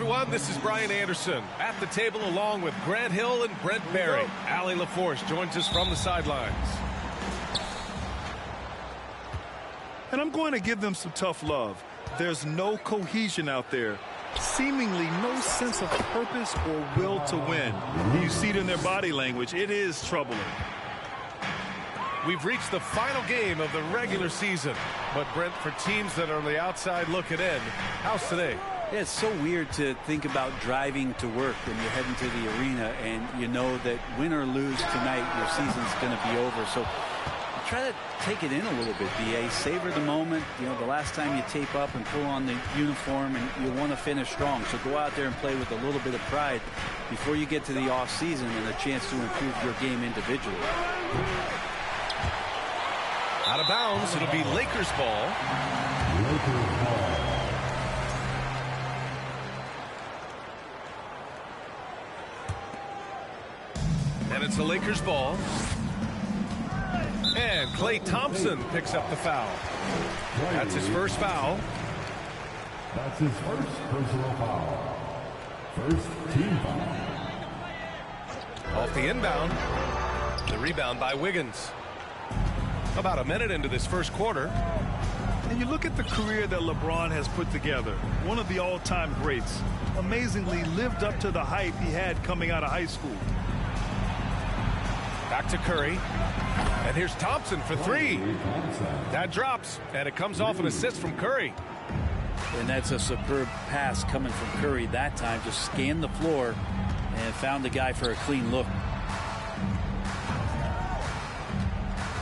everyone. This is Brian Anderson at the table along with Grant Hill and Brent Barry. Allie LaForce joins us from the sidelines. And I'm going to give them some tough love. There's no cohesion out there. Seemingly no sense of purpose or will to win. You see it in their body language. It is troubling. We've reached the final game of the regular season. But, Brent, for teams that are on the outside looking in, how's today? Yeah, it's so weird to think about driving to work when you head into the arena and you know that win or lose tonight, your season's going to be over. So try to take it in a little bit, BA. Savor the moment. You know, the last time you tape up and pull on the uniform, and you want to finish strong. So go out there and play with a little bit of pride before you get to the off season and a chance to improve your game individually. Out of bounds, it'll be Lakers ball. And it's a Lakers ball. And Klay Thompson picks up the foul. That's his first foul. That's his first personal foul. First team foul. Off the inbound. The rebound by Wiggins. About a minute into this first quarter. And you look at the career that LeBron has put together. One of the all-time greats. Amazingly lived up to the hype he had coming out of high school. Back to Curry. And here's Thompson for three. That drops, and it comes off an assist from Curry. And that's a superb pass coming from Curry that time. Just scanned the floor and found the guy for a clean look.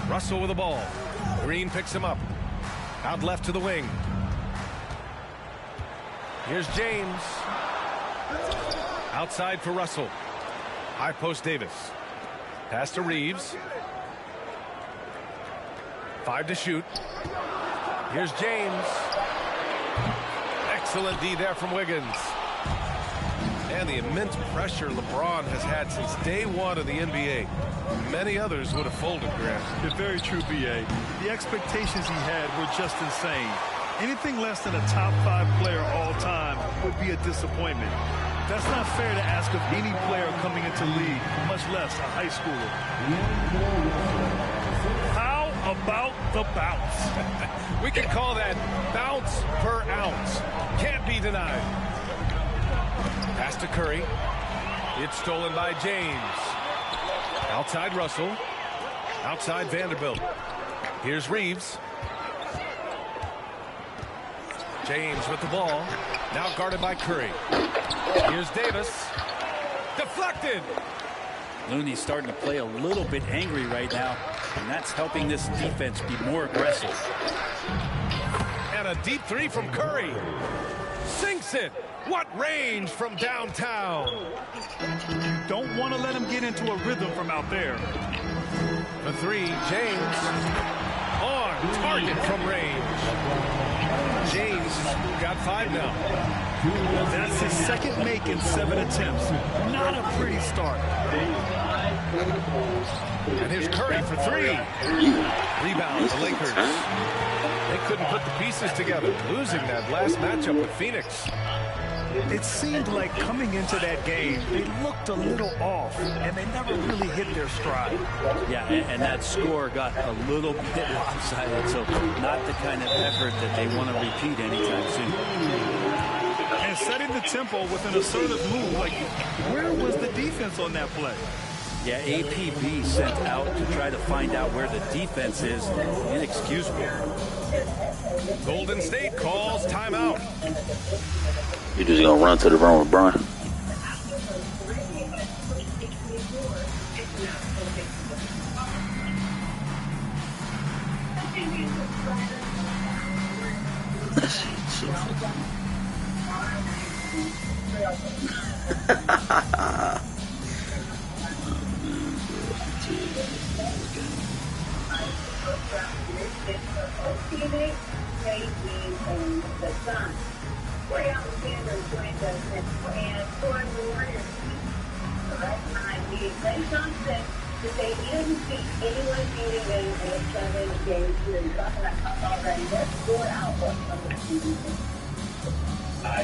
Russell with the ball. Green picks him up. Out left to the wing. Here's James. Outside for Russell. High post Davis. Pass to Reeves. 5 to shoot. Here's James. Excellent D there from Wiggins. And the immense pressure LeBron has had since day one of the NBA. Many others would have folded, Grant. You're very true, B.A. The expectations he had were just insane. Anything less than a top 5 player all time would be a disappointment. That's not fair to ask of any player coming into league, much less a high schooler. How about the bounce? We can call that bounce per ounce. Can't be denied. Pass to Curry. It's stolen by James. Outside Russell. Outside Vanderbilt. Here's Reeves. James with the ball. Now guarded by Curry. Here's Davis. Deflected. Looney's starting to play a little bit angry right now, and that's helping this defense be more aggressive. And a deep three from Curry. Sinks it. What range from downtown. You don't want to let him get into a rhythm from out there. The three, James. On target from range. James got 5 now. That's his second make in 7 attempts. Not a pretty start. And here's Curry for 3. Rebound, the Lakers. They couldn't put the pieces together, losing that last matchup with Phoenix. It seemed like coming into that game, they looked a little off, and they never really hit their stride. Yeah, and that score got a little bit lopsided, so not the kind of effort that they want to repeat anytime soon. And setting the tempo with an assertive move, like, where was the defense on that play? Yeah, APB sent out to try to find out where the defense is. Inexcusable. Golden State calls timeout. You're just going to run to the room with Brian. That shit's so fucking... Hit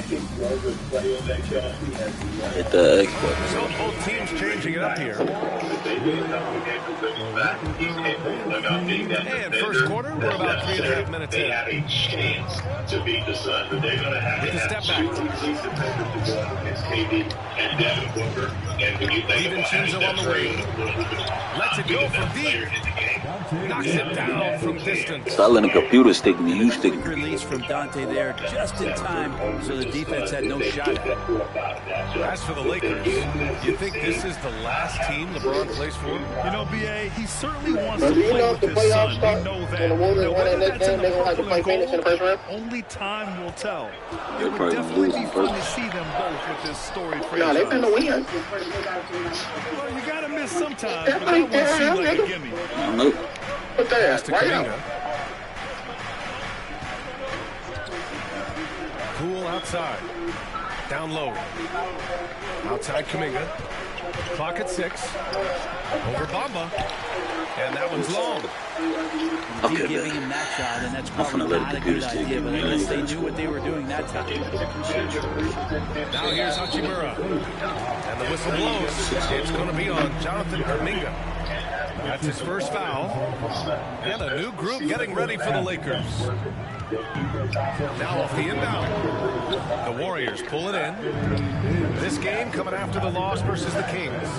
the Xbox. So both teams changing it up here. And first quarter, we're about 3.5 minutes in. With the step back. DiVincenzo on the wing. Lets it go from deep. Knocks it down from distance. Stop letting the computer stick me. You stick me. Release from Dante there just in time, so the defense had no shot at it. As for the Lakers, you think this is the last team LeBron plays for? You know, B.A., he certainly wants to play with his son. We know that. Now, whether that's in the purple and gold, only time will tell. It would definitely be fun to see them both with this storied franchise. They're going to win. Well, you got to miss sometimes, but that one seemed like a gimme. Nope. What's Pass that? to Kuminga. Cool outside. Down low. Outside Kuminga. Clock at 6. Over Bamba. And that one's long. Okay, Giving him that shot, and that's probably not a good idea, but I guess they knew what they were doing that time. Now here's Hachimura. And the whistle blows. It's going to be on Jonathan Kuminga. That's his first foul. And a new group getting ready for the Lakers. Now off the inbound. The Warriors pull it in. This game coming after the loss versus the Kings.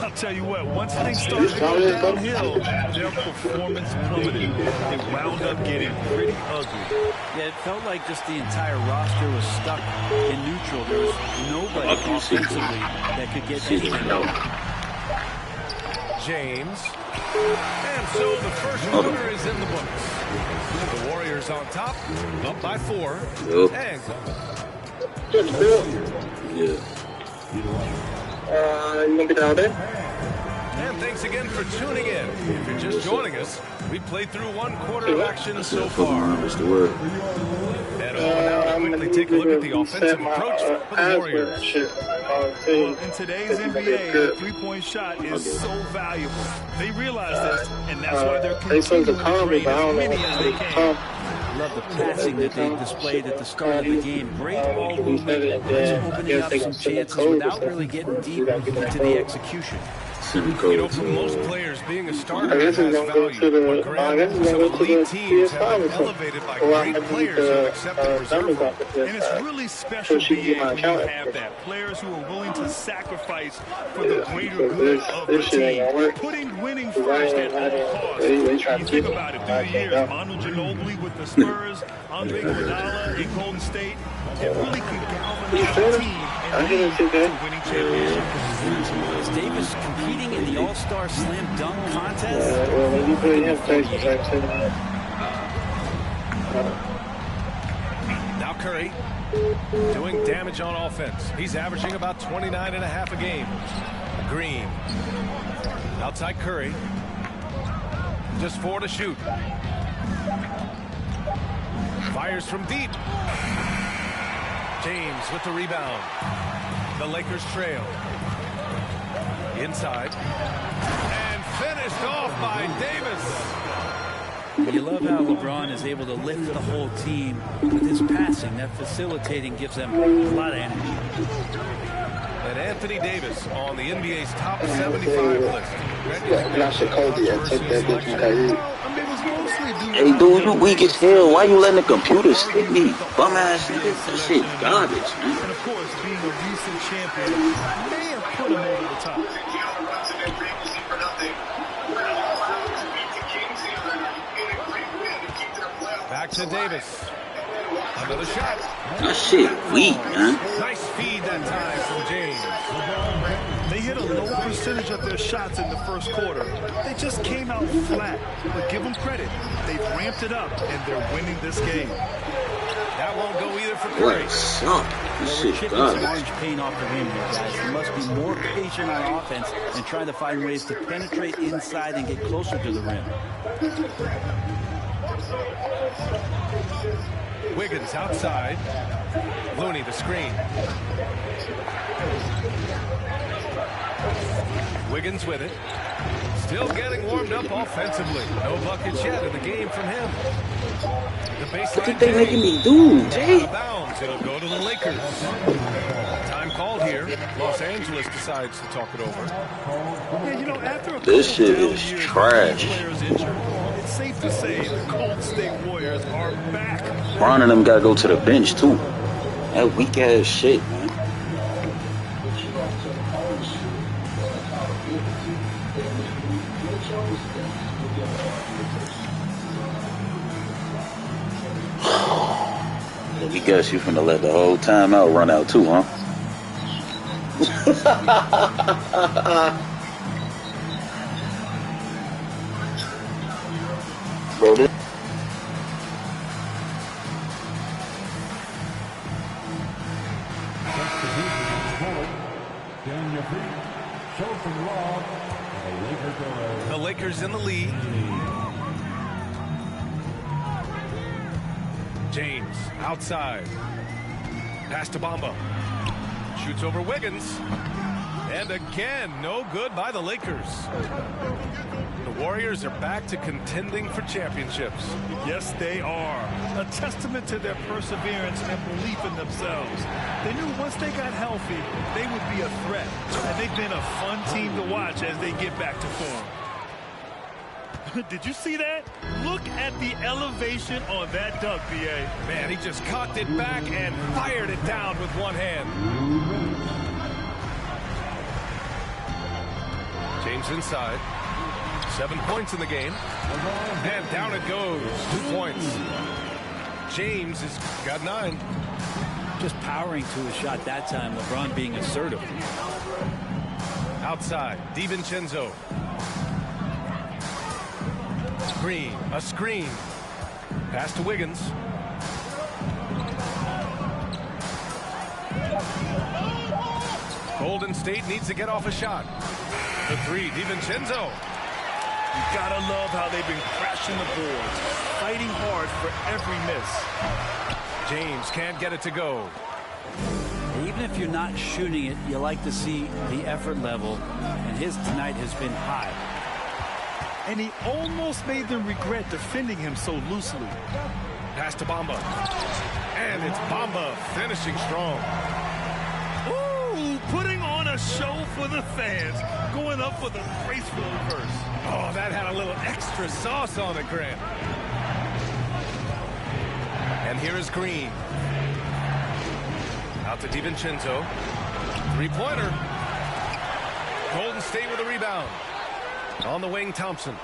I'll tell you what, once things started to go downhill, their performance plummeted. It wound up getting pretty ugly. Yeah, it felt like just the entire roster was stuck in neutral. There was nobody offensively that could get anything done. James. And so the first quarter is in the books. The Warriors on top, up by 4. And You want to get out there? And thanks again for tuning in. If you're just joining us, we've played through one quarter of action so far. Mr. Word. And now to quickly take a look at the offensive approach for the Warriors. Well, in today's NBA, the three-point shot is so valuable. They realize this, and that's why they're continuing to create as many as they can. Love the passing that they displayed at the start of the game. Great ball movement, opening up some chances without really getting deep into the execution. You know, for most players, being a starter has value. But granted, some elite teams have been elevated by great players who have accepted reserve role. And it's really special when you have that. Players who are willing to sacrifice for the greater good of the team. Putting winning first at all costs. You think about it through the years. Manu Ginobili with the Spurs, Andre Iguodala in Golden State. It really can galvanize the team and lead to winning championships. Is Davis competing in the All-Star Slam Dunk contest? Now Curry doing damage on offense. He's averaging about 29.5 a game. Green. Outside Curry. Just 4 to shoot. Fires from deep. James with the rebound. The Lakers trail. Inside. And finished off by Davis. You love how LeBron is able to lift the whole team with his passing. That facilitating gives them a lot of energy. And Anthony Davis on the NBA's top 75 list. Hey, dude, you weak as hell. Why you letting the computer stick me? Bum ass nigga. That shit garbage, man. And of course, being a recent champion may have put him over the top. Back to Davis. Another shot. That shit weak, man. Nice feed that time from James. They hit a low percentage of their shots in the first quarter. They just came out flat. But give them credit. They've ramped it up, and they're winning this game. That won't go either for Curry. What up? This We're shit chipping some garbage. orange paint off the rim here, guys. You must be more patient on offense and try to find ways to penetrate inside and get closer to the rim. Wiggins outside. Looney the screen. Wiggins with it. Still getting warmed up offensively. No buckets yet in the game from him. The baseline. What they making me do, Jay? Out of bounds. It'll go to the Lakers. Time called here. Los Angeles decides to talk it over. Yeah, you know, after This shit is trash. It's safe to say the Golden State Warriors are back. Bron and them gotta go to the bench too. That weak ass shit, man. Let me guess, you finna let the whole timeout run out too, huh? Bro, this The Lakers in the lead. James outside. Pass to Bamba. Shoots over Wiggins. And again, no good by the Lakers. The Warriors are back to contending for championships. Yes, they are. A testament to their perseverance and belief in themselves. They knew once they got healthy, they would be a threat. And they've been a fun team to watch as they get back to form. Did you see that? Look at the elevation on that dunk, B.A. Man, he just cocked it back and fired it down with one hand. James inside. 7 points in the game. And down it goes. 2 points. James has got 9. Just powering to a shot that time. LeBron being assertive. Outside. DiVincenzo. Screen. A screen. Pass to Wiggins. Golden State needs to get off a shot. The 3, DiVincenzo. You gotta love how they've been crashing the boards, fighting hard for every miss. James can't get it to go. Even if you're not shooting it, you like to see the effort level, and his tonight has been high. And he almost made them regret defending him so loosely. Pass to Bamba. And it's Bamba finishing strong. Ooh, putting on a show for the fans, going up with a graceful reverse. Oh, that had a little extra sauce on it, Grant. And here is Green. Out to DiVincenzo. 3-pointer. Golden State with a rebound. On the wing, Thompson.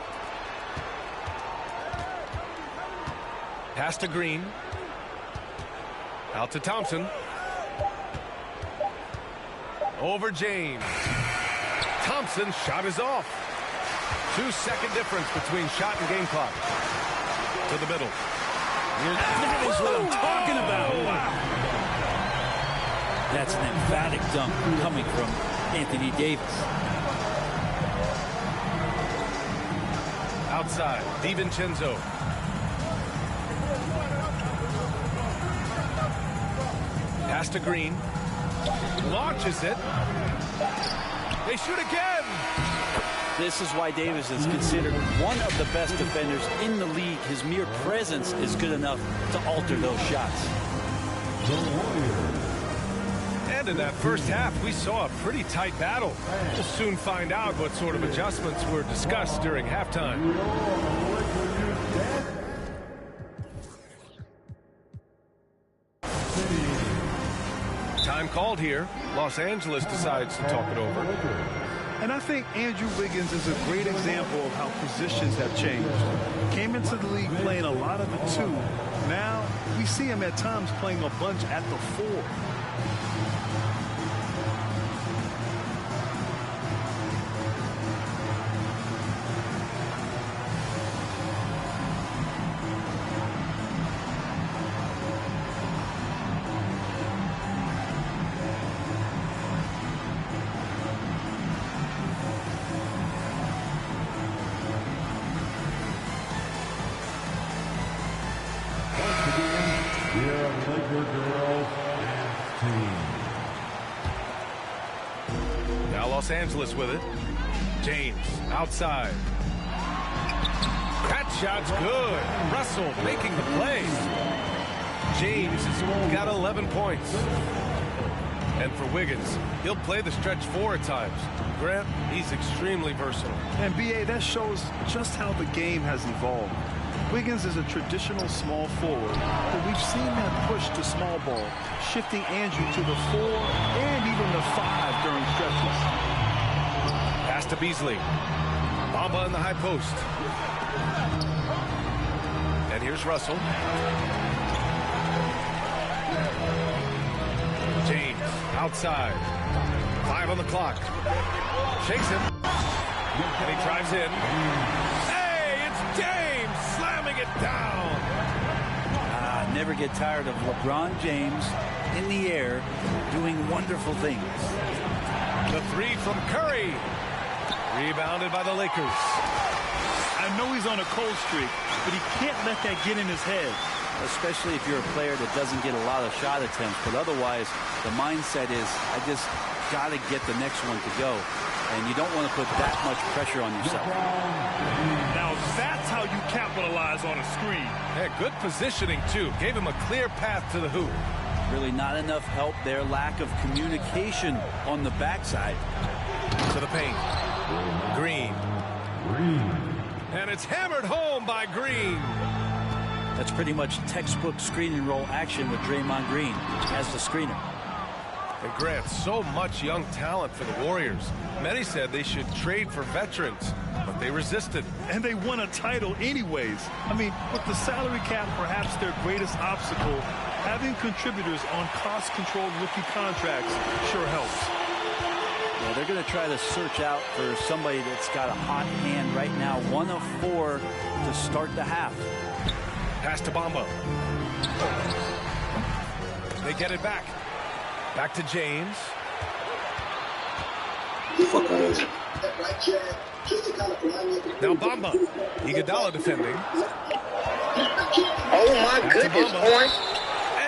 Pass to Green. Out to Thompson. Over James. Thompson shot is off. 2-second difference between shot and game clock. To the middle. That is what I'm talking about. Wow. That's an emphatic dunk coming from Anthony Davis. Outside, DiVincenzo. Pass to Green. Launches it. They shoot again. This is why Davis is considered one of the best defenders in the league. His mere presence is good enough to alter those shots. And in that first half, we saw a pretty tight battle. We'll soon find out what sort of adjustments were discussed during halftime. Time called here. Los Angeles decides to talk it over. And I think Andrew Wiggins is a great example of how positions have changed. Came into the league playing a lot of the 2. Now we see him at times playing a bunch at the 4. Now Los Angeles with it. James outside. That shot's good. Russell making the play. James has got 11 points. And for Wiggins, he'll play the stretch 4 at times. Grant, he's extremely versatile. And B.A., that shows just how the game has evolved. Wiggins is a traditional small forward, but we've seen that push to small ball, shifting Andrew to the 4 and even the 5 during stretches. Pass to Beasley. Bamba in the high post. And here's Russell. James outside. 5 on the clock. Shakes him. And he drives in. Hey, it's James slamming it down. Never get tired of LeBron James in the air doing wonderful things. The 3 from Curry. Rebounded by the Lakers. I know he's on a cold streak, but he can't let that get in his head. Especially if you're a player that doesn't get a lot of shot attempts. But otherwise, the mindset is, I just got to get the next one to go. And you don't want to put that much pressure on yourself. Now that's how you capitalize on a screen. Yeah, good positioning, too. Gave him a clear path to the hoop. Really not enough help there. Lack of communication on the backside. To the paint. Green. And it's hammered home by Green. That's pretty much textbook screen and roll action with Draymond Green as the screener. And Grant, so much young talent for the Warriors. Many said they should trade for veterans, but they resisted. And they won a title anyways. I mean, with the salary cap perhaps their greatest obstacle, having contributors on cost-controlled rookie contracts sure helps. Yeah, they're going to try to search out for somebody that's got a hot hand right now. 1 of 4 to start the half. Pass to Bamba. They get it back. Back to James. Now Bamba. Iguodala defending. Oh my goodness, boy.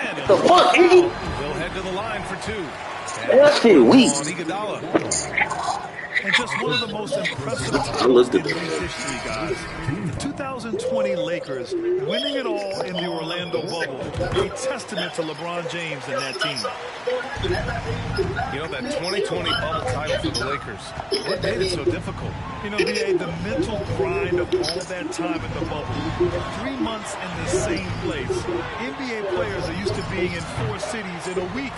And The fuck, Iggy? They'll head to the line for 2. That shit weak. Iguodala. And just one of the most impressive titles in league history, guys. The 2020 Lakers winning it all in the Orlando bubble. A testament to LeBron James and that team. You know, that 2020 bubble title for the Lakers, what made it so difficult? You know, the mental grind of all that time in the bubble. 3 months in the same place. NBA players are used to being in 4 cities in a week.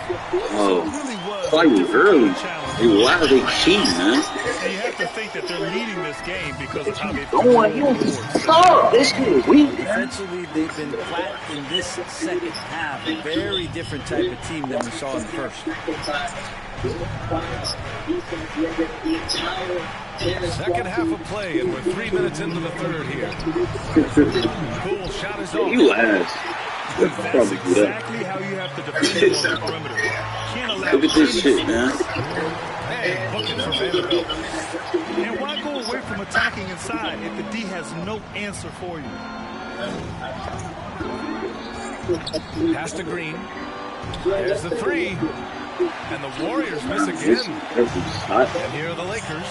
So it really was a early. challenge. Hey, why are they cheating, man? And you have to think that they're leading this game because of how they Stop! This is weak. Defensively, they've been flat in this second half. A very different type of team than we saw in the first. Second half of play, and we're 3 minutes into the third here. Cool shot is off. You ass. That's exactly how you have to defend on the perimeter. Can't allow Look at this shit, man. Hey, looking for Vanderbilt. And why go away from attacking inside if the D has no answer for you? Pass to Green. There's the 3. And the Warriors miss again. And here are the Lakers.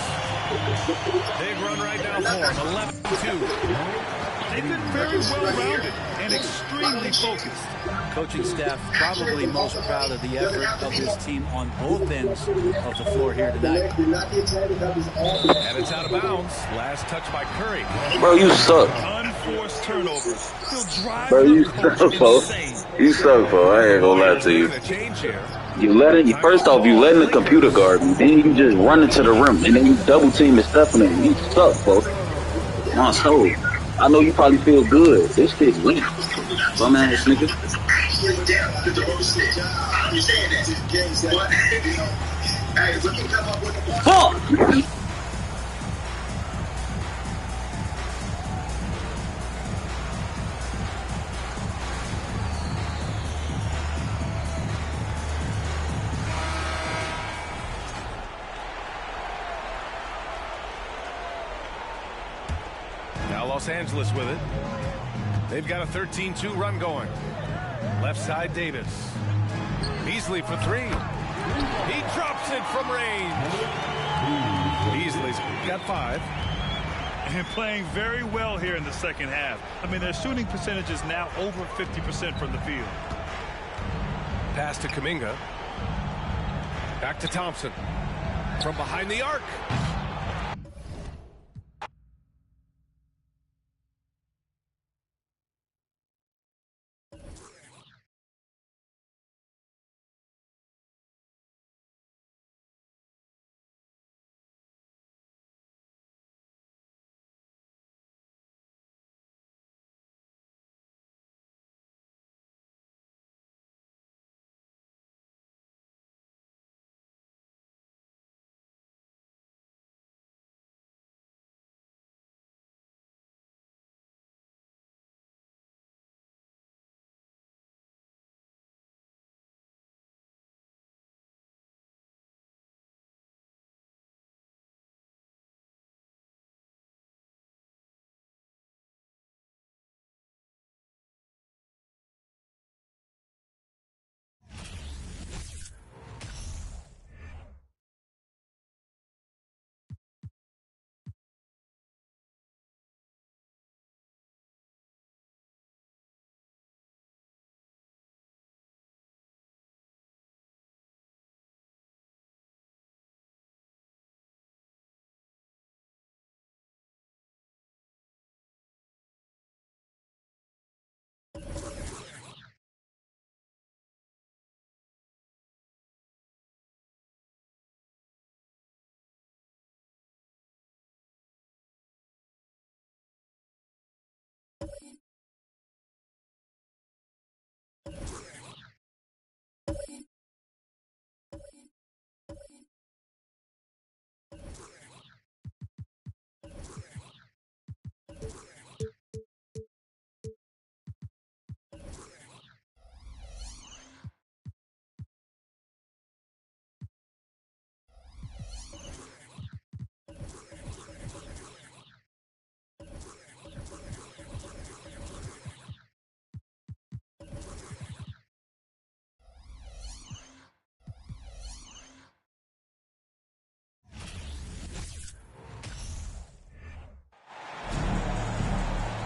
Big run right now for them. 11-2. They've been very well-rounded and extremely focused. Coaching staff probably most proud of the effort of this team on both ends of the floor here tonight. And it's out of bounds. Last touch by Curry. Bro, you suck. Unforced turnovers. He'll drive Bro, you the coach suck, bro. insane. You suck, bro. I ain't gonna lie to you. A change here. First off, you letting the computer guard me. Then you just run into the rim. And then you double team and stuff. And you suck, bro. My soul. I know you probably feel good. This shit's weak. Bum ass nigga. Fuck! Now Los Angeles with it. They've got a 13-2 run going. Left side Davis. Beasley for 3. He drops it from range. Beasley's got 5. And playing very well here in the second half. I mean, their shooting percentage is now over 50% from the field. Pass to Kuminga. Back to Thompson. From behind the arc.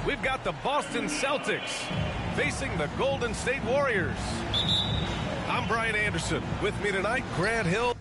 We've got the Boston Celtics facing the Golden State Warriors. I'm Brian Anderson. With me tonight, Grant Hill.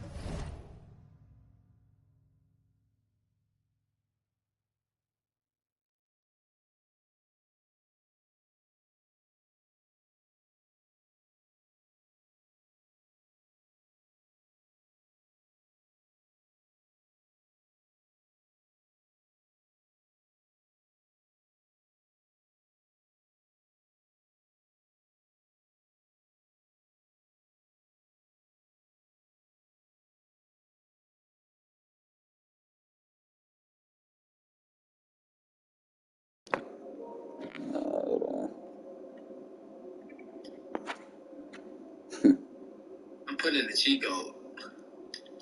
I'm putting in the cheat code.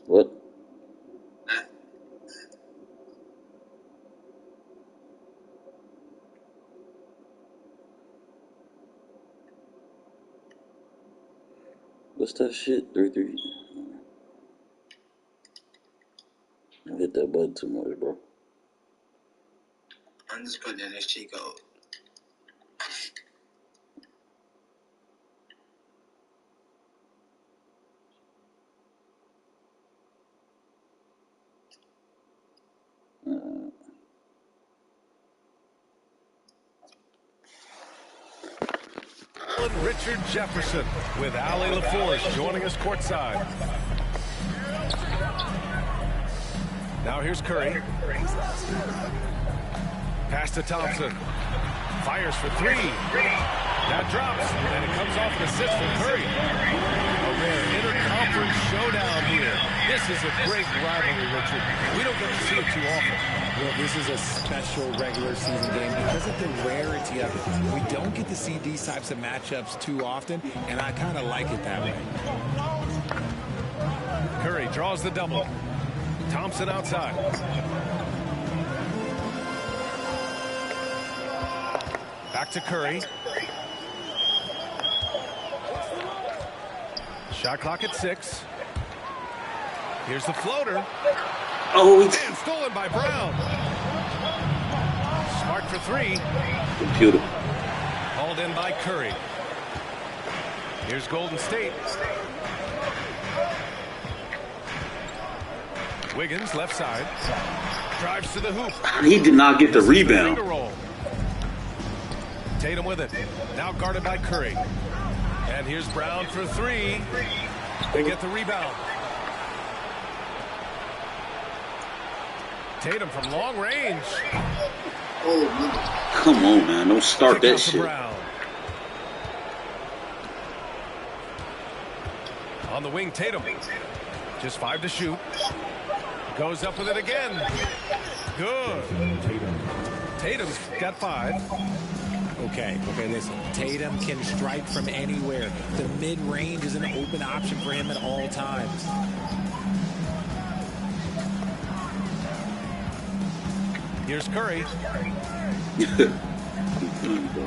What? What's that shit? 3-3. I hit that button too much, bro. I'm just putting in this cheat code. Richard Jefferson with Allie LaForge joining us courtside. Now here's Curry. Pass to Thompson. Fires for 3. That drops, and it comes off an assist from Curry. A rare interconference showdown here. This is a great rivalry, Richard. We don't get to see it too often. Well, this is a special regular season game because of the rarity of it. We don't get to see these types of matchups too often, and I kind of like it that way. Curry draws the double. Thompson outside. Back to Curry. Shot clock at 6. Here's the floater. Oh, And stolen by Brown. Smart for three. computer. Called in by Curry. Here's Golden State. Wiggins, left side. Drives to the hoop. He did not get the rebound. Tatum with it. Now guarded by Curry. And here's Brown for three. They get the rebound. Tatum from long range. Come on, man. Don't start that shit. Brown. On the wing, Tatum. Just 5 to shoot. Goes up with it again. Good. Tatum's got 5. Okay, listen. Tatum can strike from anywhere. The mid-range is an open option for him at all times. Here's Curry.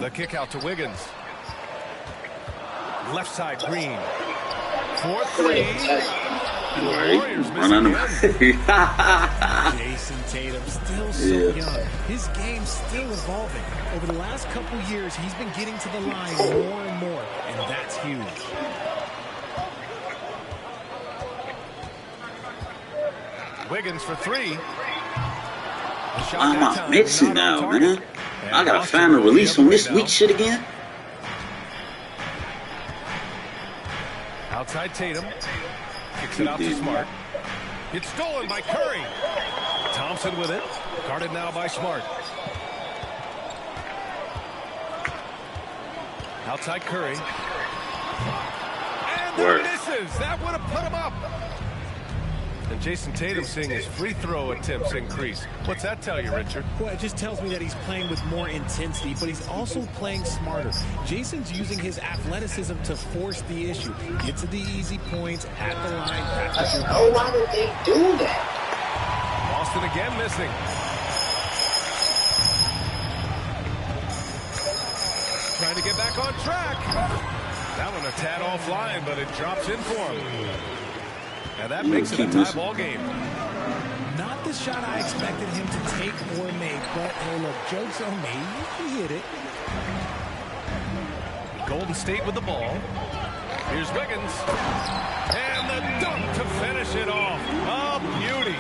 The kick out to Wiggins. Left side, Green. 4-3. Warriors missing again. Jason Tatum still so young. His game's still evolving. Over the last couple years, he's been getting to the line more and more, and that's huge. Wiggins for three. I'm not mixing now, man. I gotta find a release from this weak shit again. Outside Tatum. Kicks it out to Smart. It's stolen by Curry. Thompson with it. Guarded now by Smart. Outside Curry. And that misses. That would have put him up. And Jason Tatum seeing his free throw attempts increase. What's that tell you, Richard? Well, it just tells me that he's playing with more intensity, but he's also playing smarter. Jason's using his athleticism to force the issue. Get to the easy points at the line. Oh, why did they do that? Boston again missing. Trying to get back on track. That one a tad offline, but it drops in for him. And that makes it a tie ball game. Not the shot I expected him to take or make, but hey, look, joke's on me. He hit it. Golden State with the ball. Here's Wiggins. And the dunk to finish it off. Oh, beauty.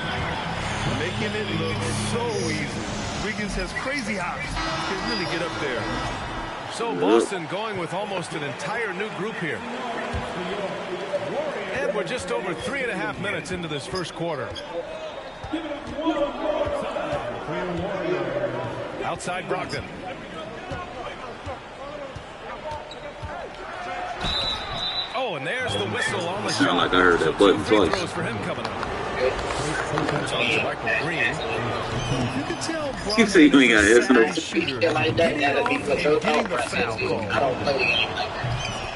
Making it look so easy. Wiggins has crazy hops. He can really get up there. So Boston going with almost an entire new group here. And we're just over 3.5 minutes into this first quarter. Outside Brogdon. Oh, and there's the whistle on the shot. Sound like I heard that button twice. Throws for him coming up. That's on to Michael Green. You can tell Brogdon You say you ain't got is a his savvy shooter. Feel like that gotta be for those Getting the foul call. I don't play the game like that.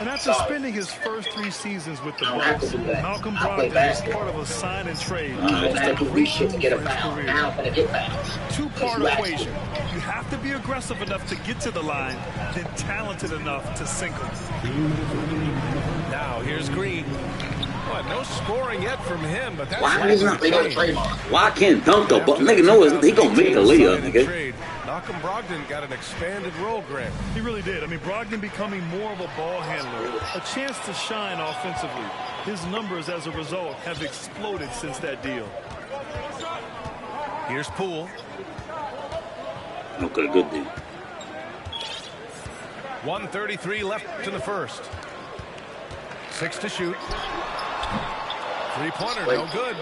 And after spending his first 3 seasons with the Bucks, Malcolm Brogdon is part of a sign and trade. I'm gonna do this shit to get a foul. Now I'm gonna get fouls. Two-part equation. You have to be aggressive enough to get to the line, then talented enough to sink them. Now here's Green. What, no scoring yet from him, but that's Why is not? They got a trademark. Why can't dunk though? But nigga know he gonna make a layup, nigga. Malcolm Brogdon got an expanded role, Grant. He really did. I mean, Brogdon becoming more of a ball handler, a chance to shine offensively. His numbers as a result have exploded since that deal. Here's Poole. Okay, good deal. 1:33 left in the first. 6 to shoot. Three-pointer, no good.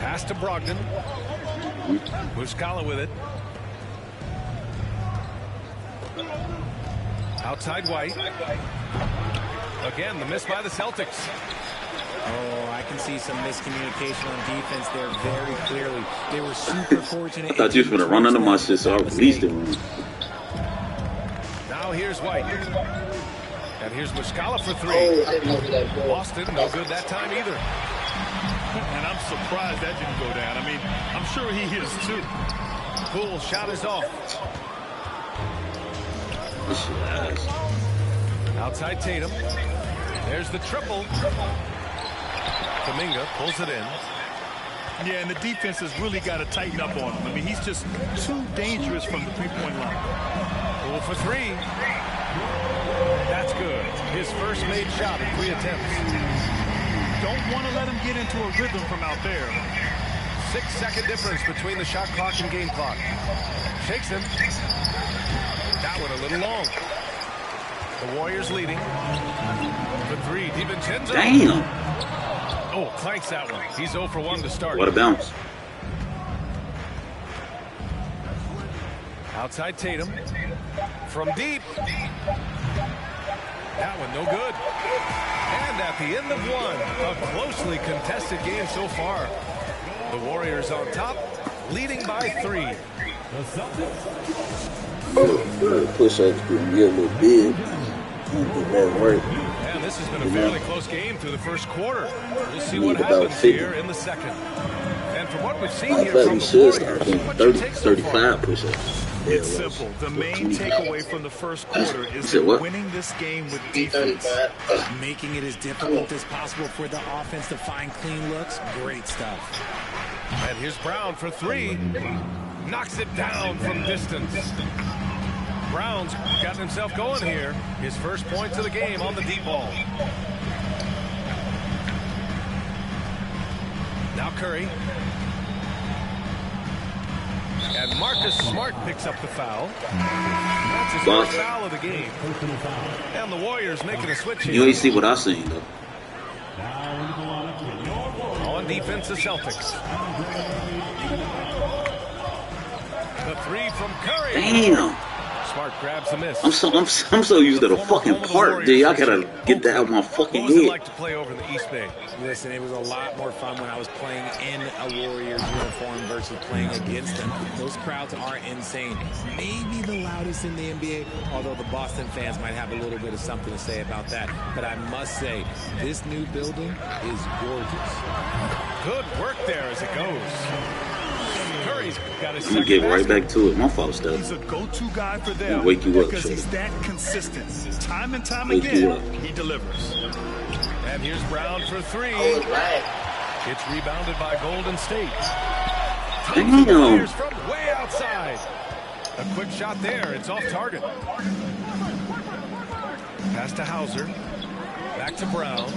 Pass to Brogdon. Muscala with it. Outside White. Again, the miss by the Celtics. Oh, I can see some miscommunication on defense there very clearly. They were super fortunate. I thought you was going to run under my shit, so I released it. Now here's White. And here's Muscala for 3. Boston, no good that time either. And I'm surprised that didn't go down. I mean, I'm sure he is too. Poole shot is off. Outside Tatum. There's the triple. Kuminga pulls it in. Yeah, and the defense has really got to tighten up on him. I mean, he's just too dangerous from the three-point line. 0 for 3. That's good. His first made shot in 3 attempts. Don't want to let him get into a rhythm from out there. 6-second difference between the shot clock and game clock. Shakes him. That one a little long. The Warriors leading. For 3, DiVincenzo. Damn. Oh, clanks that one. He's 0 for 1 to start. What a bounce. Outside Tatum. From deep. That one no good. And at the end of 1, a closely contested game so far. The Warriors on top, leading by 3. Push-ups can be a little big. Get that work. And this has been a fairly close game through the first quarter. We'll see what happens here in the second. And from what we've seen here from the Warriors, what you take so far? 35 push-ups. It's simple. The main takeaway from the first quarter is that winning this game with defense. Making it as difficult as possible for the offense to find clean looks. Great stuff. And here's Brown for 3. Knocks it down from distance. Brown's gotten himself going here. His first points of the game on the deep ball. Now Curry. And Marcus Smart picks up the foul. That's his first foul of the game. And the Warriors making a switch here. You ain't see what I seen, though. On defense, the Celtics. The 3 from Curry. Damn. Smart grabs the miss. I'm so used to the fucking part, dude. I gotta get that out of my fucking What was it head. like to play over in the East Bay? Listen, it was a lot more fun when I was playing in a Warriors uniform versus playing against them. Those crowds are insane. Maybe the loudest in the NBA, although the Boston fans might have a little bit of something to say about that. But I must say, this new building is gorgeous. Good work there as it goes. Curry's got his I'm gonna get right back to it. My fault, Steph. He's a go-to guy for them Wake you up, because Shorty. he's that consistent. Time and time Wake you up. again, he delivers. And here's Brown for 3. It's rebounded by Golden State. Damn. From way outside. A quick shot there. It's off target. Pass to Hauser. Back to Brown.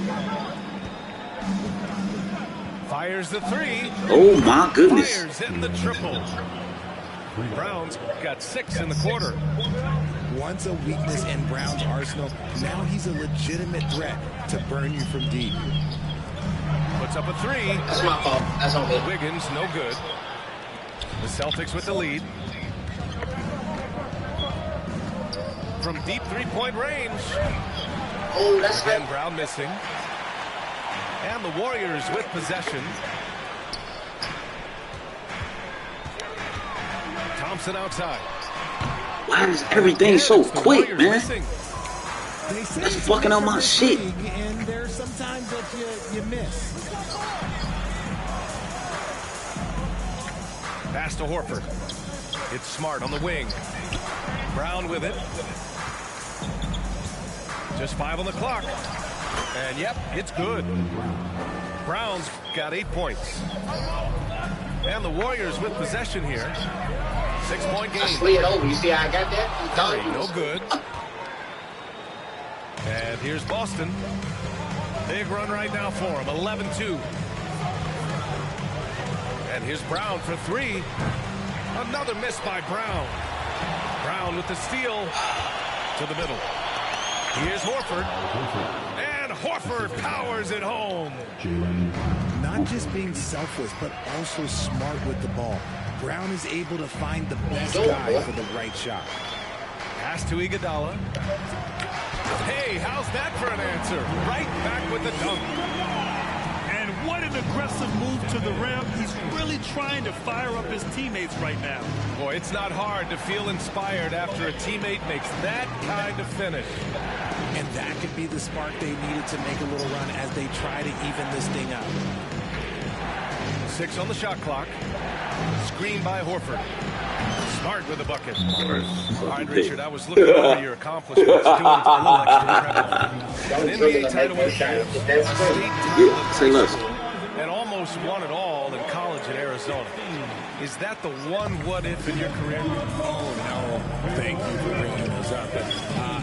Fires the 3. Oh my goodness. Fires in the triple. Brown's got 6 in the quarter. Once a weakness in Brown's arsenal, now he's a legitimate threat to burn you from deep. Puts up a 3. That's my fault. That's on me. Wiggins, no good. The Celtics with the lead. From deep three-point range. Oh, that's Again, good. Brown missing. And the Warriors with possession. Thompson outside. Why is everything so The quick, Warriors man? missing. That's fucking up my shit. And there's sometimes that you miss. Pass to Horford. It's Smart on the wing. Brown with it. Just 5 on the clock. And yep, it's good. Brown's got 8 points. And the Warriors with possession here. 6-point I game. slid over. You see how I got that? Curry, no good. And here's Boston. Big run right now for him. 11-2. And here's Brown for 3. Another miss by Brown. Brown with the steal to the middle. Here's Horford. And Horford powers it home. Not just being selfless, but also smart with the ball. Brown is able to find the best guy for the right shot. Pass to Iguodala. Hey, how's that for an answer? Right back with the dunk. And what an aggressive move to the rim. He's really trying to fire up his teammates right now. Boy, it's not hard to feel inspired after a teammate makes that kind of finish. And that could be the spark they needed to make a little run as they try to even this thing up. 6 on the shot clock. Screen by Horford. Smart with the bucket. All right, Richard, I was looking over your accomplishments, doing a little extra prep. An NBA title with the Cavs, state title Yeah, say less. almost won it all in college in Arizona. Is that the one what-if in your career? Oh, no. Thank you for bringing those up. But,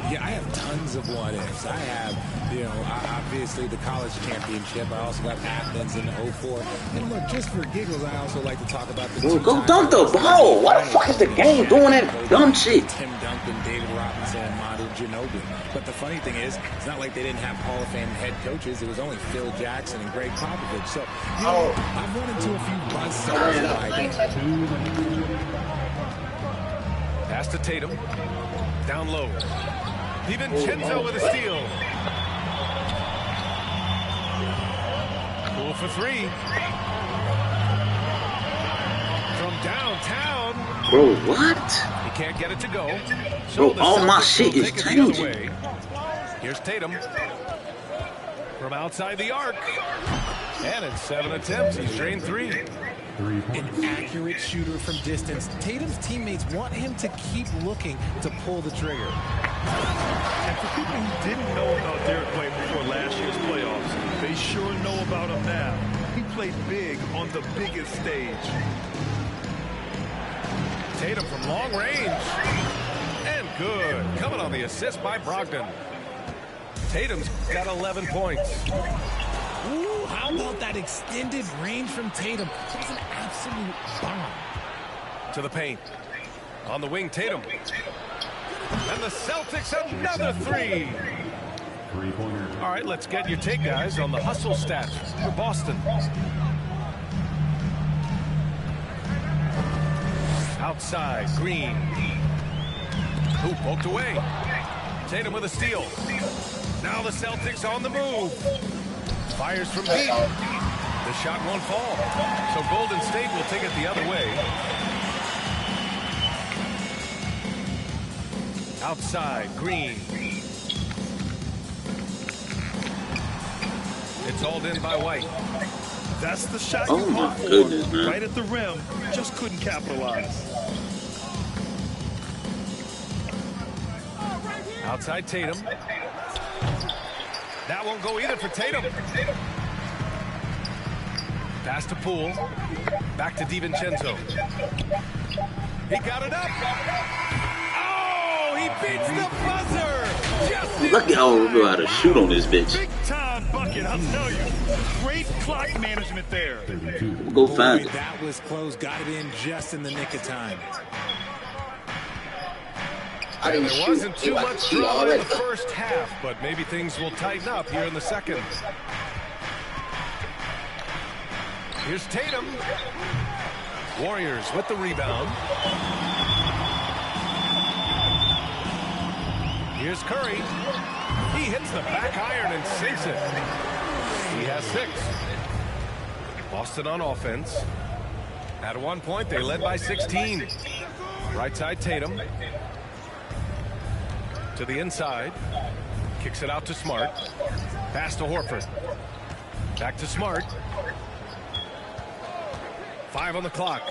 yeah, I have tons of what-ifs. I have, you know, obviously the college championship. I also got Athens in 04. And look, just for giggles, I also like to talk about the Dude, go dunk the ball. Why the fuck is the game doing that dumb shit? Tim Duncan, David Robinson, and Manu Ginobili. But the funny thing is, it's not like they didn't have Hall of Fame head coaches. It was only Phil Jackson and Greg Popovich. So, you know, I've run into a few buzzsaws in my day. Pass to Tatum. Down low. DiVincenzo with a steal. Cool for three. From downtown. Bro, what? He can't get it to go. So bro, all my shit is changing. Here's Tatum. From outside the arc. And in 7 attempts, he's drained 3. An accurate shooter from distance. Tatum's teammates want him to keep looking to pull the trigger. And for people who didn't know about Derek White before last year's playoffs, they sure know about him now. He played big on the biggest stage. Tatum from long range. And good. Coming on the assist by Brogdon. Tatum's got 11 points. Ooh, how about that extended range from Tatum? It was an absolute bomb. To the paint. On the wing, Tatum. And the Celtics another 3. All right, let's get your take, guys, on the hustle stats for Boston. Outside, Green. Ooh, poked away. Tatum with a steal. Now the Celtics on the move. Fires from deep. The shot won't fall. So Golden State will take it the other way. Outside, Green. It's hauled in by White. That's the shot Oh you my hoped for. goodness, man. Right at the rim, just couldn't capitalize. Outside Tatum. That won't go either for Tatum. Pass to Poole. Back to DiVincenzo. He got it up. Oh, he beats the buzzer. Just Look at how we know how to shoot on this bitch. Big time bucket, I'll tell you. Great clock management there. Go find it. That was close. Got it in just in the nick of time. And there wasn't too much drama in the first half, but maybe things will tighten up here in the second. Here's Tatum. Warriors with the rebound. Here's Curry. He hits the back iron and sinks it. He has 6. Boston on offense. At one point, they led by 16. Right side, Tatum. To the inside. Kicks it out to Smart. Pass to Horford. Back to Smart. 5 on the clock.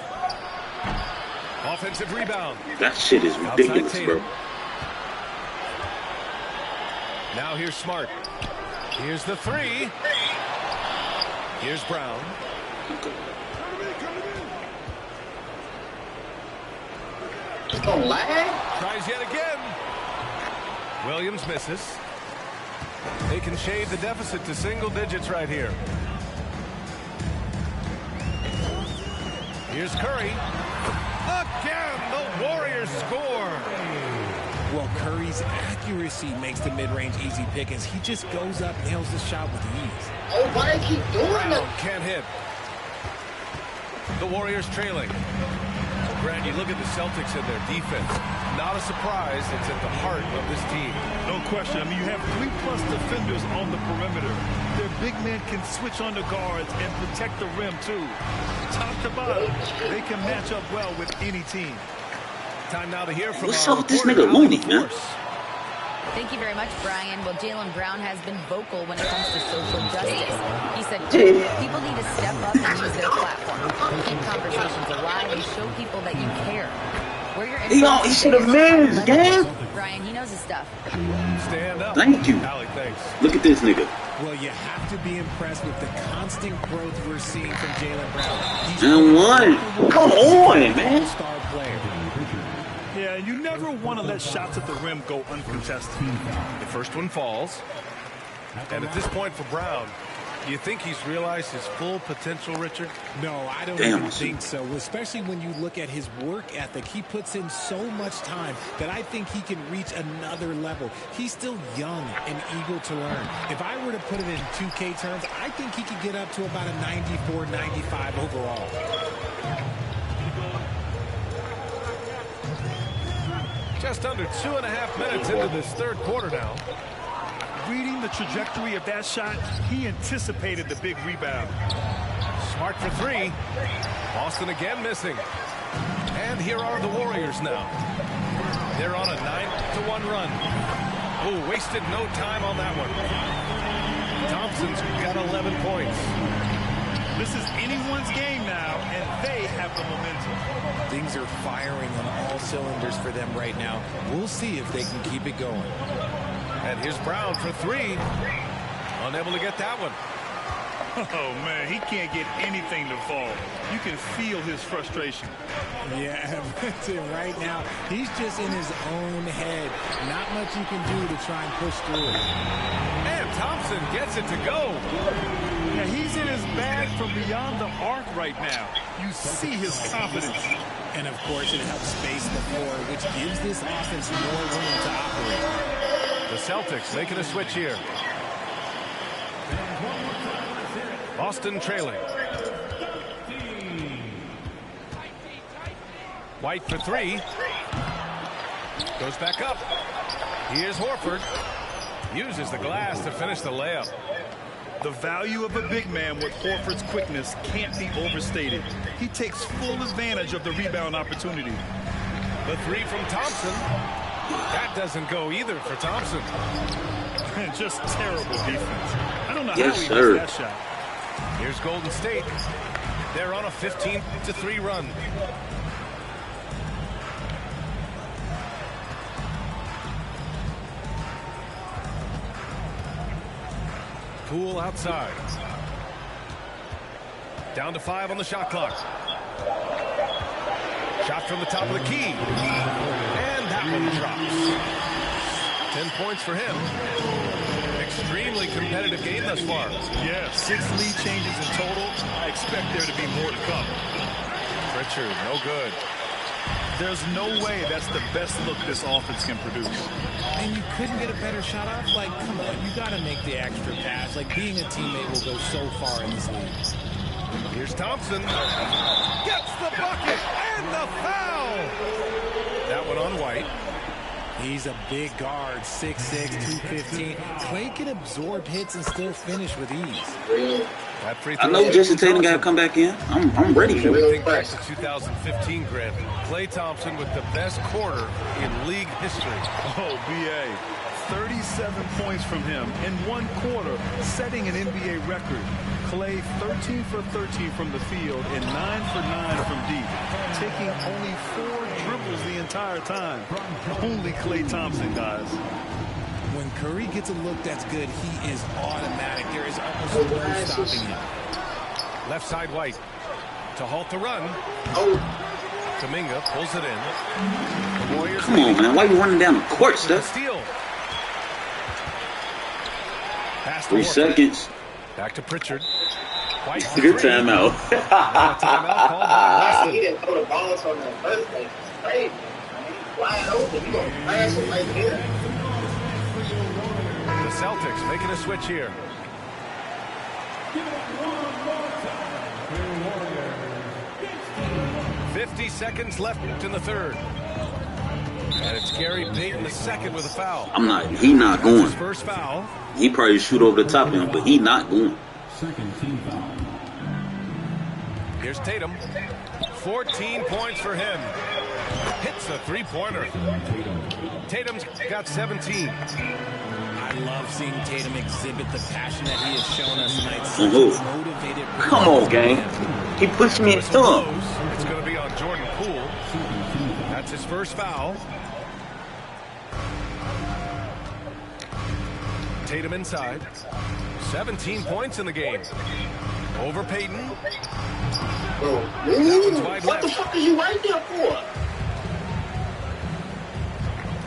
Offensive rebound. That shit is ridiculous, bro. Now here's Smart. Here's the 3. Here's Brown. Don't lag. Tries yet again. Williams misses. They can shade the deficit to single digits right here. Here's Curry. Again, the Warriors score. Well, Curry's accuracy makes the mid-range easy pickings. He just goes up, nails the shot with ease. Oh, why do they keep doing Brown that? can't hit. The Warriors trailing. Grant, you look at the Celtics and their defense. Not a surprise. It's at the heart of this team. No question. I mean, you have 3+ defenders on the perimeter. Their big men can switch on the guards and protect the rim, too. Top to bottom, they can match up well with any team. Time now to hear from What's our up with this reporter, nigga Looney, Alex man? Force. Thank you very much, Brian. Well, Jaylen Brown has been vocal when it comes to social justice. He said, people need to step up and use their platform. Keep conversations alive and show people that you care. Where your He should have missed, gang. Brian. He knows his stuff. Stand up. Thank you. Allie, thanks. Look at this nigga. Well, you have to be impressed with the constant growth we're seeing from Jaylen Brown. He's And one. Come on, man. Star player. Yeah, you never want to let shots at the rim go uncontested. The first one falls. And at this point for Brown, do you think he's realized his full potential, Richard? No, I don't Damn. even think so, especially when you look at his work ethic. He puts in so much time that I think he can reach another level. He's still young and eager to learn. If I were to put it in 2K terms, I think he could get up to about a 94, 95 overall. Just under 2.5 minutes into this third quarter now. Reading the trajectory of that shot, he anticipated the big rebound. Smart for three. Boston again missing. And here are the Warriors now. They're on a 9-1 run. Oh, wasted no time on that one. Thompson's got 11 points. This is anyone's game now, and they have the momentum. Things are firing on all cylinders for them right now. We'll see if they can keep it going. And here's Brown for three. Unable to get that one. Oh, man, he can't get anything to fall. You can feel his frustration. Yeah, right now, he's just in his own head. Not much you can do to try and push through it. And Thompson gets it to go. Yeah, he's in his bag from beyond the arc right now. You see his confidence. And, of course, it helps space the floor, which gives this offense more room to operate. The Celtics making a switch here. Boston trailing. White for three. Goes back up. Here's Horford. Uses the glass to finish the layup. The value of a big man with Horford's quickness can't be overstated. He takes full advantage of the rebound opportunity. The three from Thompson. That doesn't go either for Thompson. Just terrible defense. I don't know Yes, how he sir. missed that shot. Here's Golden State. They're on a 15-3 run. Poole outside. Down to 5 on the shot clock. Shot from the top of the key. And that one drops. 10 points for him. Extremely competitive game thus far. Yeah, 6 lead changes in total. I expect there to be more to come. Richard, no good. There's no way that's the best look this offense can produce. And you couldn't get a better shot off? Like, come on, you got to make the extra pass. Like, being a teammate will go so far in this league. Here's Thompson. Gets the bucket and the foul. That one on White. He's a big guard, 6'6", 215. Clay can absorb hits and still finish with ease. That free I throw know Jason Tatum got to come back in. I'm ready for it. Think back to 2015, Grant. Klay Thompson with the best quarter in league history. Oh, B.A. 37 points from him in one quarter, setting an NBA record. Klay 13 for 13 from the field and 9 for 9 from deep, taking only 4 dribbles the entire time. Only Klay Thompson, guys. When Curry gets a look that's good, he is automatic. There is almost no stopping him. Left side White to halt the run. Kuminga pulls it in. The Warriors. Come on, man. Why you running down the court, Steph? Steal. Pass to 3 Horford. seconds. Back to Pritchard. White for Good three. timeout. Timeout called by He Boston. didn't throw the ball on the first place. It's crazy. Wide open. You gonna pass it right there. The Celtics making a switch here. .50 seconds left in the third. And it's Gary Payton the second with a foul. He not going. His first foul. He probably shoot over the top of him, but he not going. Second team foul. Here's Tatum. 14 points for him. Hits a three-pointer. Tatum's got 17. I love seeing Tatum exhibit the passion that he has shown us tonight. Oh, Such a motivated come on, gang. He pushed me into him. It's going to be on Jordan Poole. That's his first foul. Tatum inside. 17 points in the game. Over Peyton. Bro, Wide what the left. fuck are you right there for?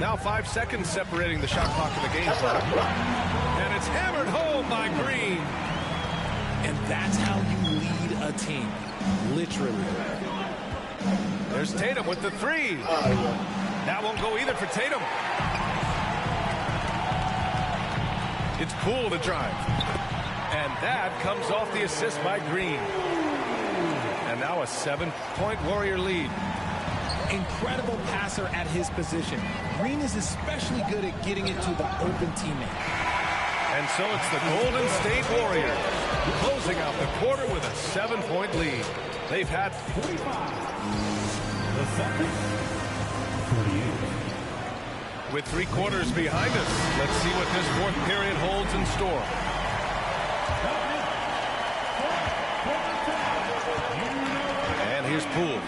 Now 5 seconds separating the shot clock and the game clock. And it's hammered home by Green. And that's how you lead a team. Literally. There's Tatum with the three. That won't go either for Tatum. It's Poole to drive. And that comes off the assist by Green. And now a 7-point Warrior lead. Incredible passer at his position. Green is especially good at getting it to the open teammate. And so it's the Golden State Warriors closing out the quarter with a 7-point lead. They've had 45. The second. 48. with 3 quarters behind us. Let's see what this fourth period holds in store. And here's Poole.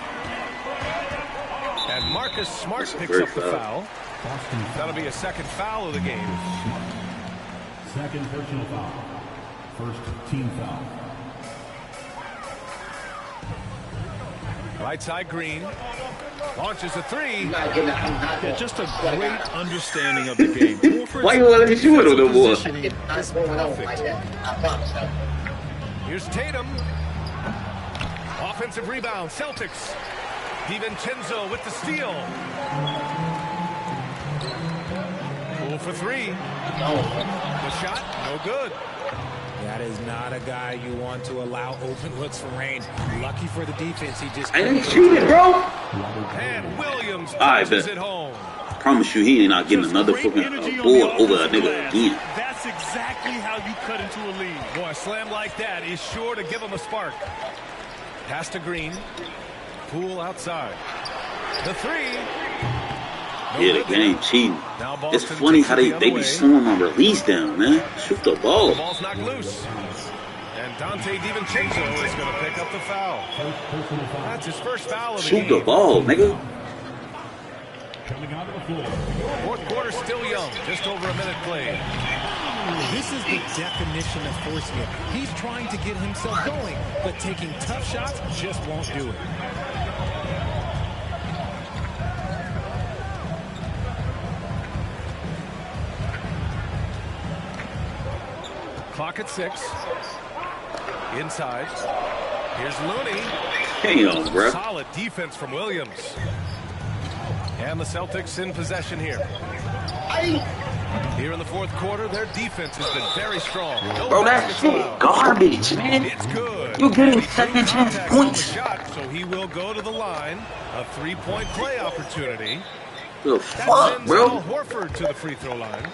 And Marcus Smart picks up the foul. That'll be a second foul of the game. Second personal foul. First team foul. Right side Green. Launches a three. Yeah, just a great understanding of the game. Why you let me shoot it no more? Here's Tatum. Offensive rebound. Celtics. DiVincenzo with the steal. Poole for 3. The shot, no good. That is not a guy you want to allow open looks from range. Lucky for the defense, he just... I didn't shoot it, bro. And Williams I punches bet. it home. Promise you, he ain't not getting another fucking board over a nigga again. That's exactly how you cut into a lead. Boy, a slam like that is sure to give him a spark. Pass to Green. Poole outside. The 3. Yeah, the game cheating. Now It's Boston funny takes how it they the other be way. slowing on release down, man. Shoot the ball. The ball's knocked loose. And Dante DiVincenzo is going to pick up the foul. That's his first foul of the Shoot game. the ball, nigga. Coming out of the floor. Fourth quarter still young. Just over a minute played. This is the definition of forcing it. He's trying to get himself going, but taking tough shots just won't do it. Clock at 6. Inside. Here's Looney. Damn, bro. Solid defense from Williams. And the Celtics in possession here. Here in the fourth quarter, their defense has been very strong. No Bro, that baskets shit allowed. garbage, man. It's good. You're getting And he second chance contact on the points. shot, so he will go to the line. A 3-point play opportunity. The That fuck, sends bro? Al Horford to the free throw line.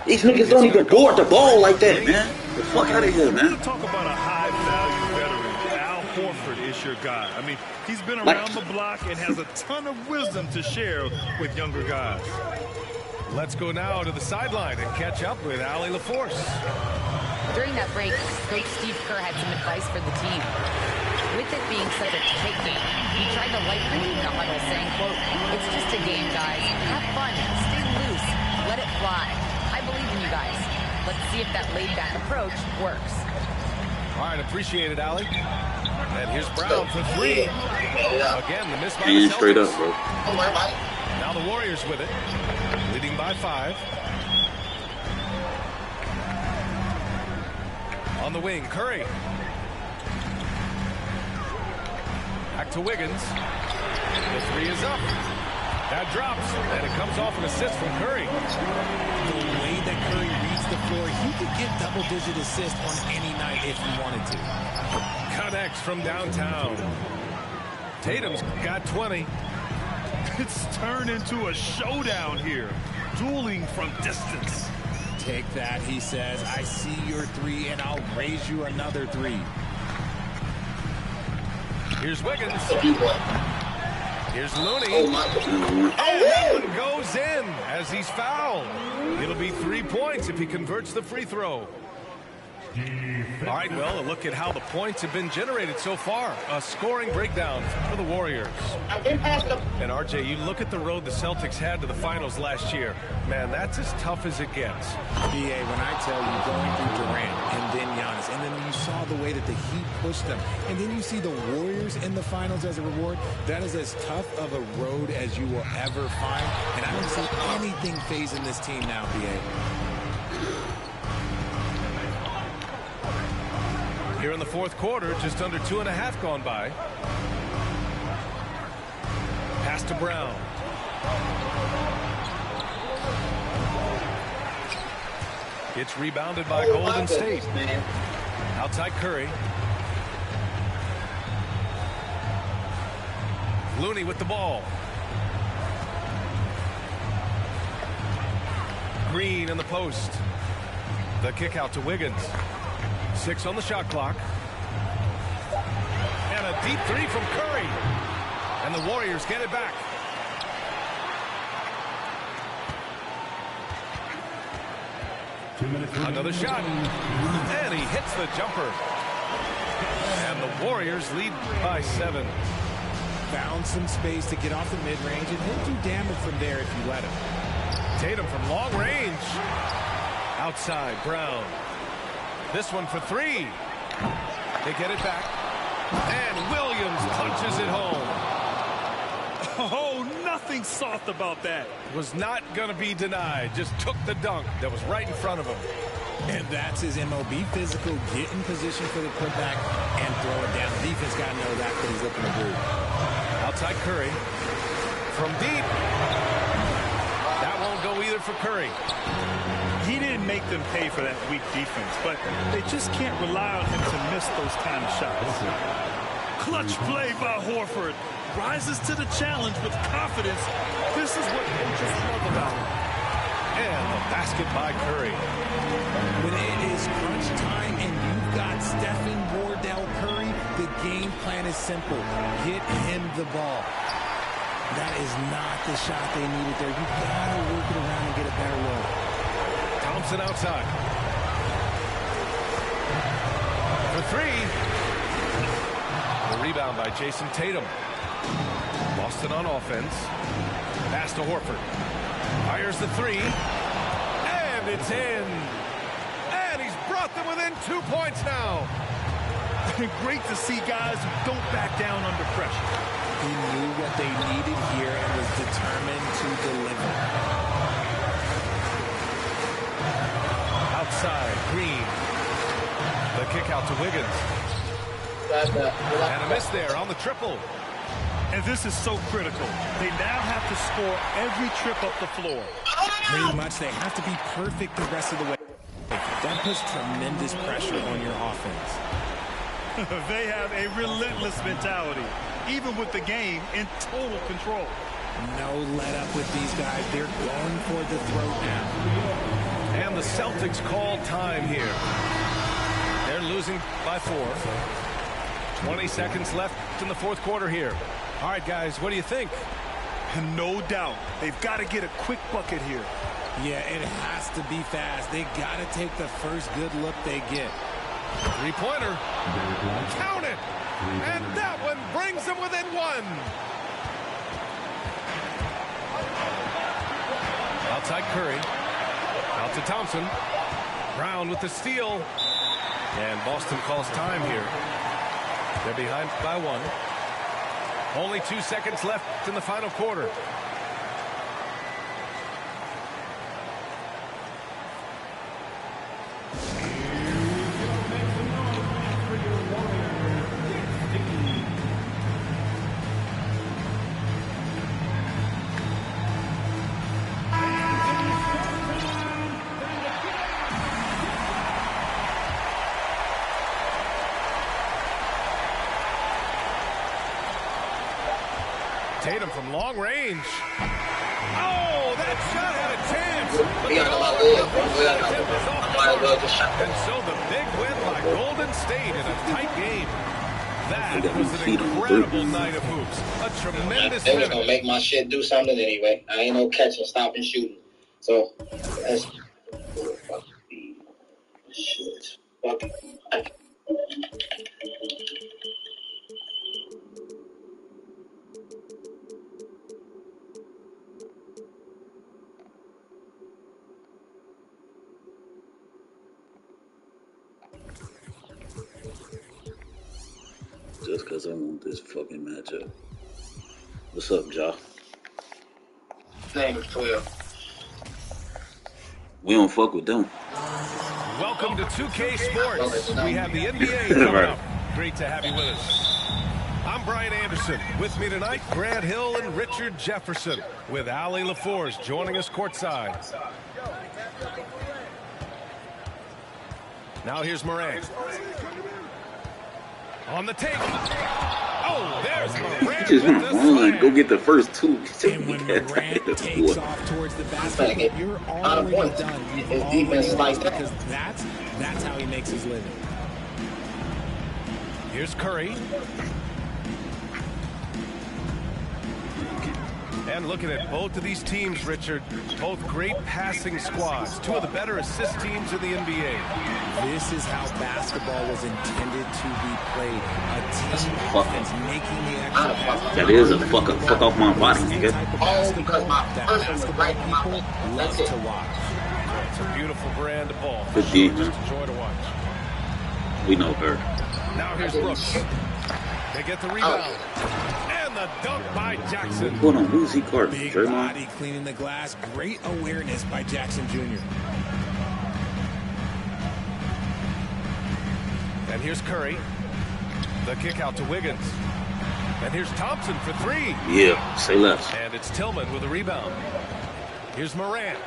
These niggas don't even guard the ball like that, man. The fuck out of here, You man. talk about a high-value veteran. Al Horford is your guy. I mean, he's been Like- around the block and has a ton of wisdom to share with younger guys. Let's go now to the sideline and catch up with Allie LaForce. During that break, Coach Steve Kerr had some advice for the team. With it being such a tight game, he tried to lighten the huddle, saying, quote, "It's just a game, guys. Have fun. Stay loose. Let it fly. I believe in you guys. Let's see if that laid-back approach works." All right, appreciate it, Allie. And here's Brown for 3. Again, the miss by the And straight up, Celtics. bro. Now the Warriors with it, leading by 5. On the wing, Curry. Back to Wiggins. The 3 is up. That drops, and it comes off an assist from Curry. The way that Curry reads the floor, he could get double-digit assists on any night if he wanted to. Connects from downtown. Tatum's got 20. It's turned into a showdown here. Dueling from distance. Take that, he says. I see your 3, and I'll raise you another 3. Here's Wiggins. Here's Looney. Oh my God. And that one goes in as he's fouled. It'll be 3 points if he converts the free throw. All right, well, a look at how the points have been generated so far. A scoring breakdown for the Warriors. And, RJ, you look at the road the Celtics had to the finals last year. Man, that's as tough as it gets. BA, when I tell you, going through Durant and then Giannis, and then you saw the way that the Heat pushed them, and then you see the Warriors in the finals as a reward, that is as tough of a road as you will ever find. And I don't see anything phasing this team now, BA. Here in the fourth quarter, just under 2.5 gone by. Pass to Brown. It's rebounded by Golden State. Outside Curry. Looney with the ball. Green in the post. The kick out to Wiggins. 6 on the shot clock. And a deep three from Curry. And the Warriors get it back. Another shot. And he hits the jumper. And the Warriors lead by 7. Found some space to get off the mid-range, and he'll do damage from there if you let him. Tatum from long range. Outside, Brown. This one for 3. They get it back. And Williams punches it home. Oh, nothing soft about that. Was not going to be denied. Just took the dunk that was right in front of him. And that's his MO. Be physical, get in position for the putback, and throw it down. Defense got to know that's what he's looking to do. Outside Curry. From deep. That won't go either for Curry. He didn't make them pay for that weak defense, but they just can't rely on him to miss those kind of shots. Clutch play by Horford. Rises to the challenge with confidence. This is what coaches love about him. And the basket by Curry. When it is crunch time and you've got Stephen Wardell Curry, the game plan is simple. Get him the ball. That is not the shot they needed there. You've got to work it around and get a better look. Thompson outside. For 3. The rebound by Jason Tatum. Boston on offense. Pass to Horford. Fires the 3. And it's in. And he's brought them within 2 points now. Great to see guys who don't back down under pressure. He knew what they needed here and was determined to deliver. Outside, Green. The kick out to Wiggins. And a miss there on the triple. And this is so critical. They now have to score every trip up the floor. Pretty much, they have to be perfect the rest of the way. That puts tremendous pressure on your offense. They have a relentless mentality, even with the game in total control. No let up with these guys. They're going for the throat now. And the Celtics call time here. They're losing by 4. 20 seconds left in the fourth quarter here. All right, guys, what do you think? No doubt. They've got to get a quick bucket here. Yeah, it has to be fast. They got to take the first good look they get. 3-pointer. Count it. And that one brings them within 1. Outside Curry. Out to Thompson. Brown with the steal. And Boston calls time here. They're behind by 1. Only 2 seconds left in the final quarter. Tatum from long range. Oh, that shot had a chance. And so the big win by Golden State in a tight game. That was an incredible night of hoops. A tremendous They was going to make my shit do something anyway. I ain't no catching, stopping, shooting. So, that's... Shit. Okay. Just because I want this fucking matchup. What's up, Ja? Name is 12. We don't fuck with them. Welcome to 2K Sports. We have the NBA coming up. Great to have you with us. I'm Brian Anderson. With me tonight, Grant Hill and Richard Jefferson, with Allie LaForce joining us courtside. Now here's Morant. On the take. Oh, there's Morant. Just want to run, go get the first two. And when Morant takes off towards the basket, you're already done. You've already lost because that's how he makes his living. Here's Curry. And looking at both of these teams, Richard, both great passing squads. Two of the better assist teams in the NBA. This is how basketball was intended to be played. A team offense making the extra pass. That is a fuck off my body, nigga. Oh, because my person was right in my People love to watch. It's a beautiful brand of ball. Good D, man. Just a joy to watch. We know her. Now here's Brooks. They get the rebound. And the dunk by Jackson. What's going on? Who's he guarding? Big Draymond? body cleaning the glass. Great awareness by Jackson Jr. And here's Curry. The kick out to Wiggins. And here's Thompson for three. Yeah, say less. And it's Tillman with a rebound. Here's Morant.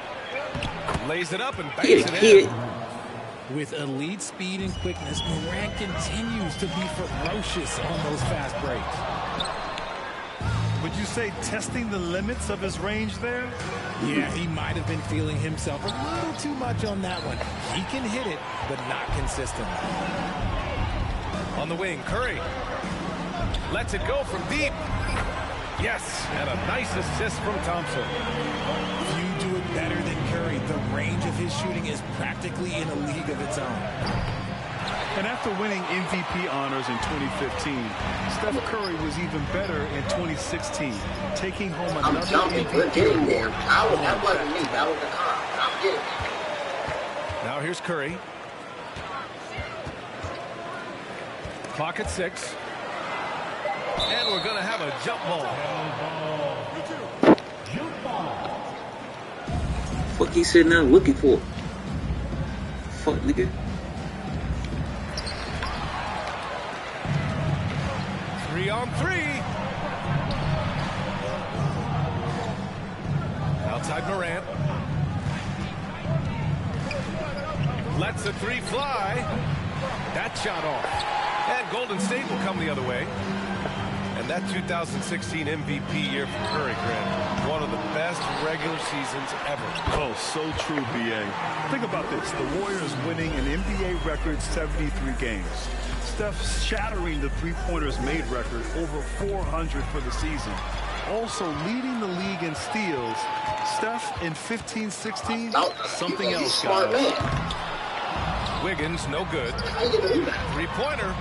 Lays it up and banks Get it a in. kid. With elite speed and quickness, Morant continues to be ferocious on those fast breaks. Would you say testing the limits of his range there? Yeah, he might have been feeling himself a little too much on that one. He can hit it, but not consistently. On the wing, Curry. Lets it go from deep. Yes, and a nice assist from Thompson. Few do it better than Curry. The range of his shooting is practically in a league of its own. And after winning MVP honors in 2015, Steph Curry was even better in 2016, taking home I'm another jumping. We're MVP getting there. award. That wasn't me. That was the car. I'm getting it. Now here's Curry. Clock at 6. And we're going to have a jump ball. Fuck he sitting there looking for? Fuck, nigga. Three on three. Outside Morant. Lets the three fly. That shot off. And Golden State will come the other way. And that 2016 MVP year for Curry, Grant, one of the best regular seasons ever. Oh, so true, B.A. Think about this. The Warriors winning an NBA record 73 games. Steph shattering the three-pointers made record, over 400 for the season. Also leading the league in steals. Steph in 15-16, something else, Smart guys. man. Wiggins, no good. Three-pointer.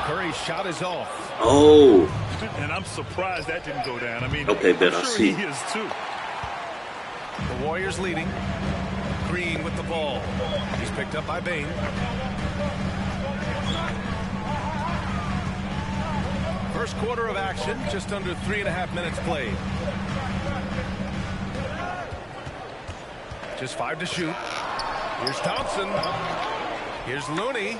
Curry's shot is off. Oh. And I'm surprised that didn't go down. I mean, Okay, Ben, I'm I sure see. he is too. The Warriors leading. Green with the ball. He's picked up by Bain. First quarter of action, just under 3.5 minutes played. Just 5 to shoot. Here's Thompson. Here's Looney.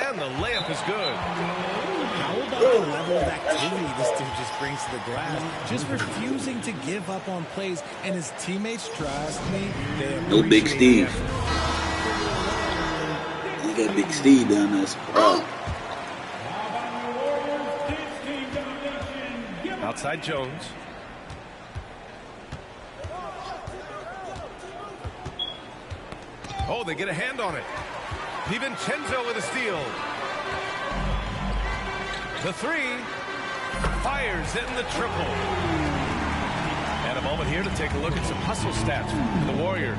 And the layup is good. How about the level of activity this dude just brings to the glass? Just refusing to give up on plays, and his teammates, trust me, they No Big appreciate Steve. the effort. You got Big Steve down there. Outside Jones. Oh, they get a hand on it. DiVincenzo with a steal. The three. Fires in the triple. And a moment here to take a look at some hustle stats for the Warriors.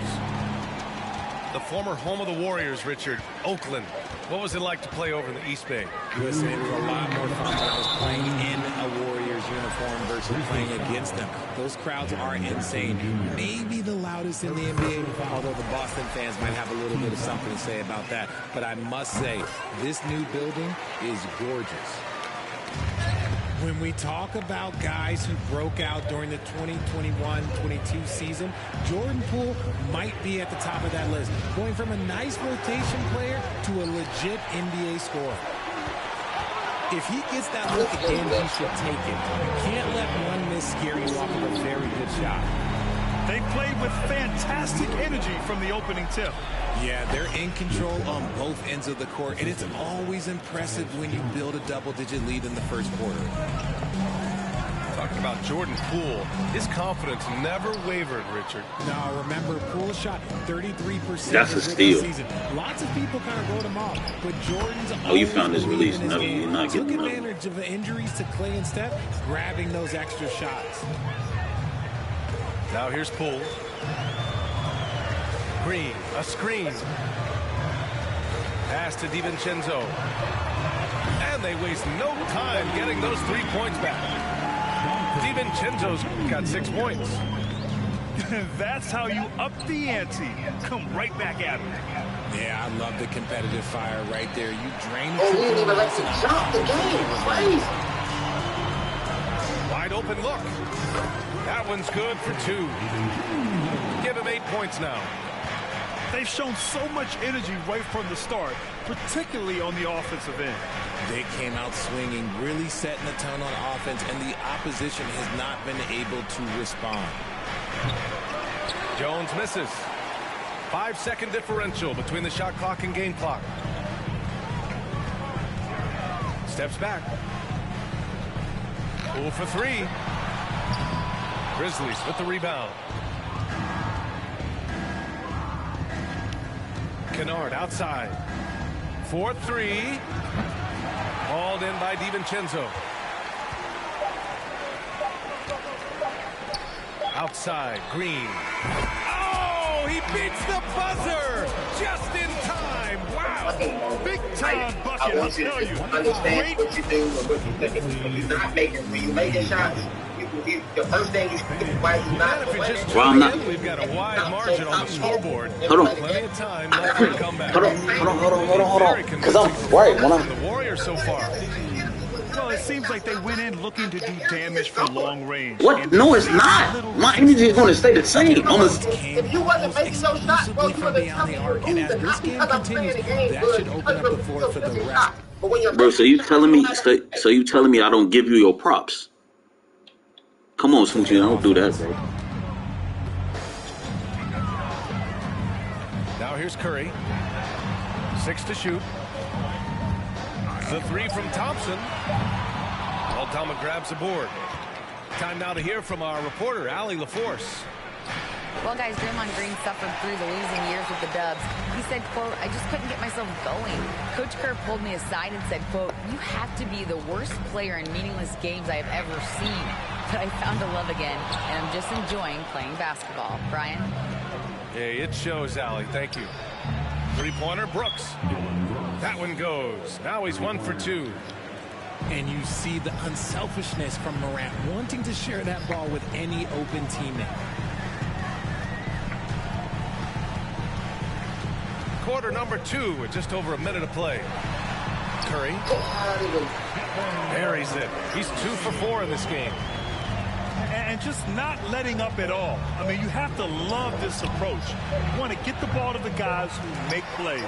The former home of the Warriors, Richard, Oakland. What was it like to play over in the East Bay? Listen, it was a lot more fun when I was playing in a Warriors uniform versus playing against them. Those crowds are insane. Maybe the loudest in the NBA, although the Boston fans might have a little bit of something to say about that. But I must say, this new building is gorgeous. When we talk about guys who broke out during the 2021-22 season, Jordan Poole might be at the top of that list, going from a nice rotation player to a legit NBA scorer. If he gets that look again, he should take it. You can't let one miss scare you off of a very good shot. They played with fantastic energy from the opening tip. Yeah, they're in control on both ends of the court, and it's always impressive when you build a double-digit lead in the first quarter. Talking about Jordan Poole, his confidence never wavered, Richard. Now, remember, Poole shot 33% That's a steal. season. Lots of people kind of wrote him off, but Jordan's Oh, you found his release. No, game. you're not Took getting advantage of the injuries to Clay and Steph, grabbing those extra shots. Now here's Poole. Green, a screen. Pass to DiVincenzo. And they waste no time getting those 3 points back. DiVincenzo's got 6 points. That's how you up the ante. Come right back at him. Yeah, I love the competitive fire right there. You drain the Oh, he didn't even let you shot the game. Crazy. Wide open look. That one's good for 2. Give him 8 points now. They've shown so much energy right from the start, particularly on the offensive end. They came out swinging, really setting the tone on offense, and the opposition has not been able to respond. Jones misses. 5-second differential between the shot clock and game clock. Steps back. Poole for 3. Grizzlies with the rebound. Kennard outside. 4-3. Hauled in by DiVincenzo. Outside, Green. Oh, he beats the buzzer just in time. Wow. Big time bucket, I I'll want you tell to you. understand what you do and what you think. When you're not making, when you're making shots, the first thing you think why you're not And if you're just Well, I'm not- we've got a wide margin on the scoreboard. Hold on. Plenty of time left for a comeback. Hold on. Very Because I'm convincing right when from I'm. the Warriors so far. Well, it seems like they went in looking to do damage from long range. What? No, it's not. My energy is going to stay the same. Almost. If you wasn't making your shot, bro, you from would beyond the arc, and as this game continues, that should open up the floor for the rest. Bro, so you telling me? So you telling me I don't give you your props? Come on, Smoochie, don't do that, bro. Now here's Curry. 6 to shoot. The 3 from Thompson. Aldama grabs the board. Time now to hear from our reporter, Allie LaForce. Well, guys, Draymond Green suffered through the losing years with the Dubs. He said, quote, I just couldn't get myself going. Coach Kerr pulled me aside and said, quote, you have to be the worst player in meaningless games I have ever seen. But I found a love again, and I'm just enjoying playing basketball. Brian? Hey, it shows, Allie. Thank you. 3-pointer, Brooks. That one goes. Now he's 1 for 2. And you see the unselfishness from Morant, wanting to share that ball with any open teammate. Quarter number 2 with just over a minute to play. Curry buries it. He's 2 for 4 in this game. And just not letting up at all. I mean, you have to love this approach. You want to get the ball to the guys who make plays.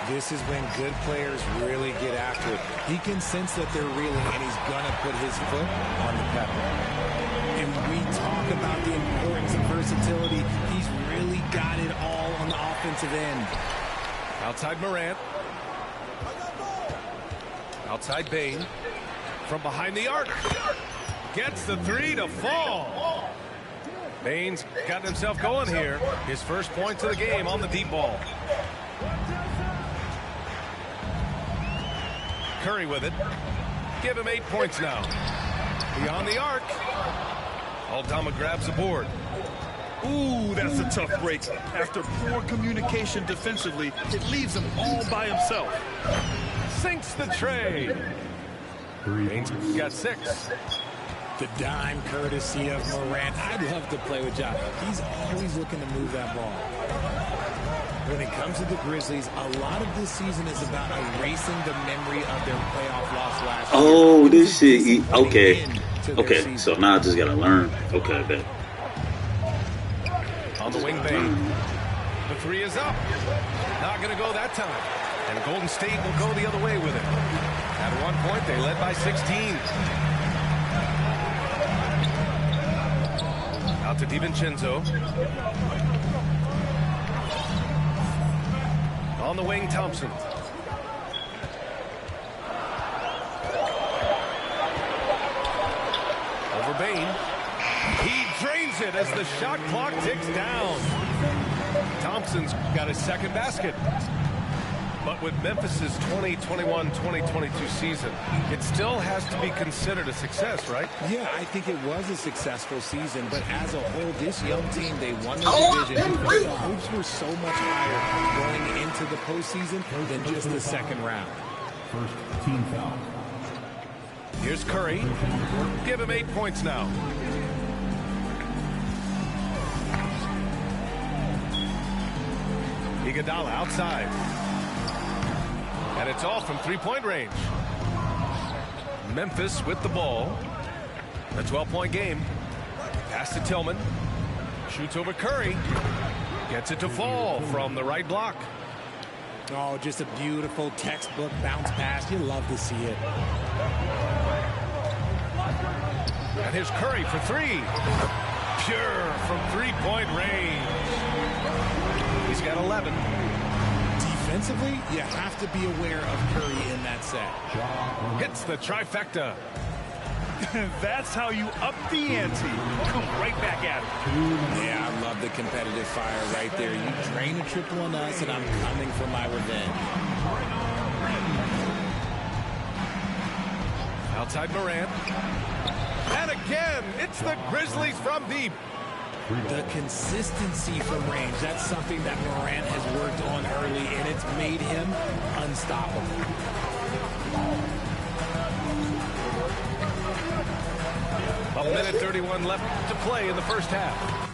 This is when good players really get after it. He can sense that they're reeling, and he's going to put his foot on the pedal. And we talk about the importance of versatility. He's really got it all on the offensive end. Outside Morant. Outside Bain. From behind the arc. Gets the 3 to fall. Bain's got himself going here. His first points of the game on the deep ball. Curry with it. Give him 8 points now. Beyond the arc. Aldama grabs the board. Ooh, that's a tough break. After poor communication defensively, it leaves him all by himself. Sinks the tray. Baines got 6. The dime courtesy of Morant. I'd love to play with John. He's always looking to move that ball. When it comes to the Grizzlies, a lot of this season is about erasing the memory of their playoff loss last year. Oh, this shit. Okay. Okay, so now I just got to learn. Okay, bet. On the wing, Bane. The 3 is up. Not going to go that time. And Golden State will go the other way with it. At one point, they led by 16. Out to DiVincenzo. On the wing, Thompson. Over Bane. He drains it as the shot clock ticks down. Thompson's got his second basket. But with Memphis's 2021-2022 season, it still has to be considered a success, right? Yeah, I think it was a successful season, but as a whole, this young team, they won the division because the hopes were so much higher going into the postseason than just the second round. First team foul. Here's Curry. Give him 8 points now. Iguodala outside. And it's all from three-point range. Memphis with the ball. A 12-point game. Pass to Tillman. Shoots over Curry. Gets it to fall from the right block. Oh, just a beautiful textbook bounce pass. You love to see it. And here's Curry for 3. Pure from three-point range. He's got 11. Defensively, you have to be aware of Curry in that set. Hits the trifecta. That's how you up the ante. Come right back at him. Yeah, I love the competitive fire right there. You drain a triple on us, and I'm coming for my revenge. Outside Morant. And again, it's the Grizzlies from deep. The consistency from range, that's something that Morant has worked on early, and it's made him unstoppable. A minute 31 left to play in the first half.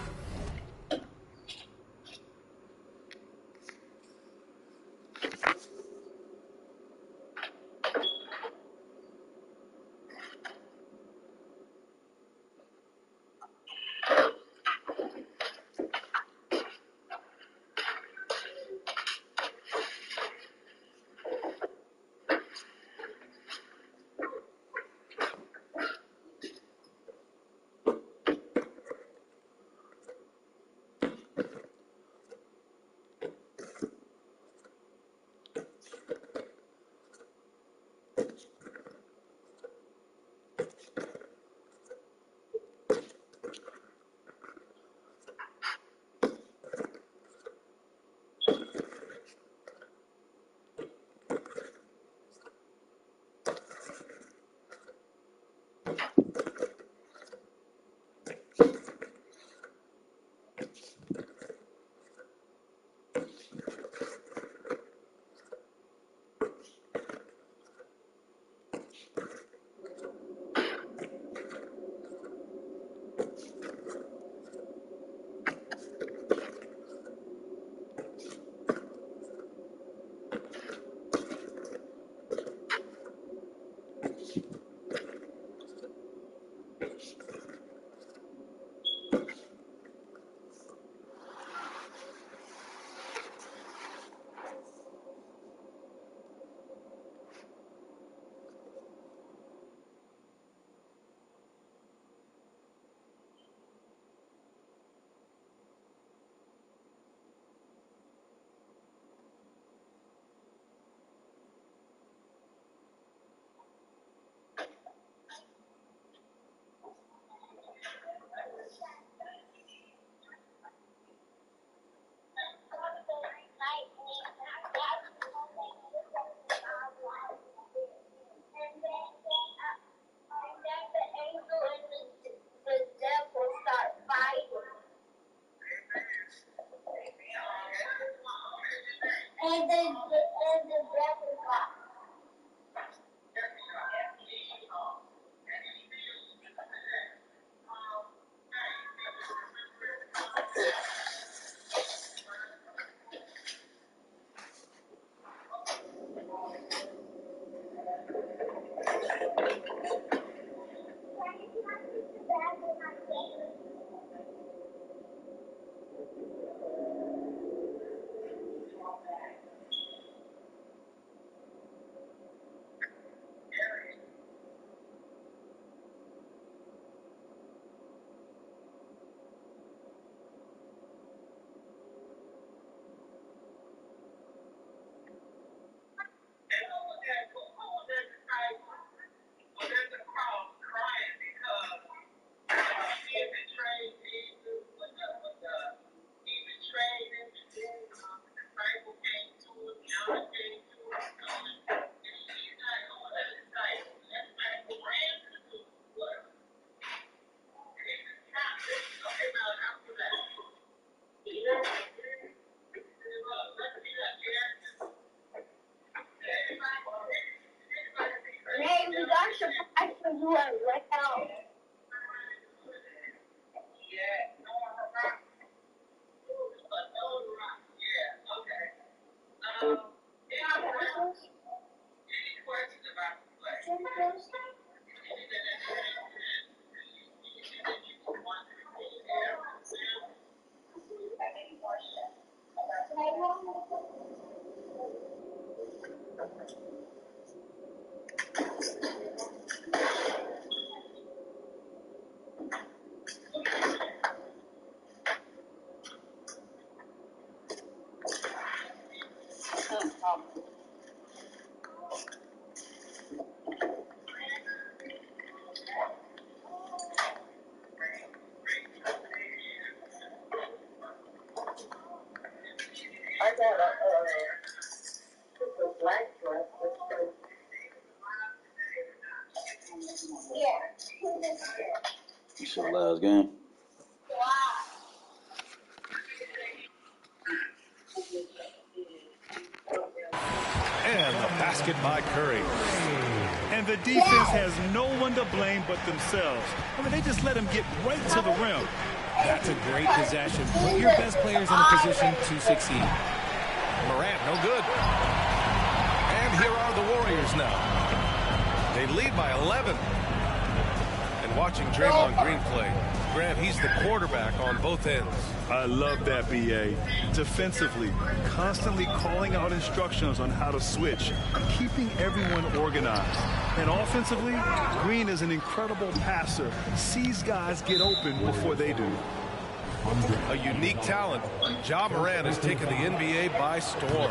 last game. And the basket by Curry. And the defense has no one to blame but themselves. I mean, they just let him get right to the rim. That's a great possession. Put your best players in a position to succeed. Morant, no good. And here are the Warriors now. They lead by 11. And watching Draymond Green play, Grant, he's the quarterback on both ends. I love that, B.A. Defensively, constantly calling out instructions on how to switch, keeping everyone organized. And offensively, Green is an incredible passer, sees guys get open before they do. A unique talent. Ja Morant has taken the NBA by storm.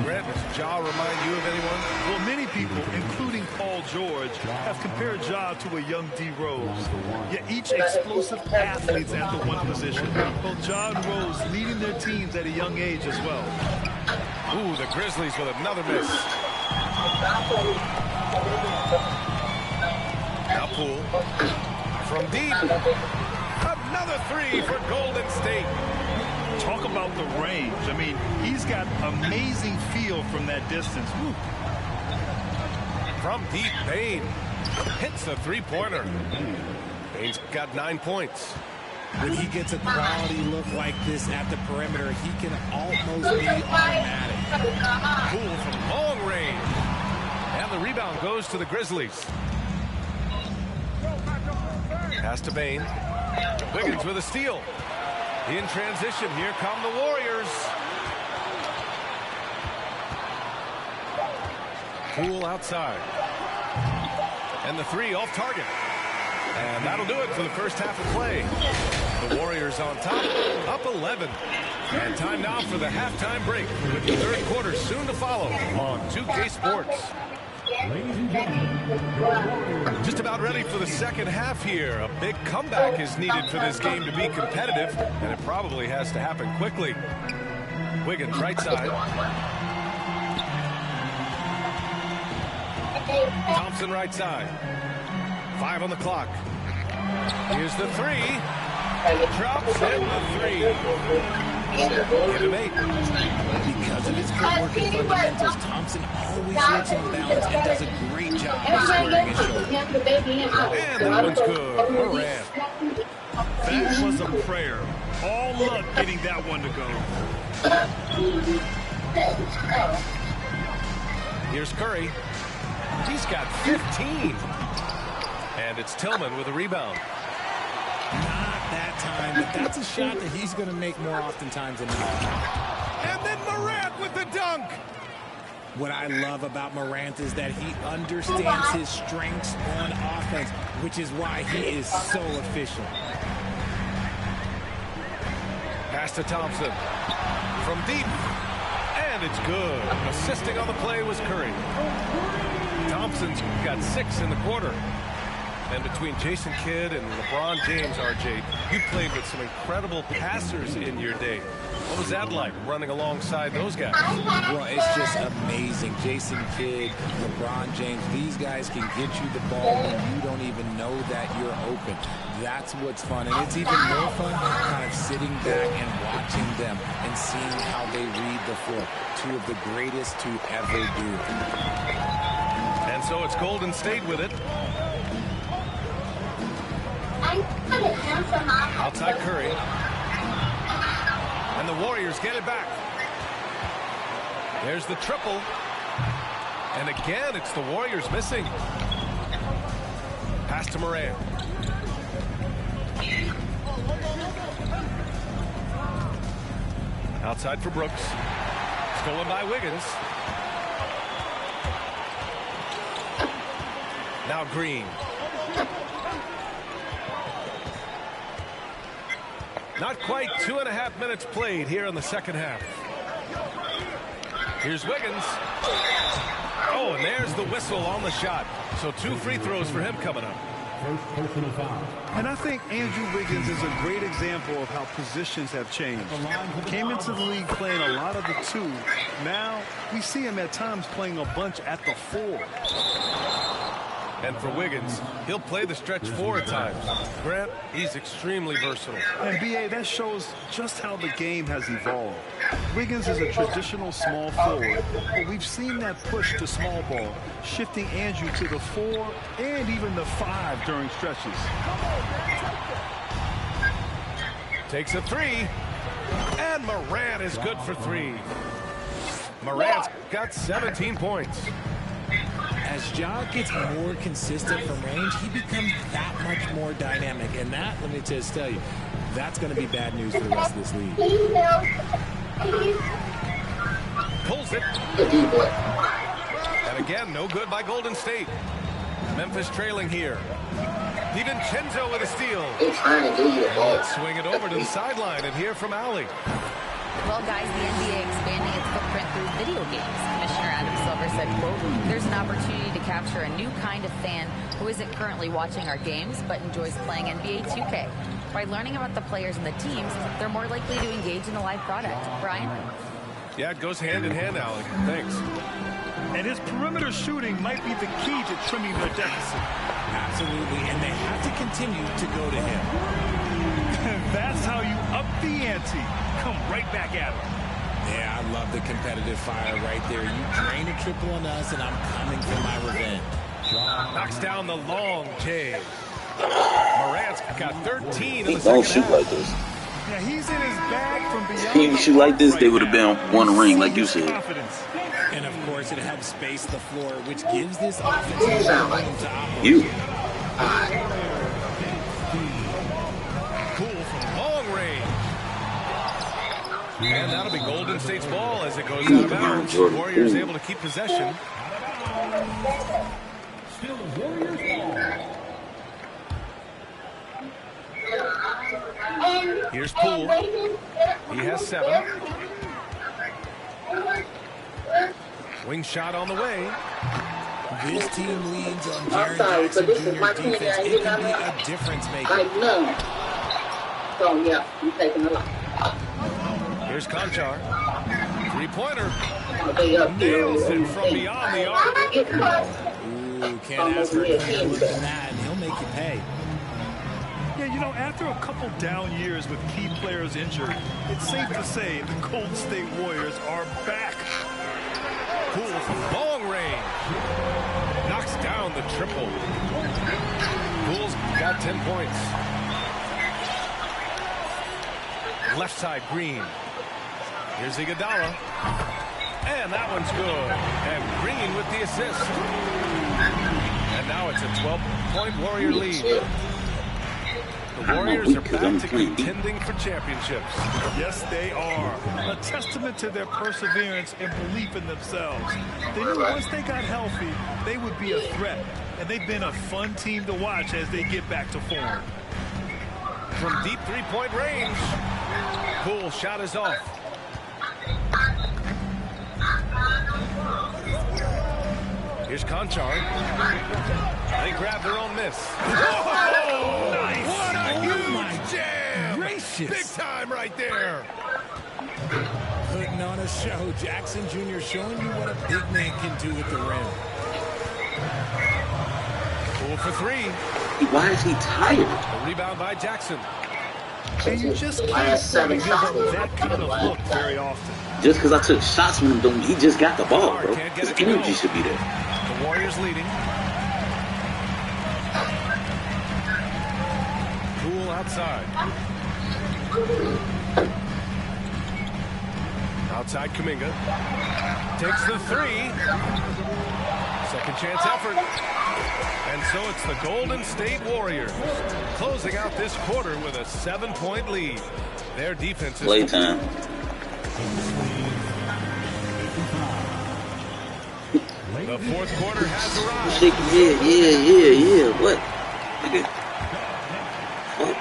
Grant, does Ja remind you of anyone? Well, many people, including Paul George, have compared Ja to a young D. Rose. Yet each explosive athletes at the one position. Both Ja and Rose leading their teams at a young age as well. Ooh, the Grizzlies with another miss. Now Poole. From deep. Another three for Golden State. Talk about the range. I mean, he's got amazing feel from that distance. Woo. From deep, Bane hits the three-pointer. Bane's got 9 points. When he gets a quality look like this at the perimeter, he can almost be automatic. Poole from long range. And the rebound goes to the Grizzlies. Pass to Bane. Wiggins with a steal. In transition, here come the Warriors. Poole outside. And the three off target. And that'll do it for the first half of play. The Warriors on top, up 11. And time now for the halftime break, with the third quarter soon to follow on 2K Sports. Just about ready for the second half here. A big comeback is needed for this game to be competitive, and it probably has to happen quickly. Wiggins, right side. Thompson, right side. 5 on the clock. Here's the three. Drops in the three. Give him 8. Because of his footwork and fundamentals, Thompson always looks on balance and does a great job of squaring his shoulder. And that one's good. Morant. That was a prayer. All luck getting that one to go. Here's Curry. He's got 15. And it's Tillman with a rebound. Not that time, but that's a shot that he's going to make more oftentimes than not. And then Morant with the dunk. What I love about Morant is that he understands his strengths on offense, which is why he is so efficient. Pass to Thompson. From deep. And it's good. Assisting on the play was Curry. Thompson's got 6 in the quarter. And between Jason Kidd and LeBron James, RJ, you played with some incredible passers in your day. What was that like, running alongside those guys? Well, it's just amazing. Jason Kidd, LeBron James, these guys can get you the ball when you don't even know that you're open. That's what's fun. And it's even more fun kind of sitting back and watching them and seeing how they read the floor. Two of the greatest to ever do. And so it's Golden State with it. Outside Curry. And the Warriors get it back. There's the triple. And again, it's the Warriors missing. Pass to Morant. Outside for Brooks. Stolen by Wiggins. Now Green. Not quite 2.5 minutes played here in the second half. Here's Wiggins. Oh, and there's the whistle on the shot. So 2 free throws for him coming up. And I think Andrew Wiggins is a great example of how positions have changed. Came into the league playing a lot of the 2. Now we see him at times playing a bunch at the 4. And for Wiggins, he'll play the stretch 4 at times. Grant, he's extremely versatile. And B.A., that shows just how the game has evolved. Wiggins is a traditional small forward, but we've seen that push to small ball, shifting Andrew to the 4 and even the 5 during stretches. Takes a 3, and Morant is good for 3. Morant's got 17 points. As Ja gets more consistent from range, he becomes that much more dynamic. And that, let me just tell you, that's going to be bad news for the rest of this league. Pulls it. And again, no good by Golden State. Memphis trailing here. DiVincenzo with a steal. Let's swing it over to the sideline and hear from Allie. Well, guys, the NBA expanding its footprint through video games. Commissioner Adam Silver said, quote, "There's an opportunity to capture a new kind of fan who isn't currently watching our games but enjoys playing NBA 2K. By learning about the players and the teams, they're more likely to engage in the live product." Brian? Yeah, it goes hand in hand, Allie. Thanks. And his perimeter shooting might be the key to trimming their deficit. Absolutely, and they have to continue to go to him. That's how you up the ante. Come right back at him. Yeah, I love the competitive fire right there. You drain a triple on us, and I'm coming for my revenge. Knocks down the long J. Morant's got 13 in the Don't second shoot half. like this. Yeah, he's in his bag from beyond. If you shoot like this, they would have been one ring, like you said. And, of course, it has space the floor, which gives this offense room to operate. You. Cool from long range. And that'll be Golden State's ball as it goes out of bounds. Warriors able to keep possession. Still Warriors ball. Here's Poole. He has 7. Wing shot on the way. This team leads on Jaren Jackson Jr. defense. It can be a difference maker. So, yeah, you're taking a lot. Here's Conchar. 3-pointer. Nails it from beyond the arc. Ooh, can't ask for anything more than that, and he'll make you pay. Yeah, you know, after a couple down years with key players injured, it's safe to say the Golden State Warriors are back. Poole from long range. Knocks down the triple. Poole's got 10 points. Left side, Green. Here's Iguodala. And that one's good. And Green with the assist. And now it's a 12-point Warrior lead. The Warriors are back to contending for championships. Yes, they are. A testament to their perseverance and belief in themselves. They knew once they got healthy, they would be a threat. And they've been a fun team to watch as they get back to form. From deep 3-point range. Poole shot is off. Here's Conchar. They grab their own miss. Oh, nice. What a huge jam. Gracious. Big time right there. Putting on a show. Jackson Jr. showing you what a big man can do with the rim. Poole for 3. Why is he tired? A rebound by Jackson. And you just can't afford to give up that kind of look very often. Just because I took shots from him, don't mean he just got the ball, bro. Can't get His it to energy go. should be there. The Warriors leading. Poole outside. Outside Kuminga. Takes the 3. Second chance effort. And so it's the Golden State Warriors closing out this quarter with a 7-point lead. Their defense is Playtime. The fourth quarter has arrived. Shake your head, yeah. What? Nigga. What?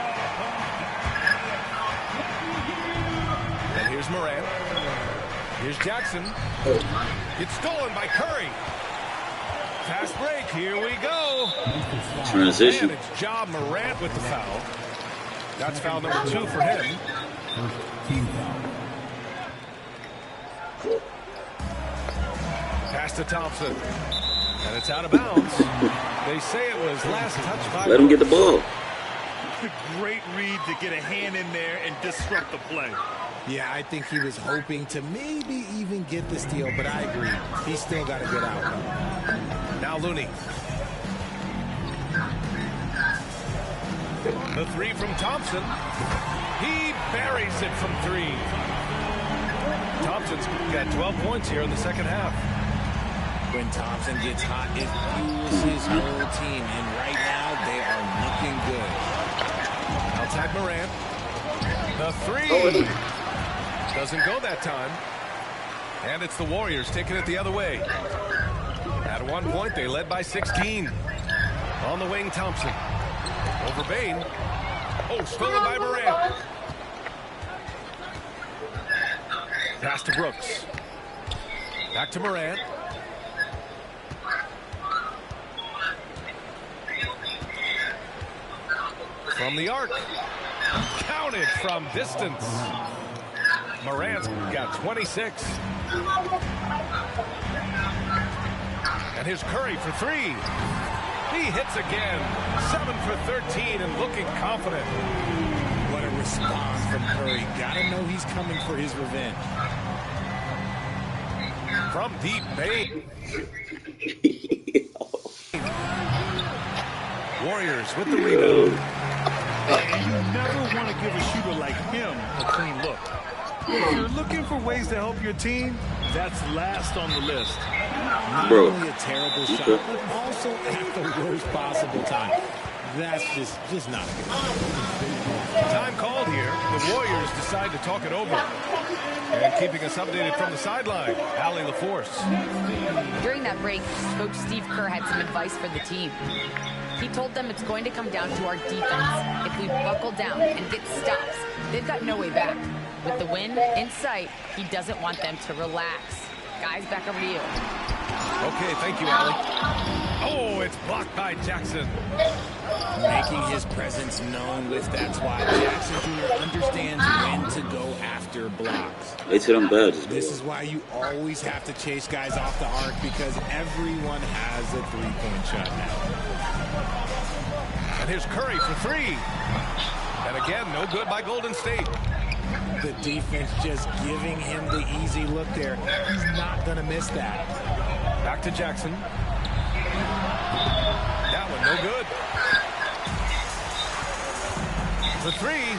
And here's Morant. Here's Jackson. It's stolen by Curry. Fast break. Here we go. Transition. And it's Ja Morant with the foul. That's foul number 2 for him. Pass to Thompson. And it's out of bounds. They say it was last touched by. Let him get the ball. Great read to get a hand in there and disrupt the play. Yeah, I think he was hoping to maybe even get the steal, but I agree. He's still got a good out. Now Looney. The three from Thompson. He buries it from three. Thompson's got 12 points here in the second half. When Thompson gets hot, it fuels his whole team, and right now they are looking good. Outside Morant. The three. Doesn't go that time. And it's the Warriors taking it the other way. At one point, they led by 16. On the wing, Thompson. Over Bain. Oh, stolen by Morant. Pass to Brooks. Back to Morant. From the arc. Counted from distance. Morant's got 26. And here's Curry for three. He hits again. 7 for 13 and looking confident. What a response from Curry. Gotta know he's coming for his revenge. From deep, Bain. Warriors with the rebound. And you never want to give a shooter like him a clean look. If you're looking for ways to help your team, that's last on the list. Not only a terrible shot, but also at the worst possible time. That's just not good. Time called here. The Warriors decide to talk it over. And keeping us updated from the sideline, Allie LaForce. During that break, Coach Steve Kerr had some advice for the team. He told them it's going to come down to our defense. If we buckle down and get stops, they've got no way back. With the win in sight, he doesn't want them to relax. Guys, back over to you. Okay, thank you, Allie. Oh, it's blocked by Jackson. Making his presence known with that's why Jackson Jr. understands when to go after blocks. They said I'm bad. This is why you always have to chase guys off the arc, because everyone has a three-point shot now. And here's Curry for three. And again, no good by Golden State. The defense just giving him the easy look there. He's not going to miss that. Back to Jackson. That one no good. For three.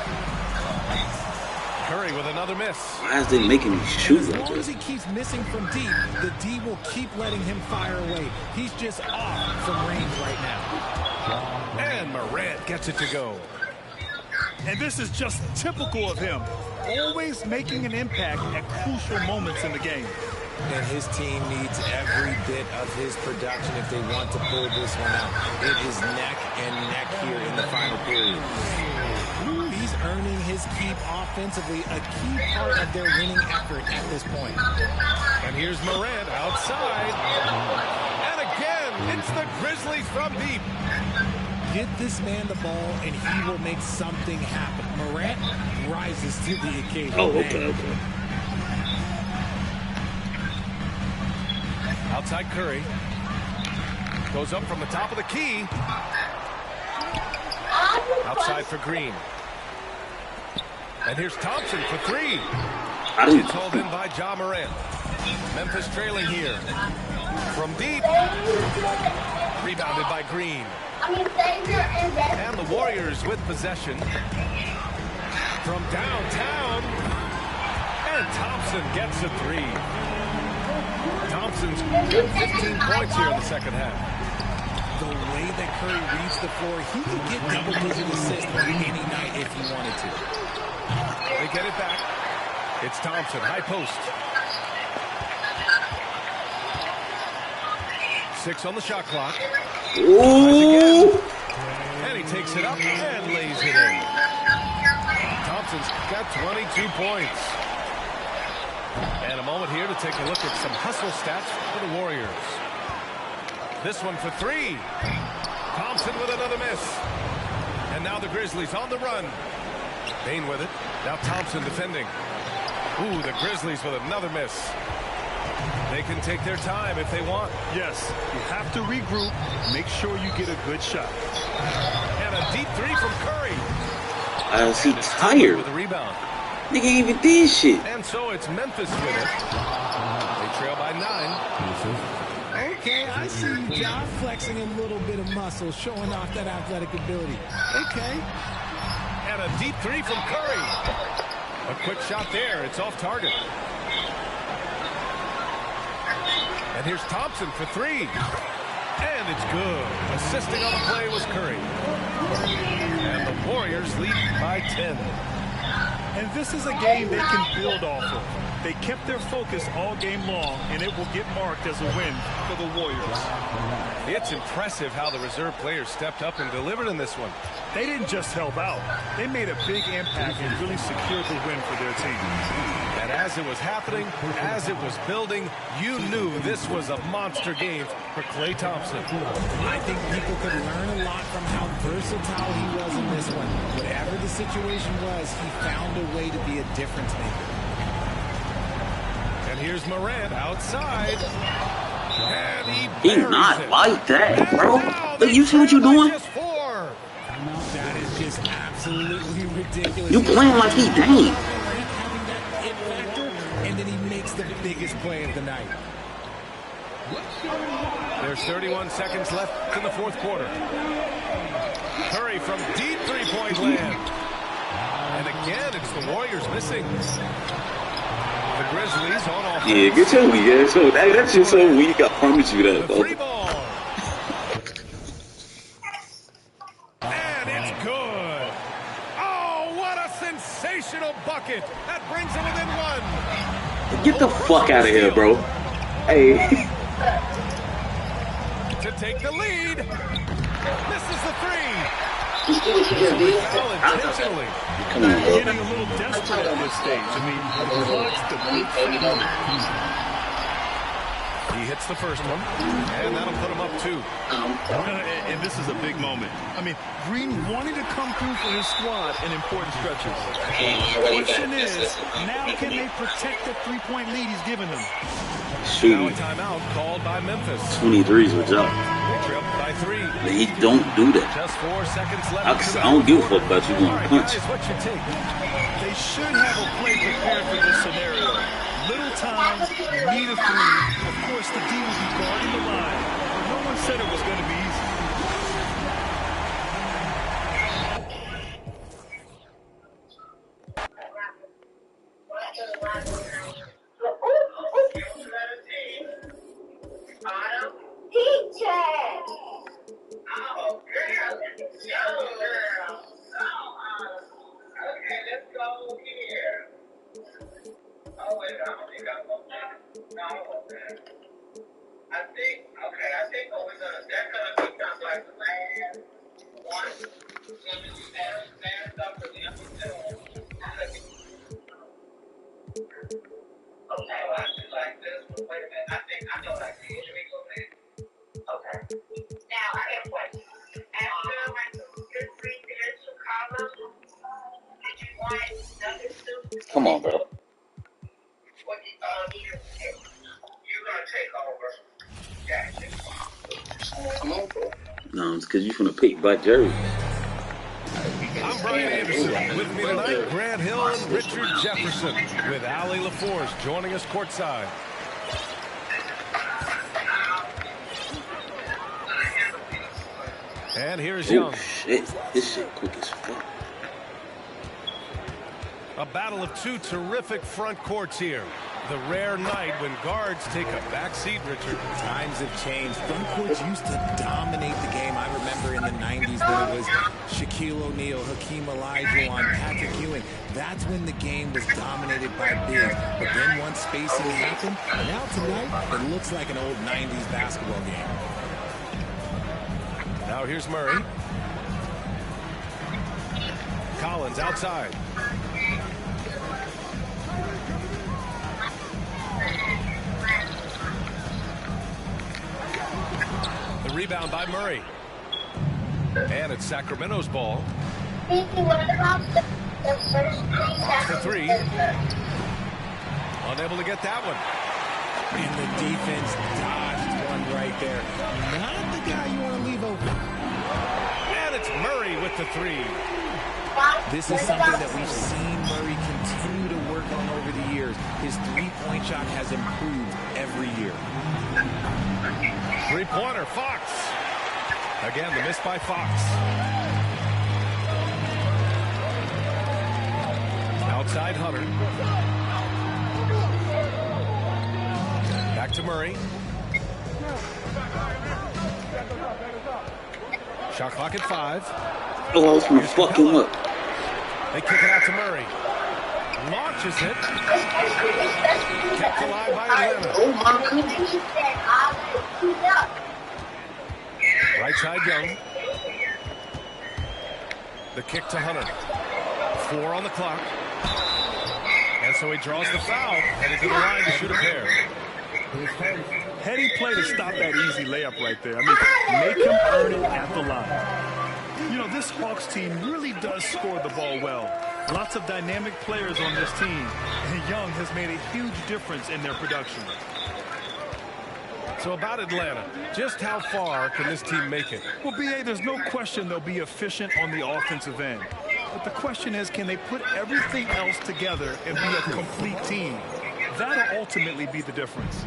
Curry with another miss. Why is they making me shoot As like long as that? he keeps missing from deep, the D will keep letting him fire away. He's just off from range right now. And Morant gets it to go. And this is just typical of him. Always making an impact at crucial moments in the game. And his team needs every bit of his production if they want to pull this one out. It is neck and neck here in the final period. He's earning his keep offensively, a key part of their winning effort at this point. And here's Morant outside. And again, it's the Grizzlies from deep. Get this man the ball, and he will make something happen. Morant rises to the occasion. Oh, okay. Outside Curry. Goes up from the top of the key. Outside for Green. And here's Thompson for three. It's hauled in by Ja Morant. Memphis trailing here. From deep. Rebounded by Green. And the Warriors with possession. From downtown. And Thompson gets a three. Thompson's got 15 points here in the second half. The way that Curry reads the floor, he could get double-digit assists any night if he wanted to. They get it back. It's Thompson, high post. 6 on the shot clock. Ooh! And he takes it up and lays it in. Thompson's got 22 points. And a moment here to take a look at some hustle stats for the Warriors. This one for three. Thompson with another miss. And now the Grizzlies on the run. Bain with it. Now Thompson defending. Ooh, the Grizzlies with another miss. They can take their time if they want. Yes, you have to regroup. Make sure you get a good shot. And a deep three from Curry. I was tired. With a rebound. Nigga ain't even did shit. And so it's Memphis with it. They trail by 9. Okay, I see you, John, flexing a little bit of muscle, showing off that athletic ability. Okay. And a deep three from Curry. A quick shot there. It's off target. And here's Thompson for 3. And it's good. Assisting on the play was Curry. And the Warriors lead by 10. And this is a game they can build off of. They kept their focus all game long, and it will get marked as a win for the Warriors. It's impressive how the reserve players stepped up and delivered in this one. They didn't just help out. They made a big impact and really secured the win for their team. And as it was happening, as it was building, you knew this was a monster game for Klay Thompson. I think people could learn a lot from how versatile he was in this one. Whatever the situation was, he found a way to be a difference maker. And here's Morant outside. And he not it. like that, bro. Look, you see what you doing? That is just absolutely ridiculous. You playing like he Dame. Having that it factor, and then he makes the biggest play of the night. There's 31 seconds left in the fourth quarter. Curry from deep three-point land. And again, it's the Warriors missing. The Grizzlies on offense. Yeah, get your weak ass. So that's just so weak. I promise you that, The bro. free ball. And it's good. Oh, what a sensational bucket. That brings him within 1. Get the fuck out of here, bro. Hey. To take the lead. Misses the 3. Foul intentionally. Come on, bro. Getting a little desperate at this stage. I mean, what's the big foul? He hits the first one, and that'll put him up 2. And this is a big moment. I mean, Green wanted to come through for his squad in important stretches. The question is, now can they protect the three-point lead he's given them? Now a Shoot. timeout called by Memphis. 23s with y'all. They trail by 3. He don't do that. Just 4 seconds left. I don't give a fuck about you All going right, to punch. guys, what's your take? They should have a play prepared for this scenario. Little time, need a 3. Of course, the D will be guarding the line. No one said it was going to be easy. Come on, bro. No, it's because you finna pick by Jerry. I'm Brian Anderson. With me tonight, Grant Hill and Richard Jefferson, with Allie LaForce joining us courtside. And here's Young. Oh, shit. This shit quick as fuck. A battle of 2 terrific front courts here. The rare night when guards take a back seat, Richard. Times have changed. Front courts used to dominate the game. I remember in the 90s when it was Shaquille O'Neal, Hakeem Olajuwon, Patrick Ewing. That's when the game was dominated by bigs. But then once spacing happened, now tonight, it looks like an old 90s basketball game. Now here's Murray. Collins outside. The rebound by Murray. And it's Sacramento's ball. Off the 3. Unable to get that one. And the defense dodged one right there. Not the guy you want to leave open. And it's Murray with the three. This is something that we've seen Murray continue to work on over the years. His three-point shot has improved every year. Three-pointer, Fox. Again, the miss by Fox. Outside Hunter. Back to Murray. Shot clock at 5. Oh, I was going to fuck him up. They kick it out to Murray. Launches it. Kept alive by Atlanta. Oh my goodness. Right side Young. The kick to Hunter. 4 on the clock. And so he draws the foul. Headed to the line to shoot a pair. Heady play to stop that easy layup right there. I mean, make him earn it at the line. You know, this Hawks team really does score the ball well. Lots of dynamic players on this team, and Young has made a huge difference in their production. So about Atlanta, just how far can this team make it? Well, B.A., there's no question they'll be efficient on the offensive end. But the question is, can they put everything else together and be a complete team? That'll ultimately be the difference.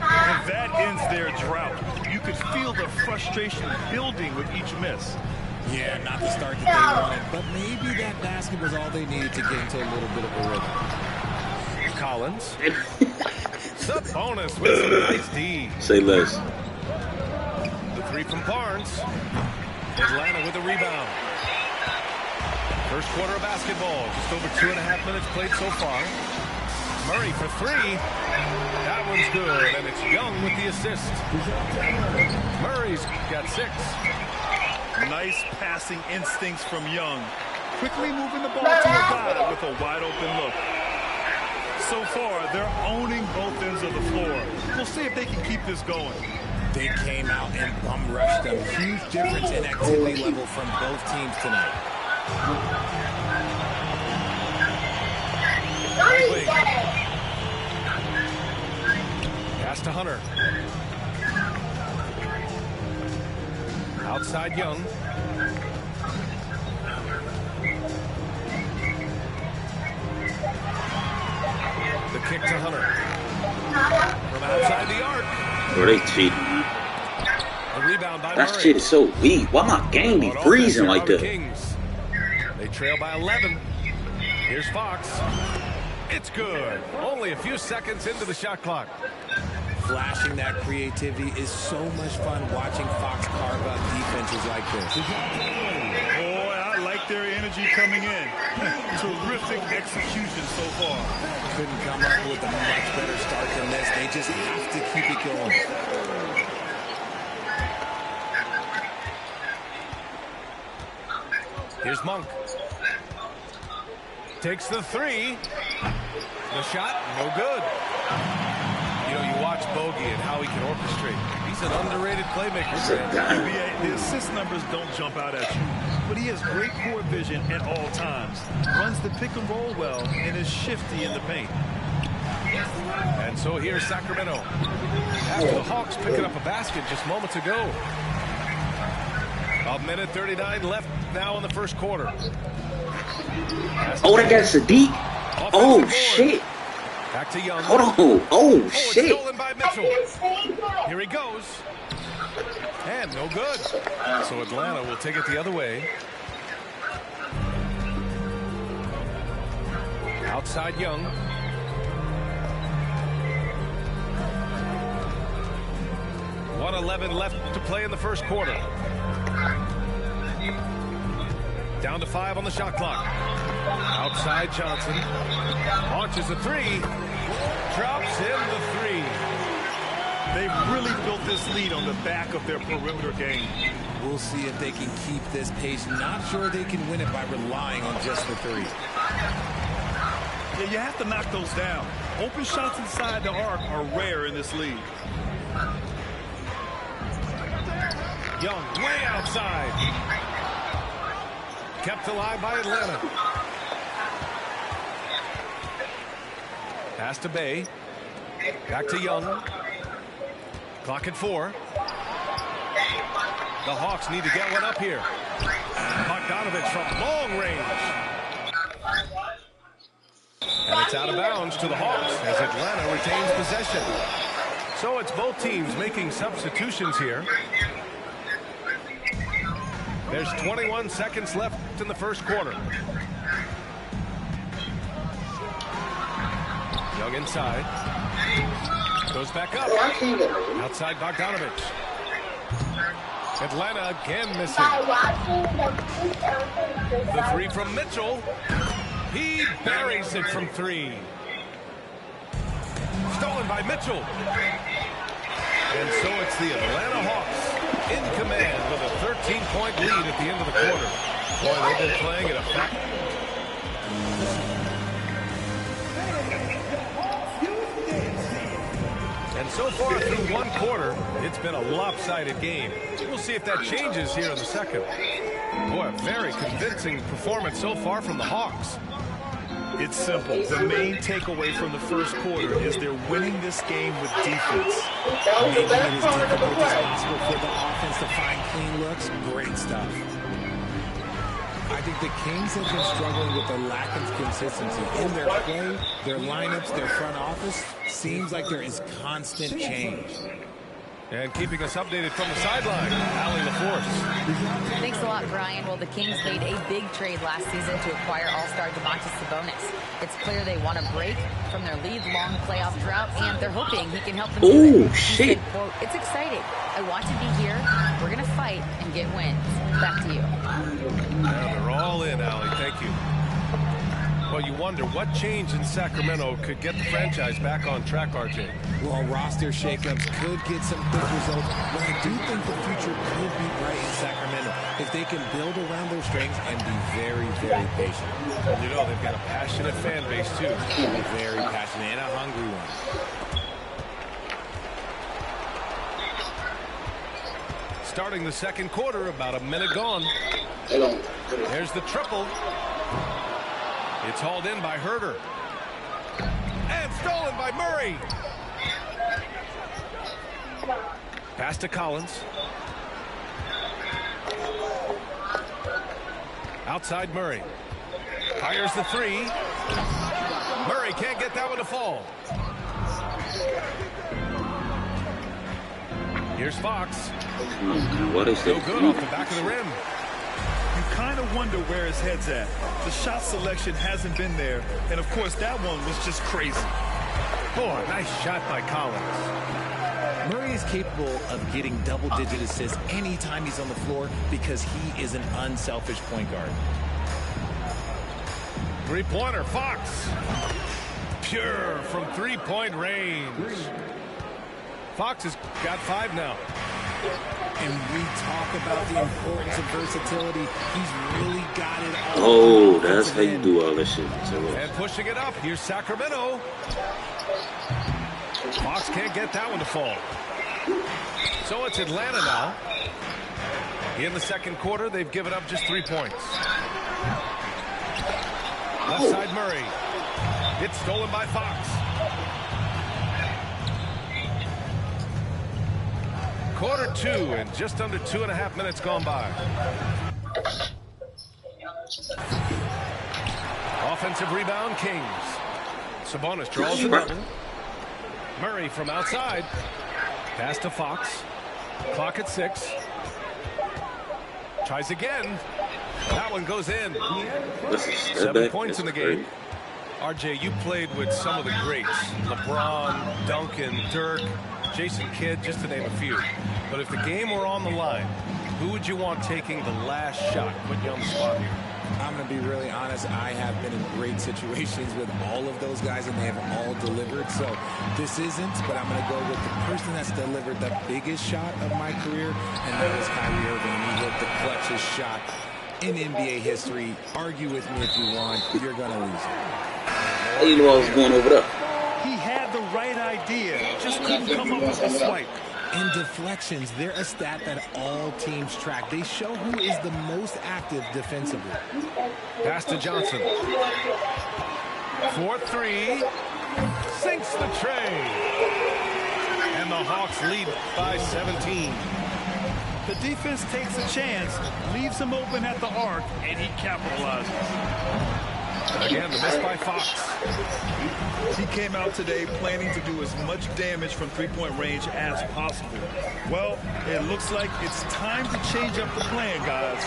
And that ends their drought. You could feel the frustration building with each miss. Yeah, not the start that they wanted, but maybe that basket was all they needed to get into a little bit of a rhythm. Collins. Sabonis with some nice D. Say less. The three from Barnes. Atlanta with a rebound. First quarter of basketball. Just over 2.5 minutes played so far. Murray for 3. That one's good, and it's Young with the assist. Murray's got 6. Nice passing instincts from Young. Quickly moving the ball to a guy with a wide open look. So far, they're owning both ends of the floor. We'll see if they can keep this going. They came out and bum rushed them. Huge difference in activity level from both teams tonight. Pass to Hunter. Outside Young. The kick to Hunter. From outside the arc. Or they cheating. A rebound by That Murray. shit is so weak. Why my game be freezing like that? Kings. They trail by 11. Here's Fox. It's good. Only a few seconds into the shot clock. Flashing that creativity is so much fun watching Fox carve up defenses like this. Boy, I like their energy coming in. Terrific execution so far. Couldn't come up with a much better start than this. They just have to keep it going. Here's Monk. Takes the 3. The shot, no good. You know, you watch Bogey and how he can orchestrate. He's an underrated playmaker. The assist numbers don't jump out at you, but he has great court vision at all times. Runs the pick and roll well and is shifty in the paint. And so here's Sacramento. After the Hawks picking up a basket just moments ago. 1:39 left now in the first quarter. Oh, that got Sadiq. Oh, shit. Back to Young. Hold on. Oh, shit. It's stolen by Mitchell. Here he goes. And no good. So Atlanta will take it the other way. Outside Young. .111 left to play in the first quarter. Down to 5 on the shot clock. Outside Johnson. Launches a 3. Drops in the 3. They've really built this lead on the back of their perimeter game. We'll see if they can keep this pace. Not sure they can win it by relying on just the 3. Yeah, you have to knock those down. Open shots inside the arc are rare in this league. Young way outside. Kept alive by Atlanta. Pass to Bay. Back to Young. Clock at 4. The Hawks need to get one up here. Bogdanovich from long range. And it's out of bounds to the Hawks as Atlanta retains possession. So it's both teams making substitutions here. There's 21 seconds left in the first quarter. Young inside. Goes back up. Outside Bogdanovich. Atlanta again missing. The three from Mitchell. He buries it from 3. Stolen by Mitchell. And so it's the Atlanta Hawks in command with a 13-point lead at the end of the quarter. Boy, they've been playing at a fast. And so far through one quarter, it's been a lopsided game. We'll see if that changes here in the second. Boy, a very convincing performance so far from the Hawks. It's simple. The main takeaway from the first quarter is they're winning this game with defense. Making it as difficult as possible for the offense to find clean looks. Great stuff. I think the Kings have been struggling with the lack of consistency in their play, their lineups, their front office. Seems like there is constant change. And keeping us updated from the sideline, Allie LaForce. Thanks a lot, Brian. Well, the Kings made a big trade last season to acquire All-Star Domantas Sabonis. It's clear they want to break from their league-long playoff drought, and they're hoping he can help them do it. He said, quote, "It's exciting. I want to be here. We're going to fight and get wins." Back to you. Yeah, they're all in, Allie. Thank you. Well, you wonder what change in Sacramento could get the franchise back on track, RJ. Well, roster shakeups could get some quick results, but I do think the future could be bright in Sacramento if they can build around their strengths and be very, very patient. And you know, they've got a passionate fan base, too. Very passionate and a hungry one. Starting the second quarter, about a minute gone. There's the triple. It's hauled in by Herter. And stolen by Murray. Pass to Collins. Outside Murray. Fires the 3. Murray can't get that one to fall. Here's Fox. What is No this? good off the back of the rim. You kind of wonder where his head's at. The shot selection hasn't been there, and of course that one was just crazy. Boy, nice shot by Collins. Murray is capable of getting double-digit assists anytime he's on the floor because he is an unselfish point guard. Three-pointer, Fox. Pure from three-point range. Fox has got 5 now. And we talk about the importance of versatility. He's really got it all. Oh, that's how you do all that shit. And pushing it up. Here's Sacramento. Fox can't get that one to fall. So it's Atlanta now. In the second quarter, they've given up just 3 points. Left side Murray. It's stolen by Fox. Quarter 2 and just under 2.5 minutes gone by. Offensive rebound, Kings. Sabonis draws the double. Murray from outside. Pass to Fox. Clock at 6. Tries again. That one goes in. 7 points in the game. RJ, you played with some of the greats. LeBron, Duncan, Dirk, Jason Kidd, just to name a few. But if the game were on the line, who would you want taking the last shot? Put you on the spot here. I'm going to be really honest. I have been in great situations with all of those guys, and they have all delivered. So this isn't, but I'm going to go with the person that's delivered the biggest shot of my career, and that is Kyrie Irving. He hit the clutchest shot in NBA history. Argue with me if you want. You're going to lose it. You know I was going over there. He had the right idea, just couldn't come up with a swipe. In deflections, they're a stat that all teams track. They show who is the most active defensively. Pass to Johnson. 4-3. sinks the tray. And the Hawks lead by 17. The defense takes a chance, leaves him open at the arc, and he capitalizes. Again, the miss by Fox. He came out today planning to do as much damage from three-point range as possible. Well, it looks like it's time to change up the plan, guys.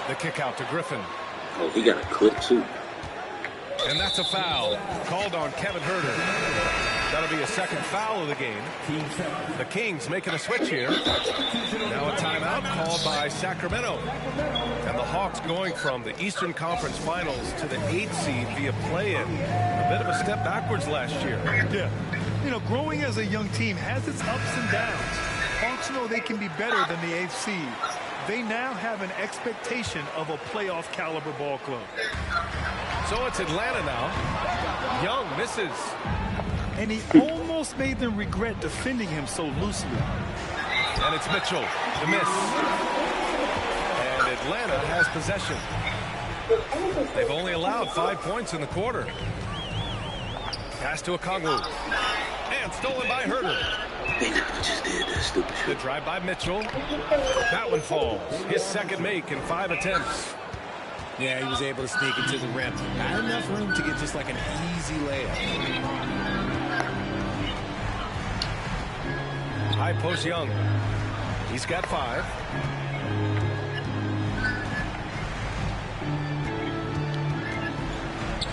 The kick out to Griffin. Oh, he got a clip, too. And that's a foul called on Kevin Huerter. That'll be a second foul of the game. The Kings making a switch here. Now a timeout called by Sacramento. And the Hawks going from the Eastern Conference Finals to the 8th seed via play-in. A bit of a step backwards last year. Yeah. You know, growing as a young team has its ups and downs. Hawks know they can be better than the 8th seed. They now have an expectation of a playoff caliber ball club. So it's Atlanta now. Young misses. And he almost made them regret defending him so loosely. And it's Mitchell, the miss. And Atlanta has possession. They've only allowed 5 points in the quarter. Pass to Okongwu. And stolen by Huerter. They never just did that stupid shit. The drive by Mitchell. That one falls. His second make in 5 attempts. Yeah, he was able to sneak it to the rim. Not enough room to get just like an easy layup. High post Young. He's got 5.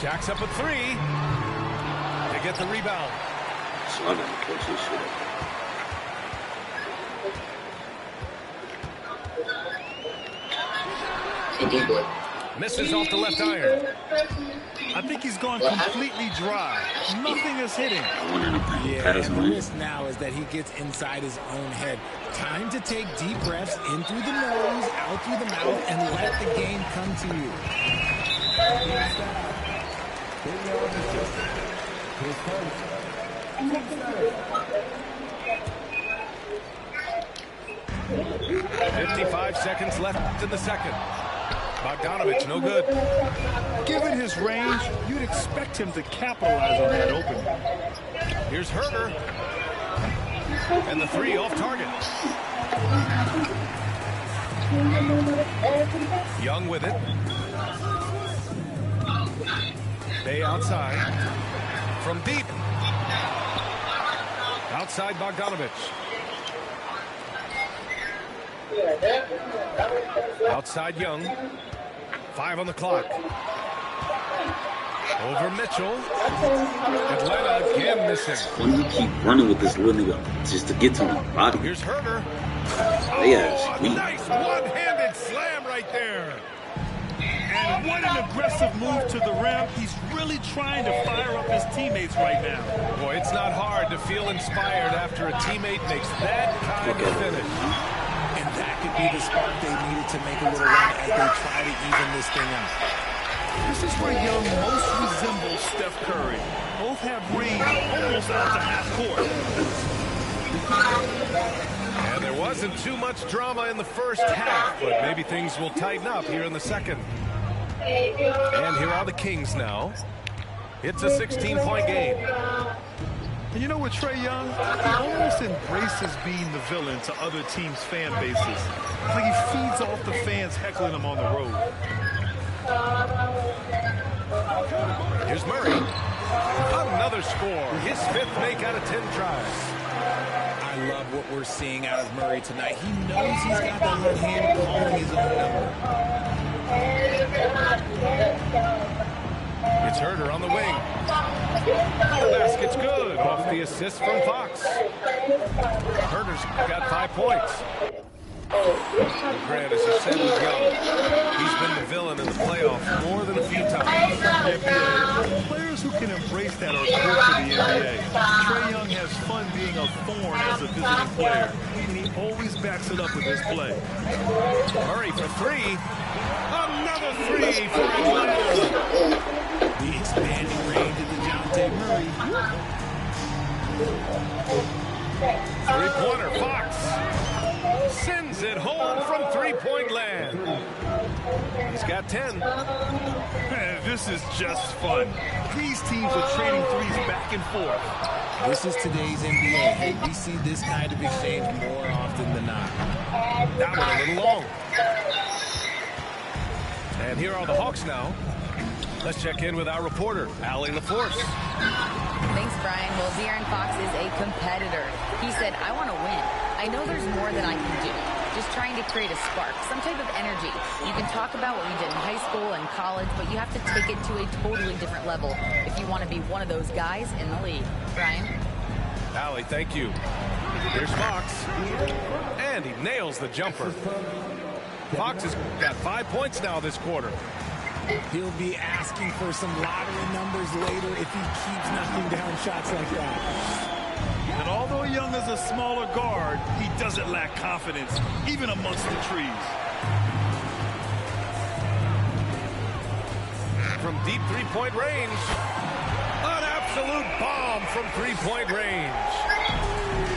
Jacks up a 3. They get the rebound. So I gotta catch this shit up. Misses off the left iron. I think he's gone completely dry. Nothing is hitting. Yeah, and the risk now is that he gets inside his own head. Time to take deep breaths in through the nose, out through the mouth, and let the game come to you. .55 left in the second. Bogdanovich, no good. Given his range, you'd expect him to capitalize on that opening. Here's Huerter. And the 3 off target. Young with it. Bay outside. From deep. Outside Bogdanovich. Outside Young. 5 on the clock. Over Mitchell. Atlanta again missing. Why do you keep running with this little nigga just to get to his body? Here's Huerter. Nice one-handed slam right there. And what an aggressive move to the rim. He's really trying to fire up his teammates right now. Boy, it's not hard to feel inspired after a teammate makes that kind of finish. And that could be the spark they needed to make a little run as they try to even this thing out. This is where Young most resembles Steph Curry. Both have range almost out to half court. And there wasn't too much drama in the first half, but maybe things will tighten up here in the second. And here are the Kings now. It's a 16-point game. And you know what, Trae Young? He almost embraces being the villain to other teams' fan bases. It's like he feeds off the fans heckling him on the road. Here's Murray. Another score. His 5th make out of 10 tries. I love what we're seeing out of Murray tonight. He knows he's got that one hand calling his own number. It's Huerter on the wing. The basket's good off the assist from Fox. Herter's got 5 points. Grant, as you said, with Young, he's been the villain in the playoffs more than a few times. Players who can embrace that are good for the NBA. Trae Young has fun being a thorn as a visiting player, and he always backs it up with his play. Murray for 3. Another 3 for Atlanta. The expanding range of DeJounte Murray. 3-pointer, Fox. Sends it home from 3-point land. He's got 10. This is just fun. These teams are trading threes back and forth. This is today's NBA. Hey, we see this kind of exchange more often than not. That one a little long. And here are the Hawks now. Let's check in with our reporter, Allie LaForce. Thanks, Brian. Well, De'Aaron Fox is a competitor. He said, I want to win. I know there's more than I can do. Just trying to create a spark, some type of energy. You can talk about what you did in high school and college, but you have to take it to a totally different level if you want to be one of those guys in the league. Brian? Allie, thank you. Here's Fox. And he nails the jumper. Fox has got 5 points now this quarter. He'll be asking for some lottery numbers later if he keeps knocking down shots like that. And although Young is a smaller guard, he doesn't lack confidence, even amongst the trees. From deep three-point range. An absolute bomb from three-point range.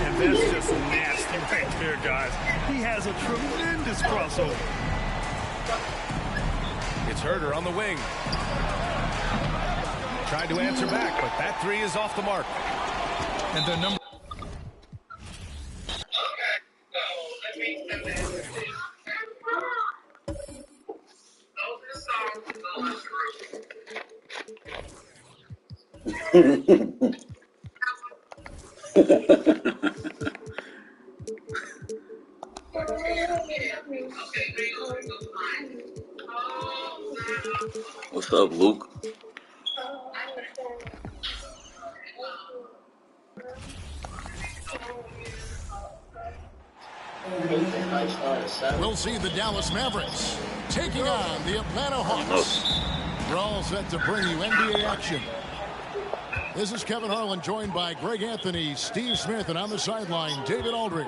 And that's just nasty right there, guys. He has a tremendous crossover. It's Herter on the wing. Tried to answer back, but that three is off the mark. And their number. What's up, Luke? We'll see the Dallas Mavericks taking on the Atlanta Hawks. We're all set to bring you NBA action. This is Kevin Harlan, joined by Greg Anthony, Steve Smith, and on the sideline, David Aldridge.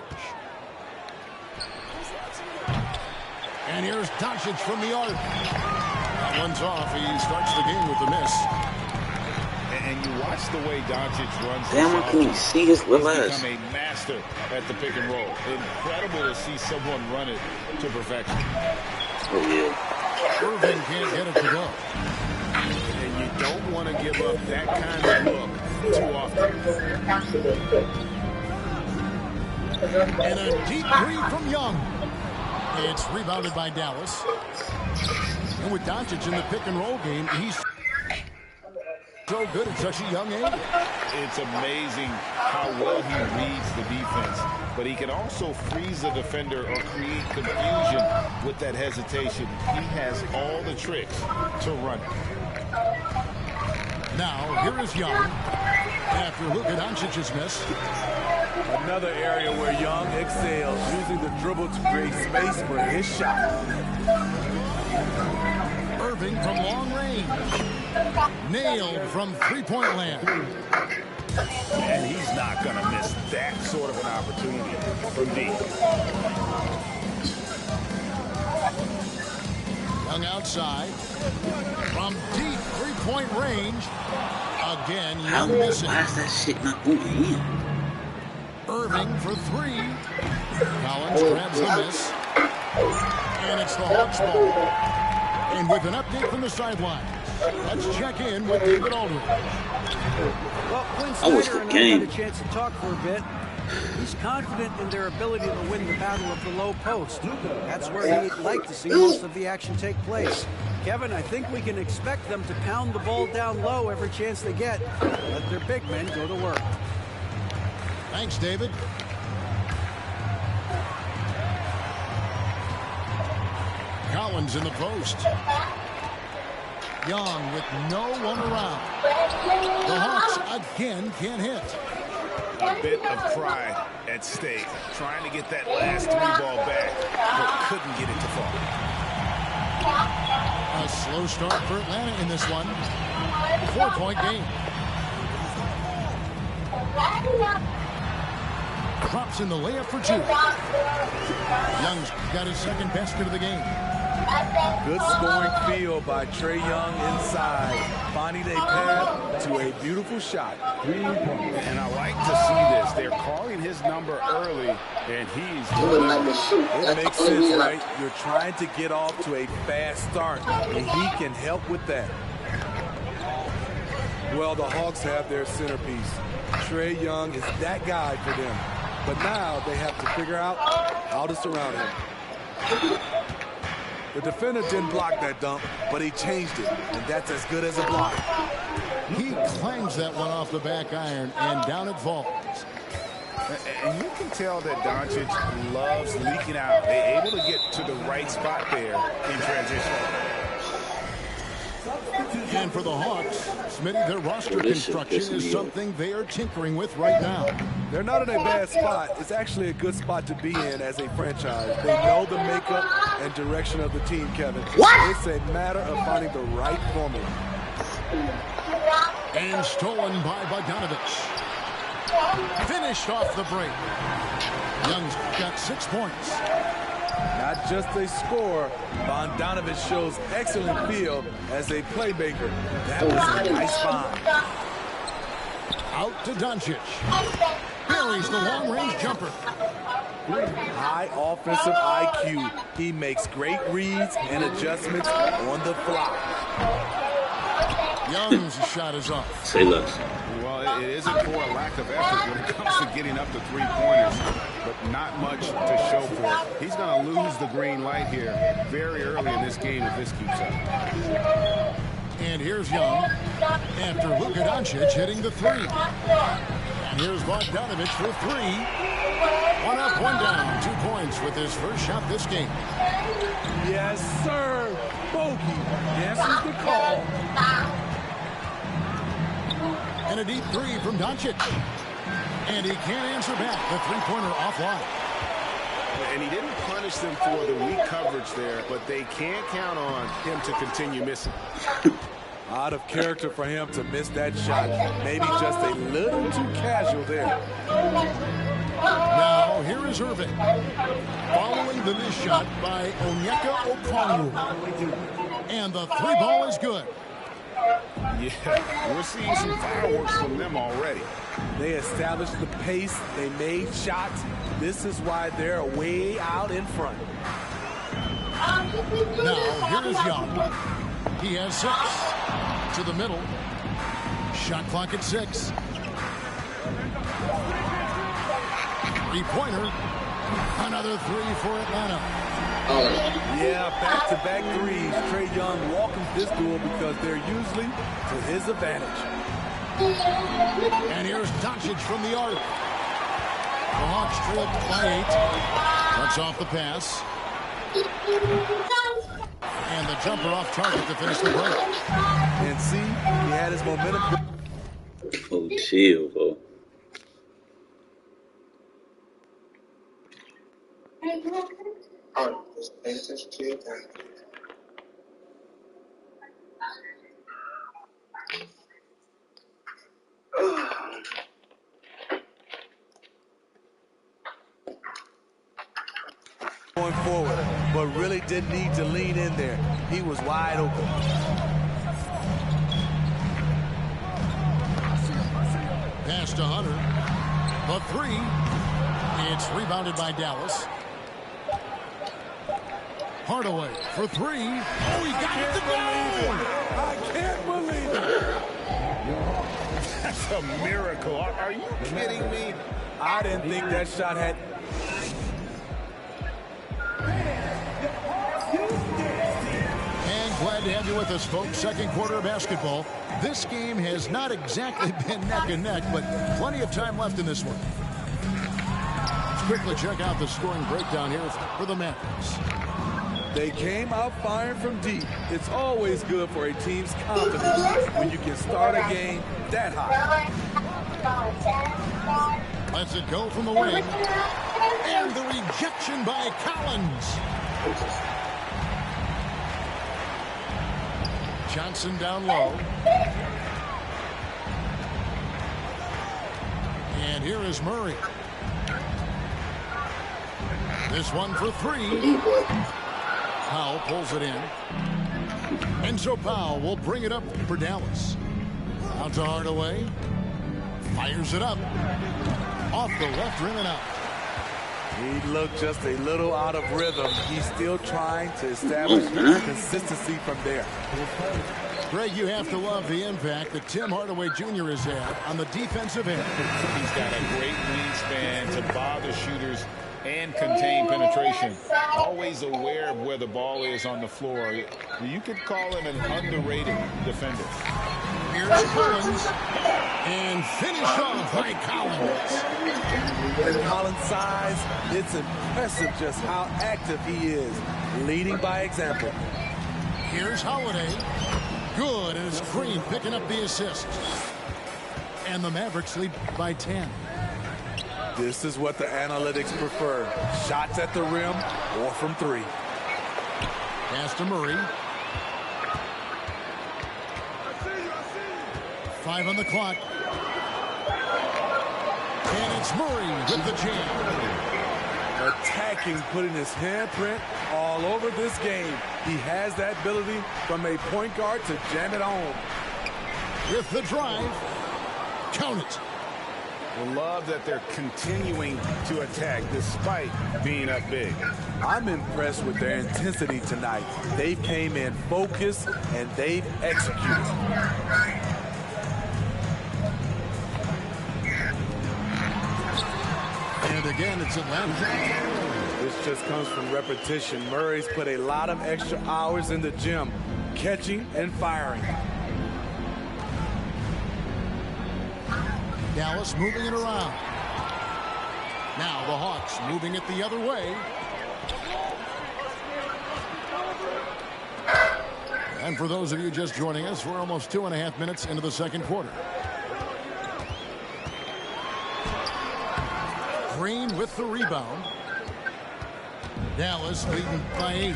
And here's Doncic from the arc. That one's off. He starts the game with a miss. And you watch the way Doncic runs. Damn, I can't see his little ass. He's become a master at the pick and roll. Incredible to see someone run it to perfection. Oh, yeah. Irving can't get it to go. And you don't want to give up that kind of look too often. And a deep three from Young. It's rebounded by Dallas. And with Doncic in the pick and roll game, he's so good at such a young age. It's amazing how well he reads the defense, but he can also freeze the defender or create confusion with that hesitation. He has all the tricks to run it. Now, here is Young after Luka Doncic's miss. Another area where Young excels, using the dribble to create space for his shot. Irving from long range. Nailed from three-point land. And he's not going to miss that sort of an opportunity from deep. Young outside. From deep three-point range. Again, Young missing. Why is that shit not going in? Irving for three. Collins grabs the miss. And it's the Hawks ball. And with an update from the sideline, let's check in with David Aldridge. Well, Quinn Snyder and I had a chance to talk for a bit. He's confident in their ability to win the battle of the low post. That's where he'd like to see most of the action take place. Kevin, I think we can expect them to pound the ball down low every chance they get. Let their big men go to work. Thanks, David. Collins in the post. Young with no one around. The Hawks again can't hit. A bit of pride at stake, trying to get that last three ball back, but couldn't get it to fall. A slow start for Atlanta in this one. 4-point game. Drops in the layup for two. Young's got his second basket of the game. Good scoring feel by Trae Young inside, finding a path to a beautiful shot. And I like to see this. They're calling his number early, and he's It makes sense, right? You're trying to get off to a fast start, and he can help with that. Well, the Hawks have their centerpiece. Trae Young is that guy for them. But now they have to figure out how to surround him. The defender didn't block that dunk, but he changed it, and that's as good as a block. He clangs that one off the back iron, and down it falls. And you can tell that Doncic loves leaking out. They're able to get to the right spot there in transition. And for the Hawks, Smitty, their roster construction is something they are tinkering with right now. They're not in a bad spot. It's actually a good spot to be in as a franchise. They know the makeup and direction of the team, Kevin. What? It's a matter of finding the right formula. And stolen by Bogdanovich. Finished off the break. Young's got 6 points. Not just a scorer, Bogdanovich shows excellent feel as a playmaker. That was a nice find. Out to Doncic. Buries the long-range jumper. High offensive IQ. He makes great reads and adjustments on the fly. Young's shot is off. Say less. Well, it isn't for a lack of effort when it comes to getting up to three-pointers, but not much to show for it. He's going to lose the green light here very early in this game if this keeps up. And here's Young after Luka Doncic hitting the three. And here's Bogdanovich for three. 1 up, 1 down. 2 points with his first shot this game. Yes, sir. Bogey answers the call. And a deep three from Doncic. And he can't answer back. The three-pointer offline. And he didn't punish them for the weak coverage there, but they can't count on him to continue missing. Out of character for him to miss that shot. Maybe just a little too casual there. Now, here is Irving. Following the missed shot by Onyeka Okongwu. And the three ball is good. Yeah, we're seeing some fireworks from them already. They established the pace. They made shots. This is why they're way out in front. Now, here is Young. He has 6. To the middle. Shot clock at 6. Three-pointer. Another 3 for Atlanta. Yeah, back-to-back threes. Trae Young welcomes this duel because they're usually to his advantage. And here's Doncic from the arc. The Hawks trailed by 8. Cuts off the pass. And the jumper off target to finish the break. And see, he had his momentum. Oh, chill, bro. Oh, just pay attention to your time. Going forward, but really didn't need to lean in there. He was wide open. Pass to Hunter. The three. It's rebounded by Dallas. Hardaway for 3. Oh, he got it to go! I can't believe it. That's a miracle. Are you kidding me? I didn't think that shot had... And glad to have you with us, folks. Second quarter of basketball. This game has not exactly been neck and neck, but plenty of time left in this one. Let's quickly check out the scoring breakdown here for the Mavericks. They came out firing from deep. It's always good for a team's confidence when you can start a game that high. Lets it go from the wing. And the rejection by Collins. Johnson down low. And here is Murray. This one for 3. Powell pulls it in. And so Powell will bring it up for Dallas. Out to Hardaway. Fires it up. Off the left rim and out. He looked just a little out of rhythm. He's still trying to establish consistency from there. Greg, you have to love the impact that Tim Hardaway Jr. has had on the defensive end. He's got a great wingspan to bother shooters and contain penetration. Always aware of where the ball is on the floor. You could call him an underrated defender. Here's Collins. And finished off by Collins. With Collins' size, it's impressive just how active he is, leading by example. Here's Holiday. Good, and it's Green picking up the assist. And the Mavericks lead by 10. This is what the analytics prefer. Shots at the rim or from three. Pass to Murray. 5 on the clock. And it's Murray with the jam. Attacking, putting his handprint all over this game. He has that ability from a point guard to jam it home. With the drive. Count it. Love that they're continuing to attack despite being up big. I'm impressed with their intensity tonight. They came in focused and they've executed. And again, it's Atlanta. This just comes from repetition. Murray's put a lot of extra hours in the gym, catching and firing. Dallas moving it around. Now the Hawks moving it the other way. And for those of you just joining us, we're almost 2.5 minutes into the second quarter. Green with the rebound. Dallas leading by 8.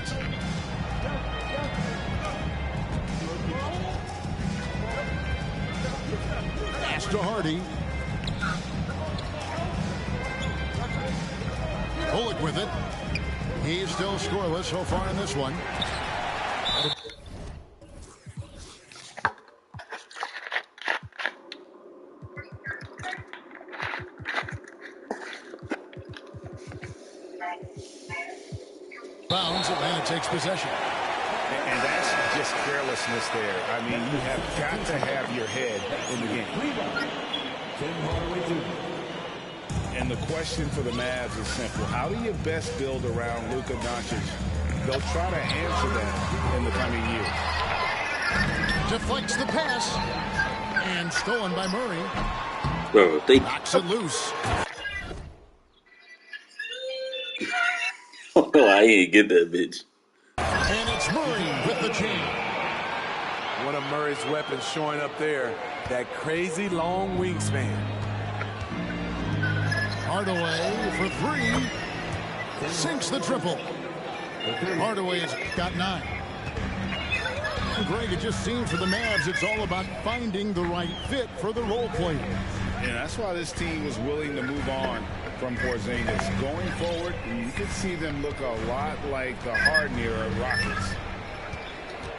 Pass to Hardy. Bullock with it. He's still scoreless so far in this one. Bounds, Atlanta takes possession. And that's just carelessness there. I mean, you have got to have your head in the game. And the question for the Mavs is simple. How do you best build around Luka Doncic? They'll try to answer that in the coming years. Deflects the pass. And stolen by Murray. Bro, they knocks it loose. Oh, I ain't get that bitch. And it's Murray with the jam. One of Murray's weapons showing up there. That crazy long wingspan. Hardaway for 3. Sinks the triple. Hardaway has got 9. Greg, it just seems for the Mavs it's all about finding the right fit for the role players. And that's why this team was willing to move on from Porzingis. Going forward, you could see them look a lot like the Harden era Rockets.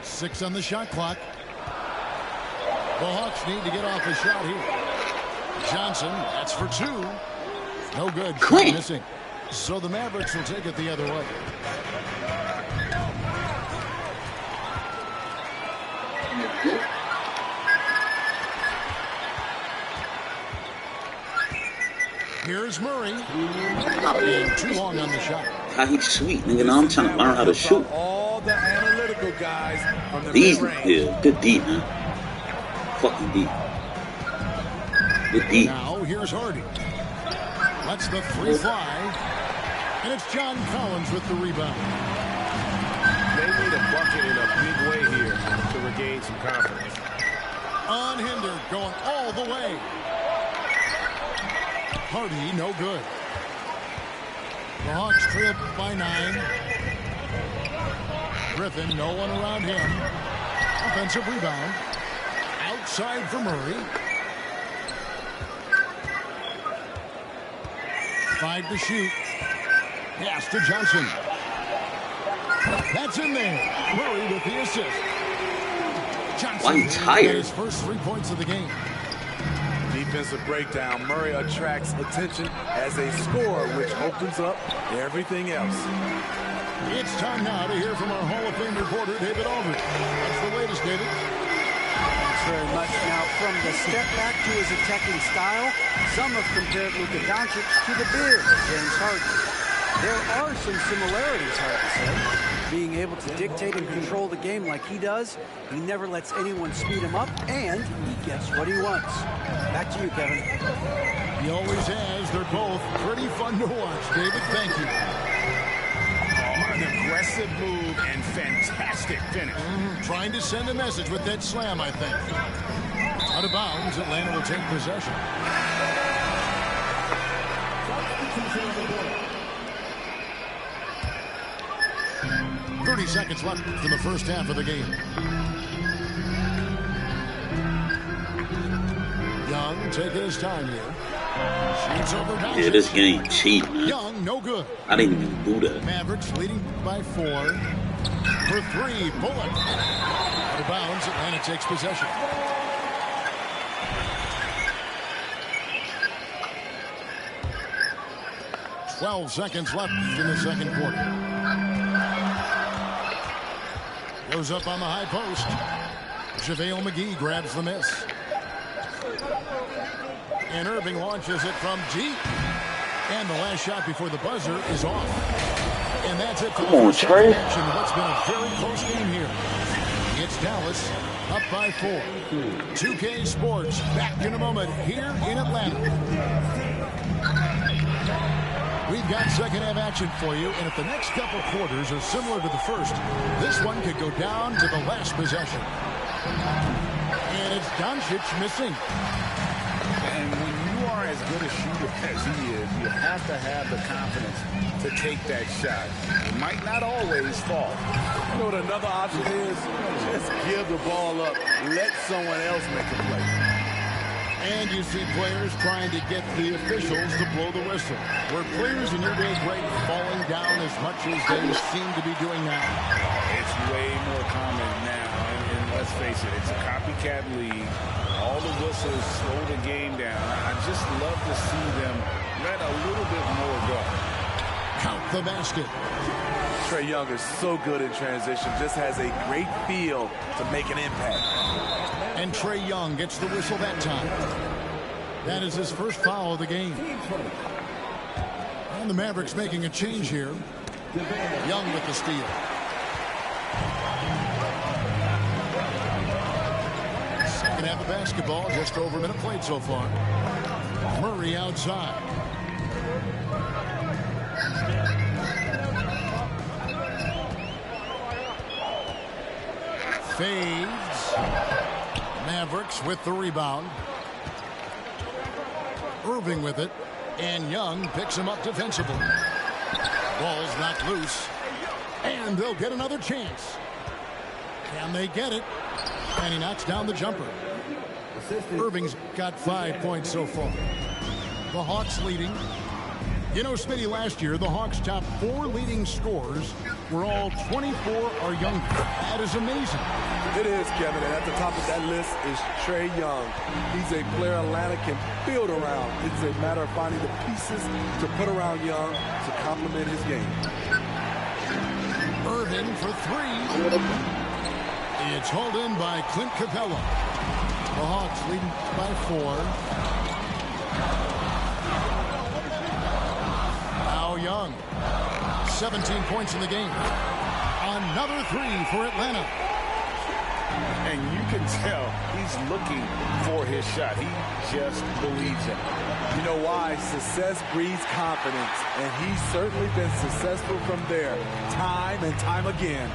6 on the shot clock. The Hawks need to get off a shot here. Johnson, that's for 2. No good. Shot missing. So the Mavericks will take it the other way. Here's Murray. And too long on the shot. How he sweet, nigga. Now I'm trying to learn how to shoot. All the analytical guys from the These, mid-range. yeah, good D, man. Fucking D. Good D. Now here's Hardy. Lets the 3 fly. And it's John Collins with the rebound. They need a bucket in a big way here to regain some confidence. Unhindered, going all the way. Hardy, no good. The Hawks trail by 9. Griffin, no one around him. Offensive rebound. Outside for Murray. 5 to shoot. Pass to Johnson. That's in there. Murray with the assist. Johnson Why he tired? his first 3 points of the game. Defensive breakdown. Murray attracts attention as a scorer, which opens up everything else. It's time now to hear from our Hall of Fame reporter, David Aldridge. What's the latest, David? from the step back to his attacking style. Some have compared Luka Doncic to the beard of James Harden. There are some similarities, hard to say. Being able to dictate and control the game like he does, he never lets anyone speed him up, and he gets what he wants. Back to you, Kevin. He always has. They're both pretty fun to watch. David, thank you. An aggressive move and fantastic finish. Trying to send a message with that slam, I think. Out of bounds, Atlanta will take possession. 30 seconds left in the first half of the game. Young taking his time here. Shoots over Doncic. Yeah, this game cheap, man. Young, no good. I didn't even do that. Mavericks leading by 4. For 3, Bullock. Out of bounds, Atlanta takes possession. $12 seconds left in the second quarter. Goes up on the high post. JaVale McGee grabs the miss. And Irving launches it from deep. And the last shot before the buzzer is off. And that's it for the first Trey. action. What's been a very close game here. It's Dallas up by 4. 2K Sports back in a moment here in Atlanta. We've got second half action for you, and if the next couple quarters are similar to the first, this one could go down to the last possession. And it's Doncic missing. And when you are as good a shooter as he is, you have to have the confidence to take that shot. It might not always fall. You know what another option is? Just give the ball up. Let someone else make a play. And you see players trying to get the officials to blow the whistle. Were players in your day great falling down as much as they seem to be doing now? It's way more common now. And let's face it, it's a copycat league. All the whistles slow the game down. I just love to see them let a little bit more go. Count the basket. Trae Young is so good in transition. Just has a great feel to make an impact. And Trae Young gets the whistle that time. That is his first foul of the game. And the Mavericks making a change here. Young with the steal. Second half of basketball, just over a minute played so far. Murray outside. Fades. Mavericks with the rebound. Irving with it. And Young picks him up defensively. Ball's knocked loose. And they'll get another chance. Can they get it? And he knocks down the jumper. Irving's got 5 points so far. The Hawks leading. You know, Smitty, last year, the Hawks' top 4 leading scorers were all 24 or younger. That is amazing. It is, Kevin, and at the top of that list is Trae Young. He's a player Atlanta can build around. It's a matter of finding the pieces to put around Young to complement his game. Irving for 3. It's hauled in by Clint Capella. The Hawks leading by 4. Now Young. 17 points in the game. Another 3 for Atlanta. And you can tell he's looking for his shot. He just believes in it. You know why? Success breeds confidence, and he's certainly been successful from there time and time again.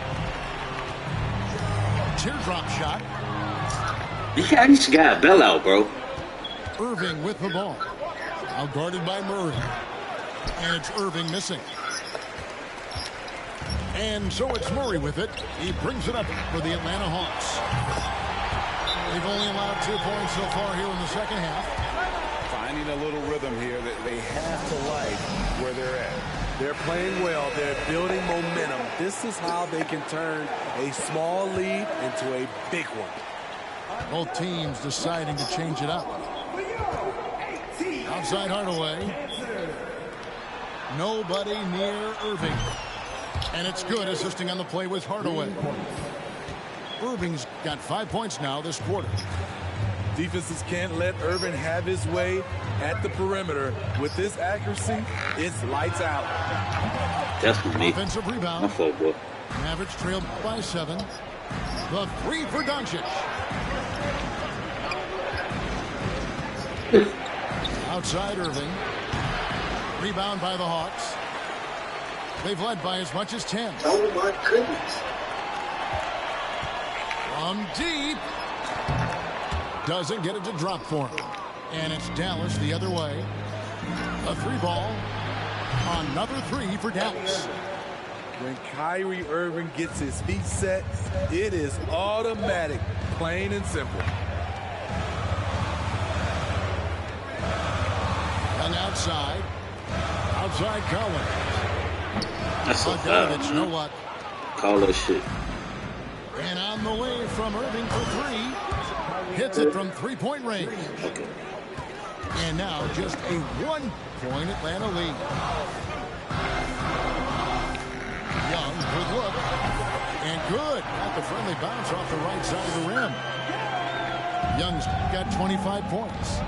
Teardrop shot. Yeah, this guy bell out, bro. Irving with the ball. Now guarded by Murray. And it's Irving missing. And so it's Murray with it. He brings it up for the Atlanta Hawks. They've only allowed 2 points so far here in the second half. Finding a little rhythm here that they have to like where they're at. They're playing well. They're building momentum. This is how they can turn a small lead into a big one. Both teams deciding to change it up. Outside Hardaway. Nobody near Irving. And it's good, assisting on the play with Hardaway. Irving's got 5 points now this quarter. Defenses can't let Irving have his way at the perimeter. With this accuracy, it's lights out. That's for me. Offensive rebound. My fault, boy. Mavericks trailed by 7. The 3 for Doncic. Outside Irving. Rebound by the Hawks. They've led by as much as 10. Oh, my goodness. From deep. Doesn't get it to drop for him. And it's Dallas the other way. A 3 ball. Another 3 for Dallas. When Kyrie Irving gets his feet set, it is automatic, plain and simple. And outside. Outside Collins. That's a Bogdanovich, foul, no man. luck. Call that shit. And on the way from Irving for 3. Hits it from 3-point range. And now just a 1-point Atlanta lead. Young, good look. And good. Got the friendly bounce off the right side of the rim. Young's got 25 points.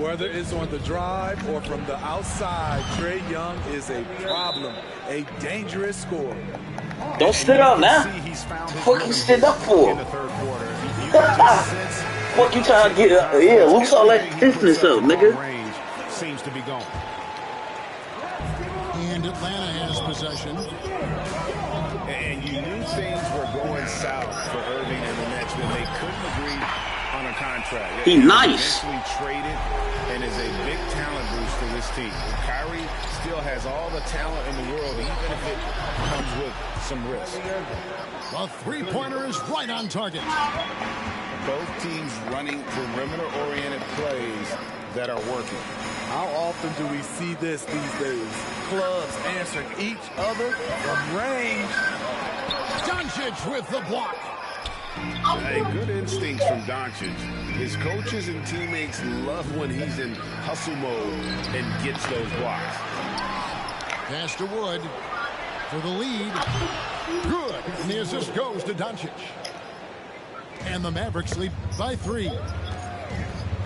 Whether it's on the drive or from the outside, Trae Young is a problem, a dangerous scorer. Don't sit up now. Fuck you stand up for? Fuck you trying to get yeah, lose all that stiffness up, nigga. Seems to be gone. And Atlanta has possession. And you knew things were going south for Irving and the Nets when they couldn't agree on a contract. He nice. Eventually traded and is a big talent boost for this team. Kyrie still has all the talent in the world, even if it comes with some risk. The 3-pointer is right on target. Both teams running perimeter-oriented plays that are working. How often do we see this these days? Clubs answering each other from range. Doncic with the block. Hey, good instincts from Doncic. His coaches and teammates love when he's in hustle mode and gets those blocks. Pass to Wood for the lead. Good. And the assist goes to Doncic. And the Mavericks lead by 3.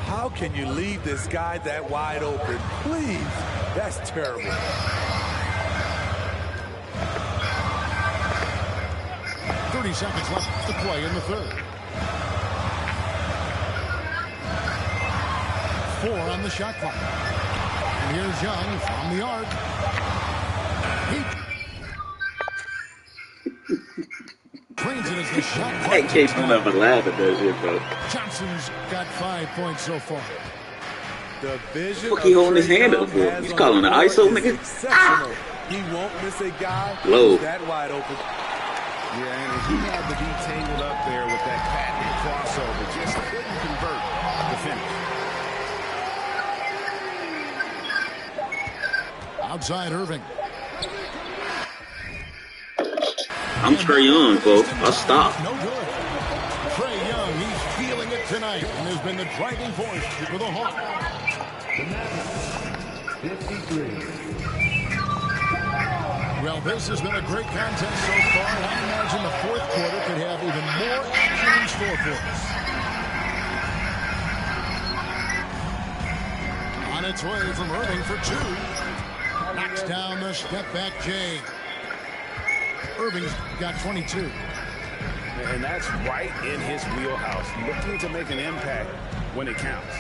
How can you leave this guy that wide open? Please. That's terrible. Seconds left to play in the 3rd. 4 on the shot clock. And here's Young from the arc. He trains it as the shot clock. I can't never laugh at that shit, bro. Johnson's got 5 points so far. The vision Fuck, he holding his hand up for? He's calling an ISO, nigga. Ah! He won't miss a guy Low. that wide open. Yeah, and he had to be tangled up there with that patented crossover. Just couldn't convert the finish. Outside Irving. I'm Trae Young, folks. I'll stop. No good. Trae Young, he's feeling it tonight and has been the driving force for the Hawks. 53. Well, this has been a great contest so far, and I imagine the 4th quarter could have even more action in store for us. On its way from Irving for 2. Knocks down the step-back J. Irving's got 22. And that's right in his wheelhouse. Looking to make an impact when it counts.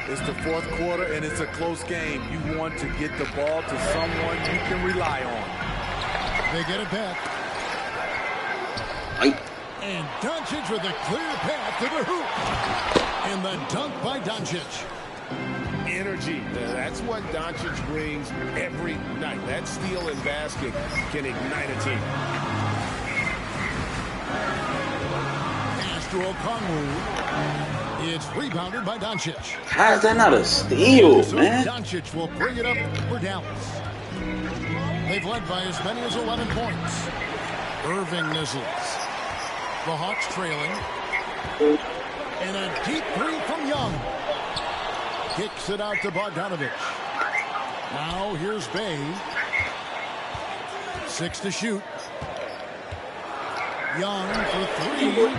It's the 4th quarter, and it's a close game. You want to get the ball to someone you can rely on. They get it back. And Doncic with a clear path to the hoop. And the dunk by Doncic. Energy. That's what Doncic brings every night. That steal and basket can ignite a team. Pass to Okongwu. It's rebounded by Doncic. How is that not a steal, So man? Doncic will bring it up for Dallas. They've led by as many as 11 points. Irving missiles. The Hawks trailing. And a deep 3 from Young. Kicks it out to Bogdanovich. Now here's Bay. 6 to shoot. Young for 3.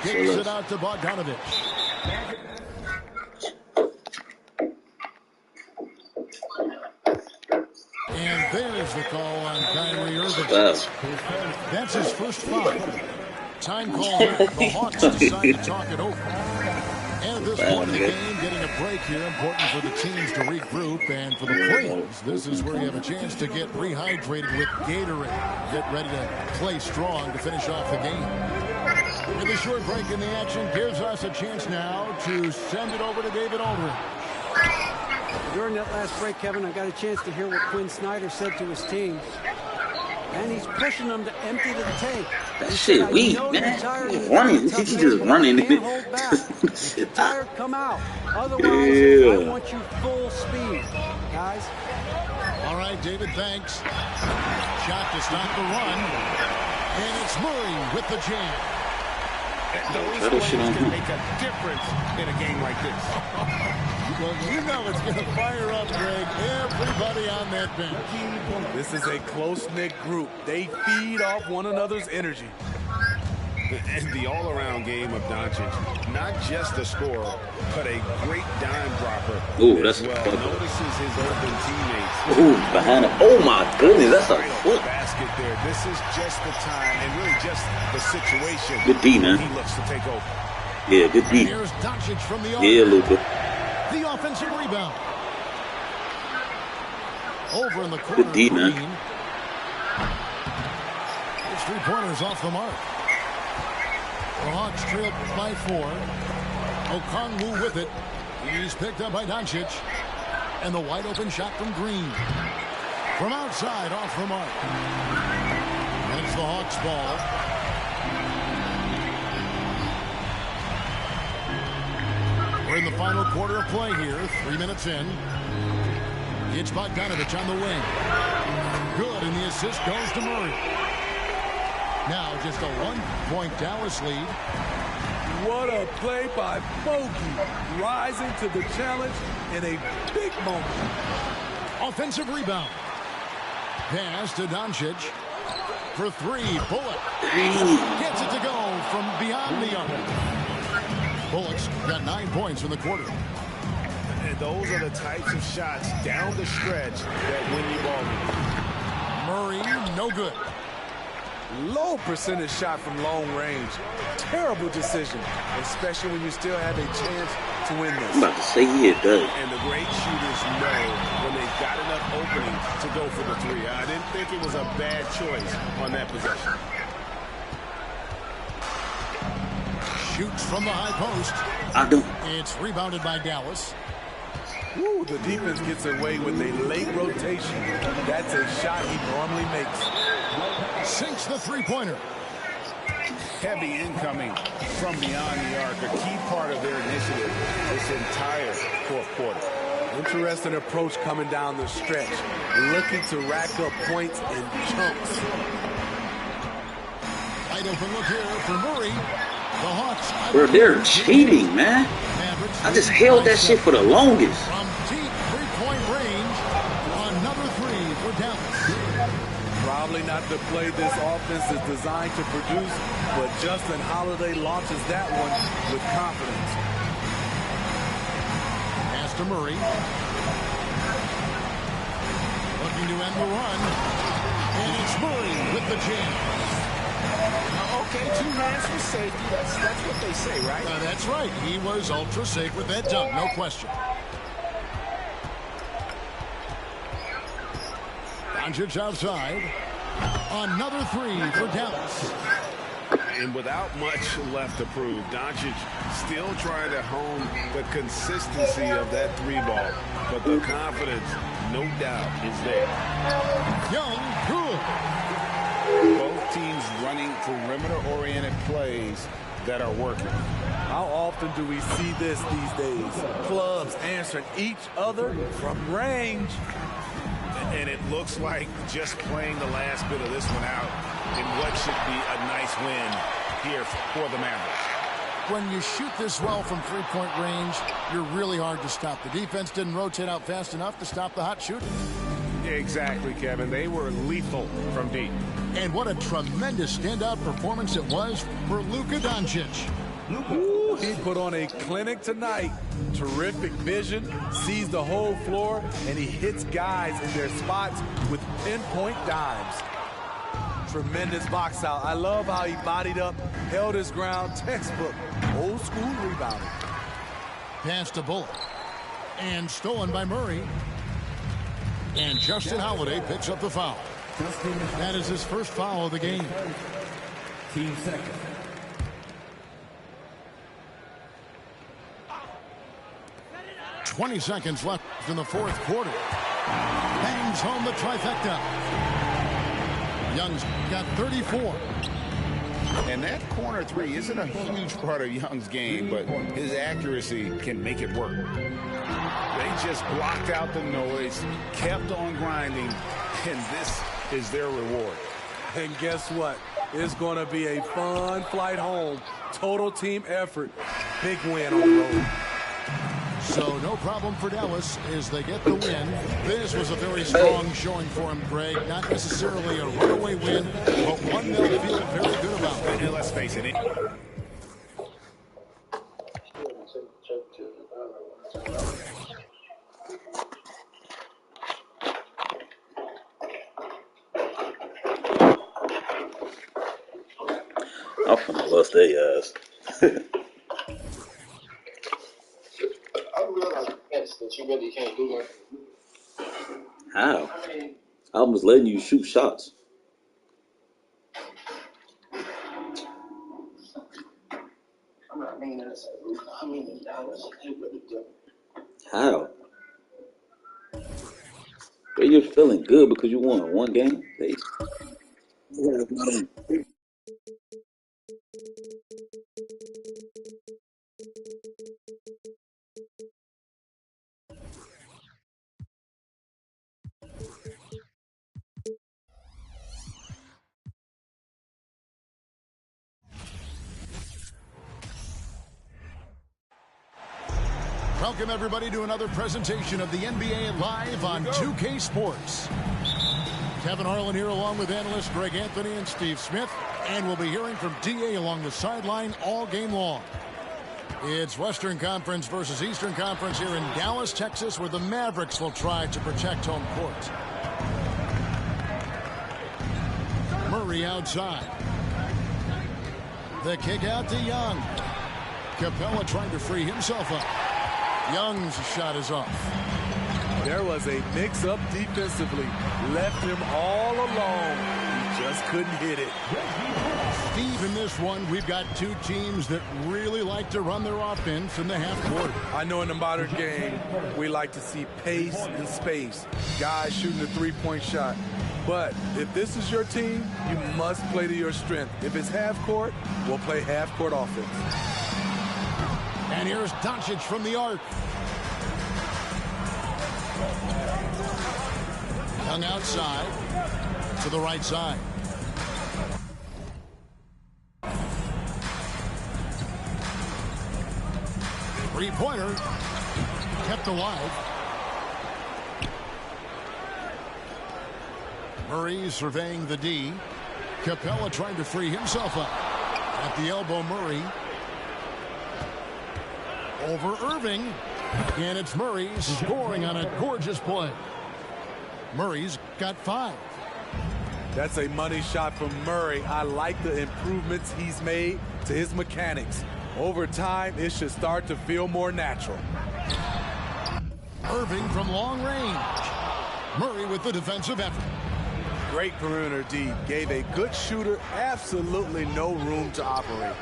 Kicks it out to Bogdanovich. And there's the call on Kyrie Irving. That's his first foul. Time call here. The Hawks decide to talk it over. And at this point of the game, getting a break here, important for the teams to regroup. And for the players, this is where you have a chance to get rehydrated with Gatorade. Get ready to play strong to finish off the game. And the short break in the action gives us a chance now to send it over to David Aldridge. During that last break, Kevin, I got a chance to hear what Quinn Snyder said to his team. And he's pushing them to empty the tank. That shit weak, man. He's running. He's just running. Can't hold back. If you're tired, come out. Otherwise, I want you full speed, guys. All right, David, thanks. Shot to stop the run. And it's Murray with the jam. Those plays can make a difference in a game like this. Well, you know it's going to fire up, Greg. Everybody on that bench. This is a close-knit group. They feed off one another's energy. And the all-around game of Doncic, not just a scorer, but a great dime dropper. Ooh, that's well. Notices his open teammates. Ooh, behind it. Oh my goodness, that's a foot. Basket there. This is just the time, and really just the situation. Good D, man. He looks to take over. Yeah, good D. Here's Doncic from the yeah, Luka. The offensive rebound. Over in the corner. Good D, man. His three-pointers off the mark. The Hawks trailed by 4. Okongwu with it. He's picked up by Doncic. And the wide open shot from Green. From outside, off the mark. That's the Hawks ball. We're in the final quarter of play here. 3 minutes in. It's Bogdanovich on the wing. Good, and the assist goes to Murray. Now just a 1-point Dallas lead. What a play by Bogey, rising to the challenge in a big moment. Offensive rebound. Pass to Doncic. For 3, Bullock. Gets it to go from beyond the arc. Bullock's got 9 points in the quarter. And those are the types of shots down the stretch that win you ball games. Murray, no good. Low percentage shot from long range. Terrible decision, especially when you still have a chance to win this. I'm about to say it does. And the great shooters know when they've got enough opening to go for the 3. I didn't think it was a bad choice on that possession. Shoots from the high post. I do. It's rebounded by Dallas. Woo, the defense gets away with a late rotation. That's a shot he normally makes. Sinks the three-pointer. Heavy incoming from beyond the arc, a key part of their initiative this entire fourth quarter. Interesting approach coming down the stretch, looking to rack up points in chunks. Wide open look here for Murray. The Hawks. Bro, they're cheating, man. I just held that shit for the longest. From deep three-point range, another 3 for Dallas. Probably not the play this offense is designed to produce, but Justin Holiday launches that one with confidence. Pass to Murray. Looking to end the run. And it's Murray with the jam. Okay, 2 hands for safety. That's what they say, right? That's right. He was ultra safe with that dunk, no question. Doncic outside. Another 3 for Dallas. And without much left to prove, Doncic still trying to hone the consistency of that 3-ball. But the confidence, no doubt, is there. Young, good. Both teams running perimeter-oriented plays that are working. How often do we see this these days? Clubs answering each other from range. And it looks like just playing the last bit of this one out in what should be a nice win here for the Mavericks. When you shoot this well from three-point range, you're really hard to stop. The defense didn't rotate out fast enough to stop the hot shooting. Exactly, Kevin. They were lethal from deep. And what a tremendous standout performance it was for Luka Doncic. Ooh, he put on a clinic tonight. Terrific vision, sees the whole floor, and he hits guys in their spots with pinpoint dimes. Tremendous box out. I love how he bodied up, held his ground. Textbook, old school rebounding. Pass to Bullock. And stolen by Murray. And Justin Holiday picks up the foul. That is his first foul of the game. Team second. "20 seconds left in the fourth quarter. Bangs home the trifecta. Young's got 34. And that corner three isn't a huge part of Young's game, but his accuracy can make it work. They just blocked out the noise, kept on grinding, and this is their reward. And guess what? It's going to be a fun flight home. Total team effort. Big win on the road. So no problem for Dallas as they get the win. This was a very strong showing for him, Greg. Not necessarily a runaway win, but one they'll feel very good about. And let's face it. I'm finna bust their ass. I realize that you really can't do that. How? I was letting you shoot shots. I'm not mean that. I mean, Dallas, they really do. How? But you're feeling good because you won one game? Hey. Welcome, everybody, to another presentation of the NBA Live on 2K Sports. Kevin Harlan here along with analysts Greg Anthony and Steve Smith. And we'll be hearing from DA along the sideline all game long. It's Western Conference versus Eastern Conference here in Dallas, Texas, where the Mavericks will try to protect home court. Murray outside. The kick out to Young. Capella trying to free himself up. Young's shot is off. There was a mix-up defensively. Left him all alone. He just couldn't hit it. Steve, in this one, we've got two teams that really like to run their offense in the half court. I know in the modern game, we like to see pace and space. Guys shooting the three-point shot. But if this is your team, you must play to your strength. If it's half court, we'll play half court offense. And here's Doncic from the arc. Young outside to the right side. Three-pointer kept alive. Murray surveying the D. Capella trying to free himself up. At the elbow, Murray. Over Irving. And it's Murray scoring on a gorgeous play. Murray's got 5. That's a money shot from Murray. I like the improvements he's made to his mechanics. Over time, it should start to feel more natural. Irving from long range. Murray with the defensive effort. Great perimeter D. Gave a good shooter absolutely no room to operate.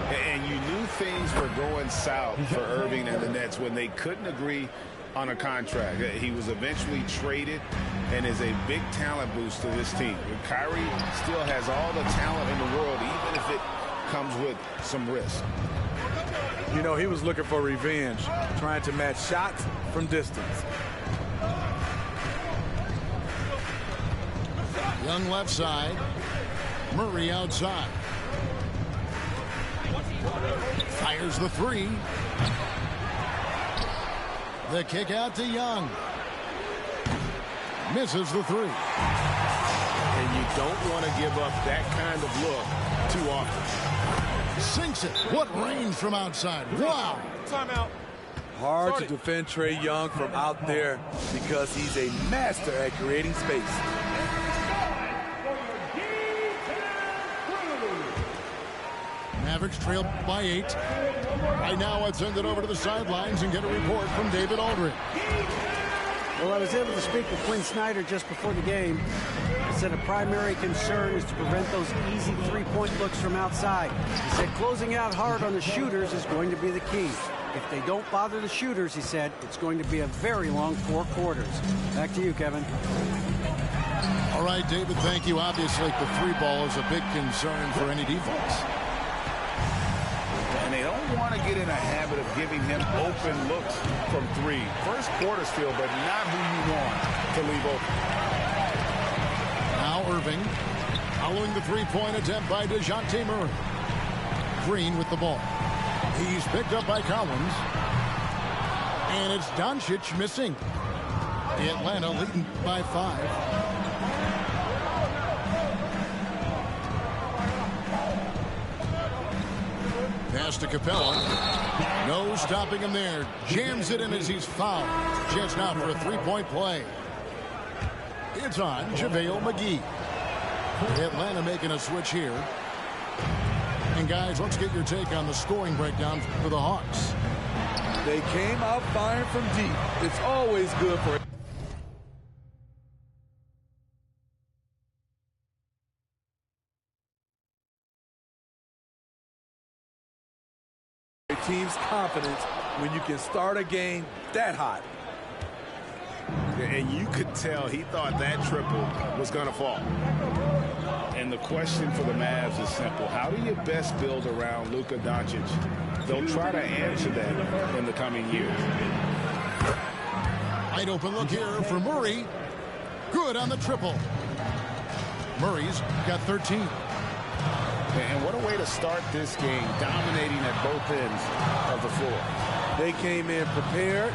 And you knew things were going south for Irving and the Nets when they couldn't agree on a contract. He was eventually traded and is a big talent boost to this team. Kyrie still has all the talent in the world, even if it comes with some risk. You know, he was looking for revenge, trying to match shots from distance. Young left side. Murray outside. Fires the 3. The kick out to Young. Misses the 3. And you don't want to give up that kind of look too often. Sinks it. What range from outside. Wow. Timeout. Hard to defend Trae Young from out there because he's a master at creating space. Mavericks trail by 8. Right now, I'd send it over to the sidelines and get a report from David Aldridge. Well, I was able to speak with Quinn Snyder just before the game. He said a primary concern is to prevent those easy three-point looks from outside. He said closing out hard on the shooters is going to be the key. If they don't bother the shooters, he said, it's going to be a very long 4 quarters. Back to you, Kevin. All right, David, thank you. Obviously, the 3-ball is a big concern for any defense. And they don't want to get in a habit of giving him open looks from 3. First quarter still, but not who you want to leave open. Now Irving following the 3-point attempt by DeJounte Murray. Green with the ball. He's picked up by Collins. And it's Doncic missing. Atlanta leading by 5. Pass to Capella. No stopping him there. Jams it in as he's fouled. Chance now for a 3-point play. It's on JaVale McGee. Atlanta making a switch here. And guys, let's get your take on the scoring breakdown for the Hawks. They came out firing from deep. It's always good for a team's confidence when you can start a game that hot. And you could tell he thought that triple was going to fall. And the question for the Mavs is simple. How do you best build around Luka Doncic? They'll try to answer that in the coming years. Wide open look here for Murray. Good on the triple. Murray's got 13. And what a way to start this game, dominating at both ends of the floor. They came in prepared,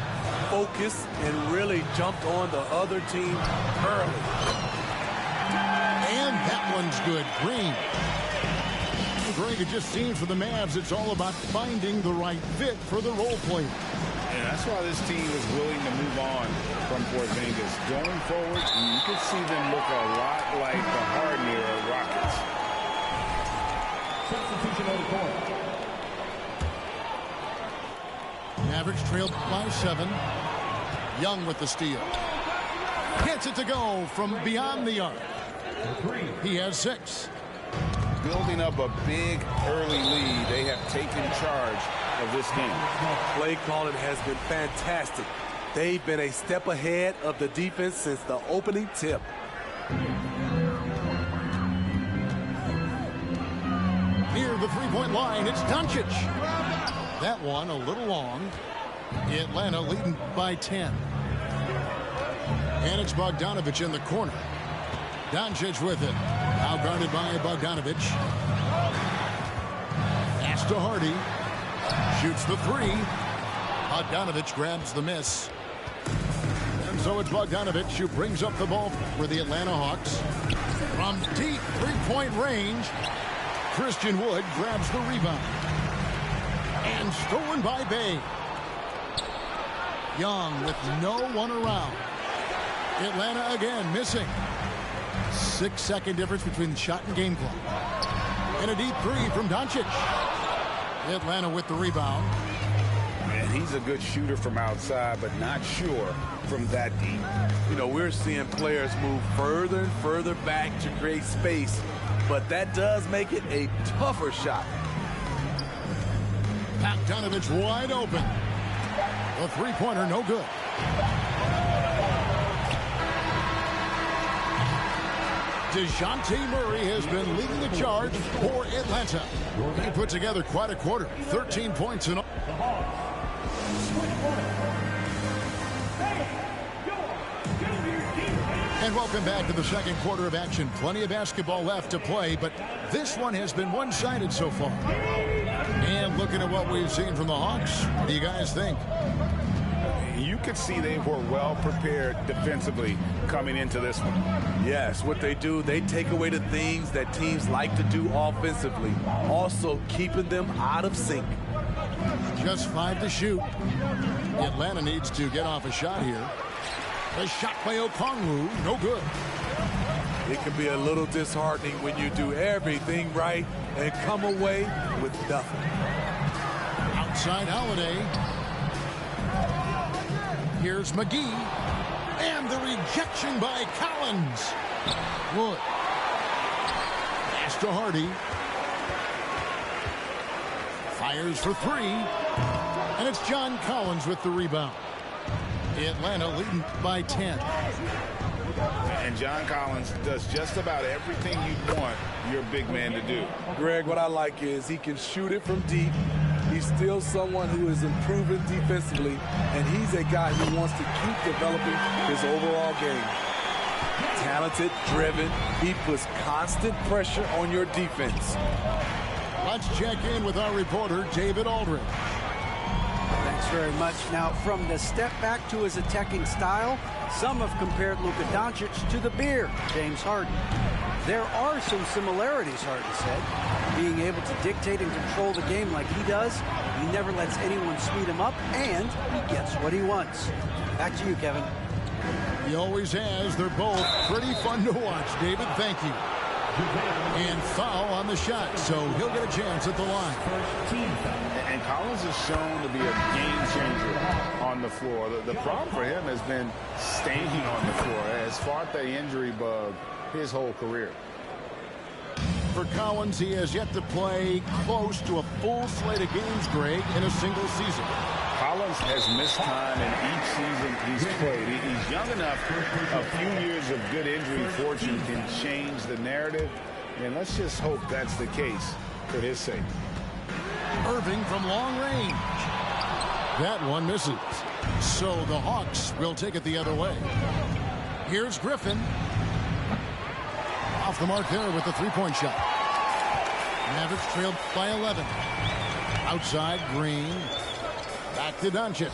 focused, and really jumped on the other team early. And that one's good. Green. Greg, it just seems for the Mavs it's all about finding the right fit for the role player. And that's why this team is willing to move on from Porzingis. Going forward, you can see them look a lot like the Harden-era Rockets. Substitution on the court. Mavericks trailed by 7. Young with the steal. Gets it to go from beyond the arc. He has 6. Building up a big early lead, they have taken charge of this game. Play calling has been fantastic. They've been a step ahead of the defense since the opening tip. Near the 3-point line, it's Doncic. That one a little long. Atlanta leading by 10. And it's Bogdanovich in the corner. Doncic with it. Now guarded by Bogdanovich. Pass to Hardy. Shoots the 3. Bogdanovich grabs the miss. And so it's Bogdanovich who brings up the ball for the Atlanta Hawks. From deep 3-point range, Christian Wood grabs the rebound. And stolen by Bay. Young with no one around. Atlanta again missing. 6-second difference between the shot and game clock. And a deep 3 from Doncic. Atlanta with the rebound. And he's a good shooter from outside, but not sure from that deep. You know, we're seeing players move further and further back to create space, but that does make it a tougher shot. Bogdanovich wide open. The 3-pointer no good. DeJounte Murray has been leading the charge for Atlanta. He put together quite a quarter. 13 points in all. And welcome back to the second quarter of action. Plenty of basketball left to play, but this one has been one-sided so far. And looking at what we've seen from the Hawks, what do you guys think? You could see they were well prepared defensively coming into this one. Yes, what they do, they take away the things that teams like to do offensively, also keeping them out of sync. Just 5 to shoot. Atlanta needs to get off a shot here. The shot by Okongwu, no good. It can be a little disheartening when you do everything right and come away with nothing. Outside Holiday. Here's McGee. And the rejection by Collins. Wood. Pass to Hardy. Fires for 3. And it's John Collins with the rebound. Atlanta leading by 10. And John Collins does just about everything you want your big man to do. Greg, what I like is he can shoot it from deep. He's still someone who is improving defensively, and he's a guy who wants to keep developing his overall game. Talented, driven, he puts constant pressure on your defense. Let's check in with our reporter, David Aldridge. Thanks very much. Now, from the step back to his attacking style, some have compared Luka Doncic to the bear, James Harden. There are some similarities, Harden said. Being able to dictate and control the game like he does, he never lets anyone speed him up, and he gets what he wants. Back to you, Kevin. He always has. They're both pretty fun to watch, David. Thank you. And foul on the shot, so he'll get a chance at the line. And Collins is shown to be a game changer on the floor. The problem for him has been staying on the floor. Has fought the injury bug his whole career. For Collins, he has yet to play close to a full slate of games, Greg, in a single season. Collins has missed time in each season he's played. He's young enough. A few years of good injury fortune can change the narrative, and let's just hope that's the case for his sake. Irving from long range. That one misses. So the Hawks will take it the other way. Here's Griffin. Off the mark there with the three-point shot. Mavericks trailed by 11. Outside, Green. Back to Doncic.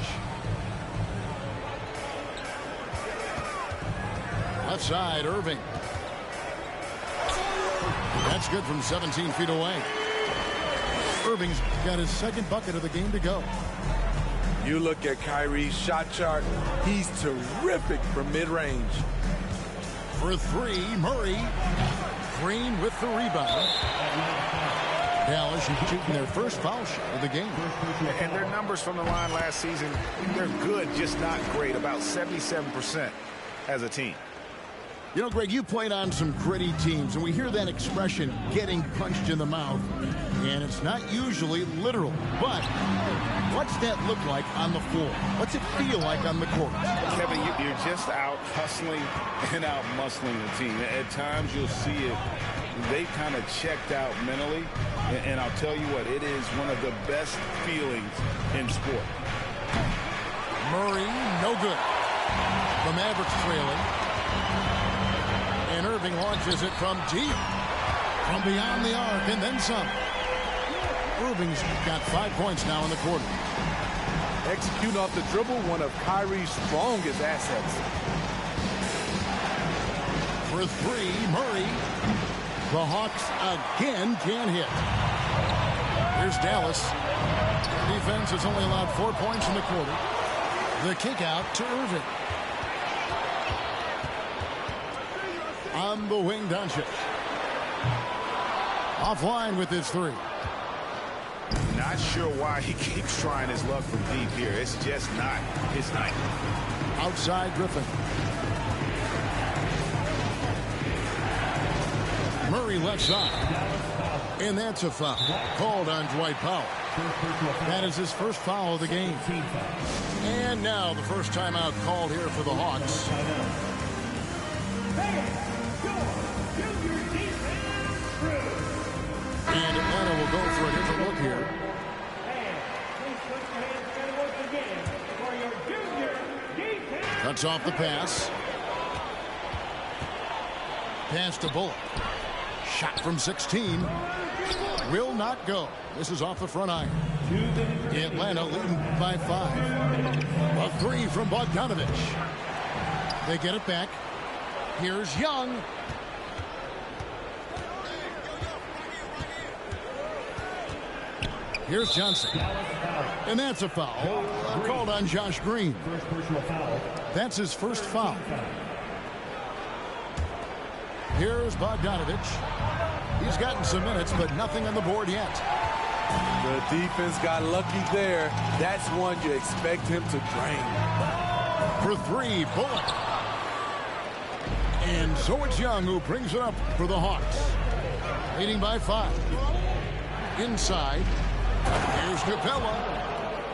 Left side, Irving. That's good from 17 feet away. Irving's got his second bucket of the game to go. You look at Kyrie's shot chart, he's terrific from mid-range. For 3, Murray. Green with the rebound. Dallas shooting their first foul shot of the game. And their numbers from the line last season, they're good, just not great. About 77% as a team. You know, Greg, you played on some gritty teams, and we hear that expression, getting punched in the mouth, and it's not usually literal. But what's that look like on the floor? What's it feel like on the court? Kevin, you're just out hustling and out muscling the team. At times you'll see it. They kind of checked out mentally, and I'll tell you what, it is one of the best feelings in sport. Murray, no good. The Mavericks trailing. And Irving launches it from deep. From beyond the arc, and then some. Irving's got 5 points now in the quarter. Execute off the dribble, one of Kyrie's strongest assets. For 3, Murray. The Hawks again can't hit. Here's Dallas. Defense has only allowed 4 points in the quarter. The kick out to Irving. On the wing, Doncic. Offline with his 3. Not sure why he keeps trying his luck from deep here. It's just not his night. Outside, Griffin. Murray left side. And that's a foul called on Dwight Powell. That is his first foul of the game. And now the first timeout called here for the Hawks. And Atlanta will go for a different look here. Cuts off the pass. Pass to Bullock. Shot from 16. will not go. This is off the front iron. Atlanta leading by 5. A 3 from Bogdanovich. They get it back. Here's Young. Here's Johnson. And that's a foul called on Josh Green. That's his first foul. Here's Bogdanovich. He's gotten some minutes, but nothing on the board yet. The defense got lucky there. That's one you expect him to drain. For 3, Bullock. And so it's Young who brings it up for the Hawks. Leading by 5. Inside. Here's Capella.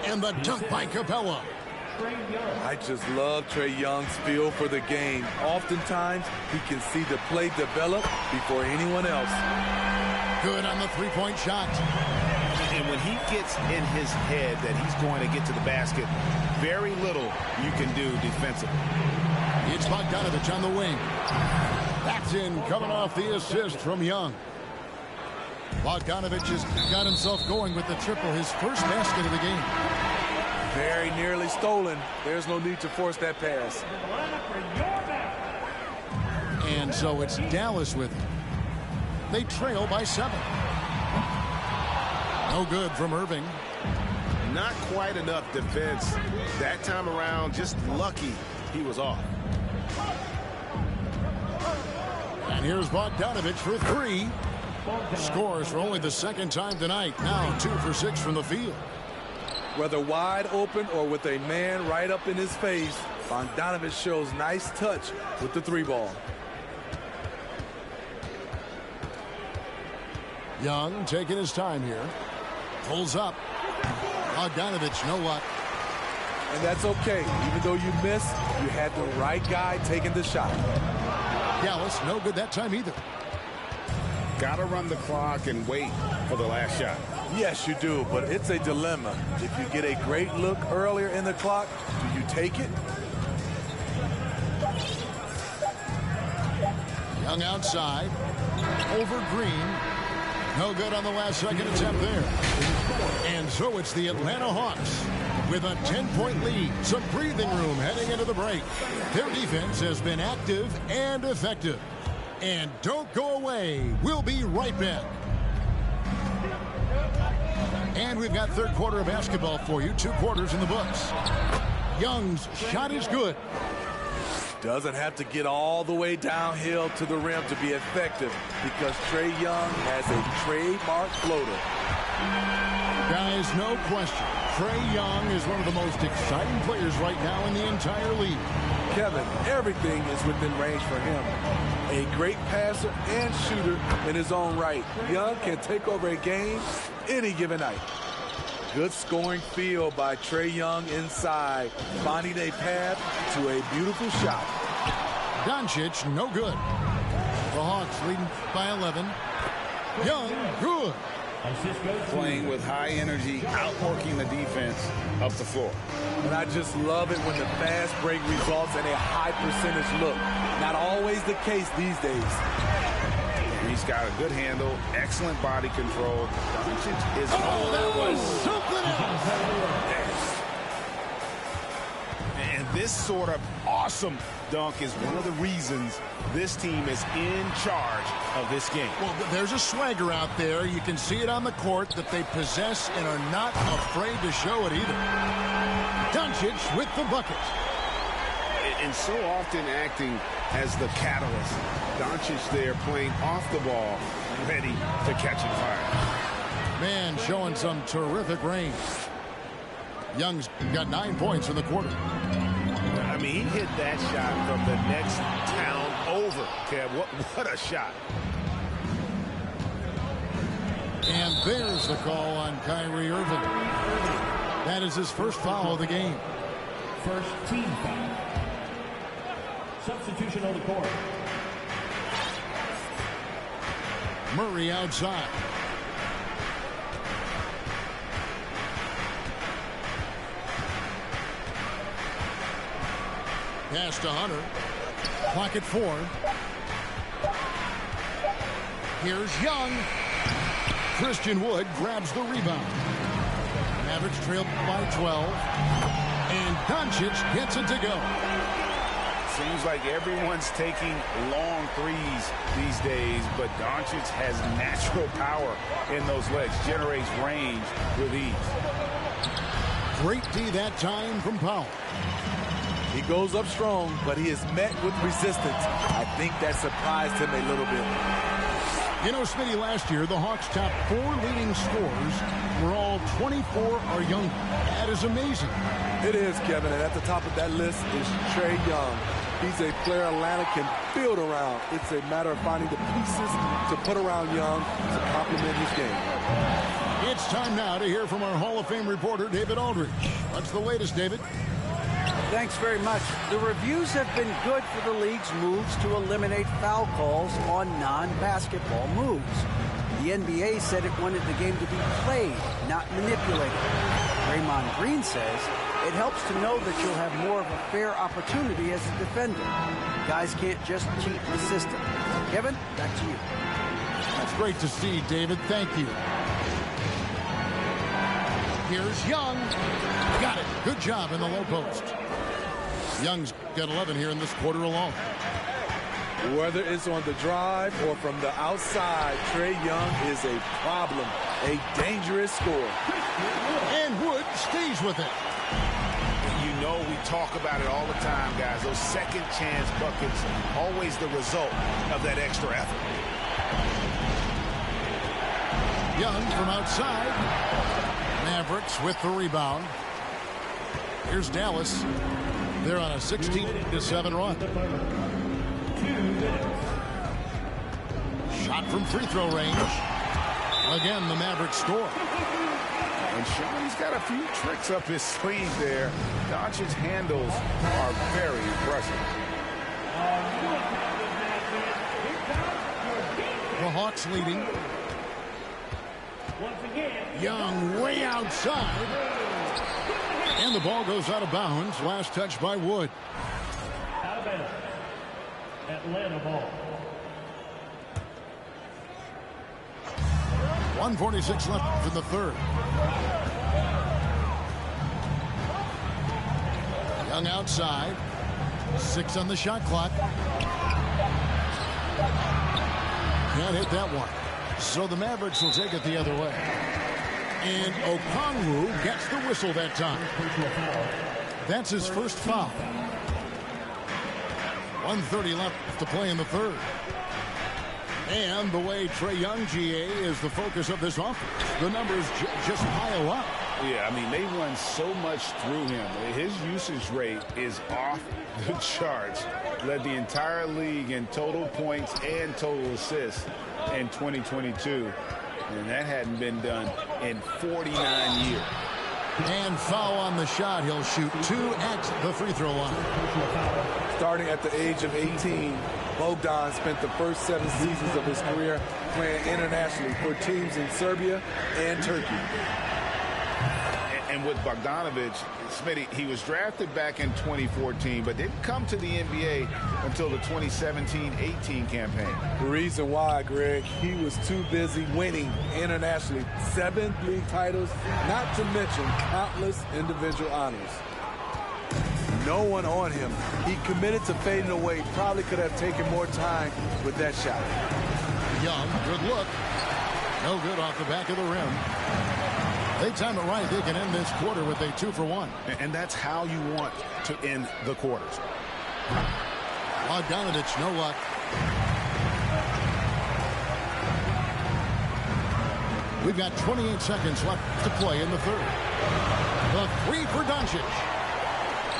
And the dunk by Capella. I just love Trae Young's feel for the game. Oftentimes, he can see the play develop before anyone else. Good on the three-point shot. And when he gets in his head that he's going to get to the basket, very little you can do defensively. It's Bogdanovich on the wing. That's in, coming off the assist from Young. Bogdanovich has got himself going with the triple, his first basket of the game. Very nearly stolen. There's no need to force that pass. And so it's Dallas with him. They trail by 7. No good from Irving. Not quite enough defense that time around. Just lucky he was off. And here's Bogdanovich for 3. Scores for only the second time tonight. Now 2 for 6 from the field. Whether wide open or with a man right up in his face, Bogdanovich shows nice touch with the 3-ball. Young taking his time here. Pulls up. Bogdanovich, no luck. And that's okay. Even though you miss, you had the right guy taking the shot. Dallas, no good that time either. Got to run the clock and wait for the last shot. Yes, you do, but it's a dilemma. If you get a great look earlier in the clock, do you take it? Young outside. Over Green. No good on the last second attempt there. And so it's the Atlanta Hawks with a 10-point lead. Some breathing room heading into the break. Their defense has been active and effective. And don't go away. We'll be right back. And we've got third quarter of basketball for you. 2 quarters in the books. Young's shot is good. Doesn't have to get all the way downhill to the rim to be effective because Trae Young has a trademark floater. Guys, no question. Trae Young is one of the most exciting players right now in the entire league. Kevin, everything is within range for him. A great passer and shooter in his own right. Young can take over a game any given night. Good scoring feel by Trae Young inside, finding a path to a beautiful shot. Doncic, no good. The Hawks leading by 11. Young, good. Playing with high energy, outworking the defense up the floor. And I just love it when the fast break results in a high percentage look. Not always the case these days. He's got a good handle, excellent body control. Doncic is that was something else. And this sort of awesome dunk is one of the reasons this team is in charge of this game. Well, there's a swagger out there. You can see it on the court that they possess and are not afraid to show it either. Doncic with the bucket. And so often acting as the catalyst. Doncic there playing off the ball, ready to catch and fire. Man showing some terrific range. Young's got 9 points in the quarter. I mean, he hit that shot from the next town over. Kev, what a shot. And there's the call on Kyrie Irving. That is his first foul of the game. First team foul. Substitution on the court. Murray outside. Pass to Hunter. Clock at 4. Here's Young. Christian Wood grabs the rebound. Mavericks trail by 12. And Doncic gets it to go. Seems like everyone's taking long threes these days, but Doncic has natural power in those legs, generates range with ease. Great D that time from Powell. He goes up strong, but he is met with resistance. I think that surprised him a little bit. You know, Smitty, last year, the Hawks' top 4 leading scorers were all 24 or younger. That is amazing. It is, Kevin, and at the top of that list is Trae Young. He's a player Atlanta can build around. It's a matter of finding the pieces to put around Young to complement his game. It's time now to hear from our Hall of Fame reporter, David Aldridge. What's the latest, David? Thanks very much. The reviews have been good for the league's moves to eliminate foul calls on non-basketball moves. The NBA said it wanted the game to be played, not manipulated. Draymond Green says it helps to know that you'll have more of a fair opportunity as a defender. Guys can't just cheat the system. Kevin, back to you. That's great to see, David. Thank you. Here's Young. Got it. Good job in the low post. Young's got 11 here in this quarter alone. Whether it's on the drive or from the outside, Trae Young is a problem, a dangerous scorer. And Wood stays with it. You know we talk about it all the time, guys. Those second chance buckets, always the result of that extra effort. Young from outside. Mavericks with the rebound. Here's Dallas. They're on a 16-7 run. Shot from free throw range. Again, the Mavericks score. And Sean's got a few tricks up his sleeve there. Doncic's handles are very impressive. The Hawks leading. Young way outside. And the ball goes out of bounds. Last touch by Wood. Atlanta ball. 1:46 left in the third. Young outside. 6 on the shot clock. Can't hit that one. So the Mavericks will take it the other way. And Okongwu gets the whistle that time. That's his first foul. 1:30 left to play in the third. And the way Trae Young, GA, is the focus of this offense. The numbers just pile up. Yeah, I mean, they run so much through him. His usage rate is off the charts. Led the entire league in total points and total assists in 2022. And that hadn't been done in 49 years. And foul on the shot. He'll shoot 2 at the free throw line. Starting at the age of 18, Bogdan spent the first 7 seasons of his career playing internationally for teams in Serbia and Turkey. And with Bogdanovic, Smitty, he was drafted back in 2014, but didn't come to the NBA until the 2017-18 campaign. The reason why, Greg, he was too busy winning internationally. 7 league titles, not to mention countless individual honors. No one on him. He committed to fading away. Probably could have taken more time with that shot. Young, good look. No good off the back of the rim. They time it right. They can end this quarter with a 2-for-1. And that's how you want to end the quarters. Bogdanovic, no luck. We've got 28 seconds left to play in the third. The 3 for Doncic.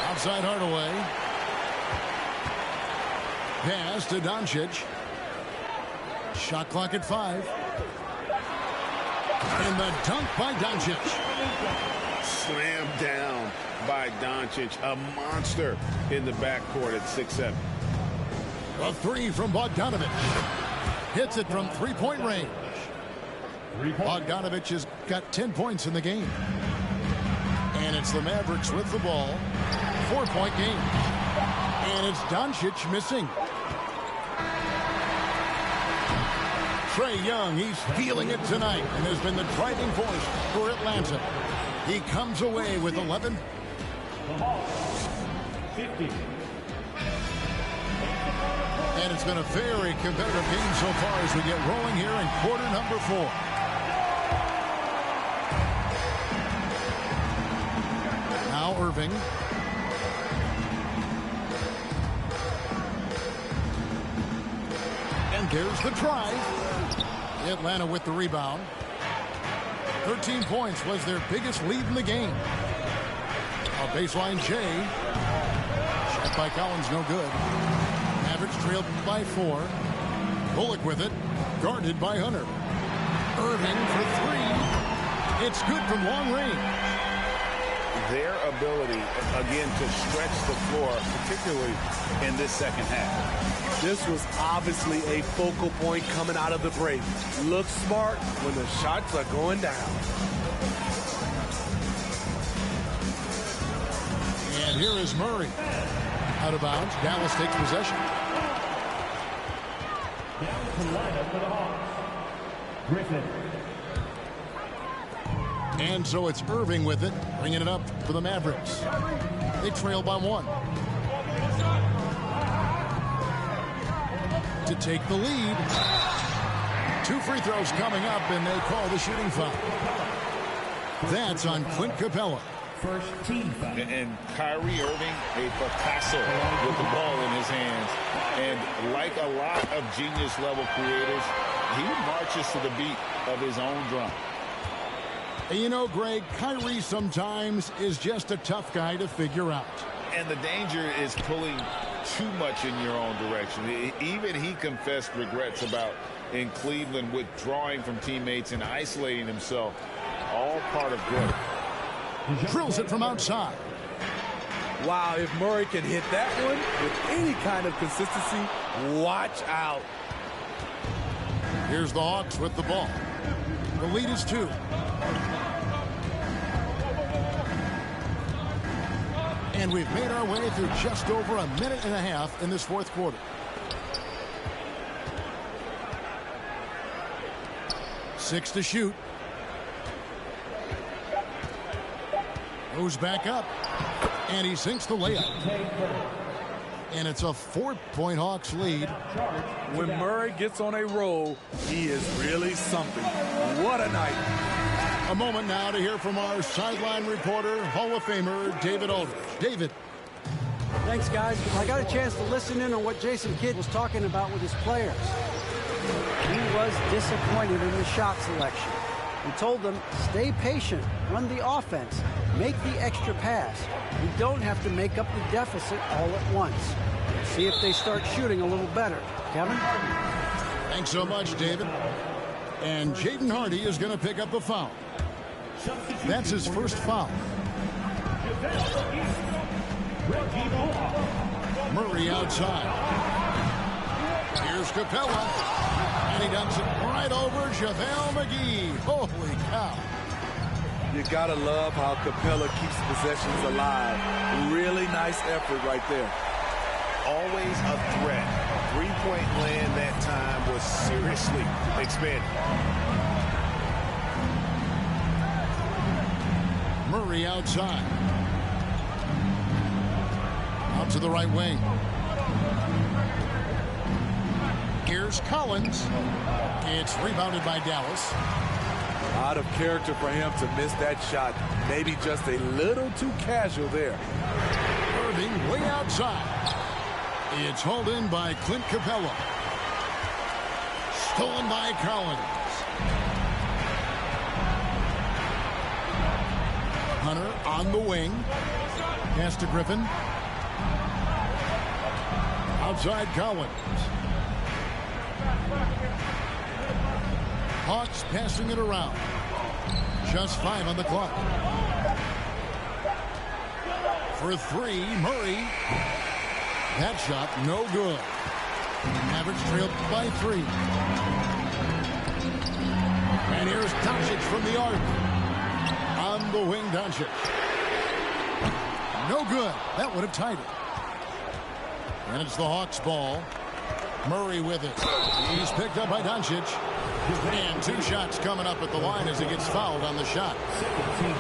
Outside Hardaway. Pass to Doncic. Shot clock at 5. And the dunk by Doncic. Slammed down by Doncic. A monster in the backcourt at 6'7". A 3 from Bogdanovic. Hits it from three-point range. Bogdanovic has got 10 points in the game. And it's the Mavericks with the ball. 4-point game. And it's Doncic missing. Trae Young, he's feeling it tonight and has been the driving force for Atlanta. He comes away with 11. 50. And it's been a very competitive game so far as we get rolling here in quarter number 4. Now Irving. And there's the try. Atlanta with the rebound. 13 points was their biggest lead in the game. A baseline J. Shot by Collins, no good. Mavericks trailed by 4. Bullock with it. Guarded by Hunter. Irving for 3. It's good from long range. Their ability, again, to stretch the floor, particularly in this second half. This was obviously a focal point coming out of the break. Look smart when the shots are going down. And here is Murray. Out of bounds. Dallas takes possession. Down to lineup for the Hawks. Griffin. And so it's Irving with it, bringing it up for the Mavericks. They trail by 1. To take the lead. 2 free throws coming up, and they call the shooting foul. That's on Clint Capella. First team foul. And Kyrie Irving, a Picasso with the ball in his hands. And like a lot of genius-level creators, he marches to the beat of his own drum. And you know, Greg, Kyrie sometimes is just a tough guy to figure out. And the danger is pulling too much in your own direction. Even he confessed regrets about in Cleveland withdrawing from teammates and isolating himself. All part of growth. Drills it from outside. Wow, if Murray can hit that one with any kind of consistency, watch out. Here's the Hawks with the ball. The lead is 2. And we've made our way through just over a minute and a half in this fourth quarter. Six to shoot. Goes back up. And he sinks the layup. And it's a 4-point Hawks lead. When Murray gets on a roll, he is really something. What a night. A moment now to hear from our sideline reporter, Hall of Famer David Aldridge. David. Thanks, guys. I got a chance to listen in on what Jason Kidd was talking about with his players. He was disappointed in the shot selection. He told them, stay patient, run the offense, make the extra pass. We don't have to make up the deficit all at once. See if they start shooting a little better. Kevin? Thanks so much, David. And Jaden Hardy is going to pick up the foul. That's his first foul. Murray outside. Here's Capella. And he dumps it right over JaVale McGee. Holy cow. You got to love how Capella keeps possessions alive. Really nice effort right there. Always a threat. Three-point land that time was seriously expanded. Murray outside. Out to the right wing. Here's Collins. It's rebounded by Dallas. Out of character for him to miss that shot. Maybe just a little too casual there. Irving way outside. It's hauled in by Clint Capella. Stolen by Collins. Hunter on the wing. Pass to Griffin. Outside Collins. Hawks passing it around. Just 5 on the clock. For 3, Murray. That shot, no good. Mavericks trailed by 3. And here's Doncic from the arc. On the wing, Doncic. No good. That would have tied it. And it's the Hawks' ball. Murray with it. He's picked up by Doncic. And 2 shots coming up at the line as he gets fouled on the shot.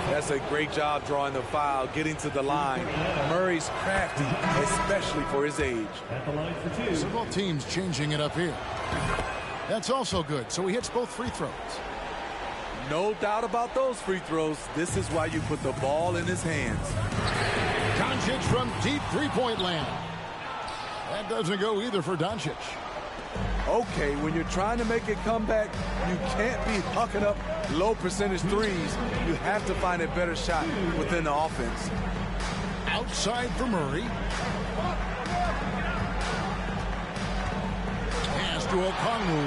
That's a great job drawing the foul, getting to the line. Murray's crafty, especially for his age. So both teams changing it up here. That's also good. So he hits both free throws. No doubt about those free throws. This is why you put the ball in his hands. Doncic from deep three-point land. That doesn't go either for Doncic. Okay, when you're trying to make a comeback, you can't be hucking up low percentage threes. You have to find a better shot within the offense. Outside for Murray. Pass to Okongwu.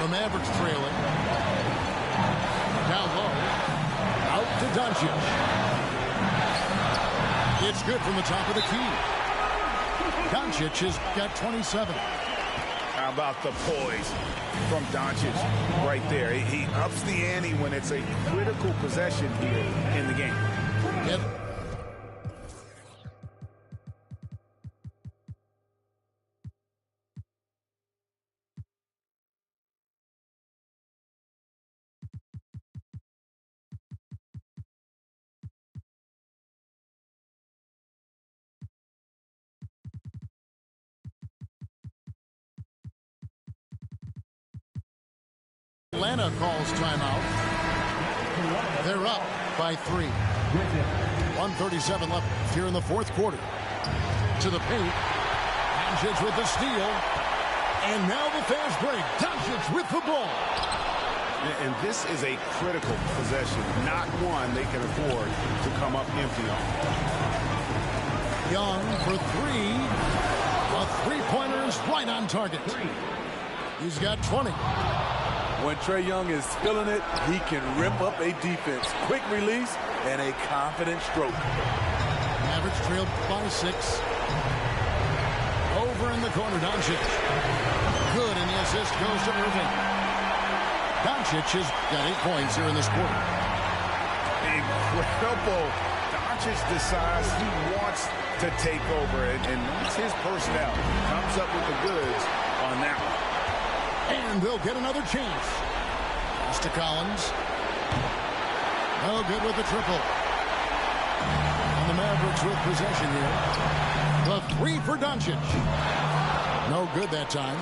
The Mavericks trailing. Down low. Out to Doncic. It's good from the top of the key. Doncic has got 27. How about the poise from Doncic right there? He ups the ante when it's a critical possession here in the game. Yep. Atlanta calls timeout. They're up by 3. 1:37 left here in the fourth quarter. To the paint. Doncic with the steal. And now the fast break. Doncic with the ball. And this is a critical possession, not one they can afford to come up empty on. Young for 3. A three-pointer is right on target. He's got 20. When Trae Young is feeling it, he can rip up a defense. Quick release and a confident stroke. Mavericks trailed by 6. Over in the corner, Doncic. Good, and the assist goes to Irving. Doncic has got 8 points here in this quarter. Incredible. Doncic decides he wants to take over, and that's his personnel. Comes up with the goods on that one. And they'll get another chance. Pass to Collins. No good with the triple. And the Mavericks with possession here. The 3 for Doncic. No good that time.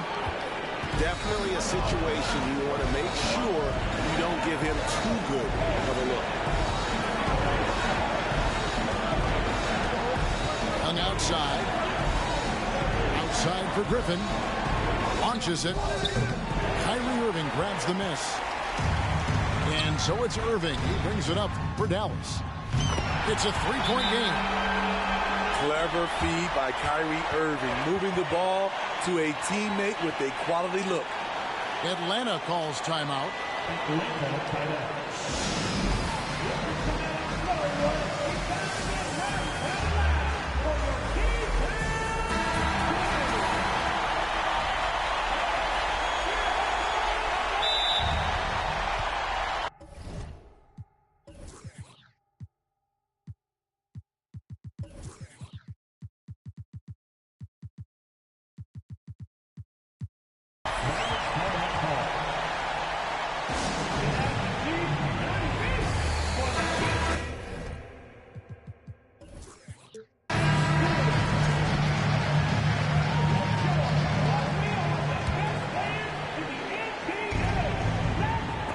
Definitely a situation you want to make sure you don't give him too good of a look. Hung outside. Outside for Griffin. Launches it. Kyrie Irving grabs the miss. And so it's Irving. He brings it up for Dallas. It's a 3-point game. Clever feed by Kyrie Irving, moving the ball to a teammate with a quality look. Atlanta calls timeout.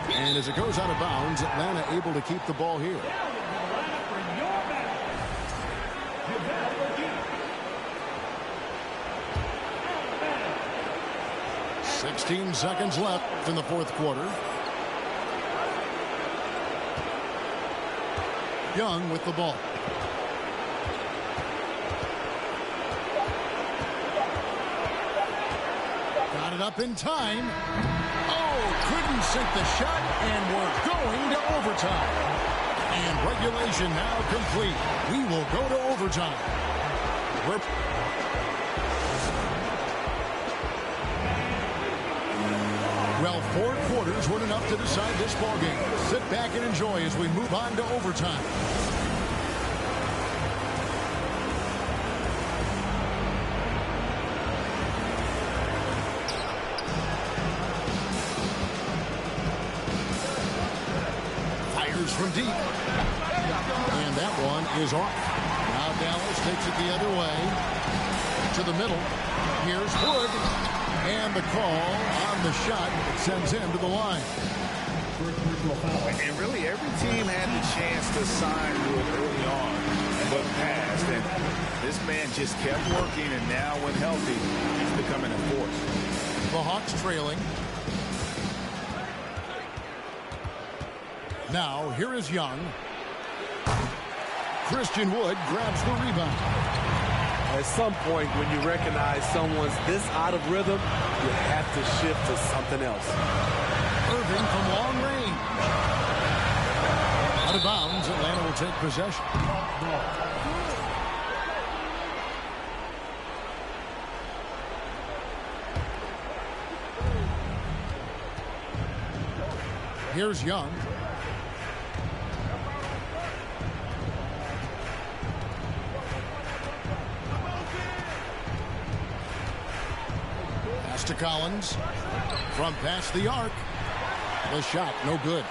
And as it goes out of bounds, Atlanta able to keep the ball here. "16 seconds left in the fourth quarter. Young with the ball. Got it up in time. Couldn't sink the shot, and we're going to overtime. And regulation now complete. We will go to overtime. Well, 4 quarters weren't enough to decide this ballgame. Sit back and enjoy as we move on to overtime. Fires from deep. And that one is off. Now Dallas takes it the other way. To the middle. Here's Wood. And the call on the shot sends him to the line. And really every team had the chance to sign Wood early on, but passed. And this man just kept working, and now when healthy, he's becoming a force. The Hawks trailing. Now, here is Young. Christian Wood grabs the rebound. At some point, when you recognize someone's this out of rhythm, you have to shift to something else. Irving from long range. Out of bounds, Atlanta will take possession. Here's Young. Pass to Collins. From past the arc. The shot, no good.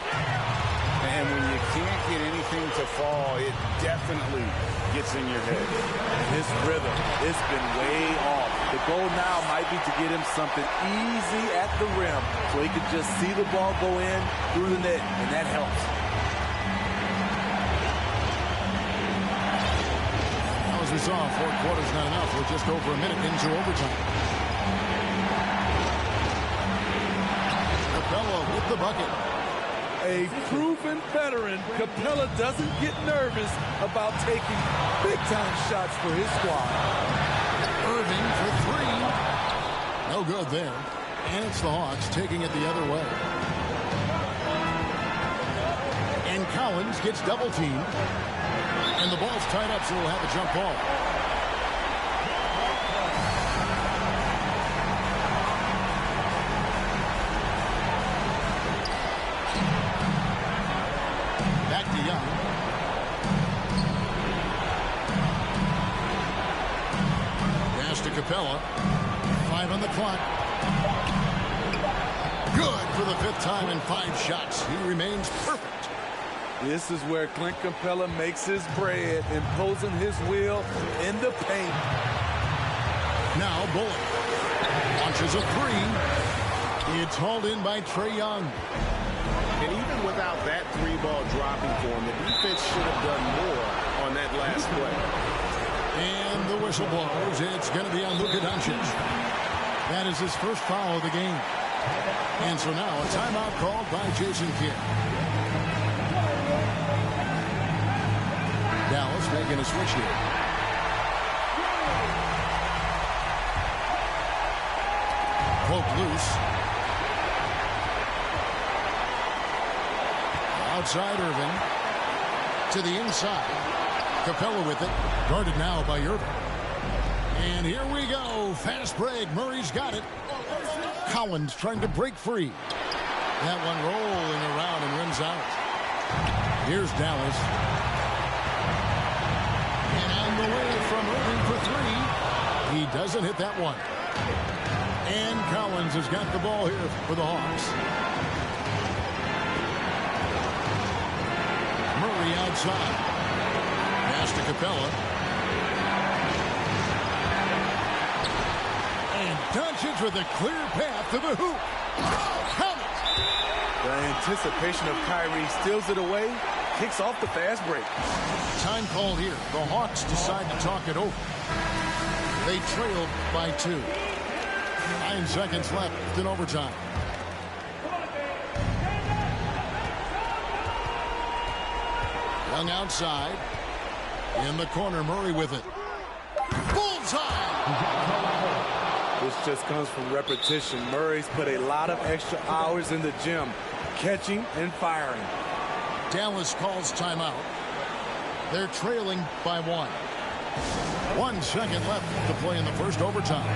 And when you can't get anything to fall, it definitely gets in your head. His rhythm, it's been way off. The goal now might be to get him something easy at the rim so he can just see the ball go in through the net, and that helps. Now, as we saw, 4 quarters not enough. We're just over a minute into overtime. Capella with the bucket. A proven veteran, Capella doesn't get nervous about taking big-time shots for his squad. Irving for 3. No good there. And it's the Hawks taking it the other way. And Collins gets double-teamed. And the ball's tied up, so we'll have a jump ball. Capella. 5 on the clock. Good for the 5th time in 5 shots. He remains perfect. This is where Clint Capella makes his bread, imposing his will in the paint. Now Bullock launches a 3. It's hauled in by Trae Young. And even without that 3-ball dropping for him, the defense should have done more on that last play. And the whistle blows. It's going to be on Luka Doncic. That is his first foul of the game. And so now a timeout called by Jason Kidd. Dallas making a switch here. Poke loose. Outside Irving. To the inside. Capella with it. Guarded now by Irving. And here we go. Fast break. Murray's got it. Collins trying to break free. That one rolling around and rims out. Here's Dallas. And on the way from Irving for 3. He doesn't hit that one. And Collins has got the ball here for the Hawks. Murray outside. Pass to Capella. And Doncic with a clear path to the hoop. Count it. The anticipation of Kyrie steals it away, kicks off the fast break. Time called here. The Hawks decide to talk it over. They trail by 2. 9 seconds left in overtime. Young outside. In the corner, Murray with it. Bullseye! This just comes from repetition. Murray's put a lot of extra hours in the gym, catching and firing. Dallas calls timeout. They're trailing by 1. 1 second left to play in the first overtime.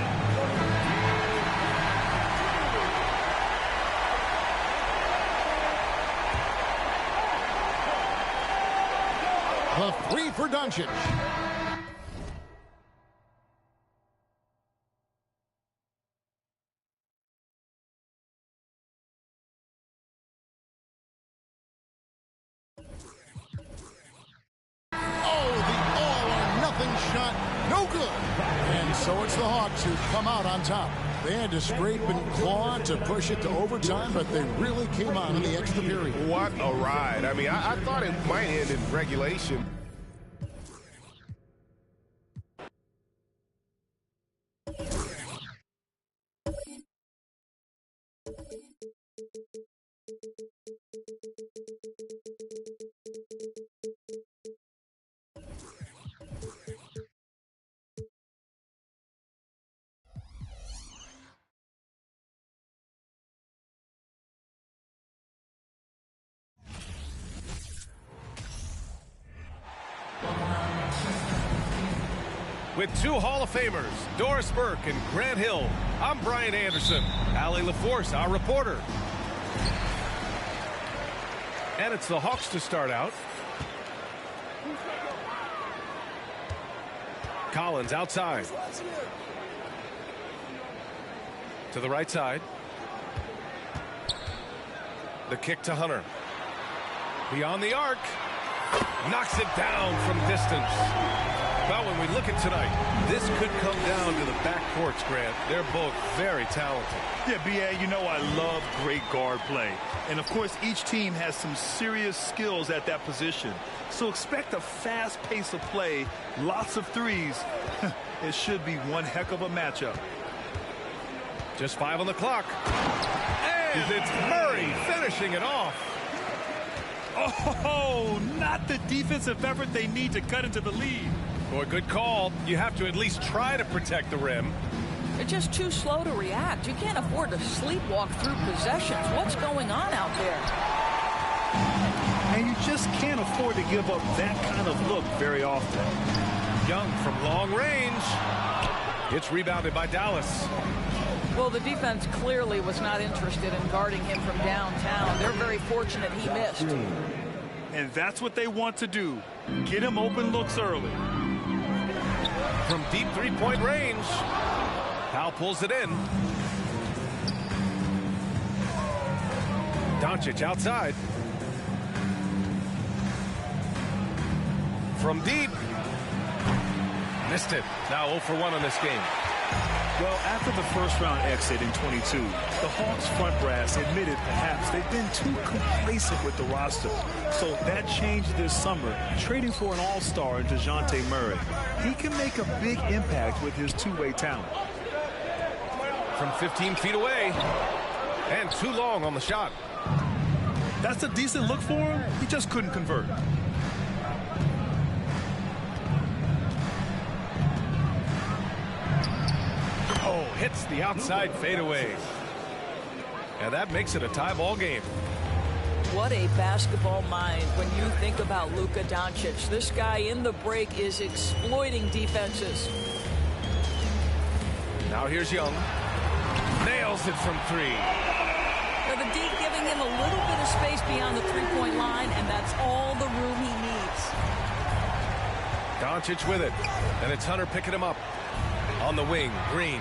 The 3 for Doncic. So it's the Hawks who come out on top. They had to scrape and claw to push it to overtime, but they really came out in the extra period. What a ride. I mean, I thought it might end in regulation. With two Hall of Famers, Doris Burke and Grant Hill, I'm Brian Anderson. Allie LaForce, our reporter. And it's the Hawks to start out. Collins outside. To the right side. The kick to Hunter. Beyond the arc. Knocks it down from distance. Well, when we look at tonight, this could come down to the backcourts, Grant. They're both very talented. Yeah, B.A., you know I love great guard play. And, of course, each team has some serious skills at that position. So expect a fast pace of play, lots of threes. It should be one heck of a matchup. Just 5 on the clock. And it's Murray finishing it off. Oh, not the defensive effort they need to cut into the lead. Boy, good call. You have to at least try to protect the rim. They're just too slow to react. You can't afford to sleepwalk through possessions. What's going on out there? And you just can't afford to give up that kind of look very often. Young from long range. It's rebounded by Dallas. Well, the defense clearly was not interested in guarding him from downtown. They're very fortunate he missed. And that's what they want to do. Get him open looks early. From deep three-point range. Powell pulls it in. Doncic outside. From deep. Missed it. Now 0 for 1 on this game. Well, after the first-round exit in 22, the Hawks front brass admitted perhaps they've been too complacent with the roster. So that changed this summer, trading for an all-star in DeJounte Murray. He can make a big impact with his two-way talent. From 15 feet away, and too long on the shot. That's a decent look for him. He just couldn't convert. Oh, hits the outside fadeaway. And that makes it a tie ball game. What a basketball mind when you think about Luka Doncic. This guy in the break is exploiting defenses. Now here's Young. Nails it from 3. Now the D giving him a little bit of space beyond the three-point line, and that's all the room he needs. Doncic with it. And it's Hunter picking him up. On the wing, Green.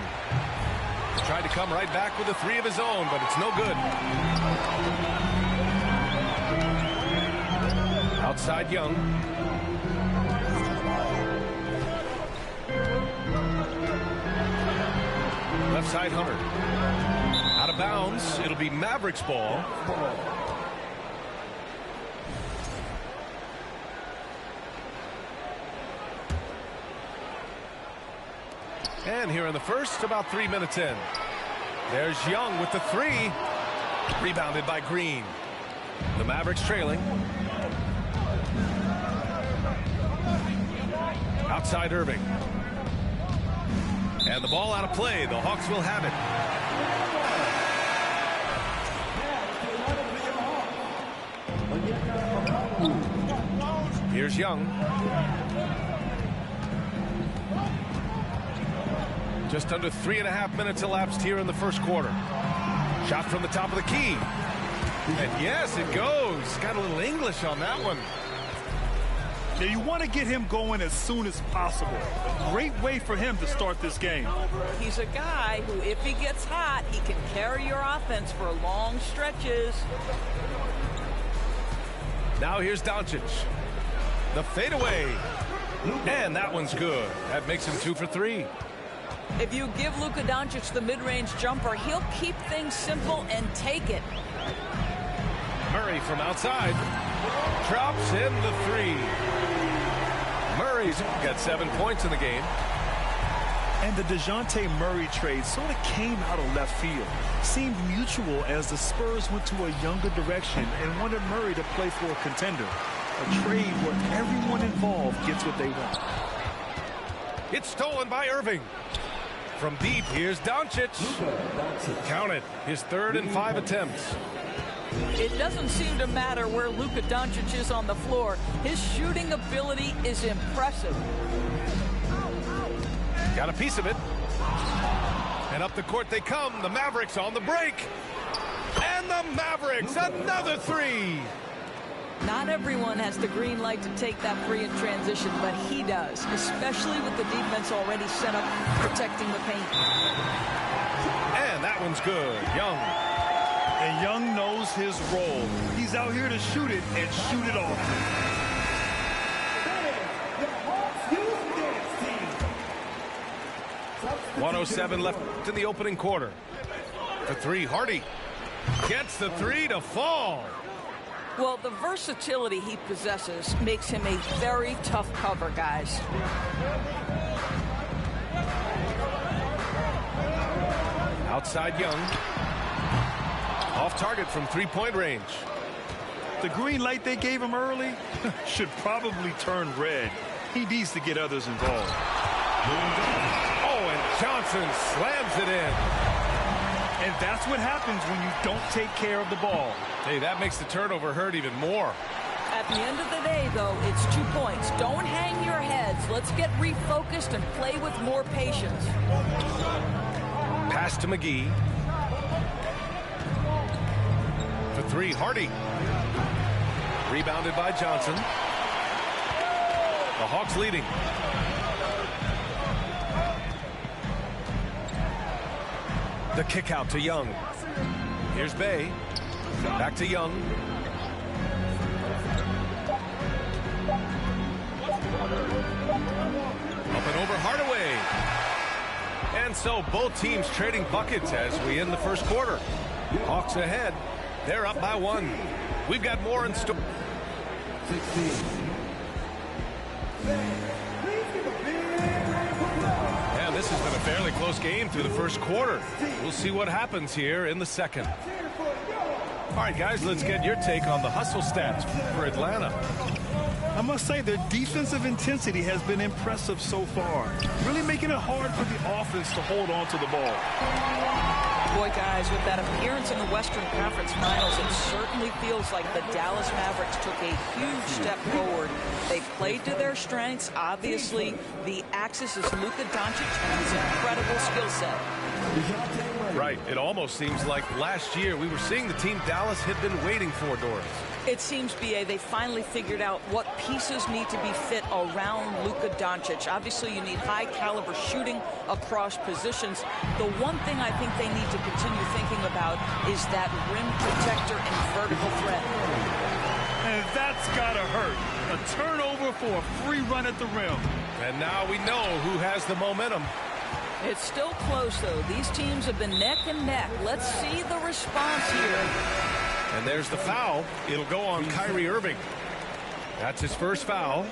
Tried to come right back with a 3 of his own, but it's no good. Outside Young. Left side Hunter. Out of bounds. It'll be Mavericks ball. And here in the first, about 3 minutes in. There's Young with the 3. Rebounded by Green. The Mavericks trailing. Outside Irving. And the ball out of play. The Hawks will have it. Here's Young. Just under 3.5 minutes elapsed here in the first quarter. Shot from the top of the key. And yes, it goes. Got a little English on that one. Now you want to get him going as soon as possible. Great way for him to start this game. He's a guy who, if he gets hot, he can carry your offense for long stretches. Now here's Doncic. The fadeaway. And that one's good. That makes him 2 for 3. If you give Luka Doncic the mid-range jumper, he'll keep things simple and take it. Murray from outside. Drops in the three. Murray's got 7 points in the game. And the DeJounte Murray trade sort of came out of left field. Seemed mutual as the Spurs went to a younger direction and wanted Murray to play for a contender. A trade where everyone involved gets what they want. It's stolen by Irving. From deep, here's Doncic. Count it. His 3rd and 5 attempts. It doesn't seem to matter where Luka Doncic is on the floor. His shooting ability is impressive. Got a piece of it. And up the court they come. The Mavericks on the break. And the Mavericks, another three. Not everyone has the green light to take that three in transition, but he does, especially with the defense already set up protecting the paint. And that one's good. Young. And Young knows his role. He's out here to shoot it and shoot it off. 1:07 left in the opening quarter. The three, Hardy gets the three to fall. Well, the versatility he possesses makes him a very tough cover, guys. Outside Young. Off target from three-point range. The green light they gave him early should probably turn red. He needs to get others involved. Oh, and Johnson slams it in. And that's what happens when you don't take care of the ball. Hey, that makes the turnover hurt even more. At the end of the day, though, it's 2 points. Don't hang your heads. Let's get refocused and play with more patience. Pass to McGee. For three, Hardy. Rebounded by Johnson. The Hawks leading. The kick out to Young. Here's Bay. Back to Young. Up and over Hardaway. And so both teams trading buckets as we end the first quarter. Hawks ahead. They're up by 1. We've got more in store. 16. Yeah, this has been a fairly close game through the first quarter. We'll see what happens here in the second. All right, guys, let's get your take on the hustle stats for Atlanta. I must say their defensive intensity has been impressive so far. Really making it hard for the offense to hold on to the ball. Boy, guys, with that appearance in the Western Conference Finals, it certainly feels like the Dallas Mavericks took a huge step forward. They played to their strengths. Obviously, the axis is Luka Doncic and his incredible skill set. Right. It almost seems like last year we were seeing the team Dallas had been waiting for, Doris. It seems, B.A., they finally figured out what pieces need to be fit around Luka Doncic. Obviously, you need high-caliber shooting across positions. The one thing I think they need to continue thinking about is that rim protector and vertical threat. And that's got to hurt. A turnover for a free run at the rim. And now we know who has the momentum. It's still close, though. These teams have been neck and neck. Let's see the response here. And there's the foul. It'll go on Kyrie Irving. That's his first foul.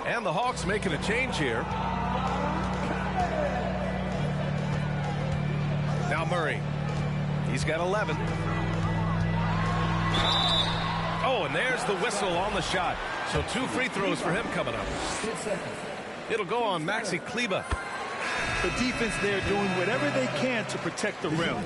And the Hawks making a change here. Now Murray. He's got 11. Oh, and there's the whistle on the shot. So 2 free throws for him coming up. It'll go on Maxi Kleber. The defense there doing whatever they can to protect the rim.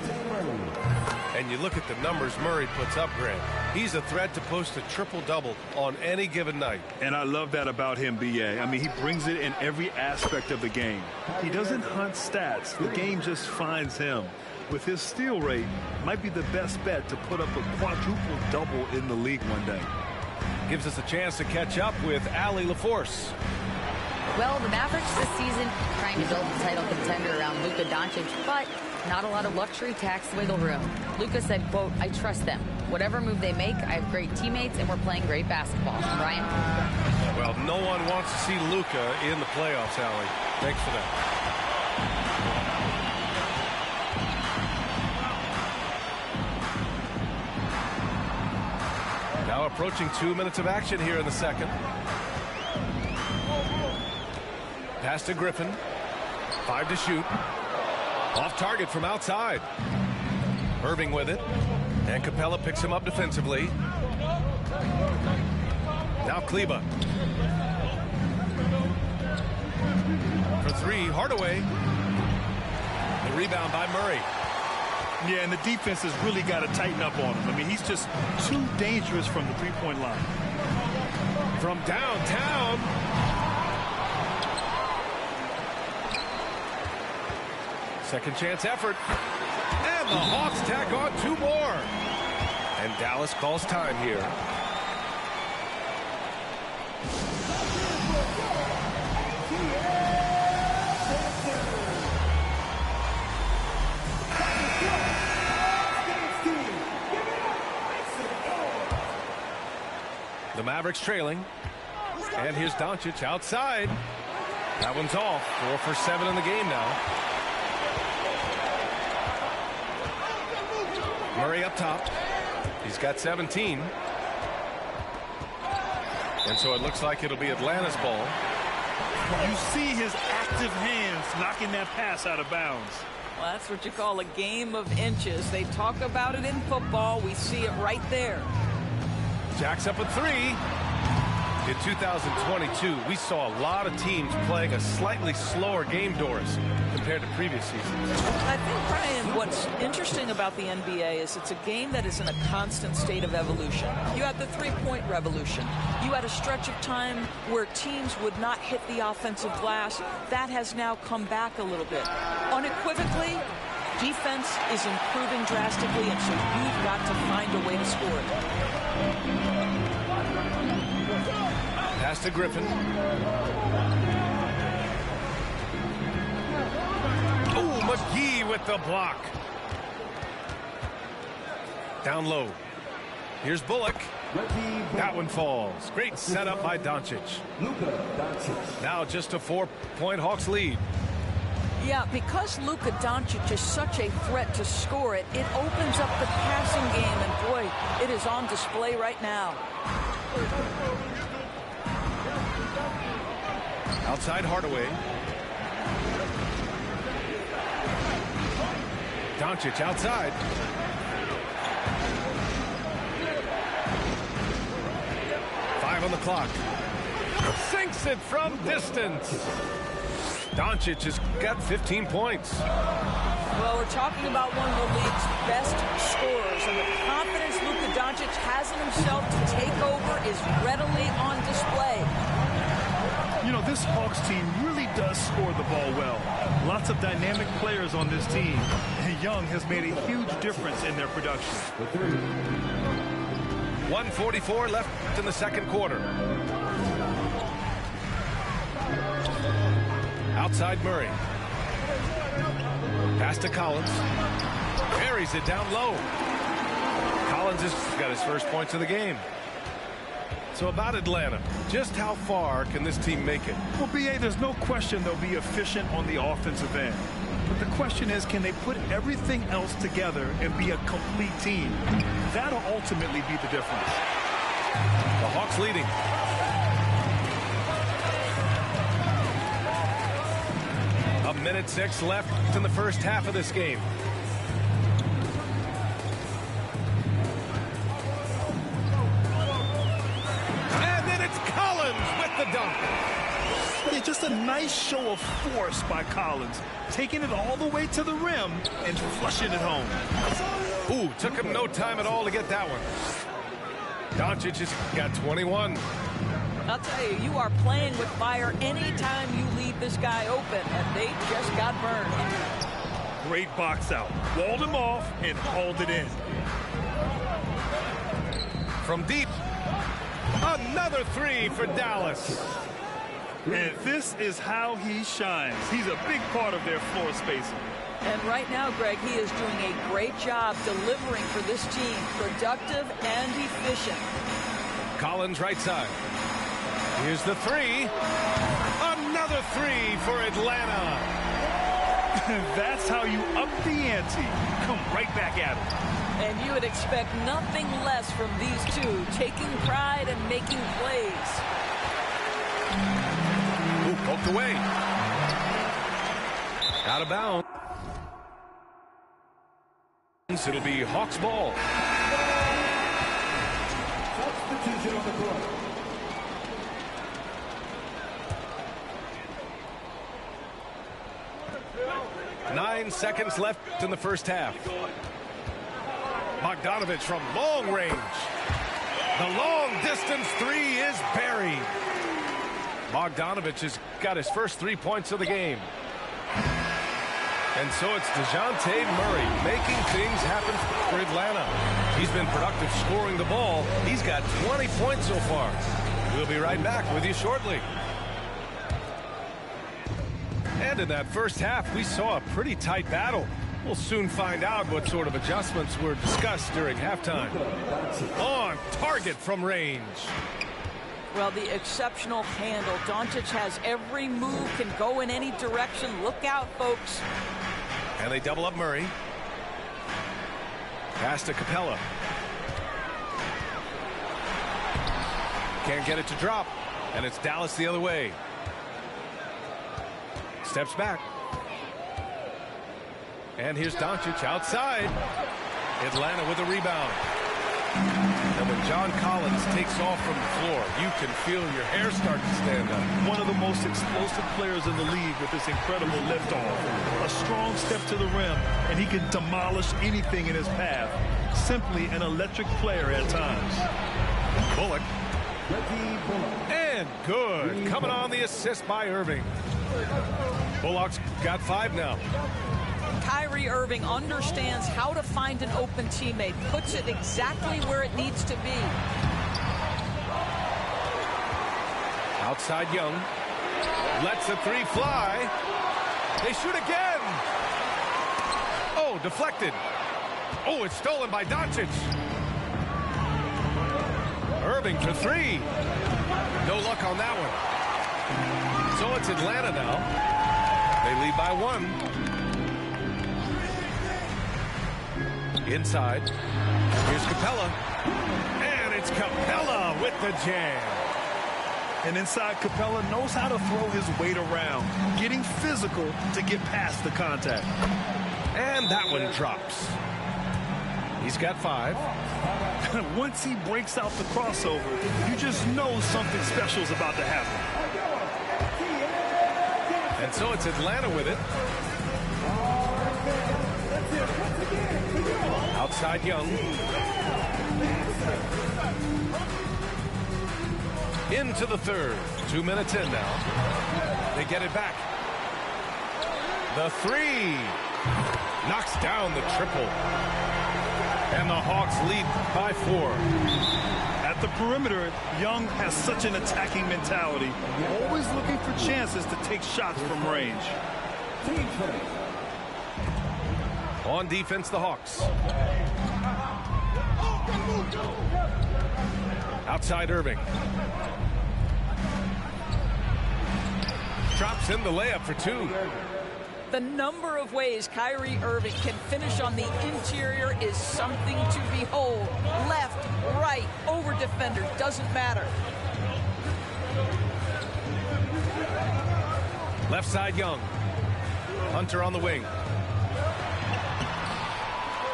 And you look at the numbers Murray puts up, Grant. He's a threat to post a triple-double on any given night. And I love that about him, B.A. I mean, he brings it in every aspect of the game. He doesn't hunt stats. The game just finds him. With his steal rate, might be the best bet to put up a quadruple-double in the league one day. Gives us a chance to catch up with Allie LaForce. Well, the Mavericks this season trying to build a title contender around Luka Doncic, but not a lot of luxury tax wiggle room. Luka said, quote, "I trust them. Whatever move they make, I have great teammates and we're playing great basketball." Brian? Well, no one wants to see Luka in the playoffs, Allie. Thanks for that. approaching 2 minutes of action here in the second. Pass to Griffin. 5 to shoot. Off target from outside. Irving with it. And Capella picks him up defensively. Now Kleba. For 3, Hardaway. The rebound by Murray. Yeah, and the defense has really got to tighten up on him. I mean, he's just too dangerous from the three-point line. From downtown. Second chance effort. And the Hawks tack on 2 more. And Dallas calls time here. The Mavericks trailing. And here's Doncic outside. That one's off. 4 for 7 in the game now. Murray up top. He's got 17. And so it looks like it'll be Atlanta's ball. You see his active hands knocking that pass out of bounds. Well, that's what you call a game of inches. They talk about it in football. We see it right there. Jack's up a 3. In 2022, we saw a lot of teams playing a slightly slower game, Doris, compared to previous seasons. I think, Brian, what's interesting about the NBA is it's a game that is in a constant state of evolution. You had the three-point revolution. You had a stretch of time where teams would not hit the offensive glass. That has now come back a little bit. Unequivocally, defense is improving drastically, and so you've got to find a way to score it. Pass to Griffin. Oh, McGee with the block. Down low. Here's Bullock. That one falls. Great setup by Doncic. Now just a 4-point Hawks lead. Yeah, because Luka Doncic is such a threat to score it, it opens up the passing game, and boy, it is on display right now. Outside Hardaway. Doncic outside. Five on the clock. Sinks it from distance. Doncic has got 15 points. Well, we're talking about one of the league's best scorers, and the confidence Luka Doncic has in himself to take over is readily on display. You know, this Hawks team really does score the ball well. Lots of dynamic players on this team. And Young has made a huge difference in their production. 1:44 left in the second quarter. Outside Murray. Pass to Collins. Carries it down low. Collins has got his first points of the game. So about Atlanta, just how far can this team make it? Well, B.A., there's no question they'll be efficient on the offensive end. But the question is, can they put everything else together and be a complete team? That'll ultimately be the difference. The Hawks leading. A minute 6 left in the first half of this game. The dunk. Yeah, just a nice show of force by Collins, taking it all the way to the rim and flushing it home. Ooh, took him no time at all to get that one. Doncic has got 21. I'll tell you, you are playing with fire anytime you leave this guy open, and they just got burned. Great box out. Walled him off and hauled it in. From deep. Another 3 for Dallas. And this is how he shines. He's a big part of their floor spacing. And right now, Greg, he is doing a great job delivering for this team. Productive and efficient. Collins right side. Here's the 3. Another 3 for Atlanta. That's how you up the ante. Come right back at it. And you would expect nothing less from these two, taking pride and making plays. Ooh, poked away. Out of bounds. It'll be Hawks ball. Substitution on the court. Nine seconds left in the first half. Bogdanovich from long range. The long distance three is buried. Bogdanovich has got his first 3 points of the game. And so it's DeJounte Murray making things happen for Atlanta. He's been productive scoring the ball. He's got 20 points so far. We'll be right back with you shortly. And in that first half, we saw a pretty tight battle. We'll soon find out what sort of adjustments were discussed during halftime. On target from range. Well, the exceptional handle. Doncic has every move, can go in any direction. Look out, folks. And they double up Murray. Pass to Capella. Can't get it to drop. And it's Dallas the other way. Steps back. And here's Doncic outside. Atlanta with a rebound. And when John Collins takes off from the floor, you can feel your hair start to stand up. One of the most explosive players in the league with this incredible liftoff. A strong step to the rim, and he can demolish anything in his path. Simply an electric player at times. Bullock. And good. Coming on the assist by Irving. Bullock's got 5 now. Kyrie Irving understands how to find an open teammate, puts it exactly where it needs to be. Outside Young. Lets a 3 fly. They shoot again. Oh, deflected. Oh, it's stolen by Doncic. Irving for 3. No luck on that one. So it's Atlanta now. They lead by 1. Inside. Here's Capella. And it's Capella with the jam. And inside, Capella knows how to throw his weight around, getting physical to get past the contact. And that one drops. He's got 5. Once he breaks out the crossover, you just know something special is about to happen. And so it's Atlanta with it. Outside Young. Into the third. 2 minutes in now. They get it back. The 3. Knocks down the triple. And the Hawks lead by 4. At the perimeter, Young has such an attacking mentality. Always looking for chances to take shots from range. On defense, the Hawks. Outside Irving. Drops in the layup for 2. The number of ways Kyrie Irving can finish on the interior is something to behold. Left, right, over defenders, doesn't matter. Left side Young. Hunter on the wing.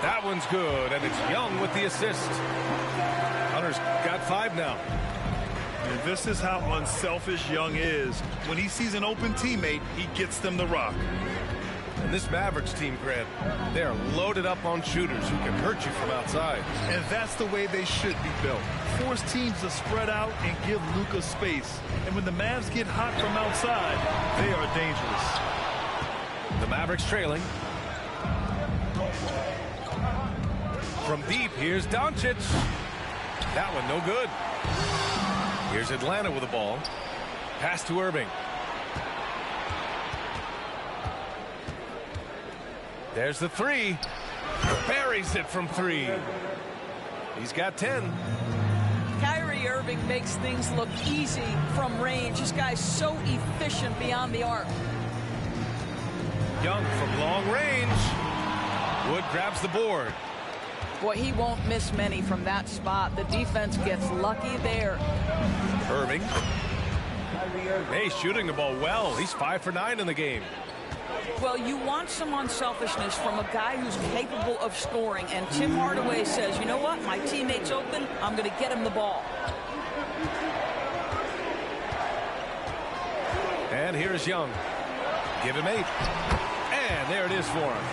That one's good, and it's Young with the assist. Hunter's got 5 now. And this is how unselfish Young is. When he sees an open teammate, he gets them the rock. And this Mavericks team, Grant, they're loaded up on shooters who can hurt you from outside. And that's the way they should be built. Force teams to spread out and give Luka space. And when the Mavs get hot from outside, they are dangerous. The Mavericks trailing. From deep, here's Doncic. That one no good. Here's Atlanta with the ball. Pass to Irving. There's the 3. Buries it from 3. He's got 10. Kyrie Irving makes things look easy from range. This guy's so efficient beyond the arc. Young from long range. Wood grabs the board. Boy, he won't miss many from that spot. The defense gets lucky there. Irving. Hey, shooting the ball well. He's 5 for 9 in the game. Well, you want some unselfishness from a guy who's capable of scoring. And Tim Hardaway says, you know what? My teammate's open. I'm going to get him the ball. And here's Young. Give him 8. And there it is for him.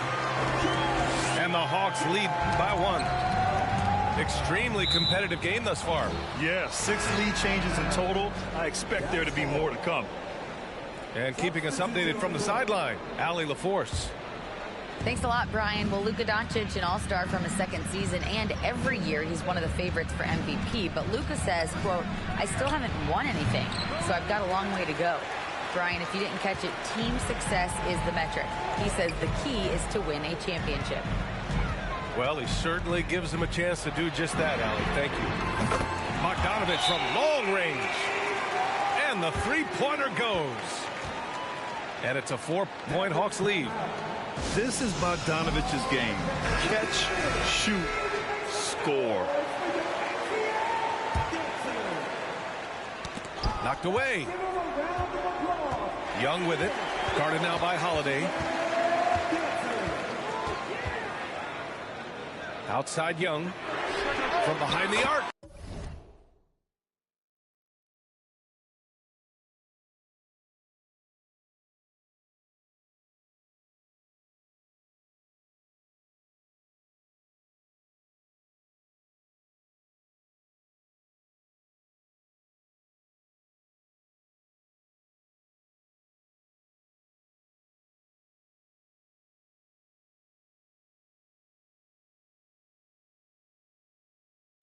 And the Hawks lead by 1. Extremely competitive game thus far. Yeah, 6 lead changes in total. I expect there to be more to come. And keeping us updated from the sideline, Allie LaForce. Thanks a lot, Brian. Well, Luka Doncic, an all-star from his second season, and every year he's one of the favorites for MVP. But Luka says, quote, I still haven't won anything, so I've got a long way to go. Brian, if you didn't catch it, team success is the metric. He says the key is to win a championship. Well, he certainly gives him a chance to do just that, Allie. Thank you. Bogdanovich from long range. And the three-pointer goes. And it's a 4-point Hawks lead. This is Bogdanovich's game. Catch, shoot, score. Knocked away. Young with it. Guarded now by Holiday. Outside Young. From behind the arc.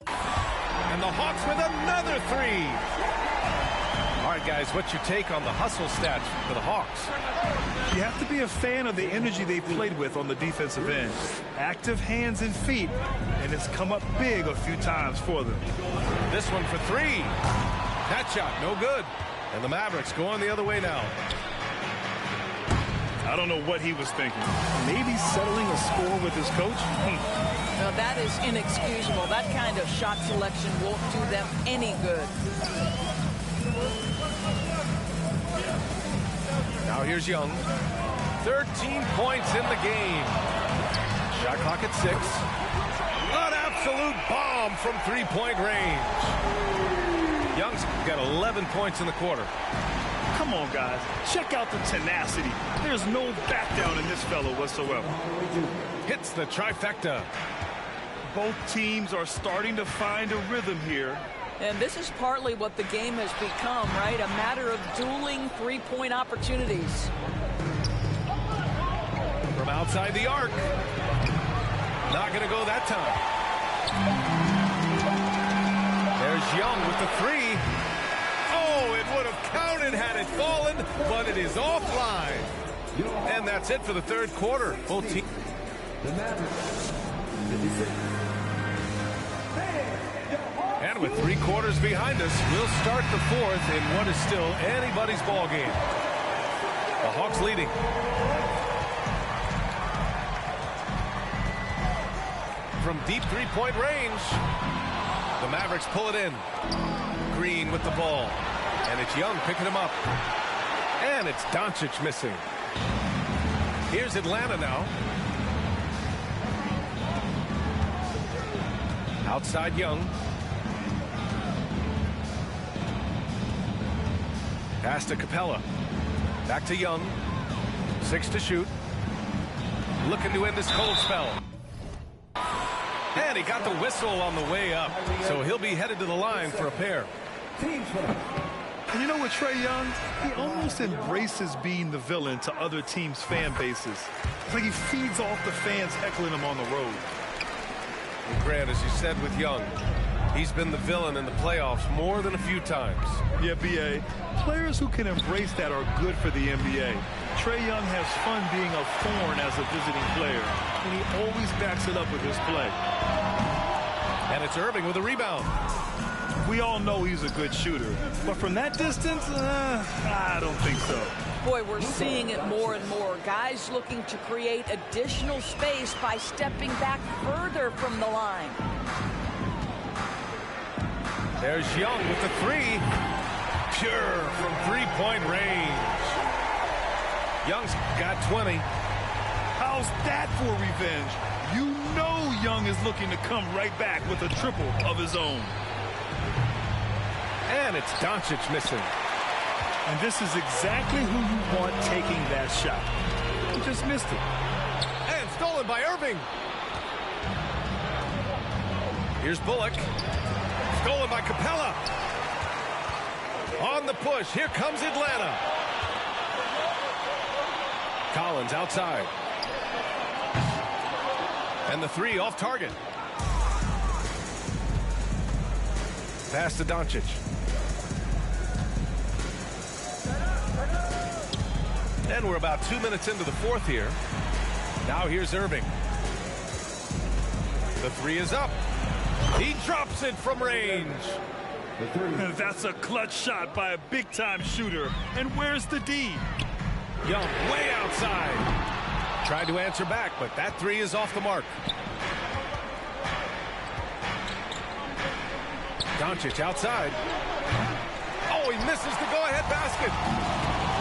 And the Hawks with another 3. All right, guys, what's your take on the hustle stats for the Hawks? You have to be a fan of the energy they've played with on the defensive end. Active hands and feet, and it's come up big a few times for them. This one for 3. That shot, no good. And the Mavericks going the other way now. I don't know what he was thinking. Maybe settling a score with his coach? Now, that is inexcusable. That kind of shot selection won't do them any good. Now here's Young. 13 points in the game. Shot clock at 6. An absolute bomb from three-point range. Young's got 11 points in the quarter. Come on, guys. Check out the tenacity. There's no back down in this fellow whatsoever. Hits the trifecta. Both teams are starting to find a rhythm here. And this is partly what the game has become, right? A matter of dueling three-point opportunities. From outside the arc. Not going to go that time. There's Young with the 3. Oh, it would have counted had it fallen, but it is offline. And that's it for the third quarter. Both teams. And with 3 quarters behind us, we'll start the fourth in what is still anybody's ball game. The Hawks leading. From deep three-point range, the Mavericks pull it in. Green with the ball. And it's Young picking him up. And it's Doncic missing. Here's Atlanta now. Outside Young. Pass to Capella. Back to Young. 6 to shoot. Looking to end this cold spell. And he got the whistle on the way up. So he'll be headed to the line for a pair. And you know what, Trae Young? He almost embraces being the villain to other teams' fan bases. It's like he feeds off the fans heckling him on the road. And Grant, as you said with Young, he's been the villain in the playoffs more than a few times. Yeah, B.A. Players who can embrace that are good for the NBA. Trae Young has fun being a thorn as a visiting player, and he always backs it up with his play. And it's Irving with a rebound. We all know he's a good shooter, but from that distance, I don't think so. Boy, we're seeing it more and more. Guys looking to create additional space by stepping back further from the line. There's Young with the three. Pure from three-point range. Young's got 20. How's that for revenge? You know Young is looking to come right back with a triple of his own. And it's Doncic missing. And this is exactly who you want taking that shot. He just missed it. And stolen by Irving. Here's Bullock. Stolen by Capella. On the push. Here comes Atlanta. Collins outside. And the three off target. Pass to Doncic. And we're about 2 minutes into the fourth here. Now here's Irving. The three is up. He drops it from range. That's a clutch shot by a big-time shooter. And where's the D? Young way outside. Tried to answer back, but that three is off the mark. Doncic outside. Oh, he misses the go-ahead basket.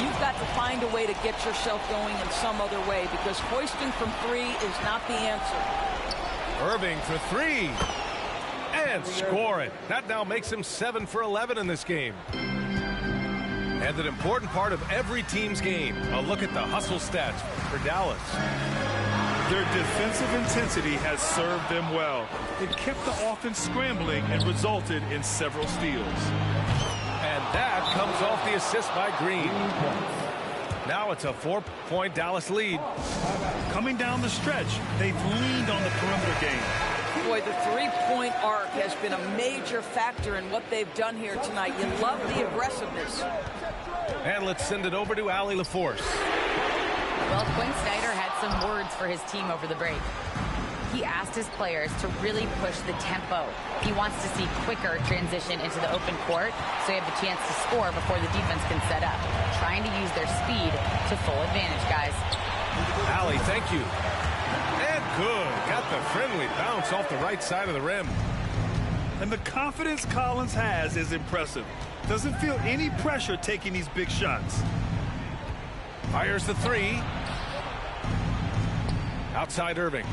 You've got to find a way to get yourself going in some other way, because hoisting from three is not the answer. Irving for three. And score it. That now makes him 7 for 11 in this game. And an important part of every team's game. A look at the hustle stats for Dallas. Their defensive intensity has served them well. It kept the offense scrambling and resulted in several steals. And that comes off the assist by Green. Now it's a 4-point Dallas lead. Coming down the stretch, they've leaned on the perimeter game. Boy, the three-point arc has been a major factor in what they've done here tonight. You love the aggressiveness. And let's send it over to Allie LaForce. Well, Quinn Snyder had some words for his team over the break. He asked his players to really push the tempo. He wants to see quicker transition into the open court so you have the chance to score before the defense can set up. Trying to use their speed to full advantage, guys. Allie, thank you. And good. Got the friendly bounce off the right side of the rim. And the confidence Collins has is impressive. Doesn't feel any pressure taking these big shots. Fires the three. Outside Irving.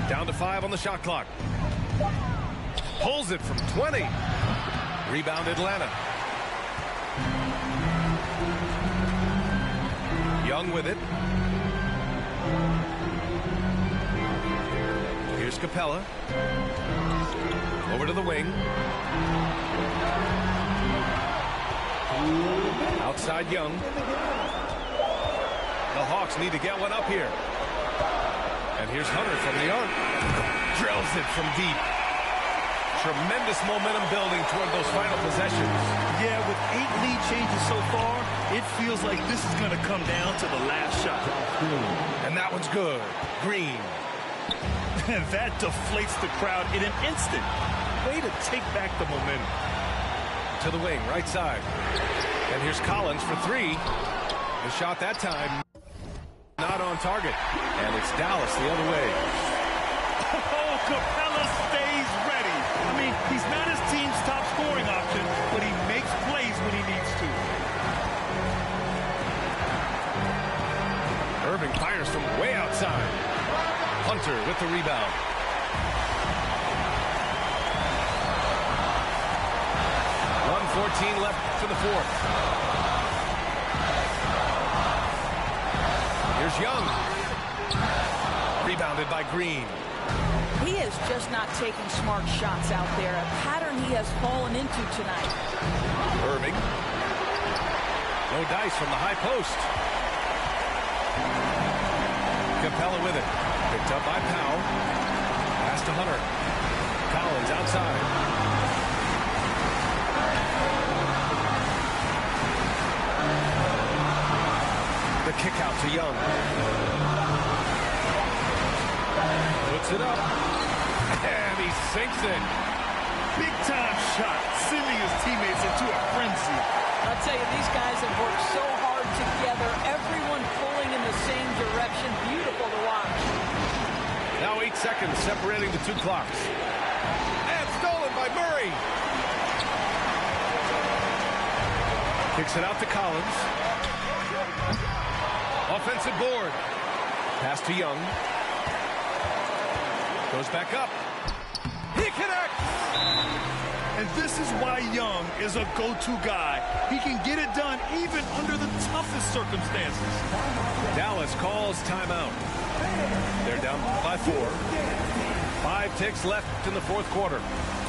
Down to 5 on the shot clock. Pulls it from 20. Rebound Atlanta. Young with it. Here's Capella. Over to the wing. Outside Young. The Hawks need to get one up here. And here's Hunter from the arc. Drills it from deep. Tremendous momentum building toward those final possessions. Yeah, with 8 lead changes so far, it feels like this is going to come down to the last shot. And that one's good. Green. And that deflates the crowd in an instant. Way to take back the momentum. To the wing, right side. And here's Collins for 3. The shot that time not on target. And it's Dallas the other way. Oh, Capella stays ready. I mean, he's not his team's top scoring option, but he makes plays when he needs to. Irving fires from way outside. Hunter with the rebound. .14 left for the fourth. Here's Young. Rebounded by Green. He is just not taking smart shots out there, a pattern he has fallen into tonight. Irving. No dice from the high post. Capella with it. Picked up by Powell. Pass to Hunter. Collins outside. The kick out to Young. Puts it up. And he sinks it. Big-time shot, sending his teammates into a frenzy. I'll tell you, these guys have worked so hard together, everyone pulling in the same direction. Beautiful to watch. Now 8 seconds separating the two clocks. And stolen by Murray. Kicks it out to Collins. Offensive board. Pass to Young. Goes back up. He connects. And this is why Young is a go-to guy. He can get it done even under the toughest circumstances. Dallas calls timeout. They're down by 4. 5 ticks left in the fourth quarter.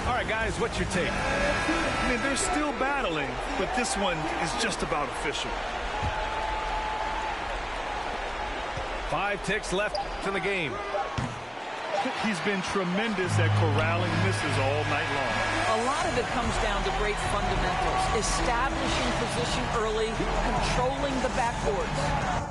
All right, guys, what's your take? I mean, they're still battling, but this one is just about official. 5 ticks left in the game. He's been tremendous at corralling misses all night long. A lot of it comes down to great fundamentals. Establishing position early, controlling the backboards.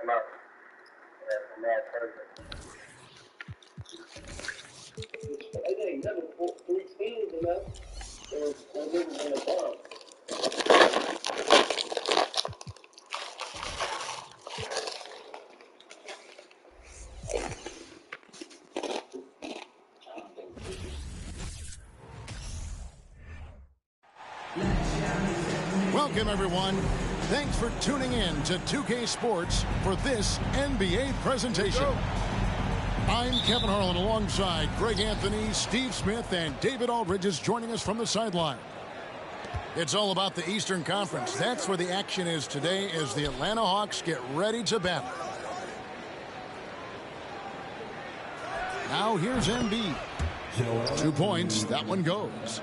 Come out. I think number 310 is enough. Or living in the bar. Welcome, everyone. Thanks for tuning in to 2K Sports for this NBA presentation. I'm Kevin Harlan alongside Greg Anthony, Steve Smith, and David Aldridge is joining us from the sideline. It's all about the Eastern Conference. That's where the action is today as the Atlanta Hawks get ready to battle. Now here's Embiid. 2 points. That one goes.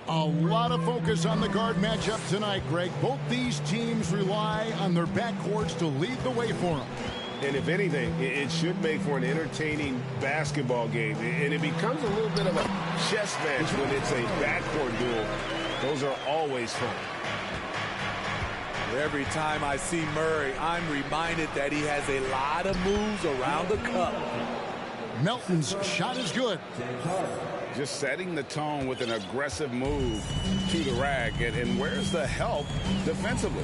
A lot of focus on the guard matchup tonight, Greg. Both these teams rely on their backcourts to lead the way for them. And if anything, it should make for an entertaining basketball game. And it becomes a little bit of a chess match when it's a backcourt duel. Those are always fun. Every time I see Murray, I'm reminded that he has a lot of moves around the cup. Melton's shot is good. Just setting the tone with an aggressive move to the rack. And where's the help defensively?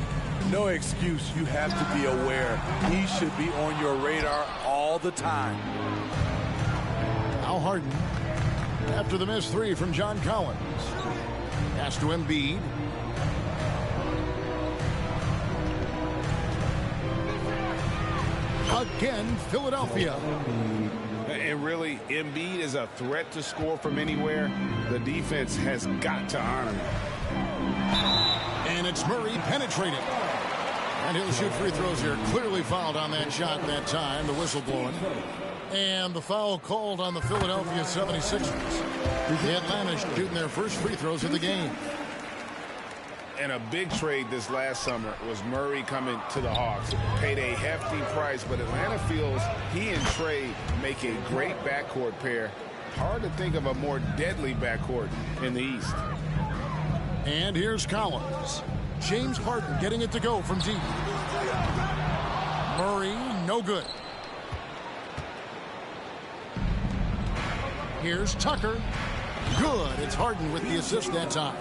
No excuse. You have to be aware. He should be on your radar all the time. Now Harden. After the missed three from John Collins. Pass to Embiid. Again, Philadelphia. And really, Embiid is a threat to score from anywhere. The defense has got to honor him. And it's Murray penetrating. And he'll shoot free throws here. Clearly fouled on that shot that time. The whistle blowing. And the foul called on the Philadelphia 76ers. The Atlanta shooting their first free throws of the game. And a big trade this last summer was Murray coming to the Hawks. Paid a hefty price, but Atlanta feels he and Trey make a great backcourt pair. Hard to think of a more deadly backcourt in the East. And here's Collins. James Harden getting it to go from deep. Murray, no good. Here's Tucker. Good. It's Harden with the assist that time.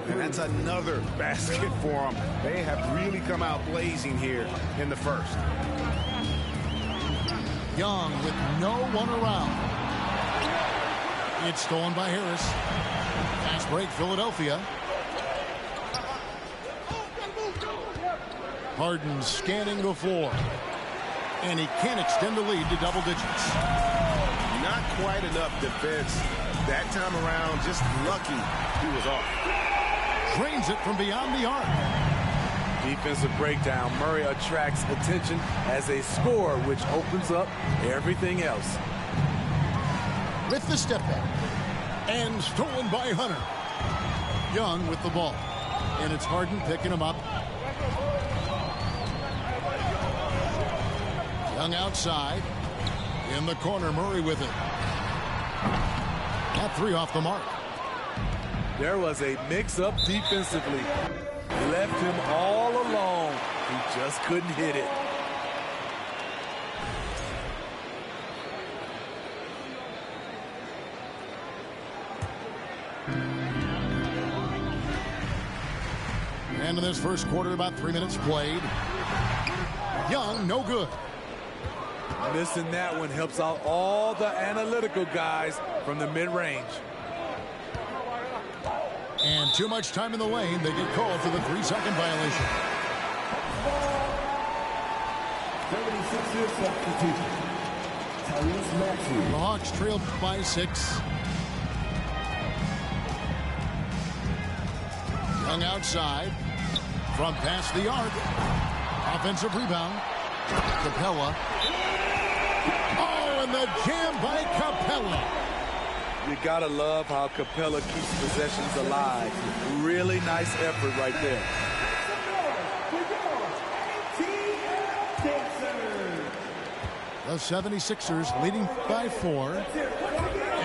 And that's another basket for them. They have really come out blazing here in the first. Young with no one around. It's stolen by Harris. Fast break, Philadelphia. Harden scanning the floor. And he can't extend the lead to double digits. Not quite enough defense. That time around, just lucky he was off. Drains it from beyond the arc. Defensive breakdown. Murray attracts attention as a scorer, which opens up everything else. With the step back. And stolen by Hunter. Young with the ball. And it's Harden picking him up. Young outside. In the corner, Murray with it. That three off the mark. There was a mix-up defensively. Left him all alone. He just couldn't hit it. And in this first quarter, about 3 minutes played. Young, no good. Missing that one helps out all the analytical guys from the mid-range. And too much time in the lane. They get called for the 3-second violation. 76ers substitution. Tyrese Maxey. The Hawks trailed by 6. Young outside. From past the arc. Offensive rebound. Capella. Oh, and the jam by Capella. You gotta love how Capella keeps possessions alive. Really nice effort right there. The 76ers leading by 4.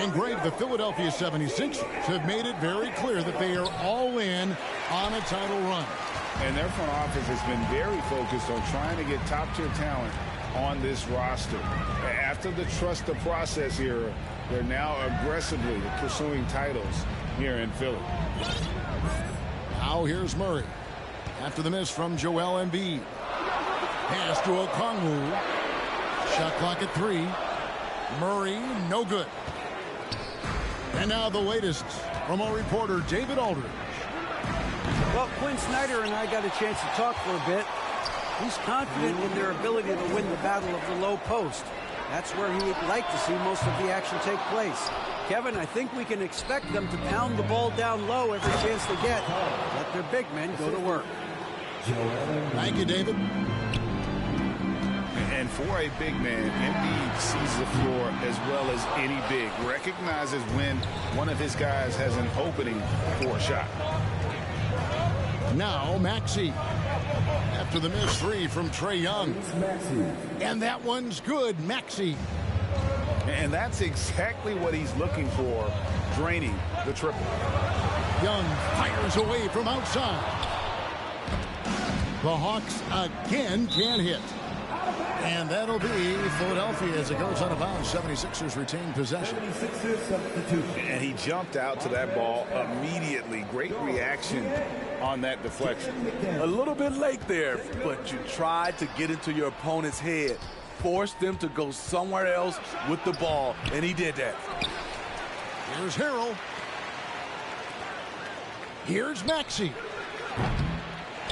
And Greg, the Philadelphia 76ers have made it very clear that they are all in on a title run. And their front office has been very focused on trying to get top-tier talent on this roster. After the trust the process era, they're now aggressively pursuing titles here in Philly. Now here's Murray. After the miss from Joel Embiid. Pass to Okongwu. Shot clock at 3. Murray, no good. And now the latest from our reporter, David Aldridge. Well, Quinn Snyder and I got a chance to talk for a bit. He's confident in their ability to win the battle of the low post. That's where he would like to see most of the action take place. Kevin, I think we can expect them to pound the ball down low every chance they get. Let their big men go to work. Thank you, David. And for a big man, Embiid sees the floor as well as any big. Recognizes when one of his guys has an opening for a shot. Now Maxey. After the missed 3 from Trae Young. And that one's good, Maxey. And that's exactly what he's looking for, draining the triple. Young fires away from outside. The Hawks again can't hit. And that'll be Philadelphia as it goes out of bounds. 76ers retain possession. 76ers substitution. And he jumped out to that ball immediately. Great reaction on that deflection. A little bit late there, but you tried to get into your opponent's head. Forced them to go somewhere else with the ball, and he did that. Here's Harrell. Here's Maxey.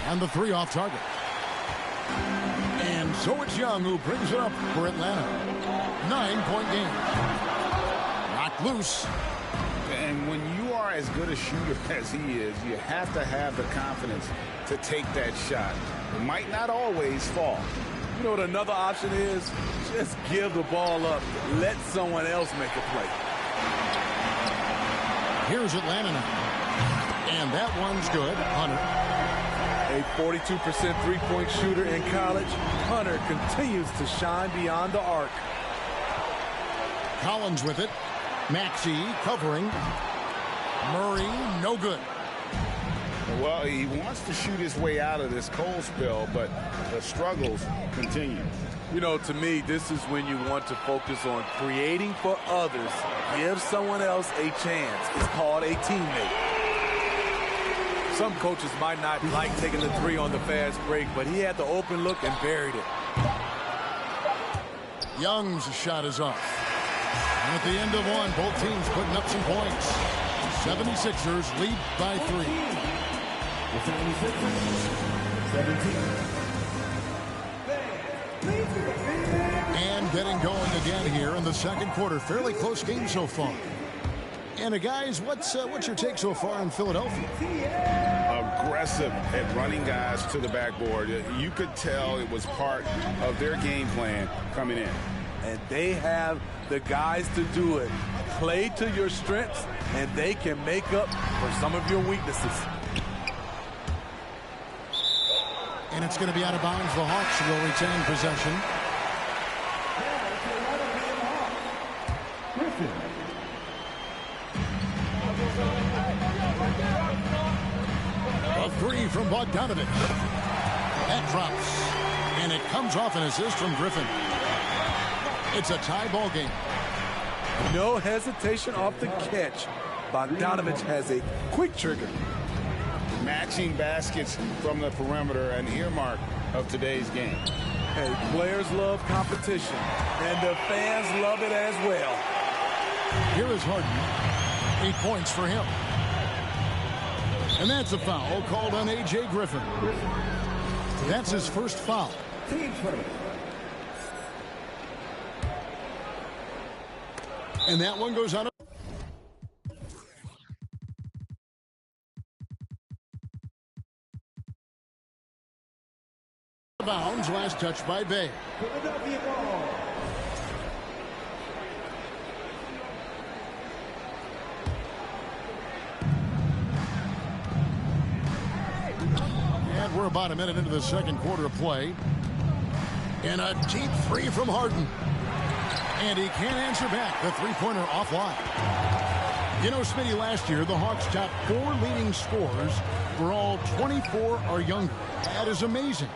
And the 3 off target. And so it's Young who brings it up for Atlanta. 9-point game. Knocked loose. And when you are as good a shooter as he is, you have to have the confidence to take that shot. It might not always fall. You know what another option is? Just give the ball up. Let someone else make a play. Here's Atlanta now. And that one's good. Hunter. A 42% three-point shooter in college, Hunter continues to shine beyond the arc. Collins with it. Maxey covering. Murray, no good. Well, he wants to shoot his way out of this cold spell, but the struggles continue. You know, to me, this is when you want to focus on creating for others. Give someone else a chance. It's called a teammate. Some coaches might not like taking the 3 on the fast break, but he had the open look and buried it. Young's shot is off. And at the end of one, both teams putting up some points. 76ers lead by 3. The 76ers, 17. And getting going again here in the second quarter. Fairly close game so far. And guys, what's your take so far in Philadelphia? Aggressive at running guys to the backboard. You could tell it was part of their game plan coming in. And they have the guys to do it. Play to your strengths, and they can make up for some of your weaknesses. And it's going to be out of bounds. The Hawks will retain possession. A three from Bogdanovich. That drops. And it comes off an assist from Griffin. It's a tie ball game. No hesitation off the catch. Bogdanovich has a quick trigger. Matching baskets from the perimeter, an earmark of today's game. Hey, players love competition, and the fans love it as well. Here is Harden. 8 points for him. And that's a foul called on A.J. Griffin. That's his first foul. And that one goes out of bounds. Last touch by Bay. And we're about a minute into the second quarter of play. And a deep three from Harden. And he can't answer back. The three-pointer offline. You know, Smitty, last year, the Hawks' top 4 leading scorers were all 24 or younger. That is amazing.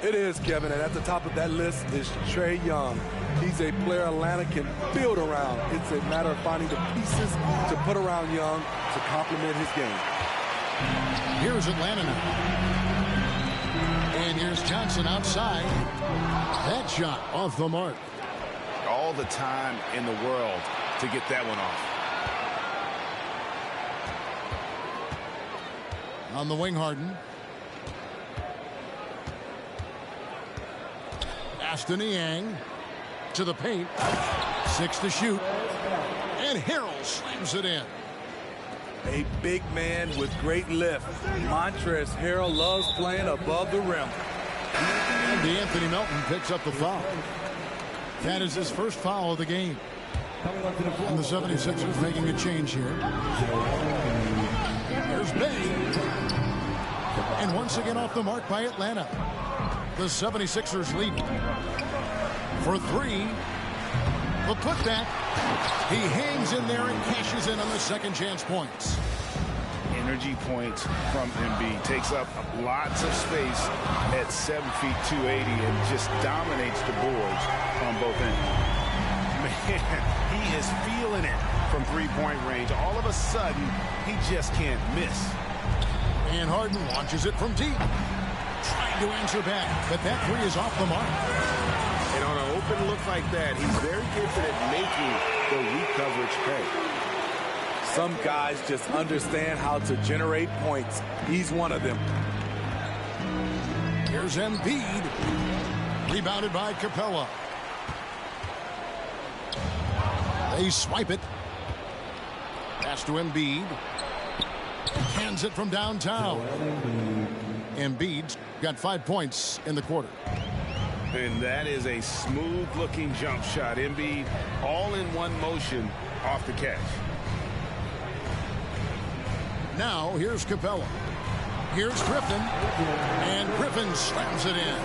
It is, Kevin, and at the top of that list is Trae Young. He's a player Atlanta can build around. It's a matter of finding the pieces to put around Young to complement his game. Here's Atlanta now. And here's Johnson outside. That shot off the mark. All the time in the world to get that one off. On the wing, Harden. Aston Yang to the paint. 6 to shoot. And Harrell slams it in. A big man with great lift. Montrezl Harrell loves playing above the rim. And Anthony Melton picks up the foul. That is his first foul of the game. And the 76ers making a change here. There's Bay. And once again off the mark by Atlanta. The 76ers lead. For 3. The putback. He hangs in there and cashes in on the second chance points. Energy points from Embiid. Takes up lots of space at 7 feet 280 and just dominates the boards on both ends. Man, he is feeling it from three-point range. All of a sudden, he just can't miss. And Harden launches it from deep. Trying to answer back, but that 3 is off the mark. And on an open look like that, he's very gifted at making the weak coverage pay. Some guys just understand how to generate points. He's one of them. Here's Embiid. Rebounded by Capella. They swipe it. Pass to Embiid. Hands it from downtown. Embiid's got 5 points in the quarter. And that is a smooth-looking jump shot. Embiid all in one motion off the catch. Now, here's Capella. Here's Griffin. And Griffin slams it in.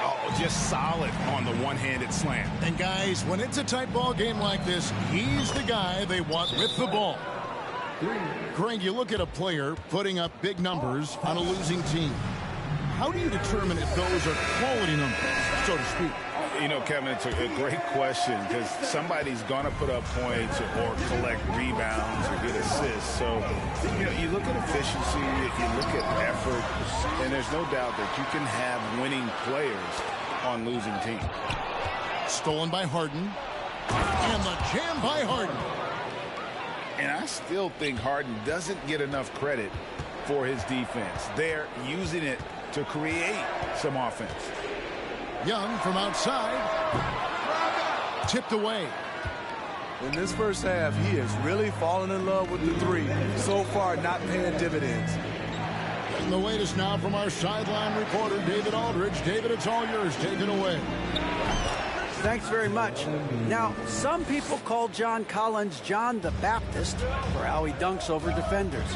Oh, just solid on the one-handed slam. And, guys, when it's a tight ball game like this, he's the guy they want with the ball. Greg, you look at a player putting up big numbers on a losing team. How do you determine if those are quality numbers, so to speak? You know, Kevin, it's a great question because somebody's going to put up points or collect rebounds or get assists. So, you know, you look at efficiency, you look at effort, and there's no doubt that you can have winning players on losing teams. Stolen by Harden. And the jam by Harden. And I still think Harden doesn't get enough credit for his defense. They're using it to create some offense. Young from outside. Tipped away. In this first half, he has really fallen in love with the 3. So far, not paying dividends. And the latest now from our sideline reporter, David Aldridge. David, it's all yours. Take it away. Thanks very much. Now, some people call John Collins John the Baptist for how he dunks over defenders.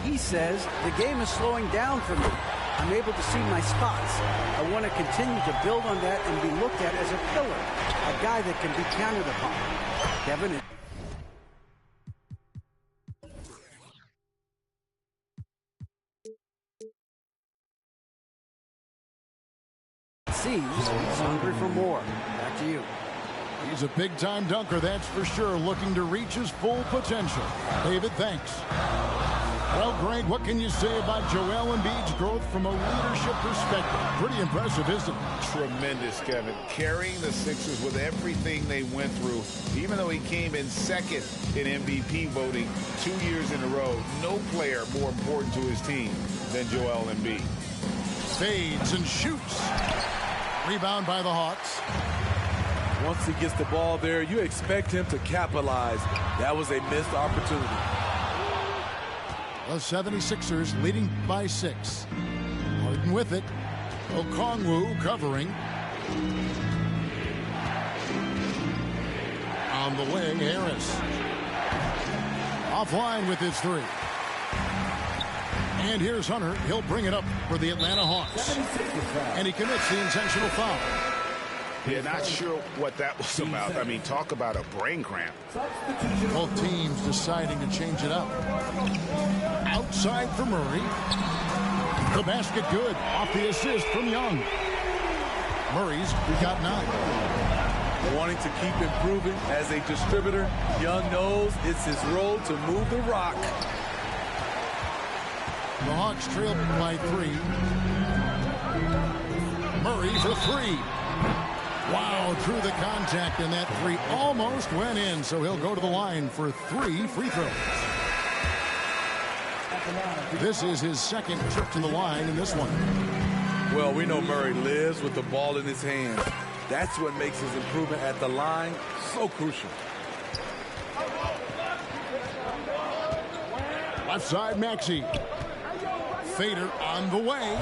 He says the game is slowing down for me. I'm able to see my spots. I want to continue to build on that and be looked at as a pillar, a guy that can be counted upon. Kevin. He's hungry for more. Back to you. He's a big-time dunker, that's for sure, looking to reach his full potential. David, thanks. Well, Greg, what can you say about Joel Embiid's growth from a leadership perspective? Pretty impressive, isn't it? Tremendous, Kevin. Carrying the Sixers with everything they went through, even though he came in second in MVP voting 2 years in a row, no player more important to his team than Joel Embiid. Fades and shoots. Rebound by the Hawks. Once he gets the ball there, you expect him to capitalize. That was a missed opportunity. The 76ers leading by 6. Harden with it. Okongwu covering. On the way, Harris. Offline with his 3. And here's Hunter. He'll bring it up for the Atlanta Hawks. And he commits the intentional foul. Yeah, not sure what that was about. I mean, talk about a brain cramp. Both teams deciding to change it up. Outside for Murray. The basket good. Off the assist from Young. Murray's got 9. Wanting to keep improving as a distributor, Young knows it's his role to move the rock. The Hawks trail by 3. Murray for 3. Wow, through the contact, and that 3 almost went in, so he'll go to the line for 3 free throws. This is his second trip to the line in this one. Well, we know Murray lives with the ball in his hands. That's what makes his improvement at the line so crucial. Left side, Maxey. Fader on the way.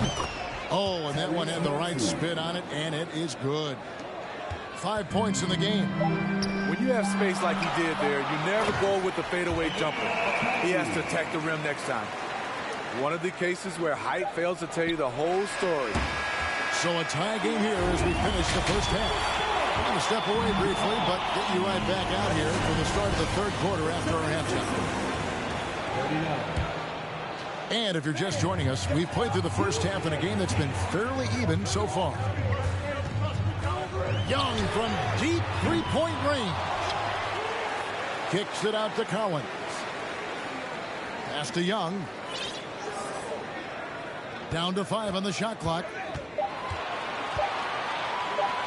Oh, and that one had the right spin on it, and it is good. 5 points in the game. When you have space like he did there, you never go with the fadeaway jumper. He has to attack the rim next time. One of the cases where height fails to tell you the whole story. So a tie game here as we finish the first half. We're going to step away briefly, but get you right back out here for the start of the third quarter after our halftime. And if you're just joining us, we've played through the first half in a game that's been fairly even so far. Young from deep three-point range. Kicks it out to Collins. Pass to Young. Down to 5 on the shot clock.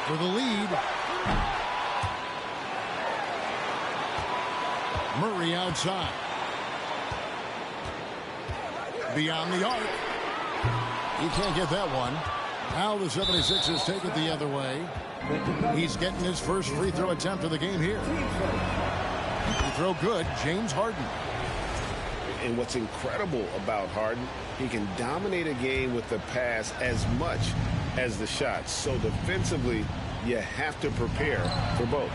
For the lead. Murray outside. Beyond the arc. He can't get that one. Now the 76ers take it the other way. He's getting his first free throw attempt of the game here. Free throw good. James Harden. And what's incredible about Harden, he can dominate a game with the pass as much as the shots. So defensively, you have to prepare for both.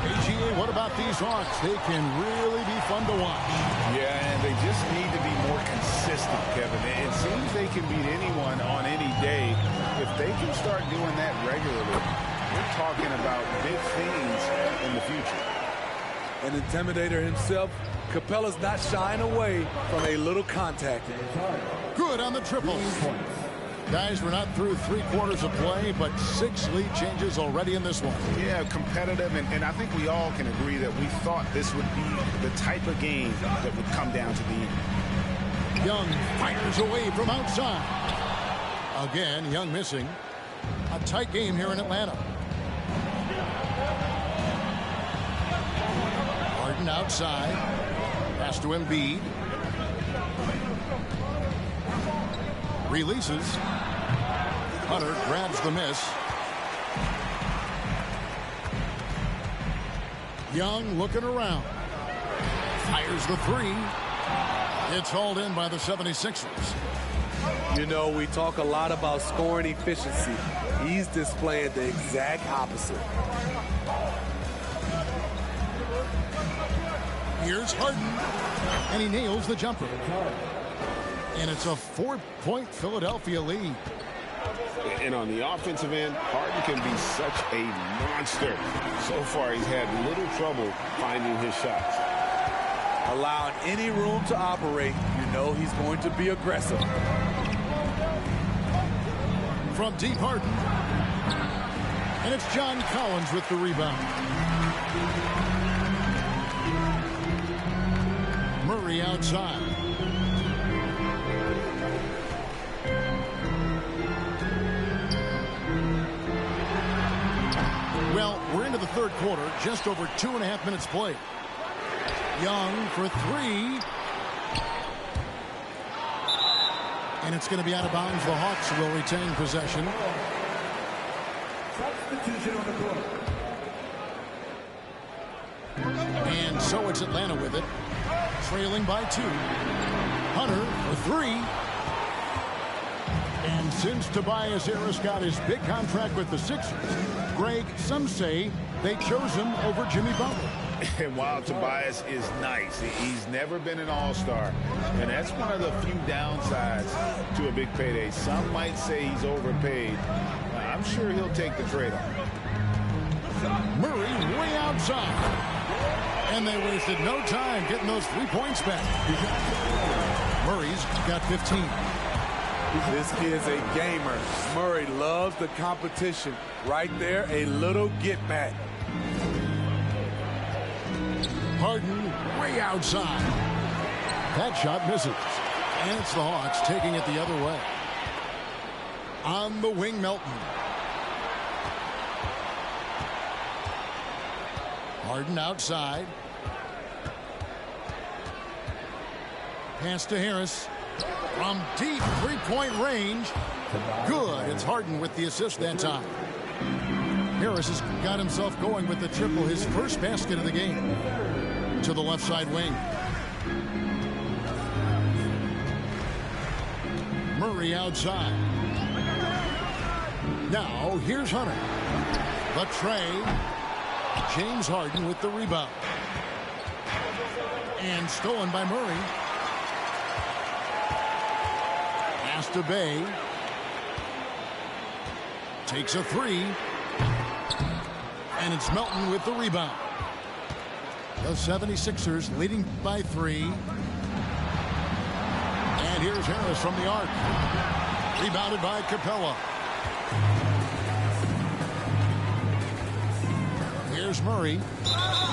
AGA, what about these Hawks? They can really be fun to watch. Yeah, and they just need to be more consistent, Kevin. It seems they can beat anyone on any day. If they can start doing that regularly, we're talking about big things in the future. An intimidator himself, Capella's not shying away from a little contact. Good on the triple. Guys, we're not through 3 quarters of play, but 6 lead changes already in this one. Yeah, competitive, and I think we all can agree that we thought this would be the type of game that would come down to the end. Young fires away from outside. Again, Young missing. A tight game here in Atlanta. Harden outside. Pass to Embiid. Releases. Hunter grabs the miss. Young looking around. Fires the 3. It's hauled in by the 76ers. You know, we talk a lot about scoring efficiency. He's displaying the exact opposite. Here's Harden. And he nails the jumper. And it's a 4-point Philadelphia lead. And on the offensive end, Harden can be such a monster. So far, he's had little trouble finding his shots. Allowing any room to operate, you know he's going to be aggressive. From deep, Harden. And it's John Collins with the rebound. Murray outside. Well, we're into the third quarter, just over 2.5 minutes played. Young for three. And it's going to be out of bounds. The Hawks will retain possession. Substitution on the court. And so it's Atlanta with it. Trailing by 2. Hunter for three. And since Tobias Harris got his big contract with the Sixers, Greg, some say they chose him over Jimmy Butler. And while Tobias is nice, he's never been an all-star. And that's one of the few downsides to a big payday. Some might say he's overpaid. I'm sure he'll take the trade-off. Murray way outside. And they wasted no time getting those 3 points back. Murray's got 15. This kid's a gamer. Murray loves the competition. Right there, a little get back. Harden way outside. That shot misses. And it's the Hawks taking it the other way. On the wing, Melton. Harden outside. Pass to Harris. From deep three-point range. Good. It's Harden with the assist that time. Harris has got himself going with the triple, his first basket of the game. To the left side wing. Murray outside. Now here's Hunter. The tray. James Harden with the rebound. And stolen by Murray. Pass to Bay. Takes a three. And it's Melton with the rebound. The 76ers leading by 3. And here's Harris from the arc. Rebounded by Capella. Here's Murray.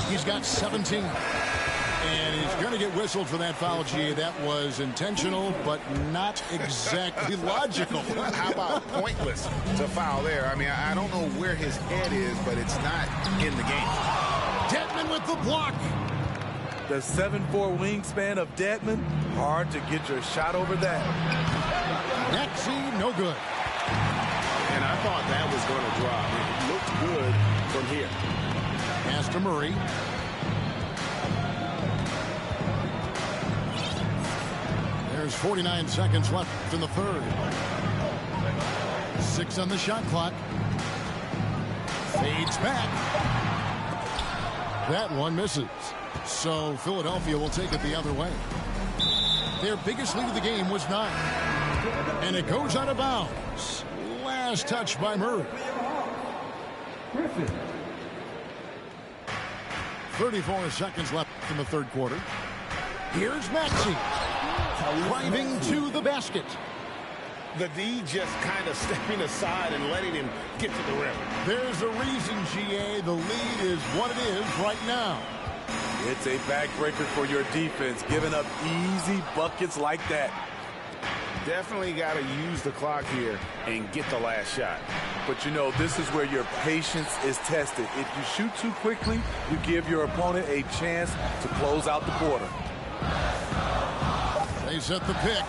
He's got 17. And he's going to get whistled for that foul, G. That was intentional, but not exactly logical. How about pointless to foul there? I mean, I don't know where his head is, but it's not in the game. Dedmon with the block. The 7'4" wingspan of Dedmon, hard to get your shot over that. Maxey, no good. And I thought that was going to drop. It looked good from here. Pass to Murray. There's 49 seconds left in the third. 6 on the shot clock. Fades back. That one misses. So Philadelphia will take it the other way. Their biggest lead of the game was 9. And it goes out of bounds. Last touch by Murray. 34 seconds left in the third quarter. Here's Maxey. Driving to the basket. The D just kind of stepping aside and letting him get to the rim. There's a reason, GA. The lead is what it is right now. It's a backbreaker for your defense, giving up easy buckets like that. Definitely got to use the clock here and get the last shot. But you know, this is where your patience is tested. If you shoot too quickly, you give your opponent a chance to close out the quarter. They set the pick.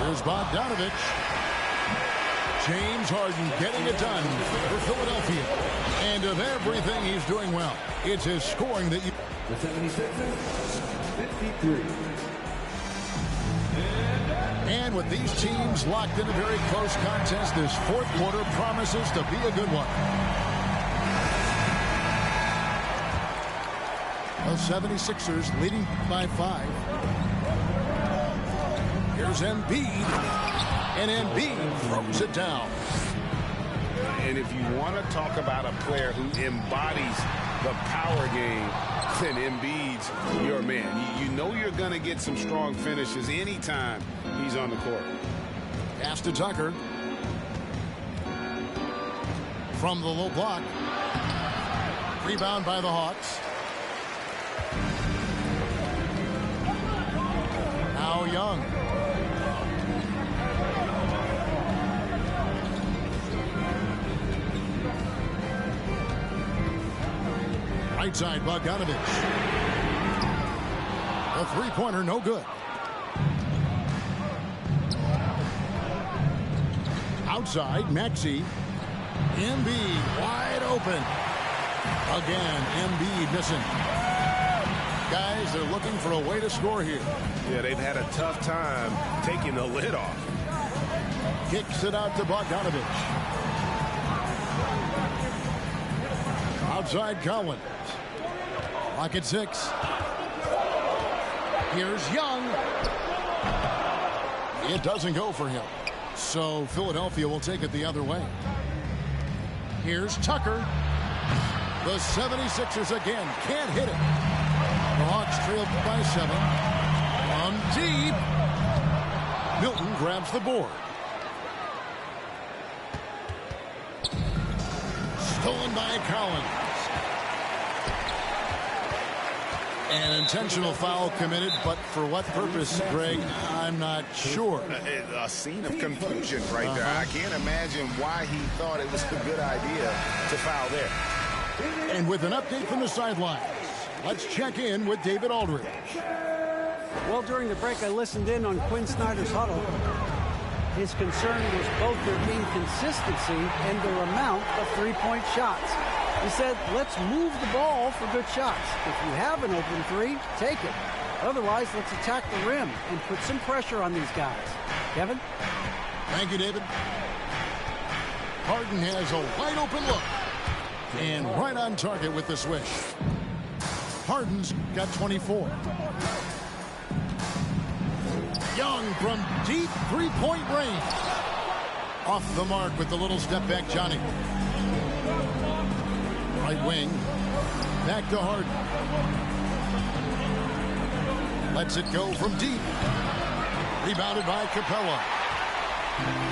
Here's Bogdanovich. James Harden getting it done for Philadelphia. And of everything he's doing well, it's his scoring that you... The 76ers, 53. And with these teams locked in a very close contest, this fourth quarter promises to be a good one. The 76ers leading by 5. Here's Embiid. And Embiid throws it down. And if you want to talk about a player who embodies the power game, then Embiid's your man. You know you're going to get some strong finishes anytime he's on the court. Pass to Tucker. From the low block. Rebound by the Hawks. Now Young. Right side, Bogdanovich. A three-pointer, no good. Outside, Maxey. Embiid wide open. Again, Embiid missing. Guys, they're looking for a way to score here. Yeah, they've had a tough time taking the lid off. Kicks it out to Bogdanovich. Outside Collins. Clock at 6. Here's Young. It doesn't go for him. So Philadelphia will take it the other way. Here's Tucker. The 76ers again can't hit it. The Hawks trail by 7. On deep. Milton grabs the board. Stolen by Collins. An intentional foul committed, but for what purpose, Greg, I'm not sure. A scene of confusion right there. I can't imagine why he thought it was a good idea to foul there. And with an update from the sidelines, let's check in with David Aldridge. Well, during the break, I listened in on Quinn Snyder's huddle. His concern was both their inconsistency and their amount of three-point shots. He said, let's move the ball for good shots. If you have an open three, take it. Otherwise, let's attack the rim and put some pressure on these guys. Kevin? Thank you, David. Harden has a wide open look. And right on target with the swish. Harden's got 24. Young from deep three-point range. Off the mark with the little step back, Johnny. Right wing. Back to Harden. Lets it go from deep. Rebounded by Capella.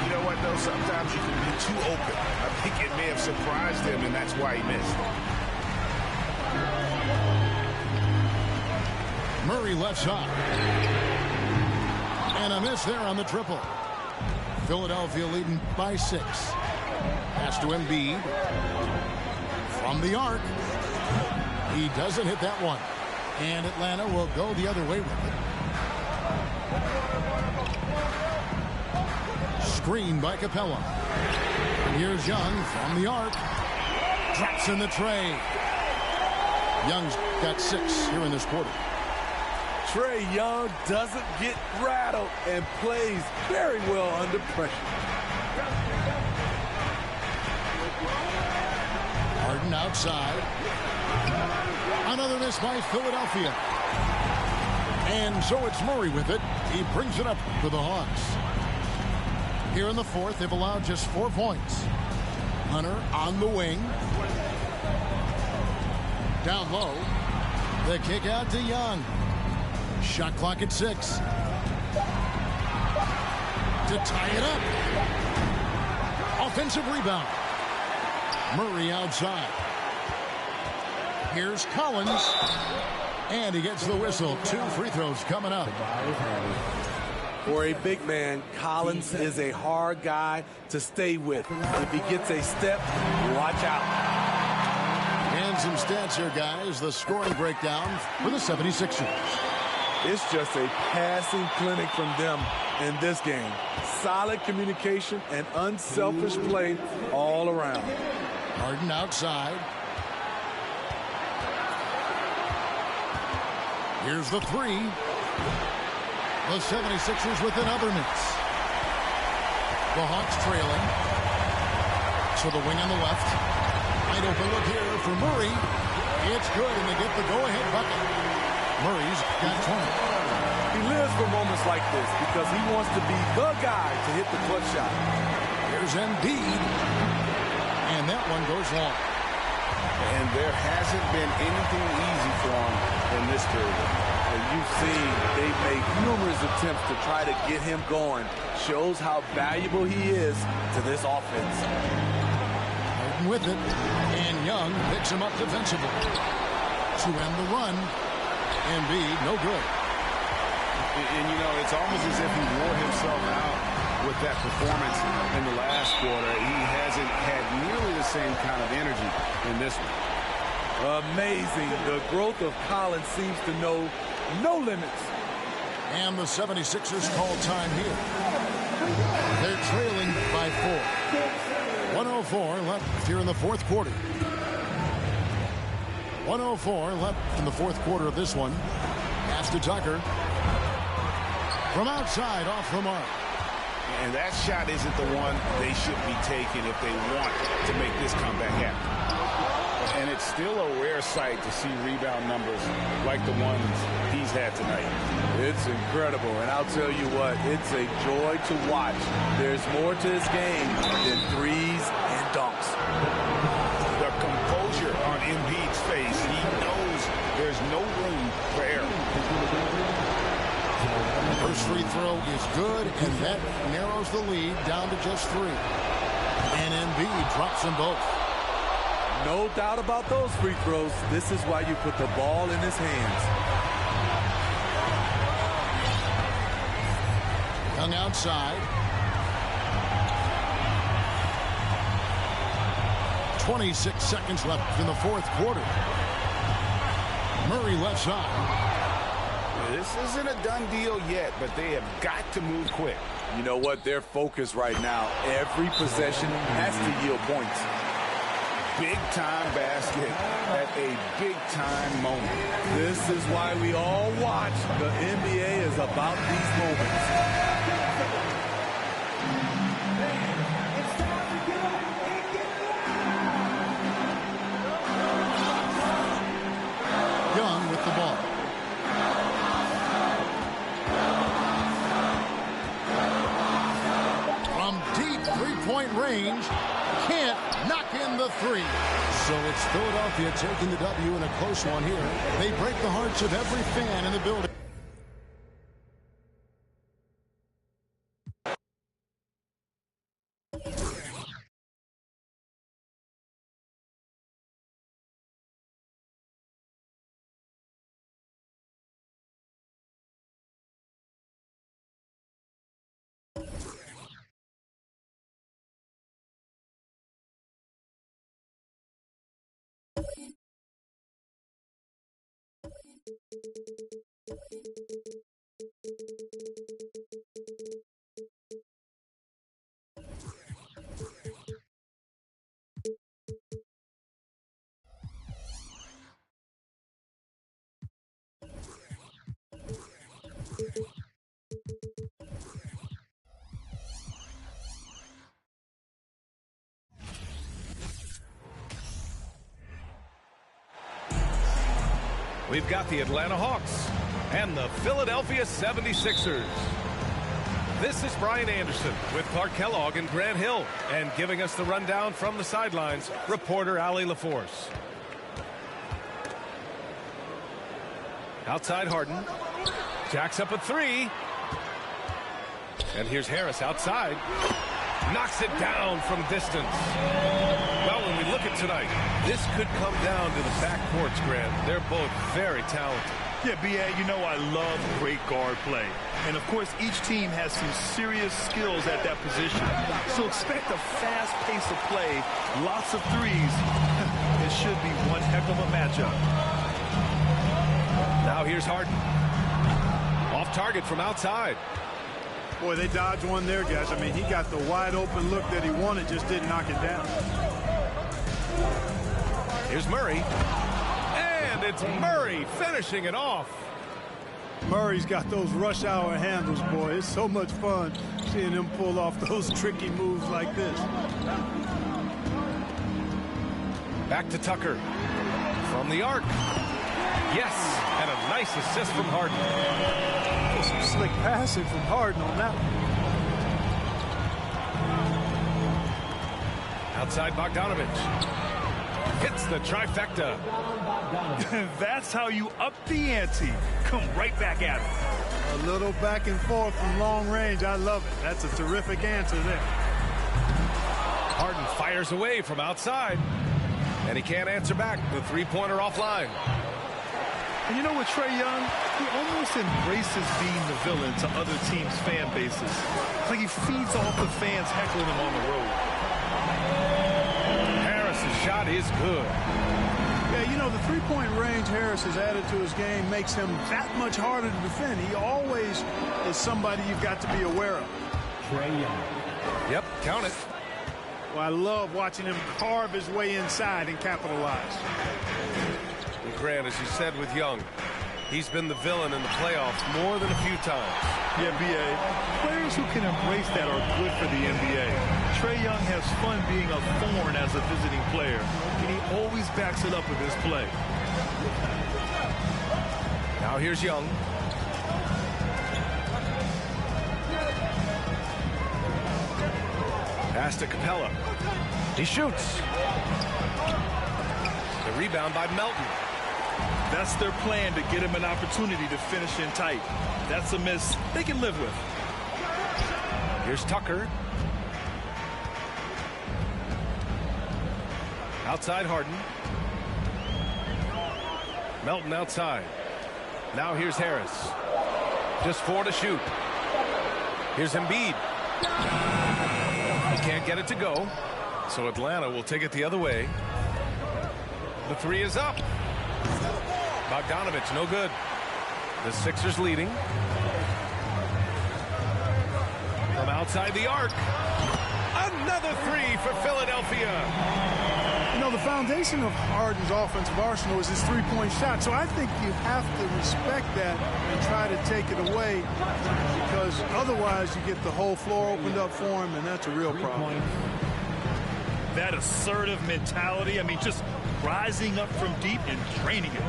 You know what, though? Sometimes you can be too open. I think it may have surprised him, and that's why he missed. Murray left side. And a miss there on the triple. Philadelphia leading by 6. Pass to Embiid. From the arc. He doesn't hit that one. And Atlanta will go the other way with it. Screen by Capella. And here's Young from the arc. Drops in the tray. Young's got 6 here in this quarter. Trae Young doesn't get rattled and plays very well under pressure. Harden outside. Another miss by Philadelphia. And so it's Murray with it. He brings it up for the Hawks. Here in the fourth, they've allowed just 4 points. Hunter on the wing. Down low. The kick out to Young. Shot clock at 6. To tie it up. Offensive rebound. Murray outside. Here's Collins. And he gets the whistle. 2 free throws coming up. For a big man, Collins is a hard guy to stay with. If he gets a step, watch out. And some stats here, guys. The scoring breakdown for the 76ers. It's just a passing clinic from them in this game. Solid communication and unselfish play all around. Harden outside. Here's the 3. The 76ers with another miss. The Hawks trailing. So the wing on the left. Wide open look here for Murray. It's good, and they get the go-ahead bucket. Murray's got 20. He lives for moments like this because he wants to be the guy to hit the clutch shot. Here's Embiid. And that one goes long. And there hasn't been anything easy for him in this period. And you've seen they make numerous attempts to try to get him going. Shows how valuable he is to this offense. Harden with it. And Young picks him up defensively. To end the run. Embiid, no good. And, you know, it's almost as if he wore himself out with that performance in the last quarter. He hasn't had nearly the same kind of energy in this one. Amazing. The growth of Collins seems to know no limits. And the 76ers call time here. They're trailing by 4. 104 left here in the fourth quarter. 104 left in the fourth quarter of this one. Pass to Tucker. From outside, off the mark. And that shot isn't the one they should be taking if they want to make this comeback happen. And it's still a rare sight to see rebound numbers like the ones he's had tonight. It's incredible, and I'll tell you what, it's a joy to watch. There's more to this game than threes and dunks. The composure on Embiid's face, he knows there's no room for error. First free throw is good, and that narrows the lead down to just 3. And Embiid drops them both. No doubt about those free throws. This is why you put the ball in his hands. Young outside. 26 seconds left in the fourth quarter. Murray left side. This isn't a done deal yet, but they have got to move quick. You know what? They're focused right now. Every possession has to yield points. Big-time basket at a big-time moment. This is why we all watch. The NBA is about these moments. Young with the ball. From deep three-point range, can't knock in the 3. So it's Philadelphia taking the W in a close one here. They break the hearts of every fan in the building. We've got the Atlanta Hawks and the Philadelphia 76ers. This is Brian Anderson with Clark Kellogg and Grant Hill. And giving us the rundown from the sidelines, reporter Allie LaForce. Outside Harden. Jacks up a 3. And here's Harris outside. Knocks it down from distance. Well, when we look at tonight, this could come down to the backcourts, Grant. They're both very talented. Yeah, B.A., you know I love great guard play. And, of course, each team has some serious skills at that position. So expect a fast pace of play, lots of threes. It should be one heck of a matchup. Now here's Harden. Off target from outside. Boy, they dodged one there, guys. I mean, he got the wide open look that he wanted, just didn't knock it down. Here's Murray. And it's Murray finishing it off. Murray's got those rush hour handles, boy. It's so much fun seeing him pull off those tricky moves like this. Back to Tucker. From the arc. Yes, and a nice assist from Harden. passing from Harden on that one. Outside Bogdanovich. Hits the trifecta. That's how you up the ante. Come right back at it. A little back and forth from long range. I love it. That's a terrific answer there. Harden fires away from outside. And he can't answer back. The three-pointer offline. And you know what, Trae Young? He almost embraces being the villain to other teams' fan bases. It's like he feeds off the fans heckling him on the road. Harris's shot is good. Yeah, you know, the three-point range Harris has added to his game makes him that much harder to defend. He always is somebody you've got to be aware of. Trae Young. Yep, count it. Well, I love watching him carve his way inside and capitalize. And Grant, as you said with Young, he's been the villain in the playoffs more than a few times. Yeah, B.A., players who can embrace that are good for the NBA. Trae Young has fun being a thorn as a visiting player, and he always backs it up with his play. Now here's Young. Pass to Capella. He shoots. The rebound by Melton. That's their plan, to get him an opportunity to finish in tight. That's a miss they can live with. Here's Tucker. Outside Harden. Melton outside. Now here's Harris. Just 4 to shoot. Here's Embiid. He can't get it to go. So Atlanta will take it the other way. The three is up. Bogdanovich, no good. The Sixers leading. From outside the arc. Another three for Philadelphia. You know, the foundation of Harden's offensive arsenal is his three-point shot. So I think you have to respect that and try to take it away, because otherwise you get the whole floor opened up for him, and that's a real problem. That assertive mentality, I mean, just rising up from deep and draining it.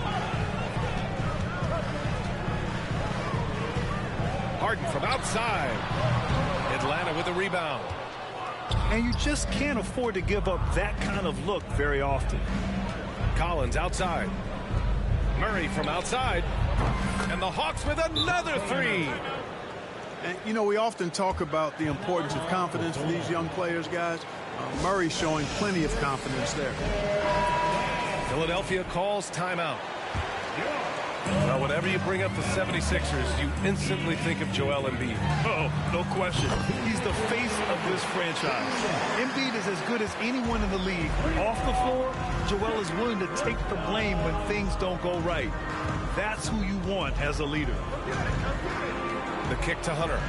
Harden from outside. Atlanta with a rebound. And you just can't afford to give up that kind of look very often. Collins outside. Murray from outside. And the Hawks with another three. And, you know, we often talk about the importance of confidence for these young players, guys. Murray showing plenty of confidence there. Philadelphia calls timeout. Well, whenever you bring up the 76ers, you instantly think of Joel Embiid. Oh, no question. He's the face of this franchise. Embiid is as good as anyone in the league. Off the floor, Joel is willing to take the blame when things don't go right. That's who you want as a leader. The kick to Hunter.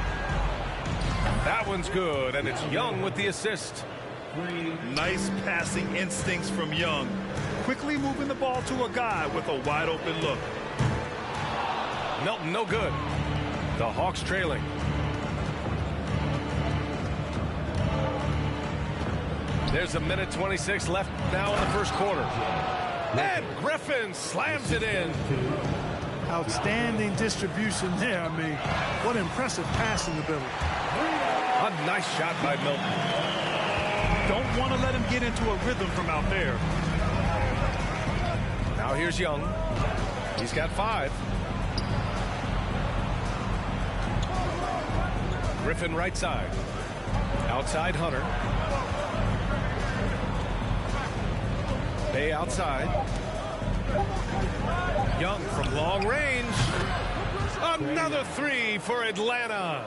That one's good, and it's Young with the assist. Nice passing instincts from Young. Quickly moving the ball to a guy with a wide open look. Melton, no good. The Hawks trailing. There's a minute 26 left now in the first quarter. And Griffin slams it in. Outstanding distribution there. I mean, what impressive passing ability. A nice shot by Melton. Don't want to let him get into a rhythm from out there. Now here's Young. He's got 5. Griffin right side. Outside Hunter. Bay outside. Young from long range. Another three for Atlanta.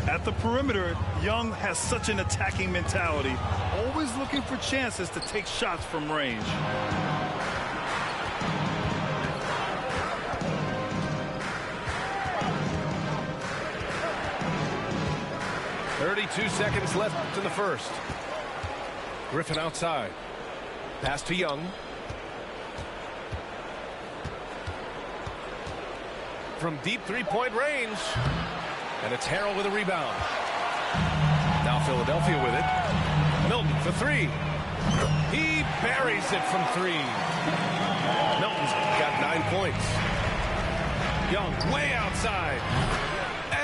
At the perimeter, Young has such an attacking mentality, always looking for chances to take shots from range. .32 seconds left in the first. Griffin outside. Pass to Young. From deep three-point range. And it's Harrell with a rebound. Now Philadelphia with it. Milton for 3. He buries it from 3. Milton's got 9 points. Young way outside.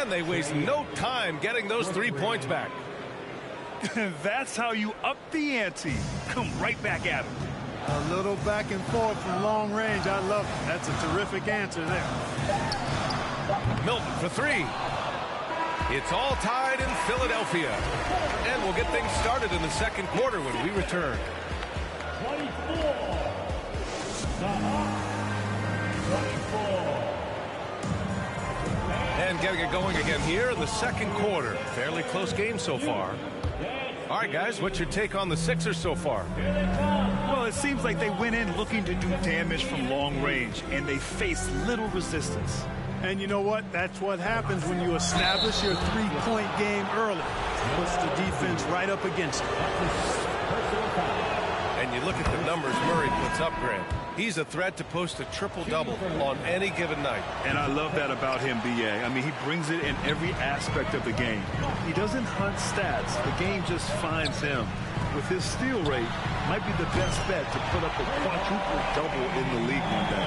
And they waste no time getting those 3 points back. That's how you up the ante. Come right back at him. A little back and forth from long range. I love it. That's a terrific answer there. Milton for 3. It's all tied in Philadelphia. And we'll get things started in the second quarter when we return. 24. And getting it going again here in the second quarter. Fairly close game so far. All right, guys, what's your take on the Sixers so far? Well, it seems like they went in looking to do damage from long range, and they faced little resistance. And you know what? That's what happens when you establish your three-point game early. Puts the defense right up against it. And you look at the numbers Murray puts up, Grant. He's a threat to post a triple-double on any given night. And I love that about him, B.A. I mean, he brings it in every aspect of the game. He doesn't hunt stats. The game just finds him. With his steal rate, might be the best bet to put up a quadruple-double in the league one day.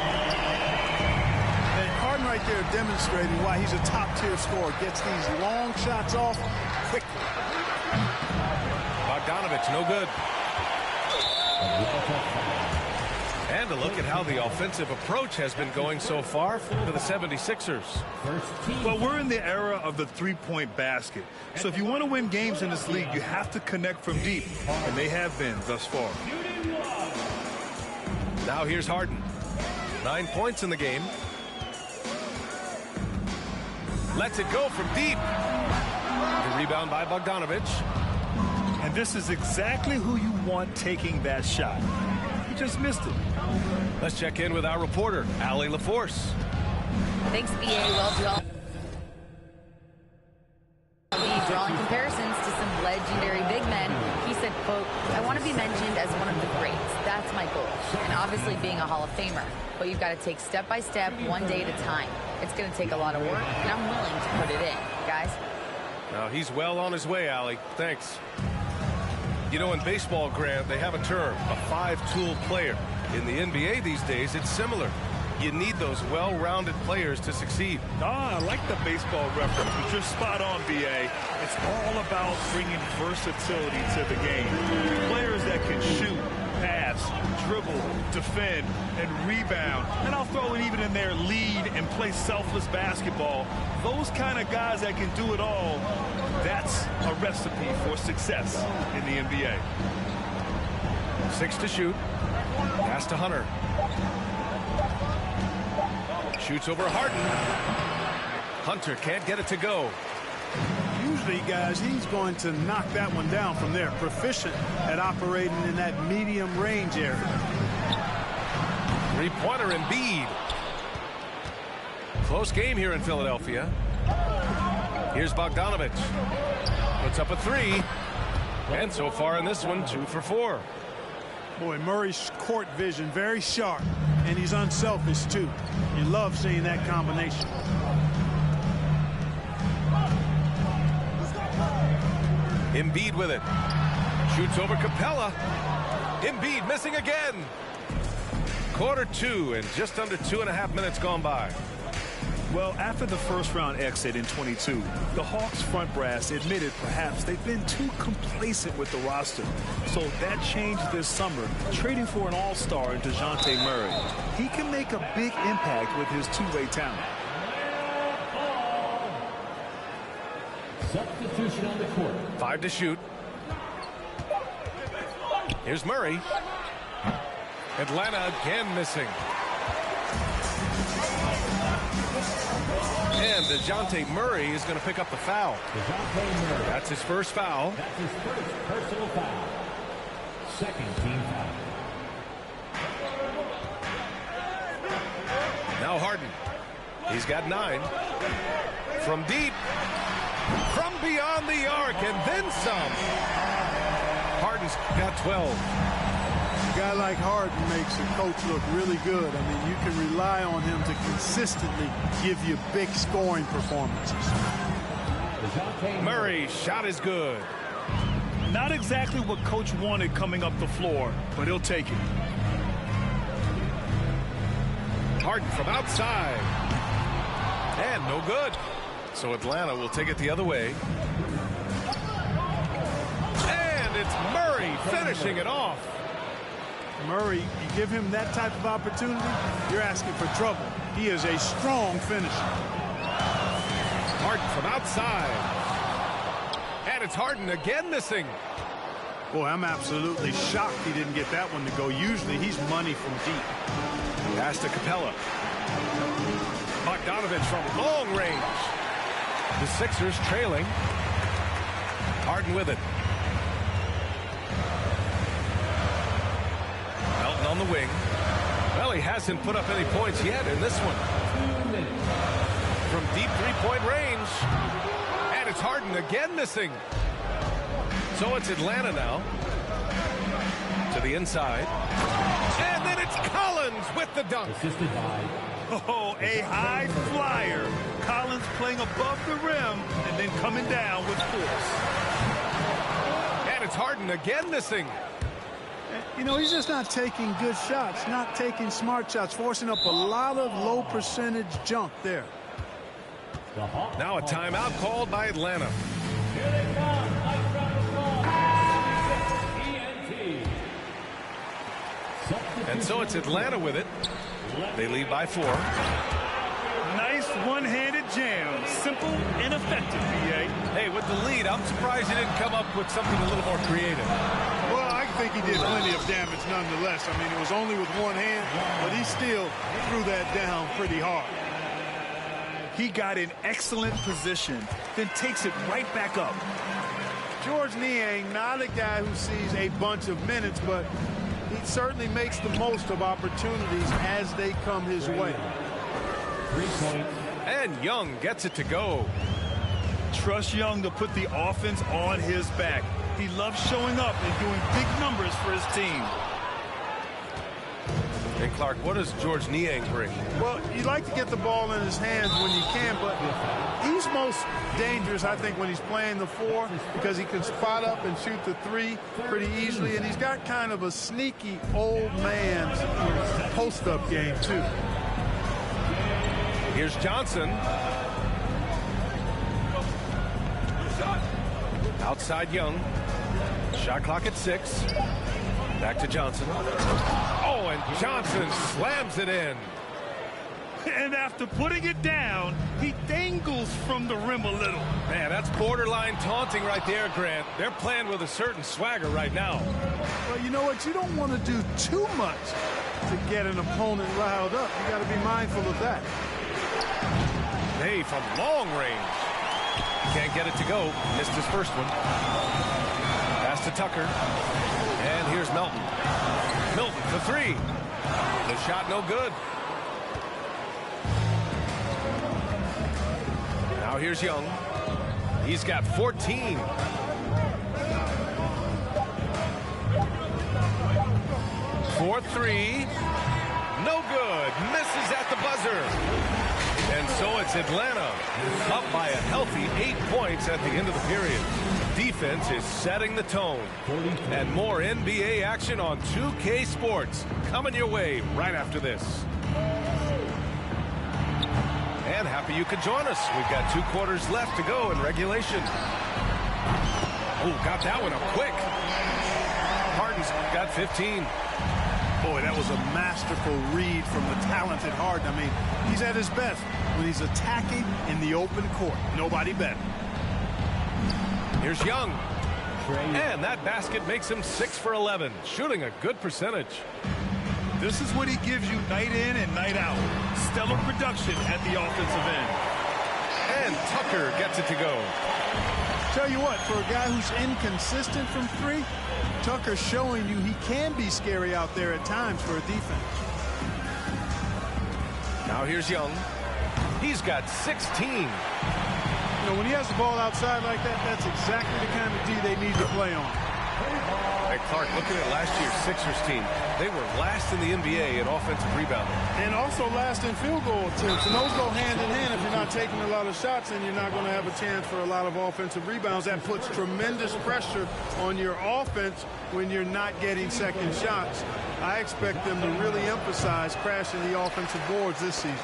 And Harden right there demonstrating why he's a top-tier scorer. Gets these long shots off quickly. Bogdanovich, no good. And a look at how the offensive approach has been going so far for the 76ers. Well, we're in the era of the three-point basket. So if you want to win games in this league, you have to connect from deep. And they have been thus far. Now here's Harden. 9 points in the game. Lets it go from deep. The rebound by Bogdanovich. And this is exactly who you want taking that shot. He just missed it. Let's check in with our reporter, Allie LaForce. Thanks, B.A. Well, drawing comparisons to some legendary big men. He said, quote, "I want to be mentioned as one of the greats. That's my goal. And obviously being a Hall of Famer. But you've got to take step by step, one day at a time. It's going to take a lot of work, and I'm willing to put it in, guys." Now, he's well on his way, Allie. Thanks. You know, in baseball, Grant, they have a term, a five-tool player. In the NBA these days, it's similar. You need those well-rounded players to succeed. I like the baseball reference, but you're spot on, B.A. It's all about bringing versatility to the game. Players that can shoot, pass, dribble, defend, and rebound. And I'll throw it even in there, lead and play selfless basketball. Those kind of guys that can do it all, that's a recipe for success in the NBA. 6 to shoot. Pass to Hunter. Shoots over Harden. Hunter can't get it to go. Usually, guys, he's going to knock that one down from there. Proficient at operating in that medium range area. Three-pointer Embiid. Close game here in Philadelphia. Here's Bogdanovich. Puts up a 3. And so far in this one, 2 for 4. Boy, Murray's court vision very sharp, and he's unselfish too. You love seeing that combination. Embiid with it. Shoots over Capella. Embiid missing again. Quarter 2 and just under 2.5 minutes gone by. Well, after the first-round exit in 22, the Hawks front brass admitted perhaps they've been too complacent with the roster. So that changed this summer, trading for an all-star in DeJounte Murray. He can make a big impact with his two-way talent. Substitution on the court. 5 to shoot. Here's Murray. Atlanta again missing. And DeJounte Murray is going to pick up the foul. That's his first foul. That's his first personal foul. Second team foul. Now Harden. He's got 9. From deep. From beyond the arc and then some. Harden's got 12. A guy like Harden makes a coach look really good. I mean, you can rely on him to consistently give you big scoring performances. Murray's shot is good. Not exactly what Coach wanted coming up the floor, but he'll take it. Harden from outside. And no good. So Atlanta will take it the other way. And it's Murray finishing it off. Murray, you give him that type of opportunity, you're asking for trouble. He is a strong finisher. Harden from outside. And it's Harden again missing. Boy, I'm absolutely shocked he didn't get that one to go. Usually he's money from deep. Pass to Capella. Bogdanovich from long range. The Sixers trailing. Harden with it. Melton on the wing. Well, he hasn't put up any points yet in this one. From deep three-point range. And it's Harden again missing. So it's Atlanta now. To the inside. And then it's Collins with the dunk. Oh, a high flyer. Collins playing above the rim and then coming down with force. And it's Harden again missing. You know, he's just not taking good shots, not taking smart shots, forcing up a lot of low percentage junk there. Now a timeout called by Atlanta. And so it's Atlanta with it. They lead by 4. Nice one-handed jam. Simple and effective, B.A. Hey, with the lead, I'm surprised he didn't come up with something a little more creative. Well, I think he did plenty of damage nonetheless. I mean, it was only with one hand, but he still threw that down pretty hard. He got in excellent position, then takes it right back up. Georges Niang, not a guy who sees a bunch of minutes, but he certainly makes the most of opportunities as they come his way. 3 points. And Young gets it to go. Trust Young to put the offense on his back. He loves showing up and doing big numbers for his team. And Clark, what does Georges Niang bring? Well, you like to get the ball in his hands when you can, but he's most dangerous, I think, when he's playing the 4 because he can spot up and shoot the 3 pretty easily, and he's got kind of a sneaky old man's post-up game, too. Here's Johnson. Outside Young. Shot clock at 6. Back to Johnson. Oh, and Johnson slams it in. And after putting it down, he dangles from the rim a little. Man, that's borderline taunting right there, Grant. They're playing with a certain swagger right now. Well, you know what? You don't want to do too much to get an opponent riled up. You got to be mindful of that. Hey, from long range. Can't get it to go. Missed his first one. Pass to Tucker. And here's Melton. Milton for 3. The shot no good. Now here's Young. He's got 14. For 3. No good. Misses at the buzzer. And so it's Atlanta up by a healthy 8 points at the end of the period. Defense is setting the tone. And more NBA action on 2K Sports coming your way right after this. And happy you could join us. We've got 2 quarters left to go in regulation. Oh, got that one up quick. Harden's got 15. Boy, that was a masterful read from the talented Harden. I mean, he's at his best when he's attacking in the open court. Nobody better. Here's Young. And that basket makes him 6 for 11, shooting a good percentage. This is what he gives you night in and night out. Stellar production at the offensive end. And Tucker gets it to go. Tell you what, for a guy who's inconsistent from 3, Tucker's showing you he can be scary out there at times for a defense. Now here's Young. He's got 16. You know, when he has the ball outside like that, that's exactly the kind of D they need to play on. Hey, Clark, looking at last year's Sixers team, they were last in the NBA in offensive rebounding. And also last in field goal attempts. And those go hand in hand. If you're not taking a lot of shots, then you're not going to have a chance for a lot of offensive rebounds. That puts tremendous pressure on your offense when you're not getting second shots. I expect them to really emphasize crashing the offensive boards this season.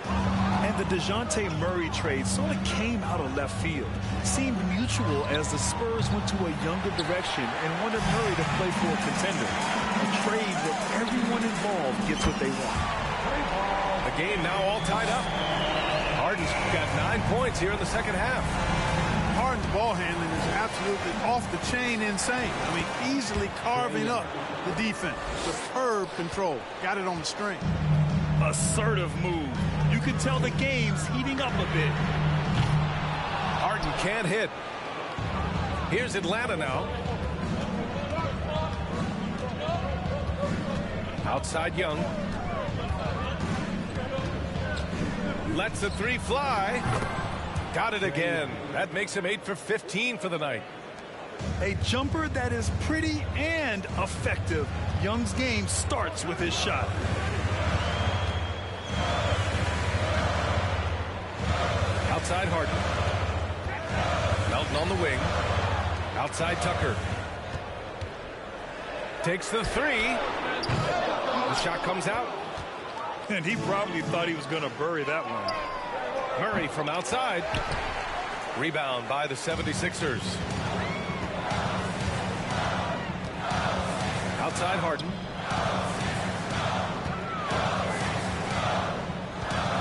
And The DeJounte Murray trade sort of came out of left field. Seemed mutual as the Spurs went to a younger direction and wanted Murray to play for a contender. A trade where everyone involved gets what they want. The game now all tied up. Harden's got 9 points here in the second half. Harden's ball handling is absolutely off the chain insane. I mean, easily carving up the defense. Superb control. Got it on the string. Assertive move. You can tell the game's heating up a bit. Harden can't hit. Here's Atlanta now. Outside Young. Lets the three fly. Got it again. That makes him 8 for 15 for the night. A jumper that is pretty and effective. Young's game starts with his shot. Outside Harden. Melton on the wing. Outside Tucker. Takes the three. The shot comes out. And he probably thought he was going to bury that one. Murray from outside. Rebound by the 76ers. Outside Harden.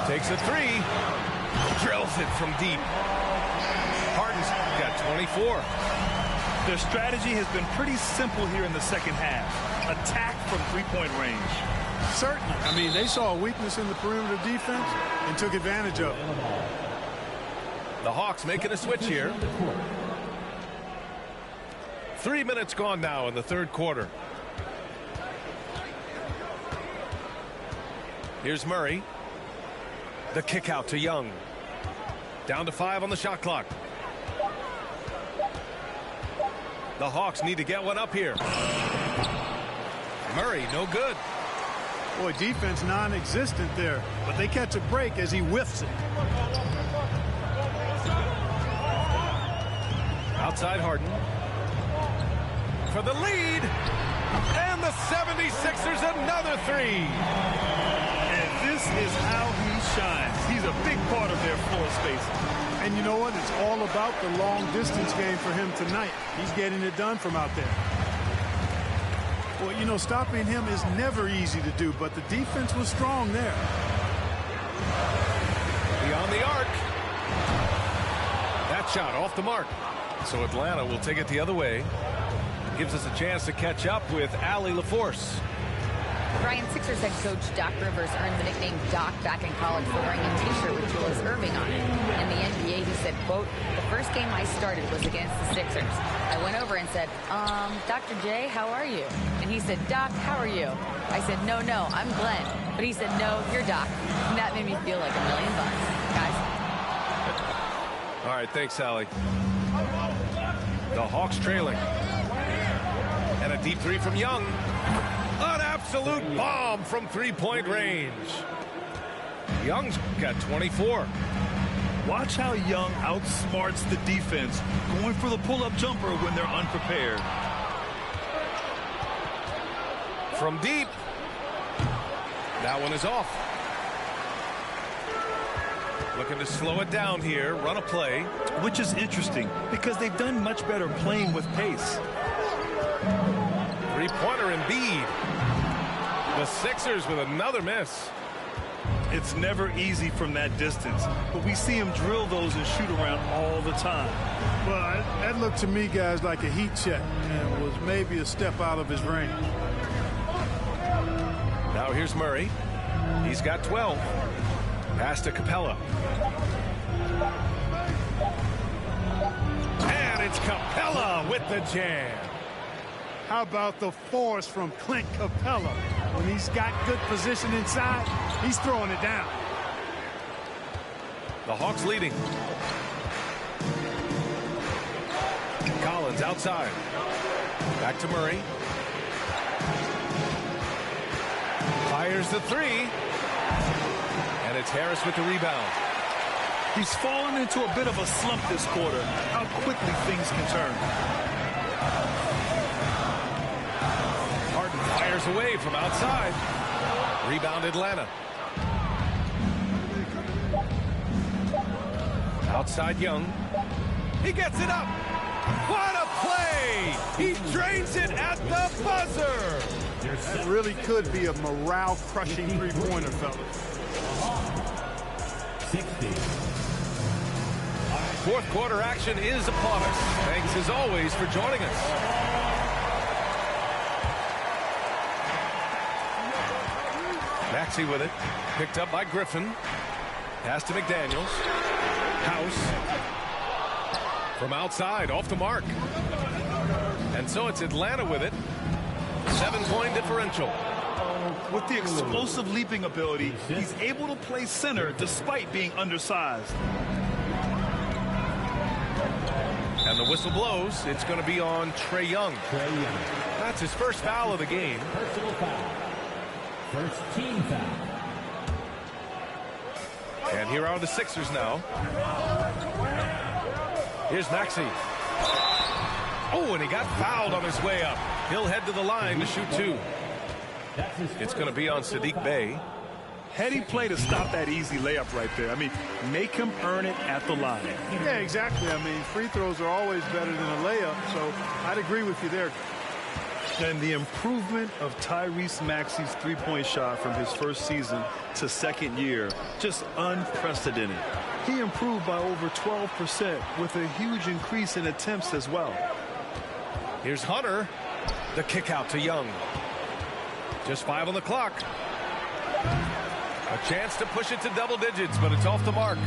Takes a three. Drills it from deep. Harden's got 24. Their strategy has been pretty simple here in the second half. Attack from three-point range. Certainly. I mean, they saw a weakness in the perimeter defense and took advantage of it. The Hawks making a switch here. 3 minutes gone now in the third quarter. Here's Murray. The kick out to Young. Down to 5 on the shot clock. The Hawks need to get one up here. Murray, no good. Boy, defense non-existent there, but they catch a break as he whiffs it. Outside Harden. For the lead. And the 76ers another three. And this is how he shines. He's a big part of their floor spacing. And you know what? It's all about the long distance game for him tonight. He's getting it done from out there. Well, you know, stopping him is never easy to do, but the defense was strong there. Beyond the arc. That shot off the mark. So Atlanta will take it the other way. Gives us a chance to catch up with Allie LaForce. Brian, Sixers head coach Doc Rivers earned the nickname Doc back in college for wearing a t-shirt with Julius Erving on it. In the NBA, he said, quote, "The first game I started was against the Sixers. I went over and said, Dr. J, how are you?" And he said, "Doc, how are you?" I said, no, I'm Glenn." But he said, "No, you're Doc." And that made me feel like $1 million, guys. All right, thanks, Allie. The Hawks trailing. And a deep three from Young. An absolute bomb from three-point range. Young's got 24. Watch how Young outsmarts the defense, going for the pull-up jumper when they're unprepared. From deep. That one is off. Looking to slow it down here, run a play. Which is interesting because they've done much better playing with pace. Three-pointer Embiid. The Sixers with another miss. It's never easy from that distance, but we see him drill those and shoot around all the time. Well, that looked to me, guys, like a heat check and was maybe a step out of his range. Now here's Murray. He's got 12. Pass to Capella. And it's Capella with the jam. How about the force from Clint Capella? When he's got good position inside, he's throwing it down. The Hawks leading. Collins outside. Back to Murray. Fires the three. And it's Harris with the rebound. He's fallen into a bit of a slump this quarter. How quickly things can turn. Harden fires away from outside. Rebound Atlanta. Outside Young. He gets it up. What a play! He drains it at the buzzer. That really could be a morale-crushing three-pointer, fellas. 60. Fourth quarter action is upon us. Thanks as always for joining us. Maxey with it. Picked up by Griffin. Pass to McDaniels. House. From outside, off the mark. And so it's Atlanta with it. 7-point differential. With the explosive leaping ability, he's able to play center despite being undersized. And the whistle blows. It's going to be on Trae Young. That's his first foul of the game. Personal foul. First team foul. And here are the Sixers now. Here's Maxey. Oh, and he got fouled on his way up. He'll head to the line to shoot two. It's going to be on Saddiq Bey. Heady play to stop that easy layup right there. I mean, make him earn it at the line. Yeah, exactly. I mean, free throws are always better than a layup, so I'd agree with you there. And the improvement of Tyrese Maxey's three-point shot from his first season to second year, just unprecedented. He improved by over 12% with a huge increase in attempts as well. Here's Hunter. The kick out to Young. Just 5 on the clock. A chance to push it to double digits, but it's off the mark.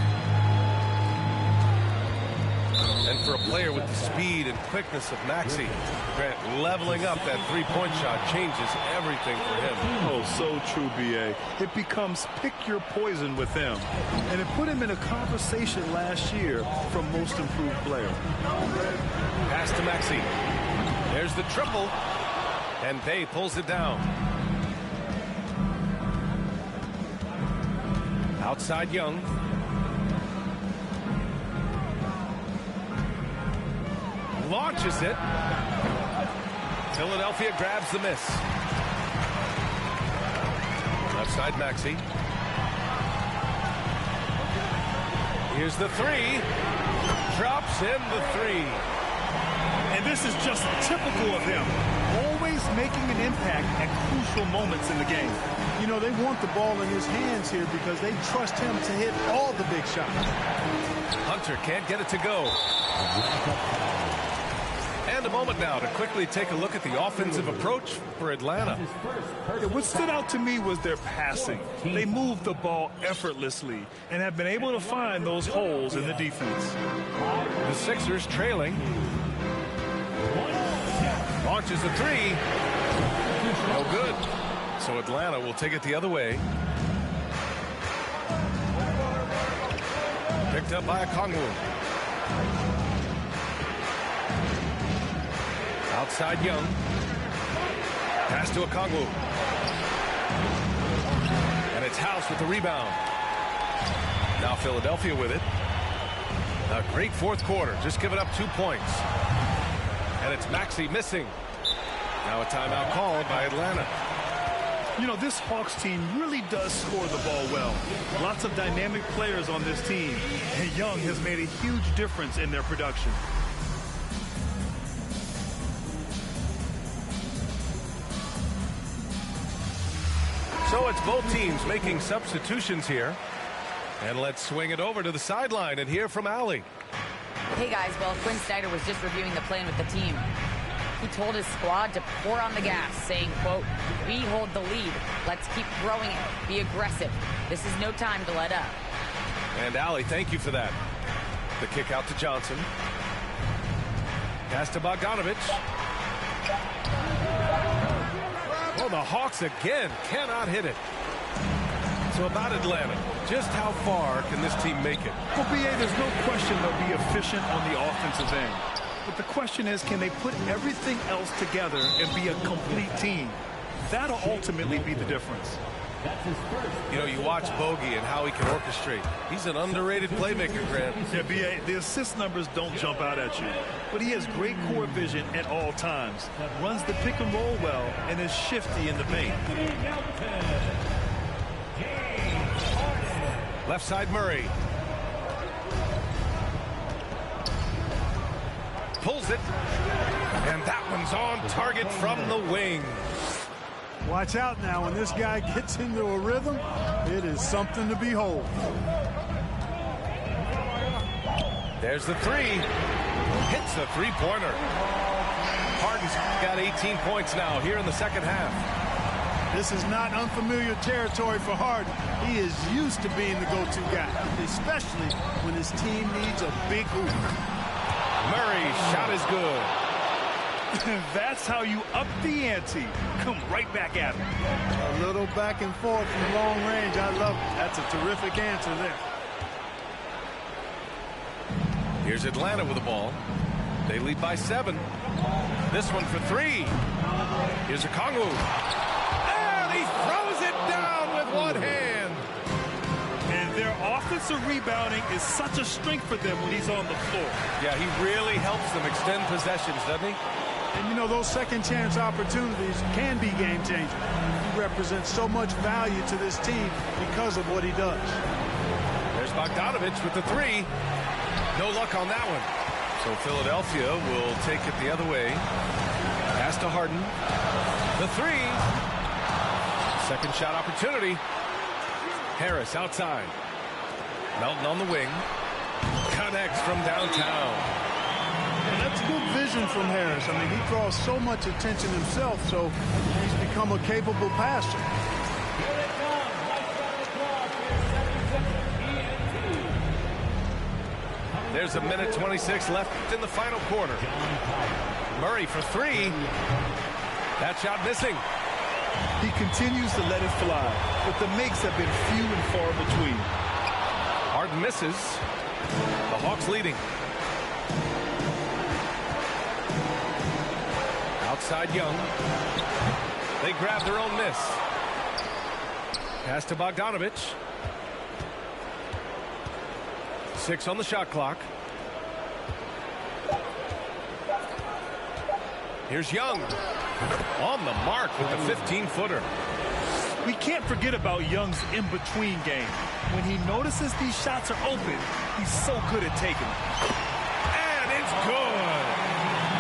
And for a player with the speed and quickness of Maxey, Grant, leveling up that three-point shot changes everything for him. Oh, so true, B.A. It becomes pick your poison with him. And it put him in a conversation last year for most improved player. Pass to Maxey. There's the triple. And Bey pulls it down. Outside Young. Launches it. Philadelphia grabs the miss. Left side Maxey. Here's the three. Drops in the three. And this is just typical of him. Always making an impact at crucial moments in the game. You know, they want the ball in his hands here because they trust him to hit all the big shots. Hunter can't get it to go. And a moment now to quickly take a look at the offensive approach for Atlanta. What stood out to me was their passing. They moved the ball effortlessly and have been able to find those holes in the defense. The Sixers trailing. Launches the three. No good. So Atlanta will take it the other way. Picked up by Okongwu. Outside Young. Pass to Okongwu. And it's House with the rebound. Now Philadelphia with it. A great fourth quarter. Just giving up 2 points. And it's Maxey missing. Now a timeout called by Atlanta. You know, this Hawks team really does score the ball well. Lots of dynamic players on this team. And Young has made a huge difference in their production. So it's both teams making substitutions here. And let's swing it over to the sideline and hear from Allie. Hey guys, well, Quinn Snyder was just reviewing the plan with the team. He told his squad to pour on the gas, saying, quote, "We hold the lead. Let's keep growing it. Be aggressive. This is no time to let up." And Allie, thank you for that. The kick out to Johnson. Pass to Bogdanovich. Oh, the Hawks again cannot hit it. So about Atlanta, just how far can this team make it? Well, B.A., there's no question they'll be efficient on the offensive end. But the question is, can they put everything else together and be a complete team? That'll ultimately be the difference. You know, you watch Bogey and how he can orchestrate. He's an underrated playmaker, Grant. Yeah, B.A., the assist numbers don't jump out at you. But he has great core vision at all times. Runs the pick and roll well and is shifty in the paint. Left side Murray. throws it. And that one's on target from the wing. Watch out now. When this guy gets into a rhythm, it is something to behold. There's the three. Hits the three-pointer. Harden's got 18 points now here in the second half. This is not unfamiliar territory for Harden. He is used to being the go-to guy, especially when his team needs a big hoop. Murray's shot is good. That's how you up the ante. Come right back at him. A little back and forth from long range. I love it. That's a terrific answer there. Here's Atlanta with the ball. They lead by 7. This one for 3. Here's Okongwu. And he throws it down with one hand. And their offensive rebounding is such a strength for them when he's on the floor. Yeah, he really helps them extend possessions, doesn't he? And, you know, those second-chance opportunities can be game-changing. He represents so much value to this team because of what he does. There's Bogdanovich with the 3. No luck on that one. So Philadelphia will take it the other way. Pass to Harden. The 3. Second shot opportunity. Harris outside. Melton on the wing. Connects from downtown. And that's good vision from Harris. I mean, he draws so much attention himself, so he's become a capable passer. There's a minute 26 left in the final quarter. Murray for 3. That shot missing. He continues to let it fly, but the makes have been few and far between. Harden misses. The Hawks leading. Outside Young. They grab their own miss. Pass to Bogdanovich. 6 on the shot clock. Here's Young. On the mark with the 15-footer. We can't forget about Young's in-between game. When he notices these shots are open, he's so good at taking them. And it's good.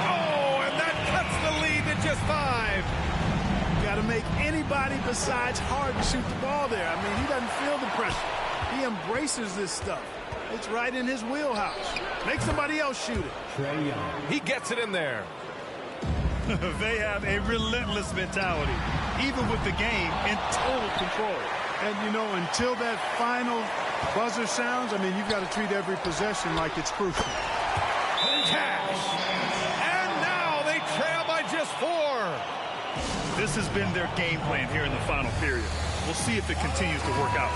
Oh, and that cuts the lead to just 5. Got to make anybody besides Harden shoot the ball there. I mean, he doesn't feel the pressure. He embraces this stuff. It's right in his wheelhouse. Make somebody else shoot it. He gets it in there. They have a relentless mentality, even with the game in total control. And, you know, until that final buzzer sounds, I mean, you've got to treat every possession like it's crucial. Cash. And now they trail by just 4. This has been their game plan here in the final period. We'll see if it continues to work out.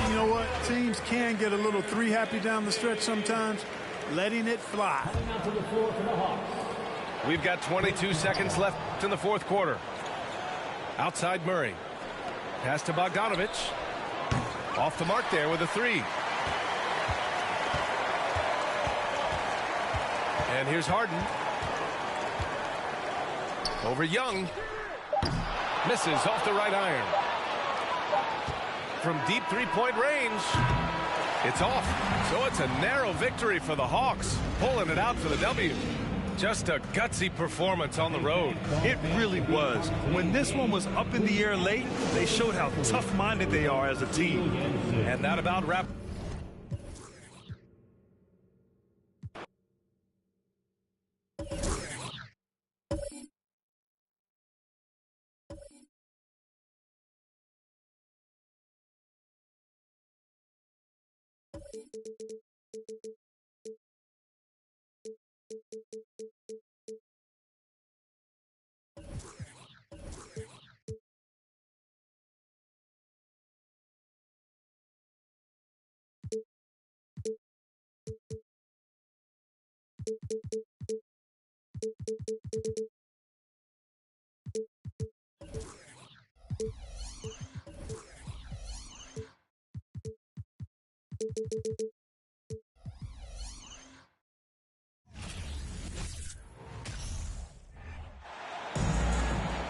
You know what? Teams can get a little 3-happy down the stretch sometimes. Letting it fly. We've got 22 seconds left in the fourth quarter. Outside Murray. Pass to Bogdanovich. Off the mark there with a 3. And here's Harden. Over Young. Misses off the right iron. From deep three-point range. It's off. So it's a narrow victory for the Hawks. Pulling it out for the W. Just a gutsy performance on the road. It really was. When this one was up in the air late, they showed how tough-minded they are as a team. And that about wraps.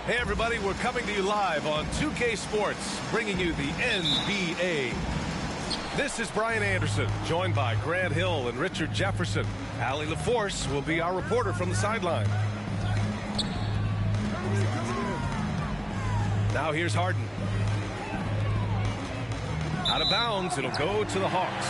Hey everybody, we're coming to you live on 2K Sports, bringing you the NBA. This is Brian Anderson, joined by Grant Hill and Richard Jefferson. Allie LaForce will be our reporter from the sideline. Now here's Harden. Out of bounds, it'll go to the Hawks.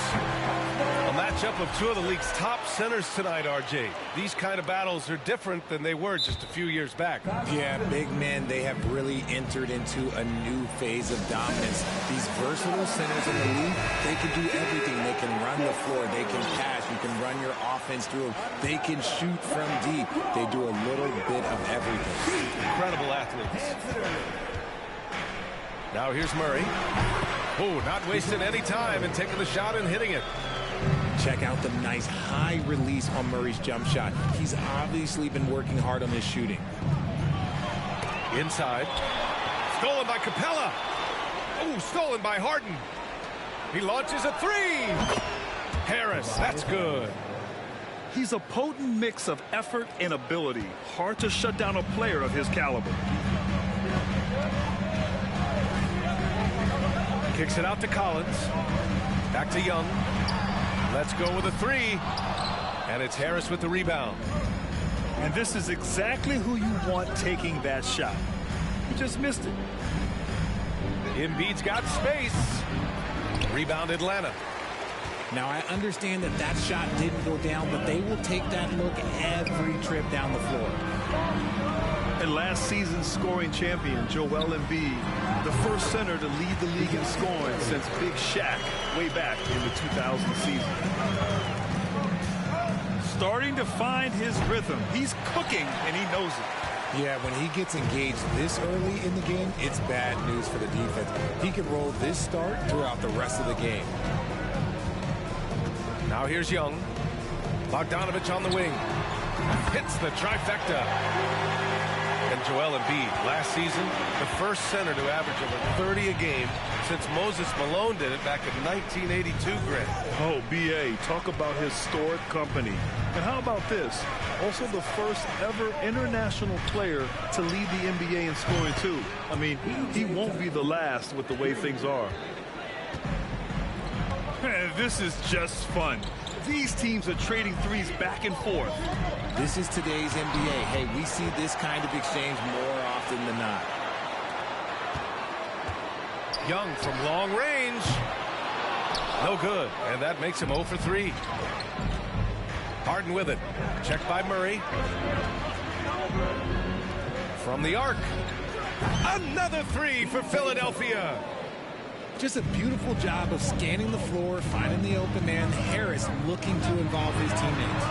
A matchup of two of the league's top centers tonight, RJ. These kind of battles are different than they were just a few years back. Yeah, big men, they have really entered into a new phase of dominance. These versatile centers in the league, they can do everything. They can run the floor, they can pass, you can run your offense through them. They can shoot from deep. They do a little bit of everything. Incredible athletes. Now here's Murray. Oh, not wasting any time and taking the shot and hitting it. Check out the nice high release on Murray's jump shot. He's obviously been working hard on his shooting. Inside. Stolen by Capella. Oh, stolen by Harden. He launches a three. Harris, that's good. He's a potent mix of effort and ability. Hard to shut down a player of his caliber. Kicks it out to Collins. Back to Young. Let's go with a three. And it's Harris with the rebound. And this is exactly who you want taking that shot. You just missed it. Embiid's got space. Rebound Atlanta. Now, I understand that that shot didn't go down, but they will take that look every trip down the floor. And last season's scoring champion, Joel Embiid, the first center to lead the league in scoring since Big Shaq way back in the 2000 season. Starting to find his rhythm. He's cooking, and he knows it. Yeah, when he gets engaged this early in the game, it's bad news for the defense. He can roll this start throughout the rest of the game. Now here's Young. Bogdanovich on the wing. Hits the trifecta. And Joel Embiid, last season, the first center to average over 30 a game since Moses Malone did it back in 1982, Grant. Oh, B.A., talk about historic company. And how about this? Also the first ever international player to lead the NBA in scoring, too. I mean, he won't be the last with the way things are. Man, this is just fun. These teams are trading threes back and forth. This is today's NBA. Hey, we see this kind of exchange more often than not. Young from long range. No good. And that makes him 0 for 3. Harden with it. Checked by Murray. From the arc. Another three for Philadelphia. Just a beautiful job of scanning the floor, finding the open man. Harris looking to involve his teammates.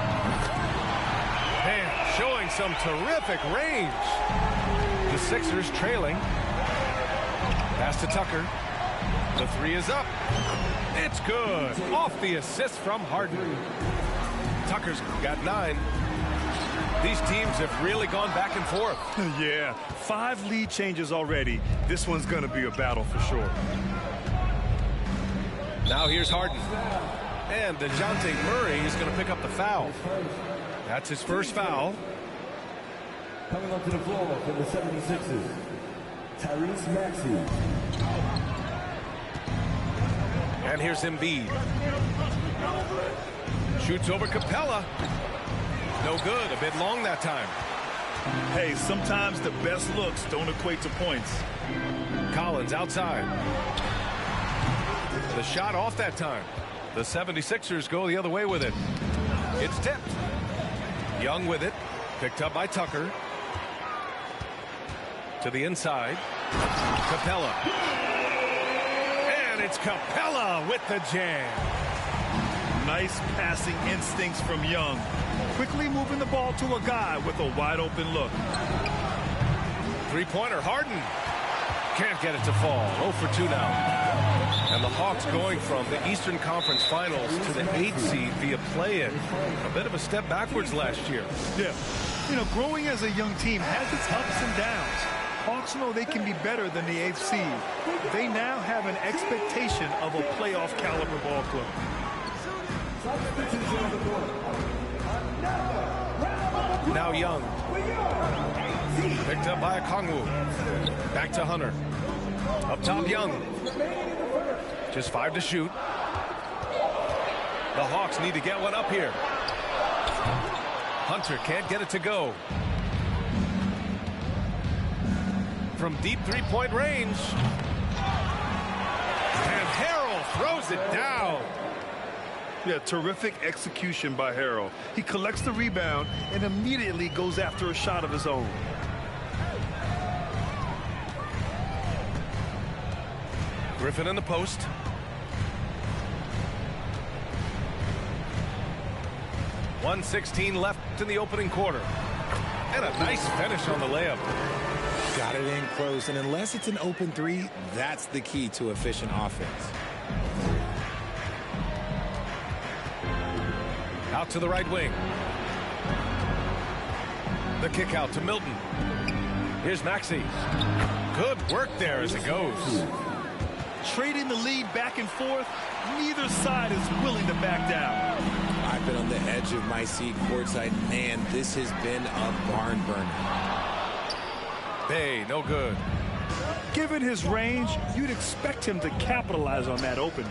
And showing some terrific range. The Sixers trailing. Pass to Tucker. The three is up. It's good. Off the assist from Harden. Tucker's got 9. These teams have really gone back and forth. Yeah, 5 lead changes already. This one's going to be a battle for sure. Now here's Harden. And DeJounte Murray is going to pick up the foul. That's his first foul. Coming onto the floor for the 76ers, Tyrese Maxey. And here's Embiid. Shoots over Capella. No good. A bit long that time. Hey, sometimes the best looks don't equate to points. Collins outside. The shot off that time. The 76ers go the other way with it. It's tipped. Young with it. Picked up by Tucker. To the inside. Capella. And it's Capella with the jam. Nice passing instincts from Young. Quickly moving the ball to a guy with a wide open look. Three-pointer, Harden. Can't get it to fall. 0 for 2 now. And the Hawks going from the Eastern Conference Finals to the 8th seed via play-in. A bit of a step backwards last year. Yeah. You know, growing as a young team has its ups and downs. Hawks know they can be better than the 8th seed. They now have an expectation of a playoff caliber ball club. Now Young. Picked up by Okongwu. Back to Hunter. Up top, Young. Just 5 to shoot. The Hawks need to get one up here. Hunter can't get it to go. From deep three-point range. And Harrell throws it down. Yeah, terrific execution by Harrell. He collects the rebound and immediately goes after a shot of his own. Griffin in the post. .116 left in the opening quarter. And a nice finish on the layup. Got it in close, and unless it's an open three, that's the key to efficient offense. Out to the right wing. The kick out to Milton. Here's Maxey. Good work there as it goes. Trading the lead back and forth, neither side is willing to back down. I've been on the edge of my seat courtside. Man, this has been a barn burner. Bay, no good. Given his range, you'd expect him to capitalize on that opening.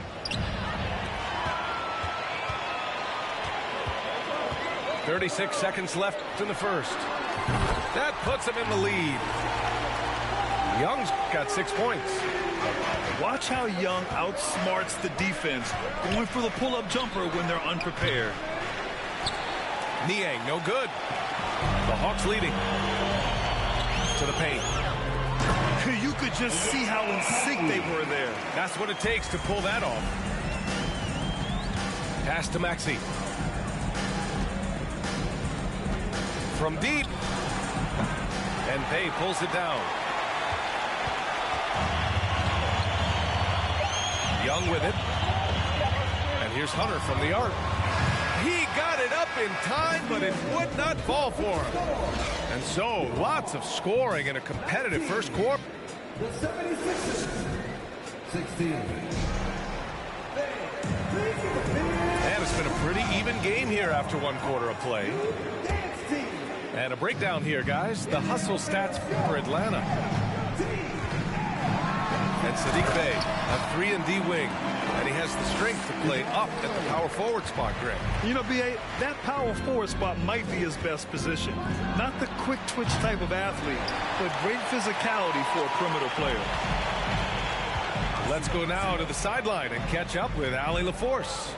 .36 seconds left in the first. That puts him in the lead. Young's got 6 points. Watch how Young outsmarts the defense, going for the pull-up jumper when they're unprepared. Niang, no good. The Hawks leading. To the paint. You could just see how in sync they were there. That's what it takes to pull that off. Pass to Maxey. From deep. And Bay pulls it down. Young with it. And here's Hunter from the arc. He got it up in time, but it would not fall for him. And so, lots of scoring in a competitive first quarter. The 76ers, 16. And it's been a pretty even game here after one quarter of play. And a breakdown here, guys. The hustle stats for Atlanta. And Sadiq Bey, a 3-and-D wing. And he has the strength to play up at the power forward spot, Greg. You know, B.A., that power forward spot might be his best position. Not the quick twitch type of athlete, but great physicality for a perimeter player. Let's go now to the sideline and catch up with Allie LaForce.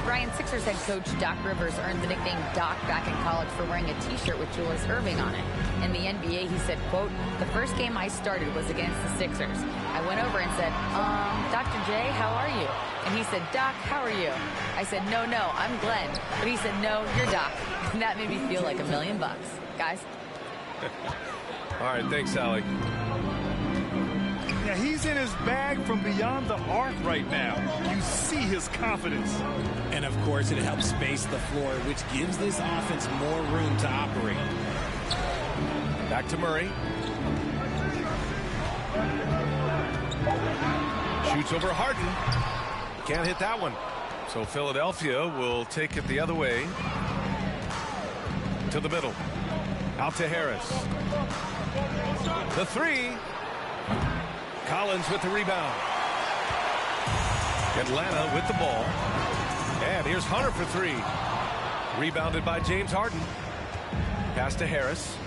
Brian, Sixers head coach Doc Rivers earned the nickname Doc back in college for wearing a T-shirt with Julius Erving on it. In the NBA, he said, quote, "The first game I started was against the Sixers. I went over and said, Dr. J, how are you?" And he said, "Doc, how are you?" I said, no, I'm Glenn." But he said, "No, you're Doc." And that made me feel like $1 million. Guys? All right, thanks, Allie. Yeah, he's in his bag from beyond the arc right now. You see his confidence. And, of course, it helps space the floor, which gives this offense more room to operate. Back to Murray. Shoots over Harden. Can't hit that one. So Philadelphia will take it the other way. To the middle. Out to Harris. The three. Collins with the rebound. Atlanta with the ball. And here's Hunter for three. Rebounded by James Harden. Pass to Harris.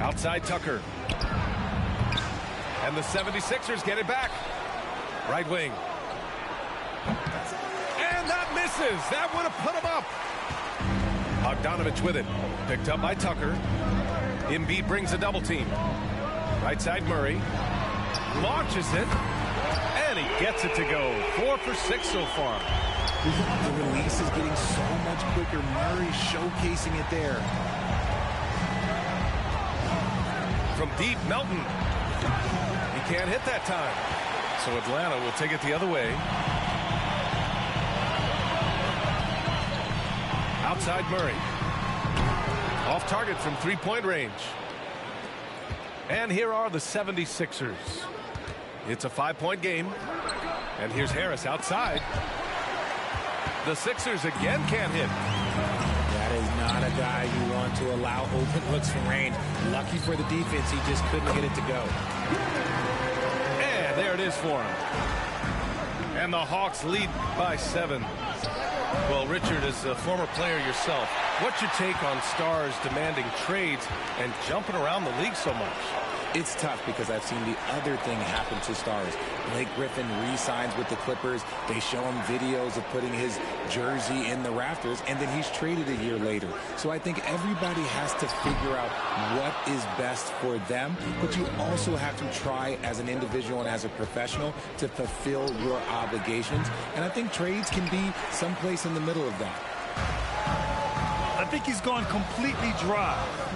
Outside Tucker. And the 76ers get it back. Right wing. And that misses. That would have put him up. Bogdanovich with it. Picked up by Tucker. Embiid brings a double team. Right side Murray. Launches it. And he gets it to go. 4 for 6 so far. The release is getting so much quicker. Murray showcasing it there. From deep, Melton. He can't hit that time. So Atlanta will take it the other way. Outside Murray. Off target from three-point range. And here are the 76ers. It's a 5-point game. And here's Harris outside. The Sixers again can't hit. That is not a guy you want to allow open looks from range. Lucky for the defense, he just couldn't get it to go. And there it is for him. And the Hawks lead by 7. Well, Richard, as a former player yourself, what's your take on stars demanding trades and jumping around the league so much? It's tough because I've seen the other thing happen to stars. Blake Griffin re-signs with the Clippers. They show him videos of putting his jersey in the rafters, and then he's traded a year later. So I think everybody has to figure out what is best for them, but you also have to try as an individual and as a professional to fulfill your obligations. And I think trades can be someplace in the middle of that. I think he's gone completely dry.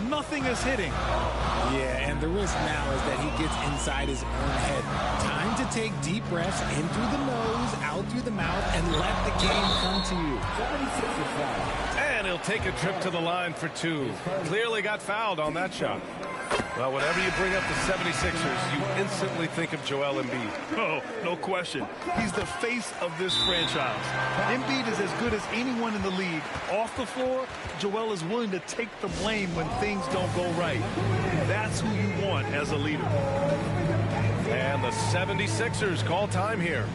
Nothing is hitting. Yeah, and the risk now is that he gets inside his own head. Time to take deep breaths in through the nose, out through the mouth, and let the game come to you. And he'll take a trip to the line for two. Clearly got fouled on that shot. Well, whenever you bring up the 76ers, you instantly think of Joel Embiid. Oh, no question. He's the face of this franchise. Embiid is as good as anyone in the league. Off the floor, Joel is willing to take the blame when things don't go right. That's who you want as a leader. And the 76ers call time here.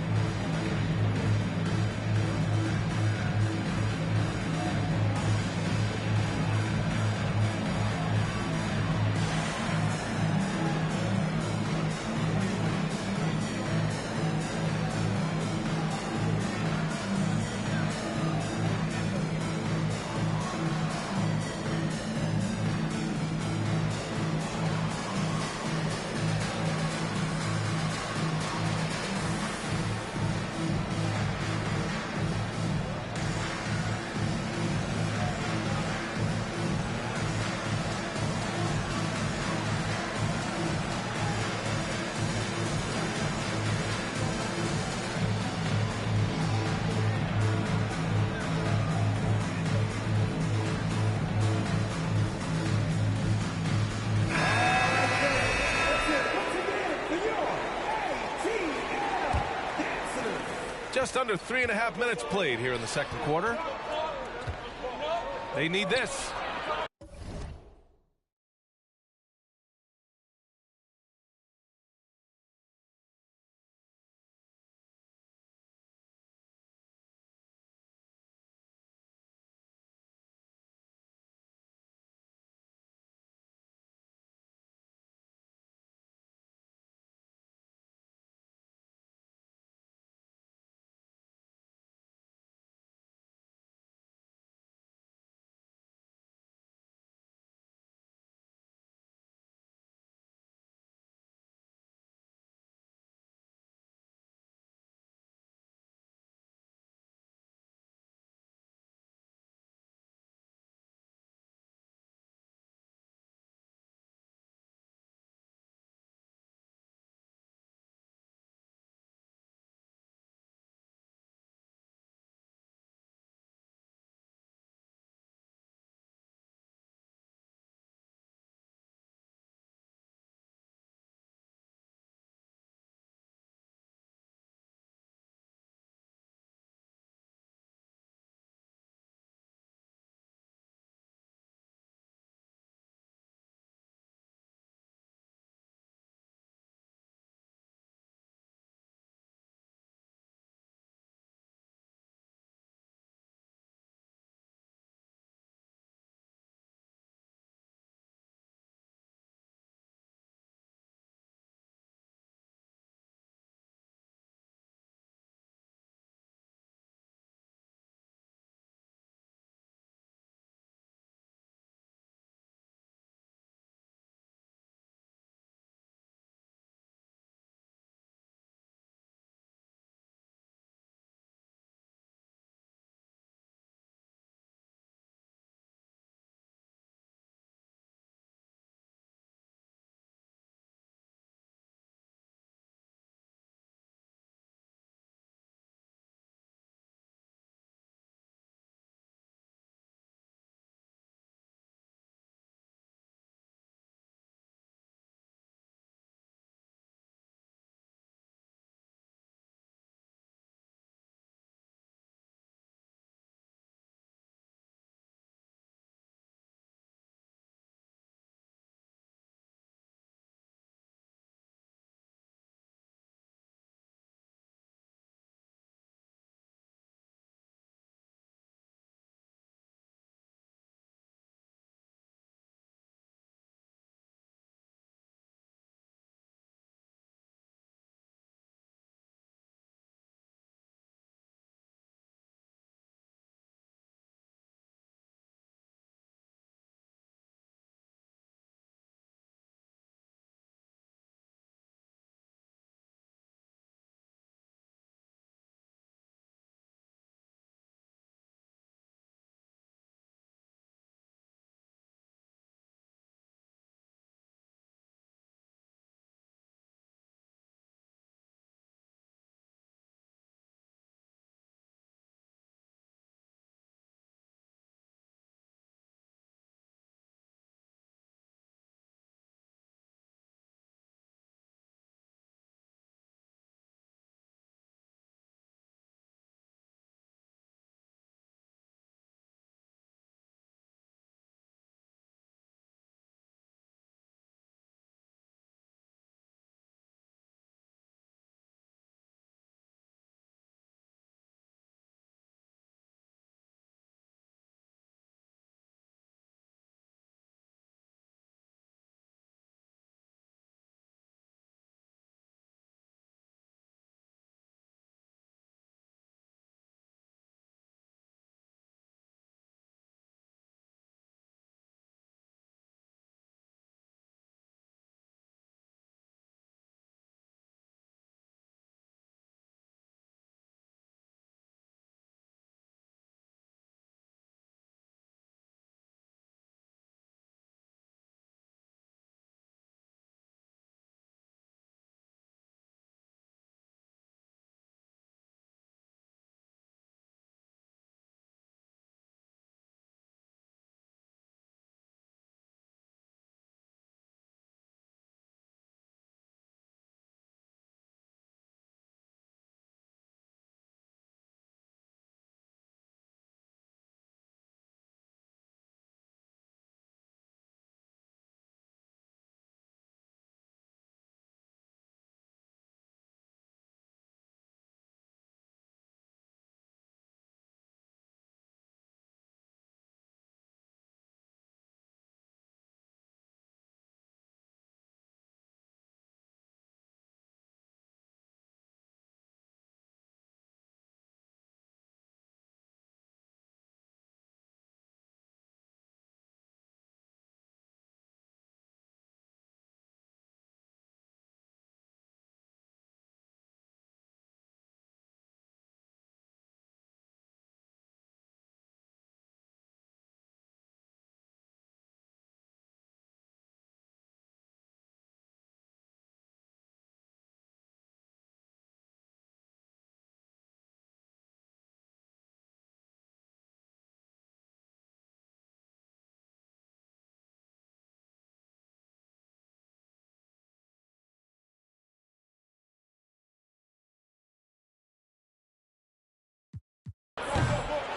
Just under 3.5 minutes played here in the second quarter. They need this.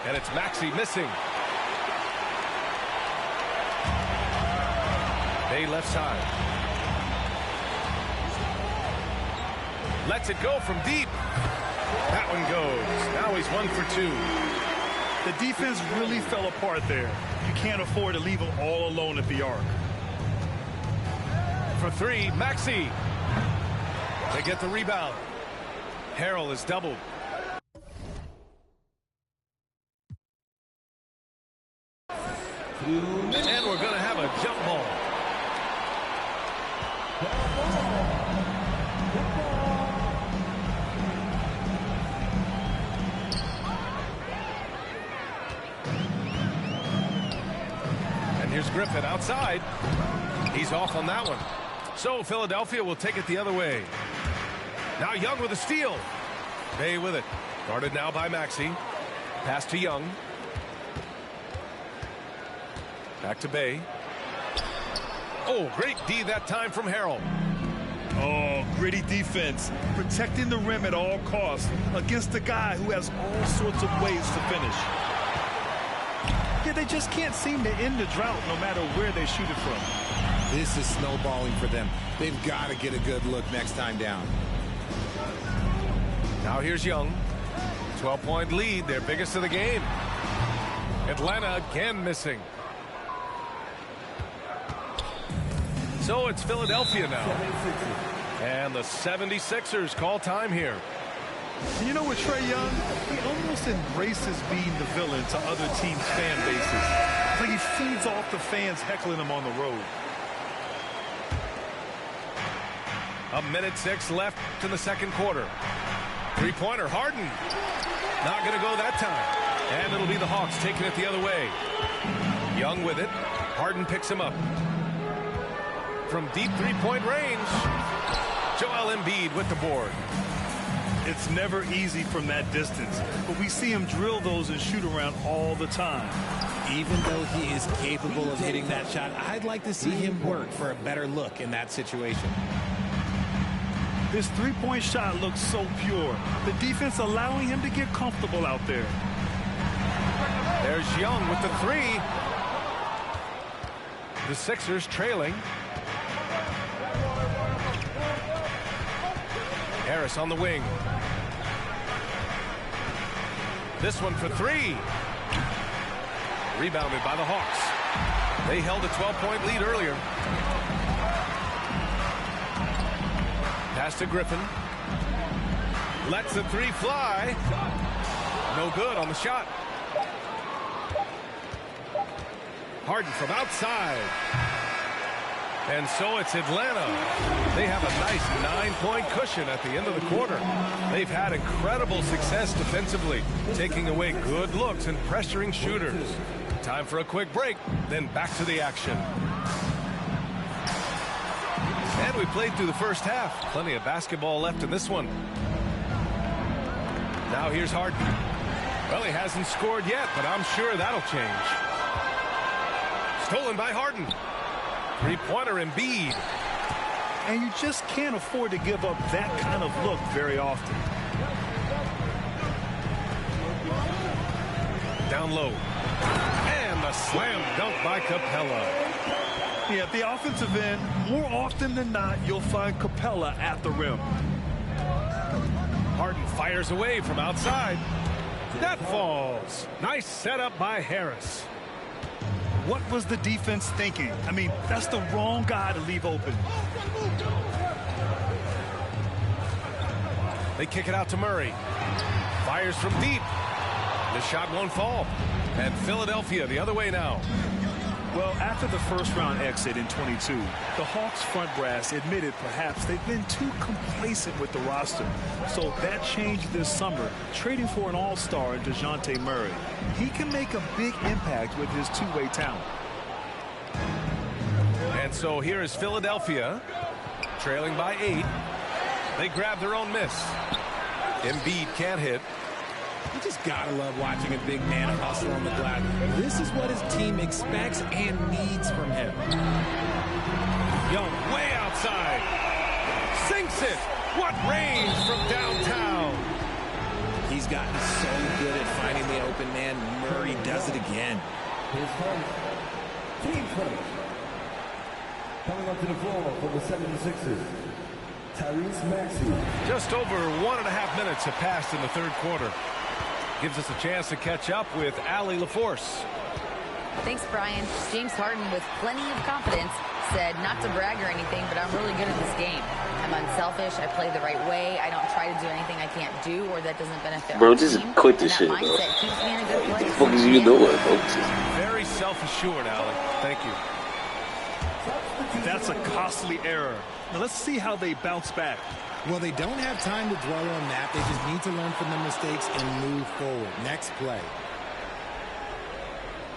And it's Maxey missing. Bay left side. Lets it go from deep. That one goes. Now he's 1 for 2. The defense really fell apart there. You can't afford to leave them all alone at the arc. For 3, Maxey. They get the rebound. Harrell is doubled. And we're going to have a jump ball. And here's Griffin outside. He's off on that one. So Philadelphia will take it the other way. Now Young with a steal. Bay with it. Guarded now by Maxey. Pass to Young. Back to Bay. Oh, great D that time from Harrell. Oh, gritty defense. Protecting the rim at all costs against a guy who has all sorts of ways to finish. Yeah, they just can't seem to end the drought no matter where they shoot it from. This is snowballing for them. They've got to get a good look next time down. Now here's Young. 12-point lead, their biggest of the game. Atlanta again missing. So it's Philadelphia now. And the 76ers call time here. You know, with Trae Young, he almost embraces being the villain to other teams' fan bases. It's like he feeds off the fans heckling him on the road. 1:06 left in the second quarter. Three-pointer, Harden. Not going to go that time. And it'll be the Hawks taking it the other way. Young with it. Harden picks him up. From deep three-point range, Joel Embiid with the board. It's never easy from that distance, but we see him drill those and shoot around all the time. Even though he is capable of hitting that shot, I'd like to see him work for a better look in that situation. This three-point shot looks so pure. The defense allowing him to get comfortable out there. There's Young with the three. The Sixers trailing. Harris on the wing. This one for three. Rebounded by the Hawks. They held a 12-point lead earlier. Pass to Griffin. Lets the three fly. No good on the shot. Harden from outside. And so it's Atlanta. They have a nice 9-point cushion at the end of the quarter. They've had incredible success defensively, taking away good looks and pressuring shooters. Time for a quick break, then back to the action. And we played through the first half. Plenty of basketball left in this one. Now here's Harden. Well, he hasn't scored yet, but I'm sure that'll change. Stolen by Harden. Three-pointer Embiid. And you just can't afford to give up that kind of look very often. Down low. And a slam dunk by Capella. Yeah, at the offensive end, more often than not, you'll find Capella at the rim. Harden fires away from outside. That falls. Nice setup by Harris. What was the defense thinking? I mean, that's the wrong guy to leave open. They kick it out to Murray. Fires from deep. The shot won't fall. And Philadelphia the other way now. Well, after the first-round exit in 22, the Hawks front brass admitted perhaps they've been too complacent with the roster. So that changed this summer, trading for an all-star in DeJounte Murray. He can make a big impact with his two-way talent. And so here is Philadelphia, trailing by 8. They grab their own miss. Embiid can't hit. You just gotta love watching a big man hustle on the glass. This is what his team expects and needs from him. Young way outside. Sinks it. What range from downtown. He's gotten so good at finding the open man. Murray does it again. His first team first. Coming up to the floor for the 76ers, Tyrese Maxey. Just over 1.5 minutes have passed in the third quarter. Gives us a chance to catch up with Allie LaForce. Thanks, Brian. James Harden, with plenty of confidence, said not to brag or anything, but I'm really good at this game. I'm unselfish. I play the right way. I don't try to do anything I can't do or that doesn't benefit Bro, my just team. quit this And shit, that bro. mindset keeps me in a good place. What the fuck is you doing, bro? Very self-assured, Allie. Thank you. That's a costly error. Now let's see how they bounce back. Well, they don't have time to dwell on that. They just need to learn from their mistakes and move forward. Next play.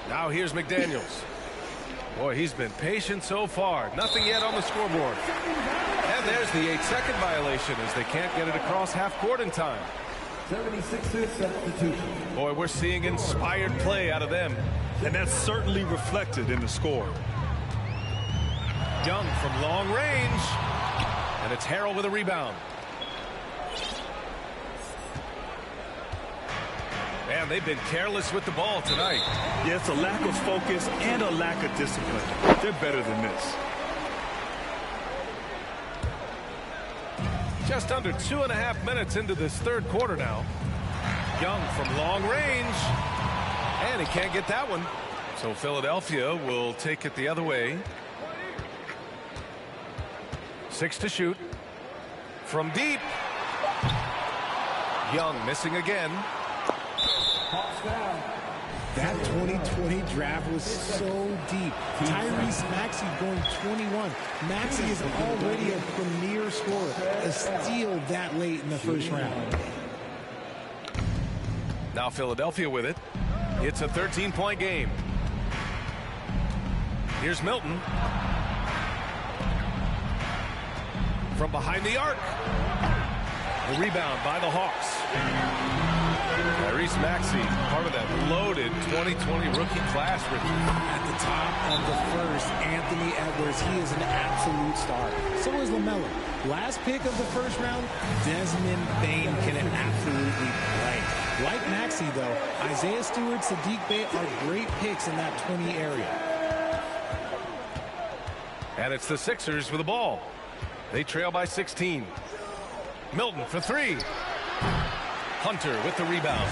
Now here's McDaniels. Boy, he's been patient so far. Nothing yet on the scoreboard. And there's the 8-second violation as they can't get it across half court in time. 76ers substitution. Boy, we're seeing inspired play out of them. And that's certainly reflected in the score. Young from long range. And it's Harrell with a rebound. Man, they've been careless with the ball tonight. Yeah, it's a lack of focus and a lack of discipline. They're better than this. Just under 2.5 minutes into this third quarter now. Young from long range. And he can't get that one. So Philadelphia will take it the other way. 6 to shoot. From deep. Young missing again. That 2020 draft was so deep. Tyrese Maxey going 21. Maxey is already a premier scorer. A steal that late in the first round. Now Philadelphia with it. It's a 13-point game. Here's Milton. From behind the arc. The rebound by the Hawks. Tyrese Maxey, part of that loaded 2020 rookie class. At the top of the first, Anthony Edwards. He is an absolute star. So is LaMelo. Last pick of the first round, Desmond Bane can absolutely play. Like Maxey, though, Isaiah Stewart, Sadiq Bey are great picks in that 20 area. And it's the Sixers with the ball. They trail by 16. Milton for 3. Hunter with the rebound.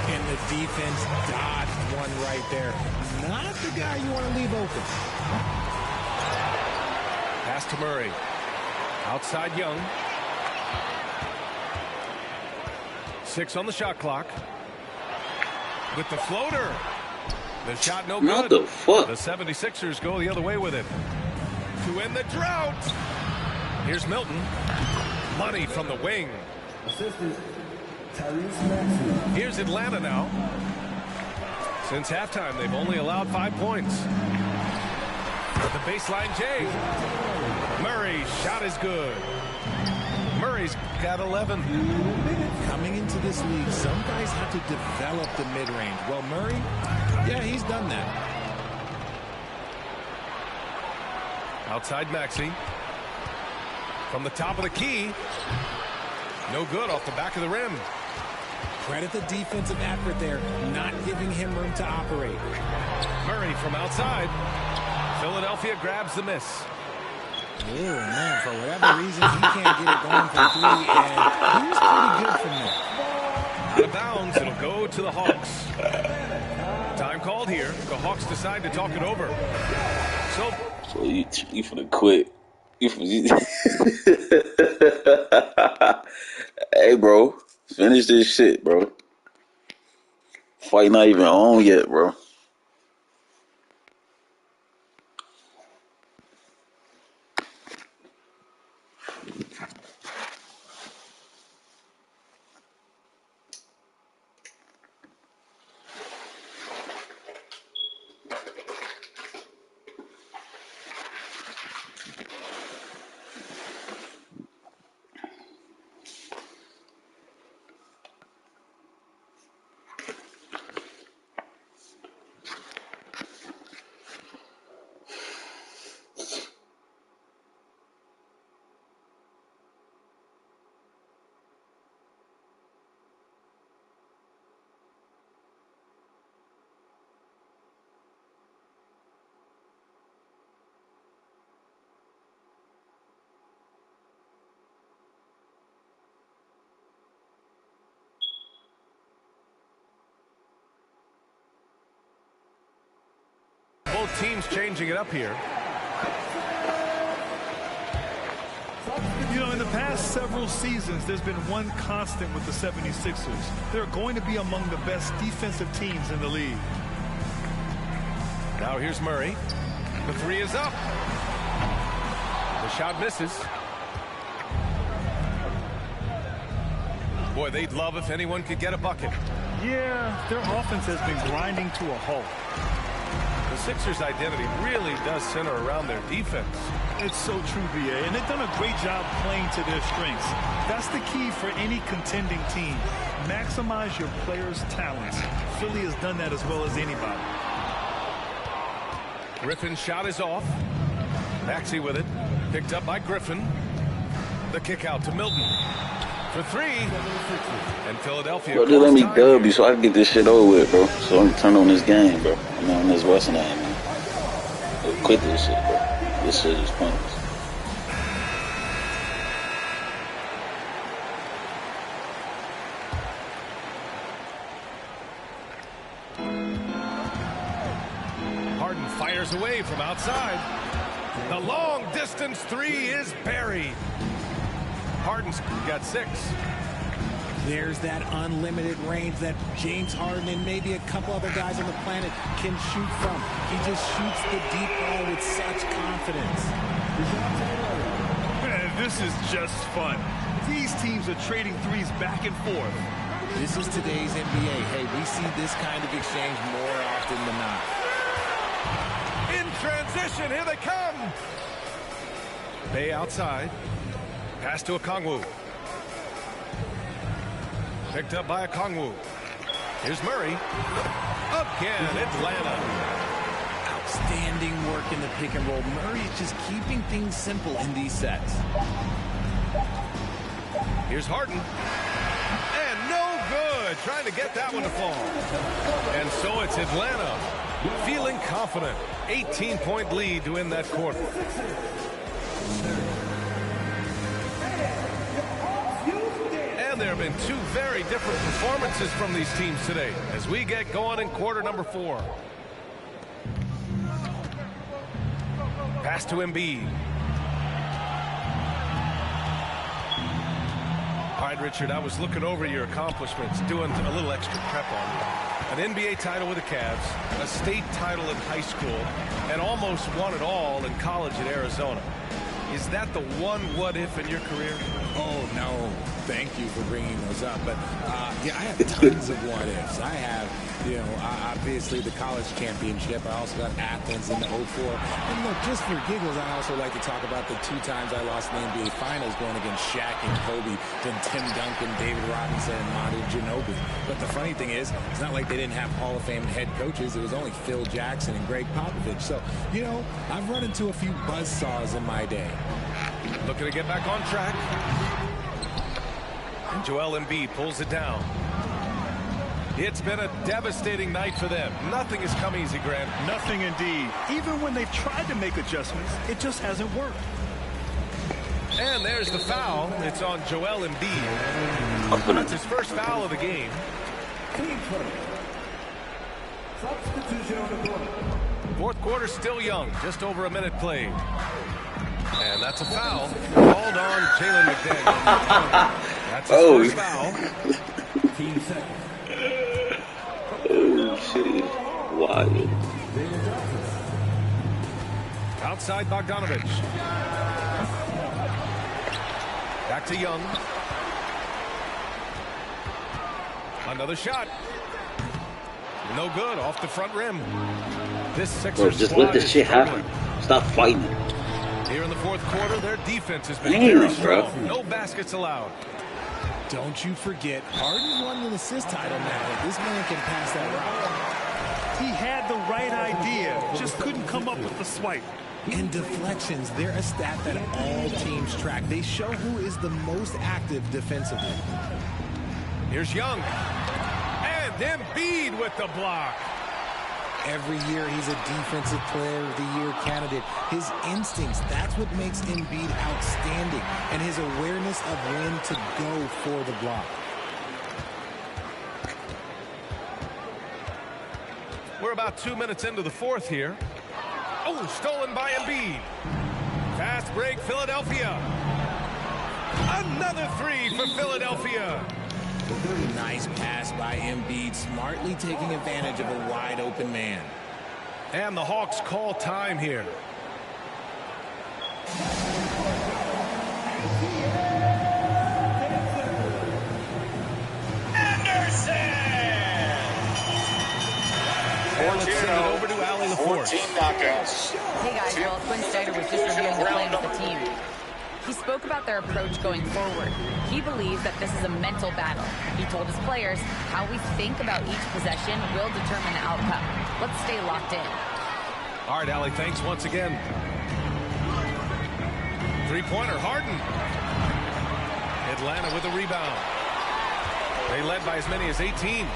And the defense dodged one right there. Not the guy you want to leave open. Pass to Murray. Outside Young. 6 on the shot clock. With the floater. The shot no good. What the fuck? The 76ers go the other way with it. To end the drought. Here's Milton. Money from the wing. Here's Atlanta now. Since halftime, they've only allowed 5 points. At the baseline, Jay. Murray, shot is good. Murray's got 11. Coming into this league, some guys have to develop the mid-range. Well, Murray, yeah, he's done that. Outside Maxey. From the top of the key. No good off the back of the rim. Credit the defensive effort there, not giving him room to operate. Murray from outside. Philadelphia grabs the miss. Oh, man, for whatever reason, he can't get it going from 3, and he was pretty good from there. Out of bounds, it'll go to the Hawks. Time called here. The Hawks decide to talk it over. So you finna quit. Hey, bro. Finish this shit, bro. Fight not even on yet, bro. teams changing it up here. You know, in the past several seasons, there's been one constant with the 76ers. They're going to be among the best defensive teams in the league. Now here's Murray. The three is up. The shot misses. Boy, they'd love if anyone could get a bucket. Yeah, their offense has been grinding to a halt. The Sixers' identity really does center around their defense. It's so true, BA, and they've done a great job playing to their strengths. That's the key for any contending team. Maximize your players' talents. Philly has done that as well as anybody. Griffin's shot is off. Maxey with it. Picked up by Griffin. The kick out to Milton. For three. And Philadelphia. Bro, just let me dub you so I can get this shit over with, bro. So I can turn on this game, bro. I mean, on this Western game, man. Quit this shit, bro. This shit is pointless. Harden fires away from outside. The long distance three is buried. Harden's got 6. There's that unlimited range that James Harden and maybe a couple other guys on the planet can shoot from. He just shoots the deep ball with such confidence. Man, this is just fun. These teams are trading threes back and forth. This is today's NBA. Hey, we see this kind of exchange more often than not. In transition, here they come. Bay outside. Pass to Okongwu. Picked up by Okongwu. Here's Murray. Again, Atlanta. Outstanding work in the pick and roll. Murray is just keeping things simple in these sets. Here's Harden. And no good. Trying to get that one to fall. And so it's Atlanta feeling confident. 18-point lead to win that quarter. And there have been 2 very different performances from these teams today as we get going in quarter number 4. Pass to Embiid. All right, Richard, I was looking over your accomplishments, doing a little extra prep on you. An NBA title with the Cavs, a state title in high school, and almost won it all in college at Arizona. Is that the one what-if in your career? Oh, no. Thank you for bringing those up. But, yeah, I have tons of what-ifs. I have, you know, obviously the college championship. I also got Athens in the 04. And, look, just for giggles, I also like to talk about the 2 times I lost in the NBA Finals going against Shaq and Kobe, then Tim Duncan, David Robinson, and Manu Ginobili. But the funny thing is, it's not like they didn't have Hall of Fame head coaches. It was only Phil Jackson and Greg Popovich. So, you know, I've run into a few buzzsaws in my day. Looking to get back on track. And Joel Embiid pulls it down. It's been a devastating night for them. Nothing has come easy, Grant. Nothing indeed. Even when they've tried to make adjustments, it just hasn't worked. And there's the foul. It's on Joel Embiid. That's his first foul of the game. Fourth quarter still young. Just over a minute played. And that's a foul. Called on Jalen McDaniel. That's his first foul. Oh, shit. Wild. Outside Bogdanovich. Back to Young. Another shot. No good. Off the front rim. This Sixers just let this shit happen. Stop fighting. Here in the fourth quarter, their defense has been very strong. No baskets allowed. Don't you forget, Harden won an assist title now. This man can pass that route. He had the right idea, just couldn't come up with the swipe. And deflections, they're a stat that all teams track. They show who is the most active defensively. Here's Young. And Embiid with the block. Every year he's a defensive player of the year candidate. His instincts, that's what makes Embiid outstanding. And his awareness of when to go for the block. We're about 2 minutes into the fourth here. Oh, stolen by Embiid. Fast break, Philadelphia. Another three for Philadelphia. Nice pass by Embiid, smartly taking advantage of a wide open man. And the Hawks call time here. And let's send it over to Allie LaForce. 14 knockouts. Hey guys, well, Quinn Snyder was just reviewing the play with the team. He spoke about their approach going forward. He believes that this is a mental battle. He told his players how we think about each possession will determine the outcome. Let's stay locked in. All right, Allie, thanks once again. Three-pointer, Harden. Atlanta with a rebound. They led by as many as 18.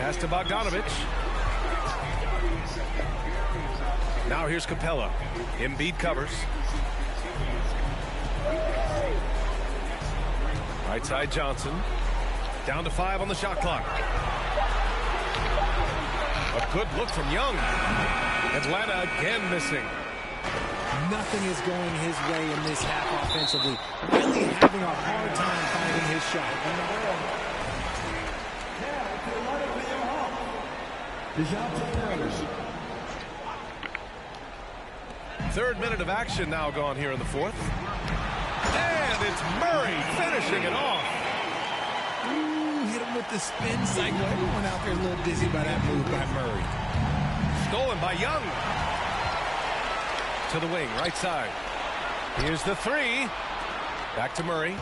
Pass to Bogdanovich. Now here's Capella. Embiid covers. Right side Johnson. Down to 5 on the shot clock. A good look from Young. Atlanta again missing. Nothing is going his way in this half offensively. Really having a hard time finding his shot. Third minute of action now gone here in the fourth. And it's Murray finishing it off. Ooh, hit him with the spin cycle. Everyone out there a little dizzy by that move by Murray. Stolen by Young. To the wing, right side. Here's the three. Back to Murray.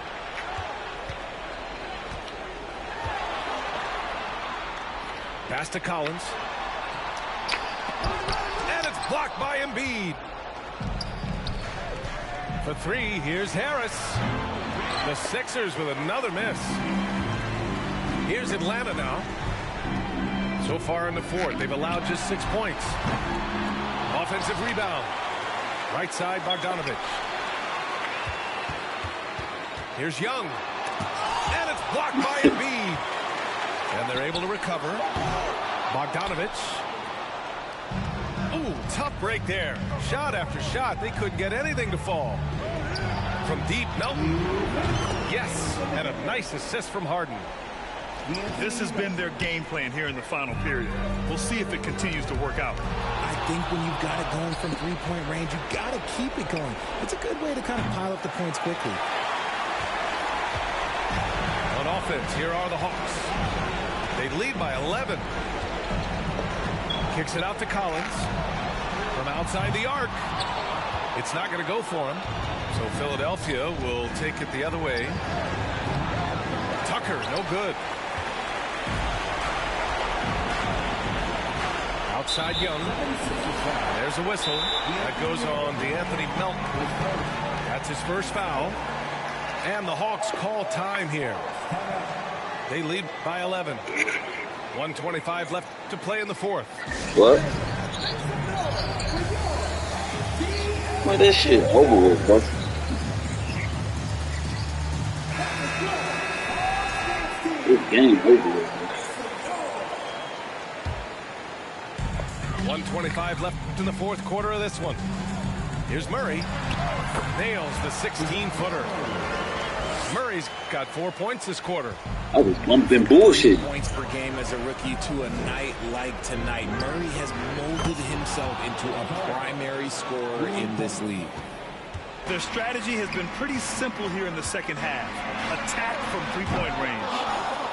Pass to Collins. And it's blocked by Embiid. For three, here's Harris. The Sixers with another miss. Here's Atlanta now. So far in the fourth, they've allowed just 6 points. Offensive rebound. Right side, Bogdanovich. Here's Young. And it's blocked by Embiid. And they're able to recover. Bogdanovich. Ooh, tough break there. Shot after shot. They couldn't get anything to fall. From deep, Melton. Yes, and a nice assist from Harden. This has been their game plan here in the final period. We'll see if it continues to work out. I think when you've got it going from three-point range, you've got to keep it going. It's a good way to kind of pile up the points quickly. On offense, here are the Hawks. They lead by 11. Kicks it out to Collins. From outside the arc. It's not going to go for him. So Philadelphia will take it the other way. Tucker, no good. Outside Young. There's a whistle. That goes on DeAnthony Melton. That's his first foul. And the Hawks call time here. They lead by 11. 1:25 left to play in the fourth. What? Well, this shit over with, bro. This game over with. 1:25 left in the fourth quarter of this one. Here's Murray. Nails the 16-footer. Murray's got 4 points this quarter. I was bumping bullshit. Points per game as a rookie to a night like tonight. Murray has molded himself into a primary scorer in this league. Their strategy has been pretty simple here in the second half. Attack from three-point range.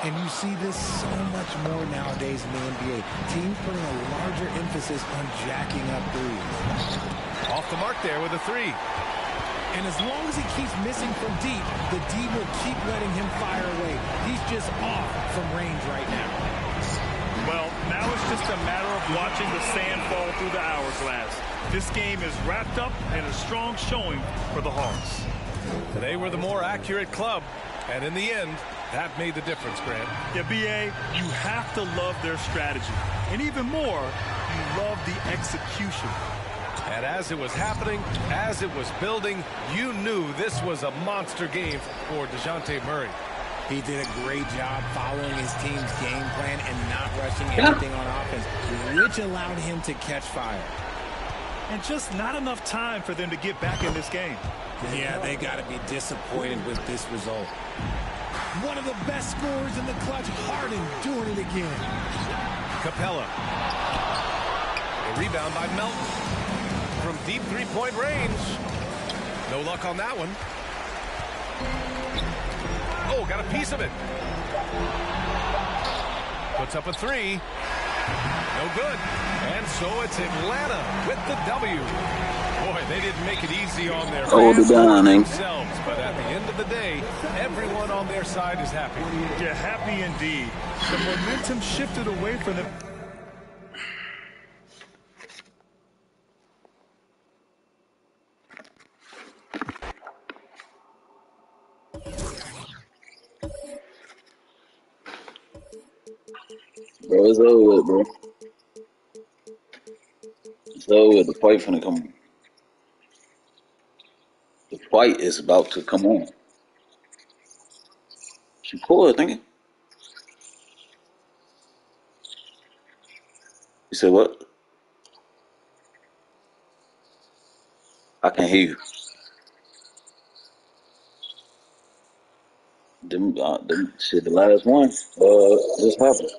And you see this so much more nowadays in the NBA. Teams putting a larger emphasis on jacking up threes. Off the mark there with a three. And as long as he keeps missing from deep, the D will keep letting him fire away. He's just off from range right now. Well, now it's just a matter of watching the sand fall through the hourglass. This game is wrapped up in a strong showing for the Hawks. They were the more accurate club, and in the end, that made the difference, Grant. Yeah, B.A., you have to love their strategy. And even more, you love the execution. And as it was happening, as it was building, you knew this was a monster game for DeJounte Murray. He did a great job following his team's game plan and not rushing anything on offense, which allowed him to catch fire. And just not enough time for them to get back in this game. Yeah, they got to be disappointed with this result. One of the best scorers in the clutch, Harden doing it again. Capella. A rebound by Melton. From deep three-point range. No luck on that one. Oh, got a piece of it. Puts up a three. No good. And so it's Atlanta with the W. Boy, they didn't make it easy on their fans themselves, but at the end of the day, everyone on their side is happy. Yeah, happy indeed. The momentum shifted away from them. Bro, it's over with, bro. It's over with. The fight finna come on. The fight is about to come on. Shakur, thinking. You said what? I can't hear you. Them shit, the last one, just happened.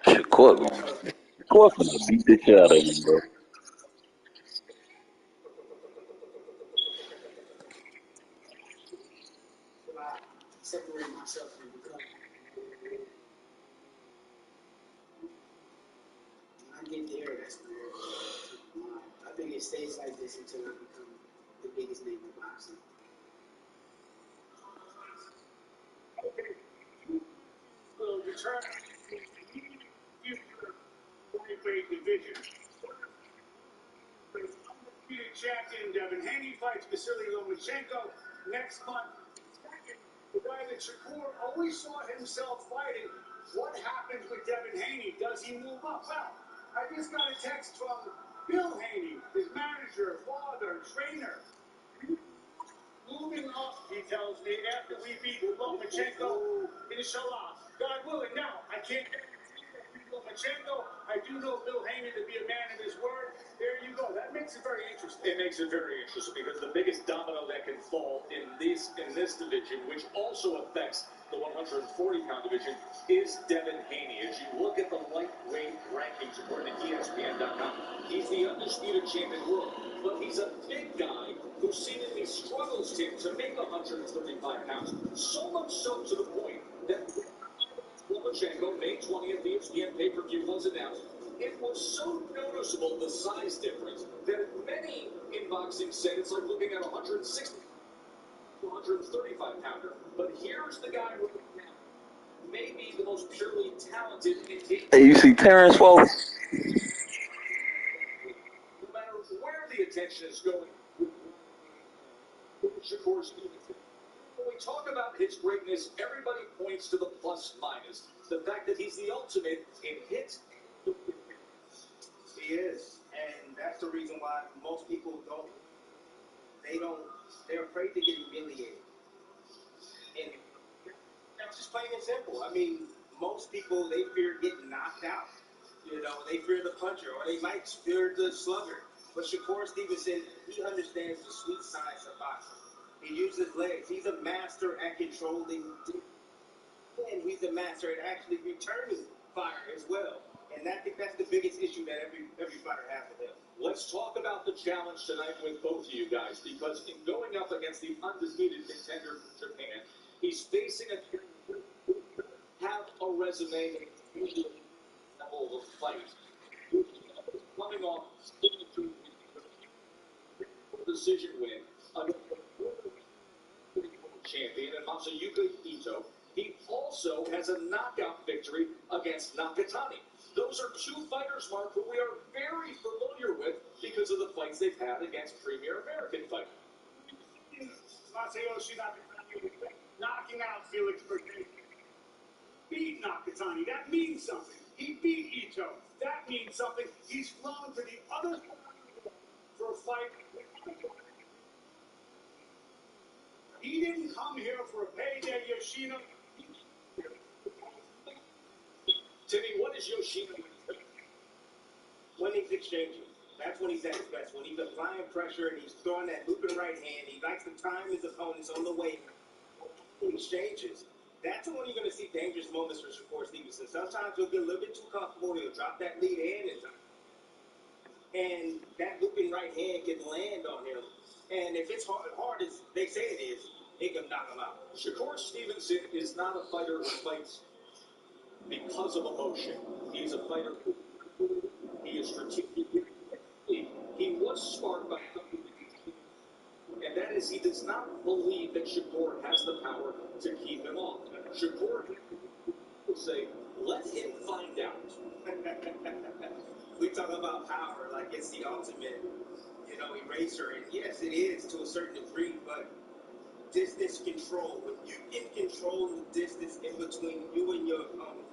Shakur, man. Shakur finna beat the shit out of him, bro. chance until I become the biggest name in boxing. Will determine the future lightweight division. Undefeated champion Devin Haney fights Vasily Lomachenko next month. The guy that Shakur always saw himself fighting. What happens with Devin Haney? Does he move up? Well, I just got a text from Bill Haney, his manager, father, trainer. Moving up, he tells me, after we beat Lomachenko, inshallah. God willing. Now, I can't beat Lomachenko. I do know Bill Haney to be a man of his word. There you go. That makes it very interesting. It makes it very interesting because the biggest domino that can fall in this division, which also affects the 140-pound division, is Devin Haney. As you look at the lightweight rankings according to ESPN.com, he's the undisputed champion of the world, but he's a big guy who seemingly struggles to make 135 pounds. So much so to the point that Lomachenko, May 20th, the ESPN pay-per-view was announced. It was so noticeable, the size difference, that many in boxing said it's like looking at 160, 135 pounder. But here's the guy who may be the most purely talented in Hey, you see Terrence, folks? no matter where the attention is going. Shakur Stevenson. When we talk about his greatness, everybody points to the plus minus. The fact that he's the ultimate in hits. He is, and that's the reason why most people they're afraid to get humiliated. And that's just plain and simple. I mean, most people, they fear getting knocked out. You know, they fear the puncher, or they might fear the slugger. But Shakur Stevenson, he understands the sweet science of boxing. He uses legs. He's a master at controlling, and he's a master at actually returning fire as well. And I think that's the biggest issue that every fighter has with him. Let's talk about the challenge tonight with both of you guys, because in going up against the undisputed contender from Japan, he's facing have a resume level of fight. Coming off decision win against the champion and Masayuki Ito. He also has a knockout victory against Nakatani. Those are two fighters, Mark, who we are very familiar with because of the fights they've had against premier American fighters. Masayoshi Nakatani knocking out Felix Bergman. Beat Nakatani. That means something. He beat Ito. That means something. He's flown to the other side for a fight. He didn't come here for a payday, Yoshino. Timmy, what is Yoshino? When he's exchanging. That's when he's at his best. When he's applying pressure and he's throwing that looping right hand, he likes to time his opponents on the way. He exchanges. That's when you're going to see dangerous moments for Shakur Stevenson. Sometimes he'll get a little bit too comfortable. He'll drop that lead hand, and that looping right hand can land on him. And if it's hard as they say it is, it can knock him out. Shakur Stevenson is not a fighter who fights because of emotion. He's a fighter who he is strategic. He was sparked by something, and that is he does not believe that Shakur has the power to keep him off. Shakur will say, let him find out. We talk about power like it's the ultimate, eraser. And yes, it is to a certain degree, but distance control. When you can control the distance in between you and your opponent,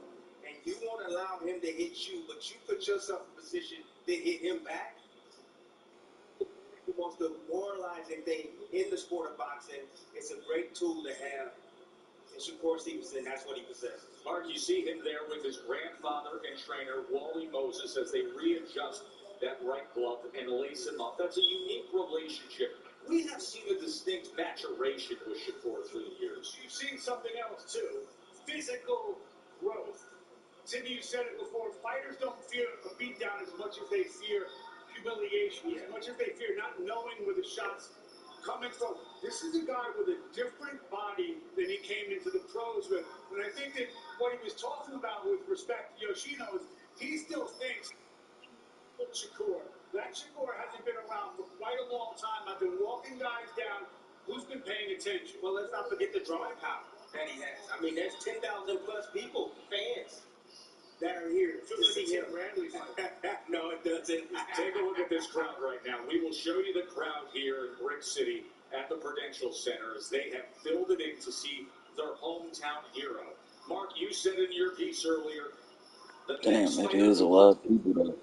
and you won't allow him to hit you, but you put yourself in a position to hit him back, the most demoralizing thing in the sport of boxing. It's a great tool to have. And Shakur Stevenson, that's what he possesses. Mark, you see him there with his grandfather and trainer, Wally Moses, as they readjust that right glove and lace him up. That's a unique relationship. We have seen a distinct maturation with Shakur through the years. You've seen something else, too. Physical growth. Timmy, you said it before. Fighters don't fear a beatdown as much as they fear humiliation, as much as they fear not knowing where the shots coming from. This is a guy with a different body than he came into the pros with. And I think that what he was talking about with respect to Yoshino is he still thinks Shakur. That Shakur hasn't been around for quite a long time. I've been walking guys down. Who's been paying attention? Well, let's not forget the drawing power that he has. I mean, there's 10,000 plus people, fans, that are here to see him. No, it doesn't. Take a look at this crowd right now. We will show you the crowd here in Brick City at the Prudential Center as they have filled it in to see their hometown hero. Mark, you said in your piece earlier. Damn, it is a lot of people though.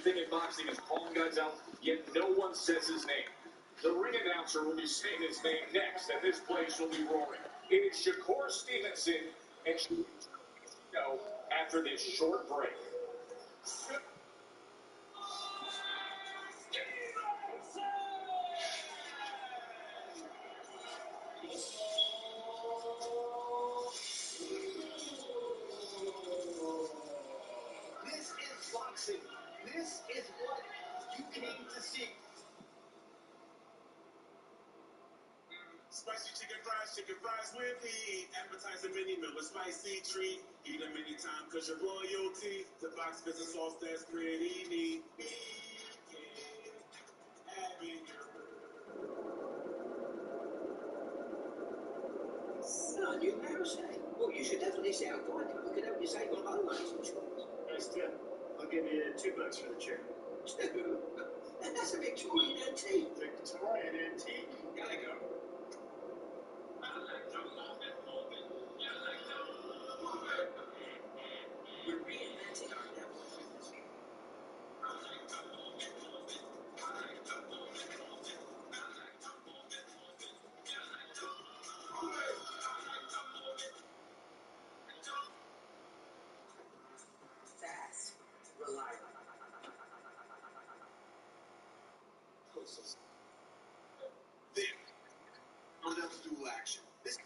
Thing in boxing is calling guys out, yet no one says his name. The ring announcer will be saying his name next, and this place will be roaring. It is Shakur Stevenson, and after this short break. This is boxing. This is what you came to see. Spicy chicken fries with me. Appetize a mini meal with spicy treat. Eat them anytime cause you're royalty. The box gets a sauce that's pretty neat. No, new house, eh? Well, you should definitely see how Geico could help you save on homeowners insurance. Nice tip. I'll give you $2 for the chair. Two? That's a Victorian antique. Victorian antique. Geico. We're reinventing our network. Fast, reliable. Then, on that dual action. This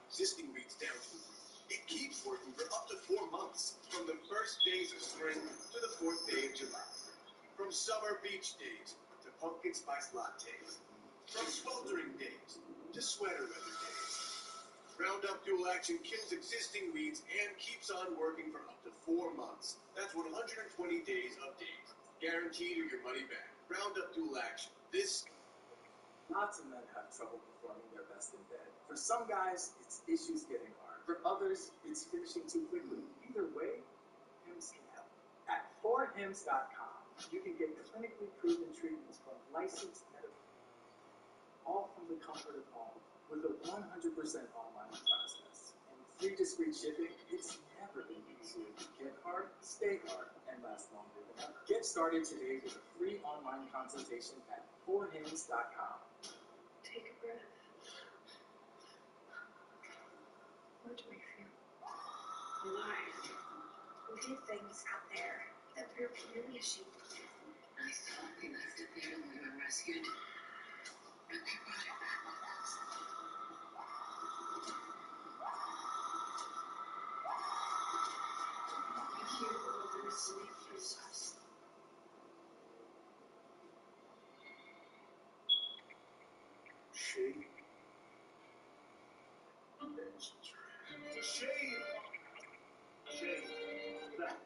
existing beats down to it keeps working for up to 4 months, from the first days of spring to the 4th day of July. From summer beach days to pumpkin spice lattes. From sweltering days to sweater weather days. Roundup Dual Action kills existing weeds and keeps on working for up to 4 months. That's 120 days of days. Guaranteed or your money back. Roundup Dual Action. This. Lots of men have trouble performing their best in bed. For some guys, it's issues getting hard. For others, it's finishing too quickly. Either way, Hims can help. At 4hims.com, you can get clinically proven treatments from licensed medical, all from the comfort of home, with a 100% online process. And free discreet shipping, it's never been easier to get hard, stay hard, and last longer than ever. Get started today with a free online consultation at 4hims.com. Take a breath. What do we feel? Alive. We did things out there that we were familiar sheep. I thought we left it there when we were rescued. But they brought it back with us. We hear the wilderness sleep through us. Shade. Shade. Shade. That.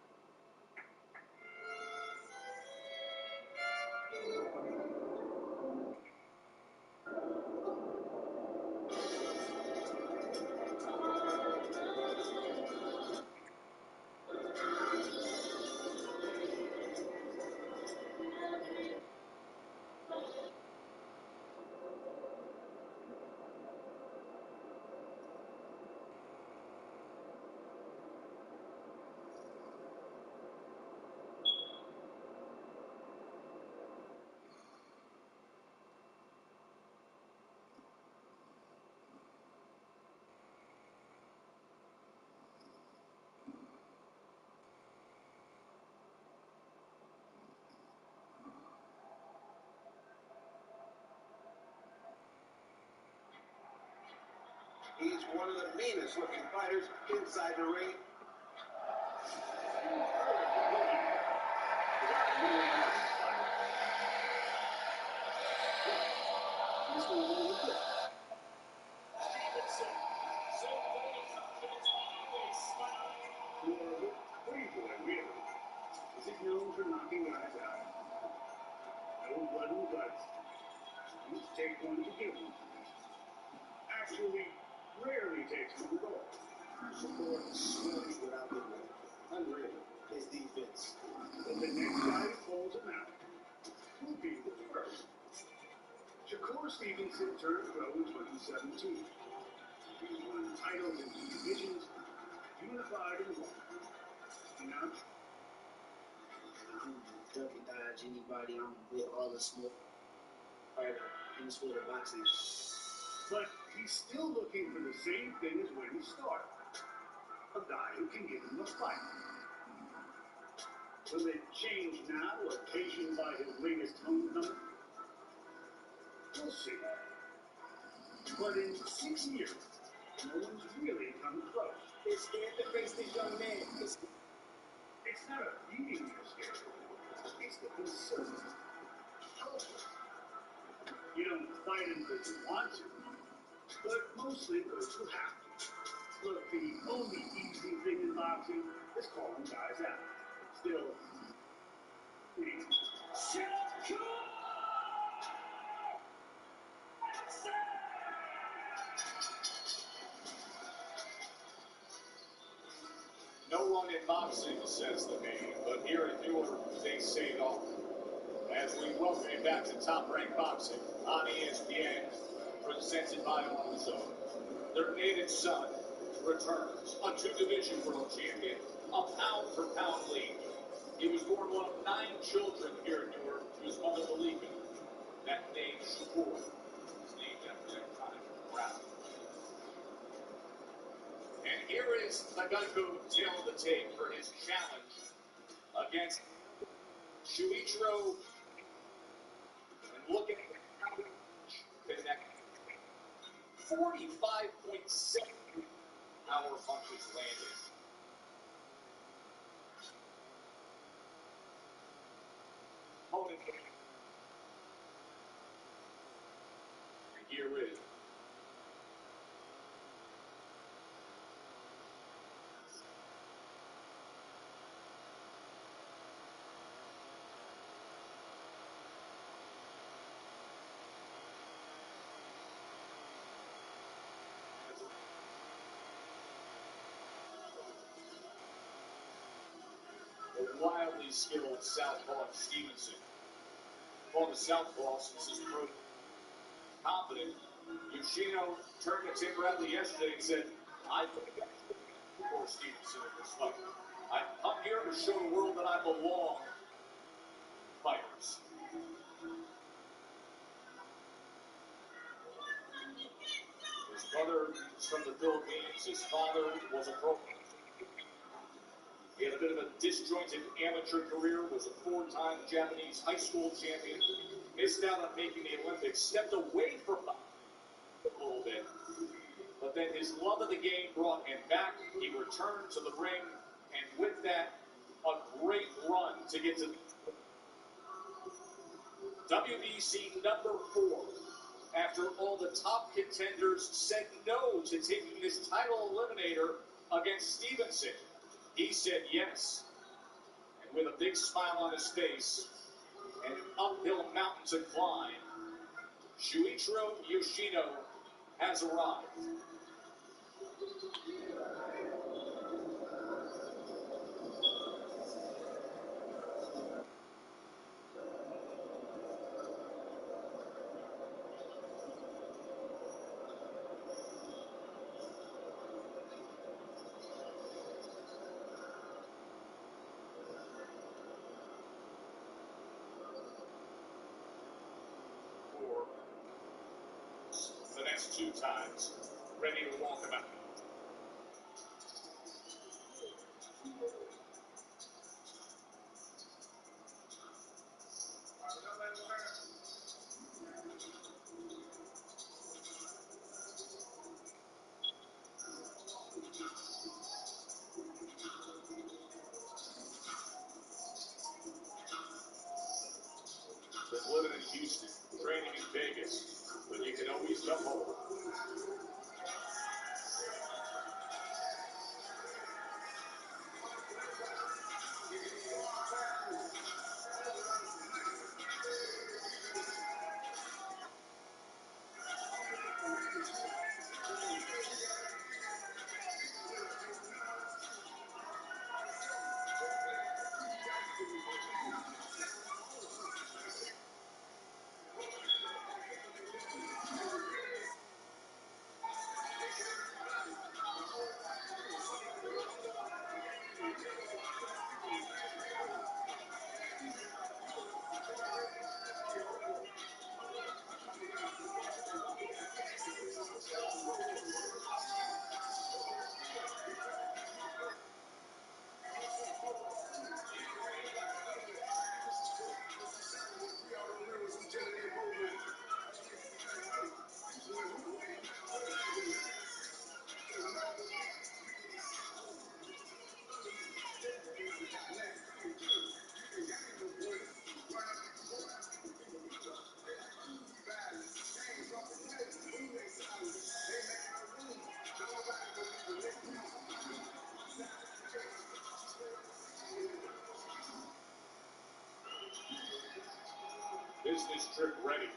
He's one of the meanest looking fighters inside the ring. Is it known for take one to give one. Actually, rarely takes one at all. Shakur swims without the ball. Unreal. His defense. But the next guy who pulls him out will be the first. Shakur Stevenson turned pro in 2017. He's won titles in two divisions, unified in one. And now, I'm duck and dodge anybody. I'm with all the smoke. Fighter in the sport of boxing. but he's still looking for the same thing as when he started. A guy who can give him a fight. Will it change now, occasioned by his latest homecoming? We'll see. But in 6 years, no one's really come close. They're scared to face this young man. It's not a beating you're scared of. It's the concern. You don't fight him because you want to, but mostly because you have to. Look, the only easy thing in boxing is calling guys out. Still, No one in boxing says the name, but here in Newark, they say it all. As we welcome you back to Top Rank Boxing on ESPN, presented by Alonzo. Their native son returns, a two-division world champion, a pound-for-pound lead. He was born one of 9 children here in Newark to his mother, Malika. That name, Shakur, is named after that time round. And here is the Geico tail of the tape for his challenge against Shuichiro. And look at how connect 45.6 power punches landed. Opponent. And here is the wildly skilled southpaw Stevenson. Called a southpaw since his pro confident. Yoshino turned to Tim Bradley yesterday and said, I think I should for Stevenson in this fight. I've come here to show the world that I belong. Fighters. His brother is from the Philippines. His father was a pro. He had a bit of a disjointed amateur career, was a 4-time Japanese high school champion, missed out on making the Olympics, stepped away from boxing a little bit. But then his love of the game brought him back. He returned to the ring, and with that, a great run to get to WBC number 4. After all the top contenders said no to taking this title eliminator against Stevenson, he said yes. And with a big smile on his face and an uphill mountain to climb, Shuichiro Yoshino has arrived. The next 2 times, ready to walk him out. Been living in Houston, training in Vegas, but you can always come home. District ready.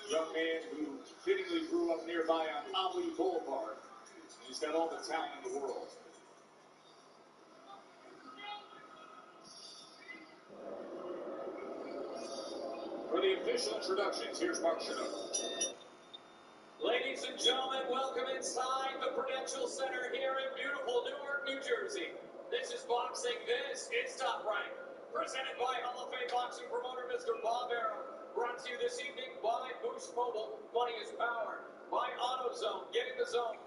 Young man who fittingly grew up nearby on Ali Boulevard. He's got all the talent in the world. For the official introductions, here's Mark Chinook. Ladies and gentlemen, welcome inside the Prudential Center here in beautiful Newark, New Jersey. This is boxing. This is Top Rank. Presented by Hall of Fame boxing promoter Mr. Bob Arrow. Brought to you this evening by Boost Mobile. Money is power. By AutoZone. Get in the zone.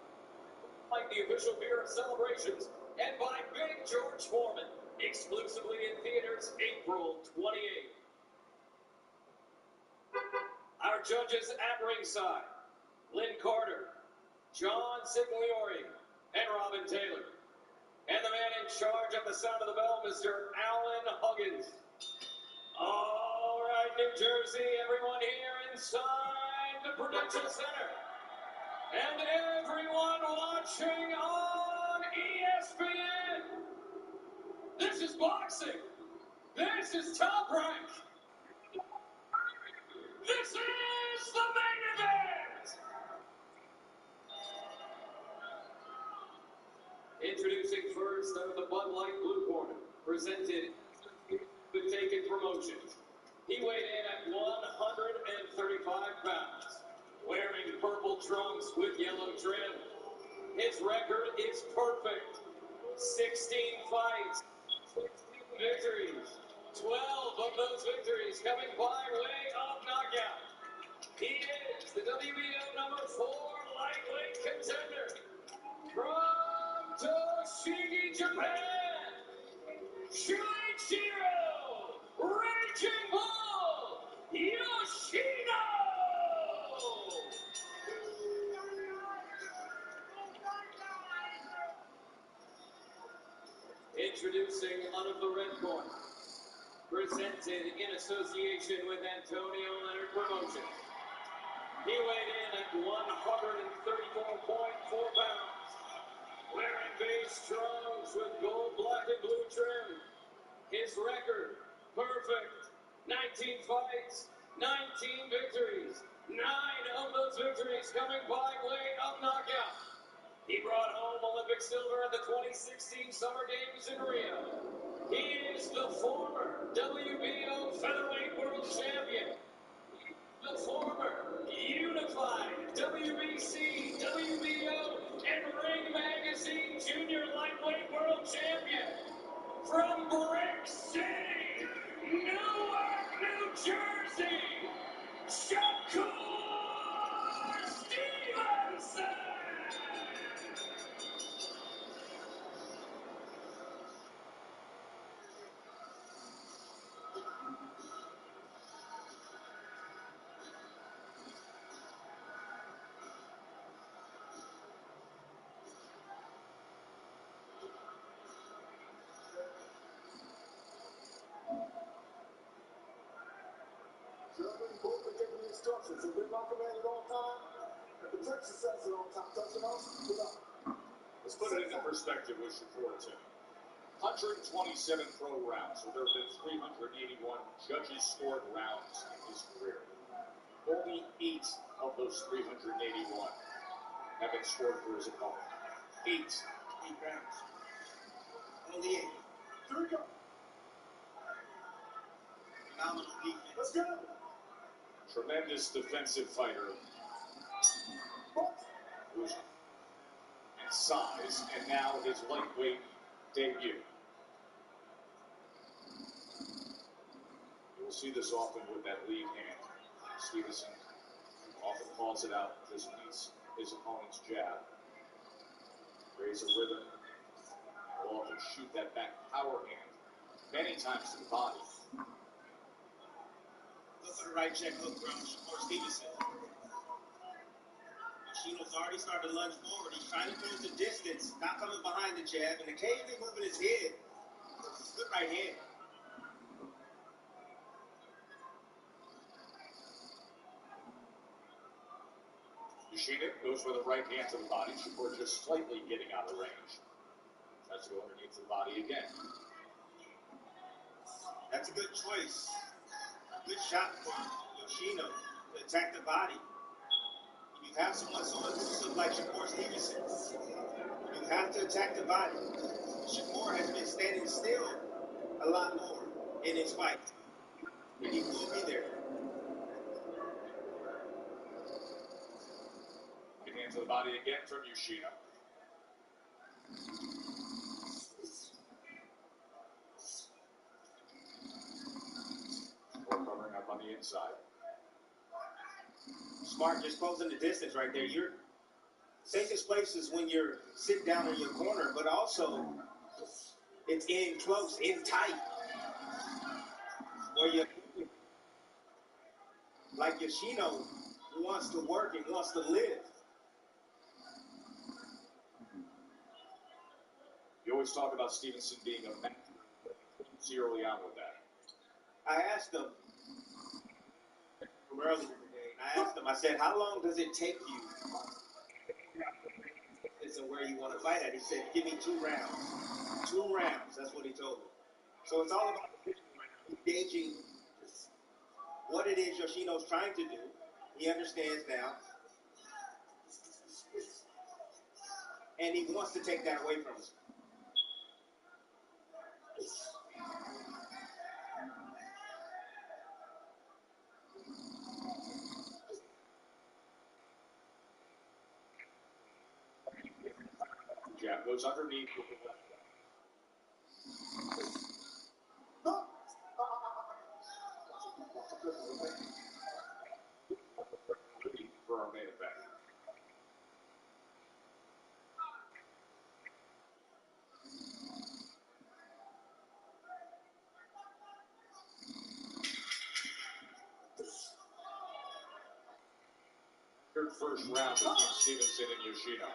Like the official beer of celebrations. And by Big George Foreman. Exclusively in theaters April 28th. Our judges at ringside, Lynn Carter, John Sigliori, and Robin Taylor. And the man in charge at the sound of the bell, Mr. Alan Huggins. All right, New Jersey, everyone here inside the Prudential Center. And everyone watching on ESPN. This is boxing. This is Top Rank. This is the main event! Introducing first the Bud Light Blue Corner, presented with Taken Promotions. He weighed in at 135 pounds, wearing purple trunks with yellow trim. His record is perfect. 16 fights, 16 victories. 12 of those victories coming by way of knockout. He is the WBO number 4 lightweight contender from Toshigi, Japan, Shuichiro Raging Bull Yoshino. Introducing out of the red corner. Presented in association with Antonio Leonard Promotions. He weighed in at 134.4 pounds, wearing base trunks with gold, black, and blue trim. His record, perfect. 19 fights, 19 victories. 9 of those victories coming by way of knockout. He brought home Olympic silver at the 2016 Summer Games in Rio. He is the former WBO Featherweight World Champion. The former Unified WBC, WBO, and Ring Magazine Junior Lightweight World Champion. From Brick City, Newark, New Jersey, Shakur Stevenson. Instructions. You've been my command at all time. And the Texas says it all time. Touching us, good luck. Let's put it into perspective with Shakur, too. 127 pro rounds, so there have been 381 judges scored rounds in his career. Only 8 of those 381 have been scored for his opponent. 8. 8 rounds. Only 8. Here we go. Phenomenal defense. Let's go. Tremendous defensive fighter. And size, and now his lightweight debut. You will see this often with that lead hand. Stevenson often calls it out, just meets his opponent's jab. Creates a rhythm. Will often shoot that back power hand many times to the body. Look for the right check hook from Shakur Stevenson. Yoshino's already started to lunge forward. He's trying to close the distance, not coming behind the jab, and occasionally moving his head. It's a good right hand. Yoshino goes for the right hand to the body. Shakur just slightly getting out of range. Tries to go underneath the body again. That's a good choice. Good shot for Yoshino to attack the body. You have someone like Shakur Stevenson. You have to attack the body. Shakur has been standing still a lot more in his fight. And he will be there. Right hand to the body again from Yoshino. Covering up on the inside. Smart, just closing the distance right there. Your safest place is when you're sitting down in your corner, but also it's in close, in tight. Where you, like Yoshino, wants to work and wants to live. You always talk about Stevenson being a man. Early on with that. I asked him from earlier today, I said, how long does it take you? It's where you want to fight at. He said, give me 2 rounds. 2 rounds, that's what he told me. So it's all about gauging what it is Yoshino's trying to do. He understands now. And he wants to take that away from us. Jab goes underneath with the left. For our main event. Third first round between Stevenson and Yoshino.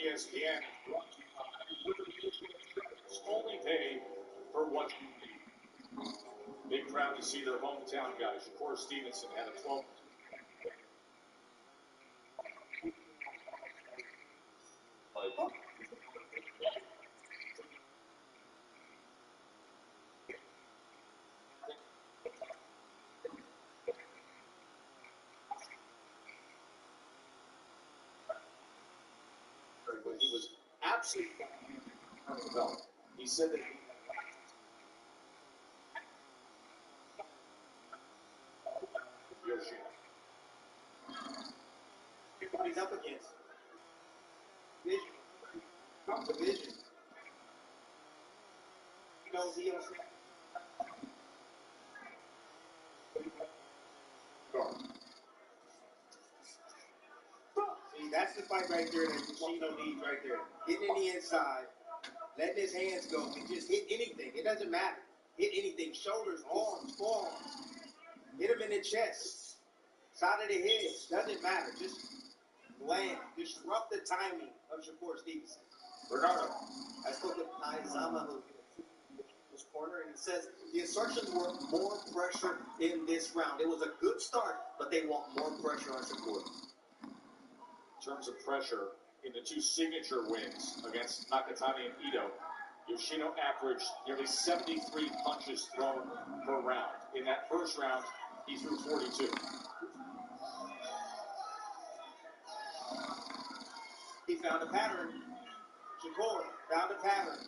ESPN only pay for what you need. Big crowd to see their hometown guy. Shakur Stevenson had a 12. He was absolutely developed. He said that Yoshino. What he's up against. Vision. Comes to vision. He knows he understands. See, that's the fight right there that Yoshino needs right there. Getting in the inside, letting his hands go, and just hit anything. It doesn't matter. Hit anything. Shoulders, arms, forearms. Hit him in the chest. Side of the head. Doesn't matter. Just land. Disrupt the timing of Shakur Stevenson. Bernardo. I spoke with Aizama, who was corner, and he says the instructions were more pressure in this round. It was a good start, but they want more pressure on Shakur. In terms of pressure, in the 2 signature wins against Nakatani and Ito, Yoshino averaged nearly 73 punches thrown per round. In that first round, he threw 42. He found a pattern. Shakur found a pattern.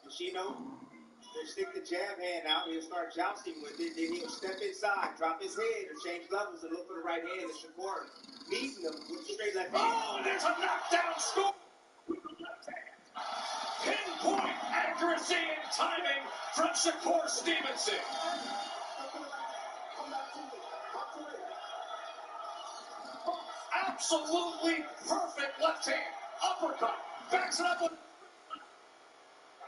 Yoshino will stick the jab hand out. He'll start jousting with it. Then he'll step inside, drop his head, or change levels and look for the right hand. And Shakur meeting him with the straight left hand. Oh, there's a knockdown score. Hit point accuracy and timing from Shakur Stevenson. Absolutely perfect left hand uppercut. Backs it up with.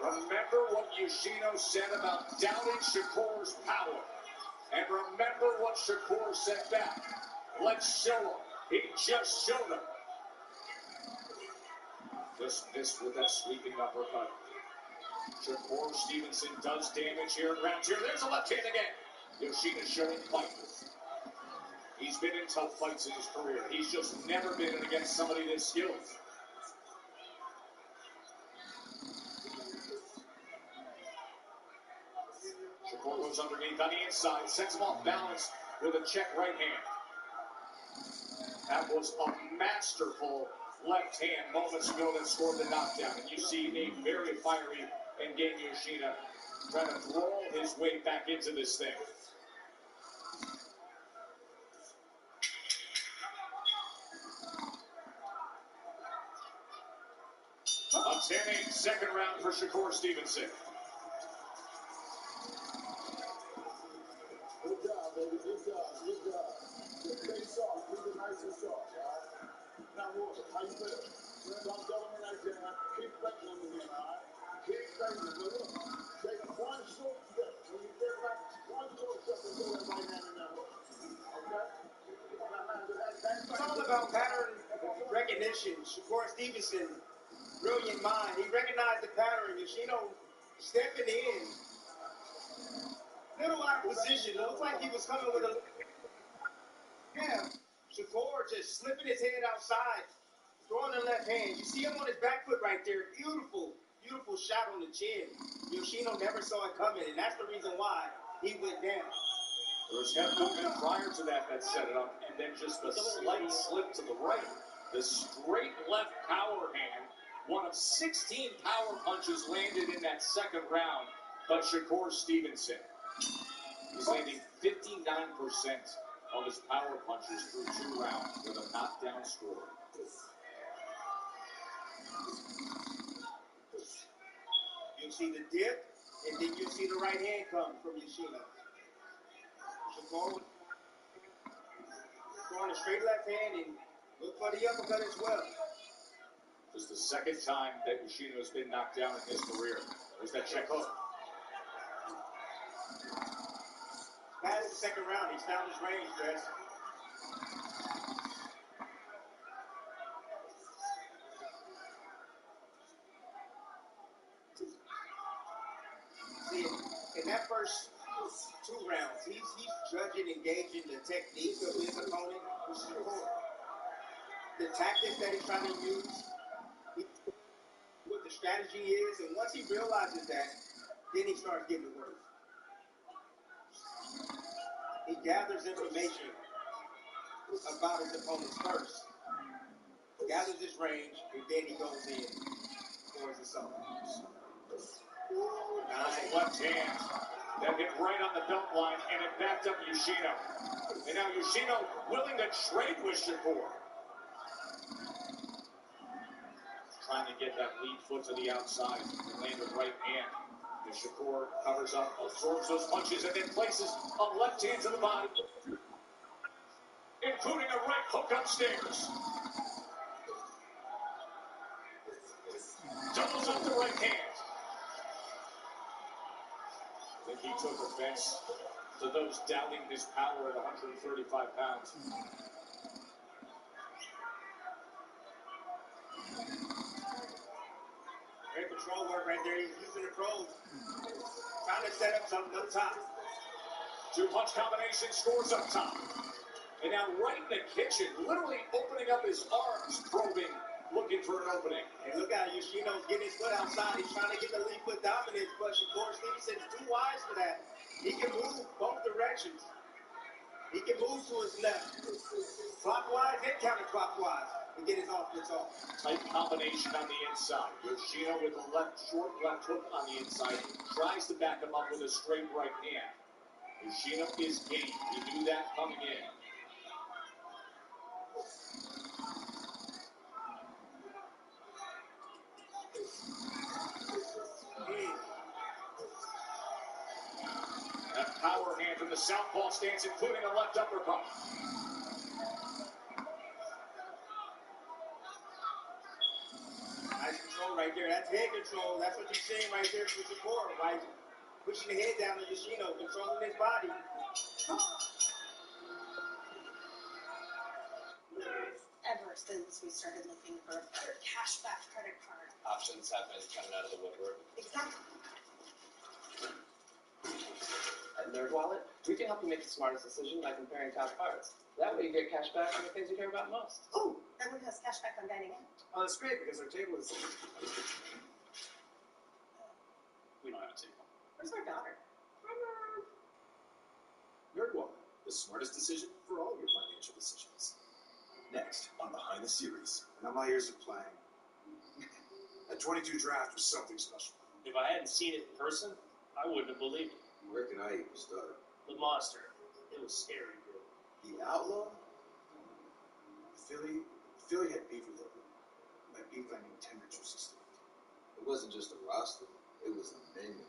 Remember what Yoshino said about doubting Shakur's power. And remember what Shakur said back. Let's show him. He just showed him. Just missed with that sweeping uppercut. Shakur Stevenson does damage here in round 2. There's a left hand again. Yoshino showing fight. He's been in tough fights in his career. He's just never been in against somebody this skilled. Shakur goes underneath on the inside, sets him off balance with a check right hand. That was a masterful left hand moments ago that scored the knockdown. And you see a very fiery Engin Yoshino trying to brawl his way back into this thing. A 10-8 second round for Shakur Stevenson. Good job, baby. Good job. Good job. Stay soft. Keep it nice and soft, all right? Now, Walter, how you feel? Don't go in right there. Keep fighting them again, all right? Keep fighting them. But look, take one short step. When you get back, one short step and throw that right hand in that hook. Okay? It's all about pattern recognition. Shakur Stevenson, brilliant mind. He recognized the pattern. Yoshino stepping in. Little out of position. It looked like he was coming with a... Yeah. Shakur just slipping his head outside, throwing the left hand. You see him on his back foot right there. Beautiful, beautiful shot on the chin. Yoshino never saw it coming, and that's the reason why he went down. There was head movement prior to that set it up, and then just a slight slip to the right. The straight left power hand, one of 16 power punches landed in that second round by Shakur Stevenson. He's landing 59% of his power punches through 2 rounds with a knockdown score. You'll see the dip, and then you'll see the right hand come from Yoshino. Shakur throwing a straight left hand and look for the uppercut as well. Just the second time that Yoshino has been knocked down in his career. There's that check hook. Past the second round, he's found his range, Dress. See, in that first 2 rounds, he's judging and gauging the technique of his opponent, the tactics that he's trying to use, what the strategy is, and once he realizes that, then he starts getting to work. He gathers information about his opponents first, gathers his range, and then he goes in towards the summer. Nice left hand that hit right on the belt line, and it backed up Yoshino. And now Yoshino willing to trade with Shakur. Trying to get that lead foot to the outside and land the right hand. And Shakur covers up, absorbs those punches, and then places a left hand to the body, including a right hook upstairs. Doubles up the right hand. I think he took offense to those doubting his power at 135 pounds. Great control work right there. He's using the pros. Trying to set up something up top. 2-punch combination, scores up top. And now right in the kitchen, literally opening up his arms, probing, looking for an opening. And look how Yoshino's getting his foot outside. He's trying to get the lead foot dominance, but Shakur Stevenson's too wise for that. He can move both directions. He can move to his left, clockwise and counterclockwise, and get his offense off. Tight combination on the inside. Yoshino with a short left hook on the inside, tries to back him up with a straight right hand. Yoshino is game. He knew that coming in. Power hand from the southpaw stance, including a left uppercut. Nice control right there. That's head control. That's what you're seeing right there from Shakur, right? Pushing the head down to Yoshino, controlling his body. Ever since we started looking for a better cashback credit card. Options have been coming out of the woodwork. Exactly. At NerdWallet, we can help you make the smartest decision by comparing top cards. That way you get cash back on the things you care about most. Ooh, everyone has cashback on dining in. Oh, that's great because our table is... We don't have a table. Where's our daughter? NerdWallet, the smartest decision for all your financial decisions. Next on Behind the Series. Now my ears are playing. That 22 draft was something special. If I hadn't seen it in person, I wouldn't have believed it. Where can I even start? The monster. It was scary, bro. The outlaw? Philly had beef with him. By beef, I mean temperature system. It wasn't just a roster, it was a menu.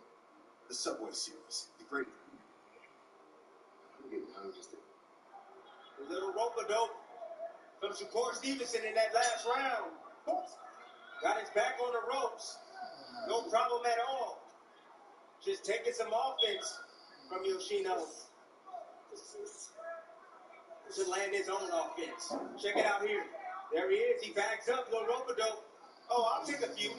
The Subway Series. The great. I'm getting hungry just to... A little rope-a-dope from Shakur Stevenson in that last round. Got his back on the ropes. No problem at all. Just taking some offense from Yoshino to land his own offense. Check it out here. There he is. He backs up, little rope-a-dope. Oh, I'll take a few.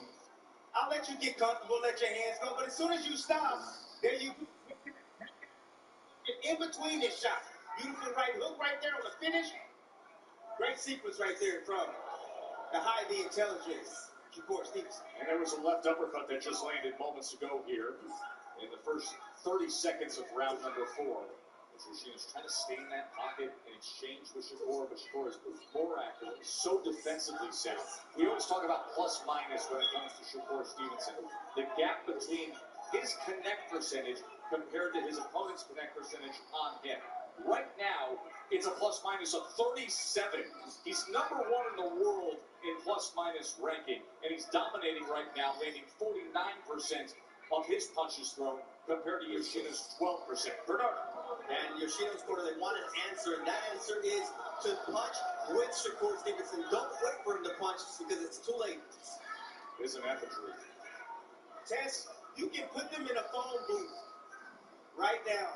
I'll let you get comfortable, let your hands go. But as soon as you stop, there you in between his shot. Beautiful right hook right there on the finish. Great sequence right there from the highly intelligent Shakur Stevenson. And there was a left uppercut that just landed moments ago here in the first 30 seconds of round number 4. Yoshino's trying to stay in that pocket and exchange with Shakur, but Shakur is more accurate, so defensively sound. We always talk about plus minus when it comes to Shakur Stevenson. The gap between his connect percentage compared to his opponent's connect percentage on him. Right now, it's a plus minus of 37. He's number 1 in the world in plus minus ranking, and he's dominating right now, landing 49% of his punches thrown compared to Yoshino's 12%. Bernardo. And Yoshino's corner, they want an answer, and that answer is to punch with Shakur Stevenson. Don't wait for him to punch because it's too late. Isn't that the truth? Tess, you can put them in a phone booth right now,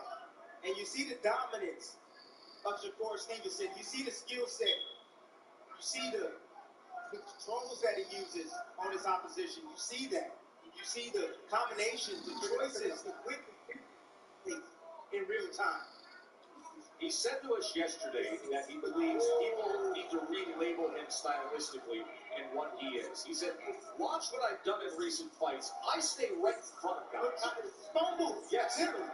and you see the dominance of Shakur Stevenson. You see the skill set. You see the controls that he uses on his opposition. You see that. You see the combinations, the choices, the quick in real time. He said to us yesterday that he believes people need to relabel him stylistically and what he is. He said, watch what I've done in recent fights. I stay right in front of guys. Phone booth. Yes. Literally.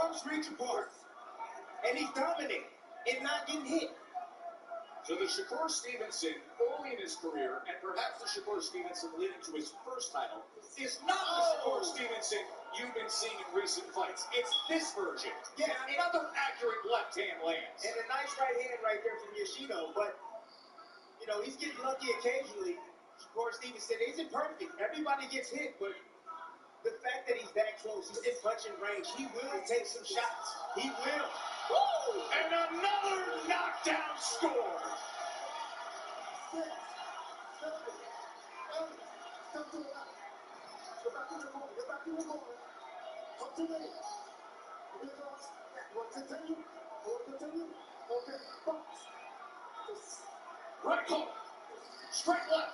Arms reach apart. And he's dominating and not getting hit. So the Shakur Stevenson early in his career, and perhaps the Shakur Stevenson leading to his first title, is not the Shakur Stevenson you've been seeing in recent fights. It's this version. Yeah, and another accurate left hand lands. And a nice right hand right there from Yoshino, but you know, he's getting lucky occasionally. Shakur Stevenson isn't perfect. Everybody gets hit, but the fact that he's that close, he's in punching range, he will take some shots. He will. Woo! And another knockdown score. Right hook. Straight left.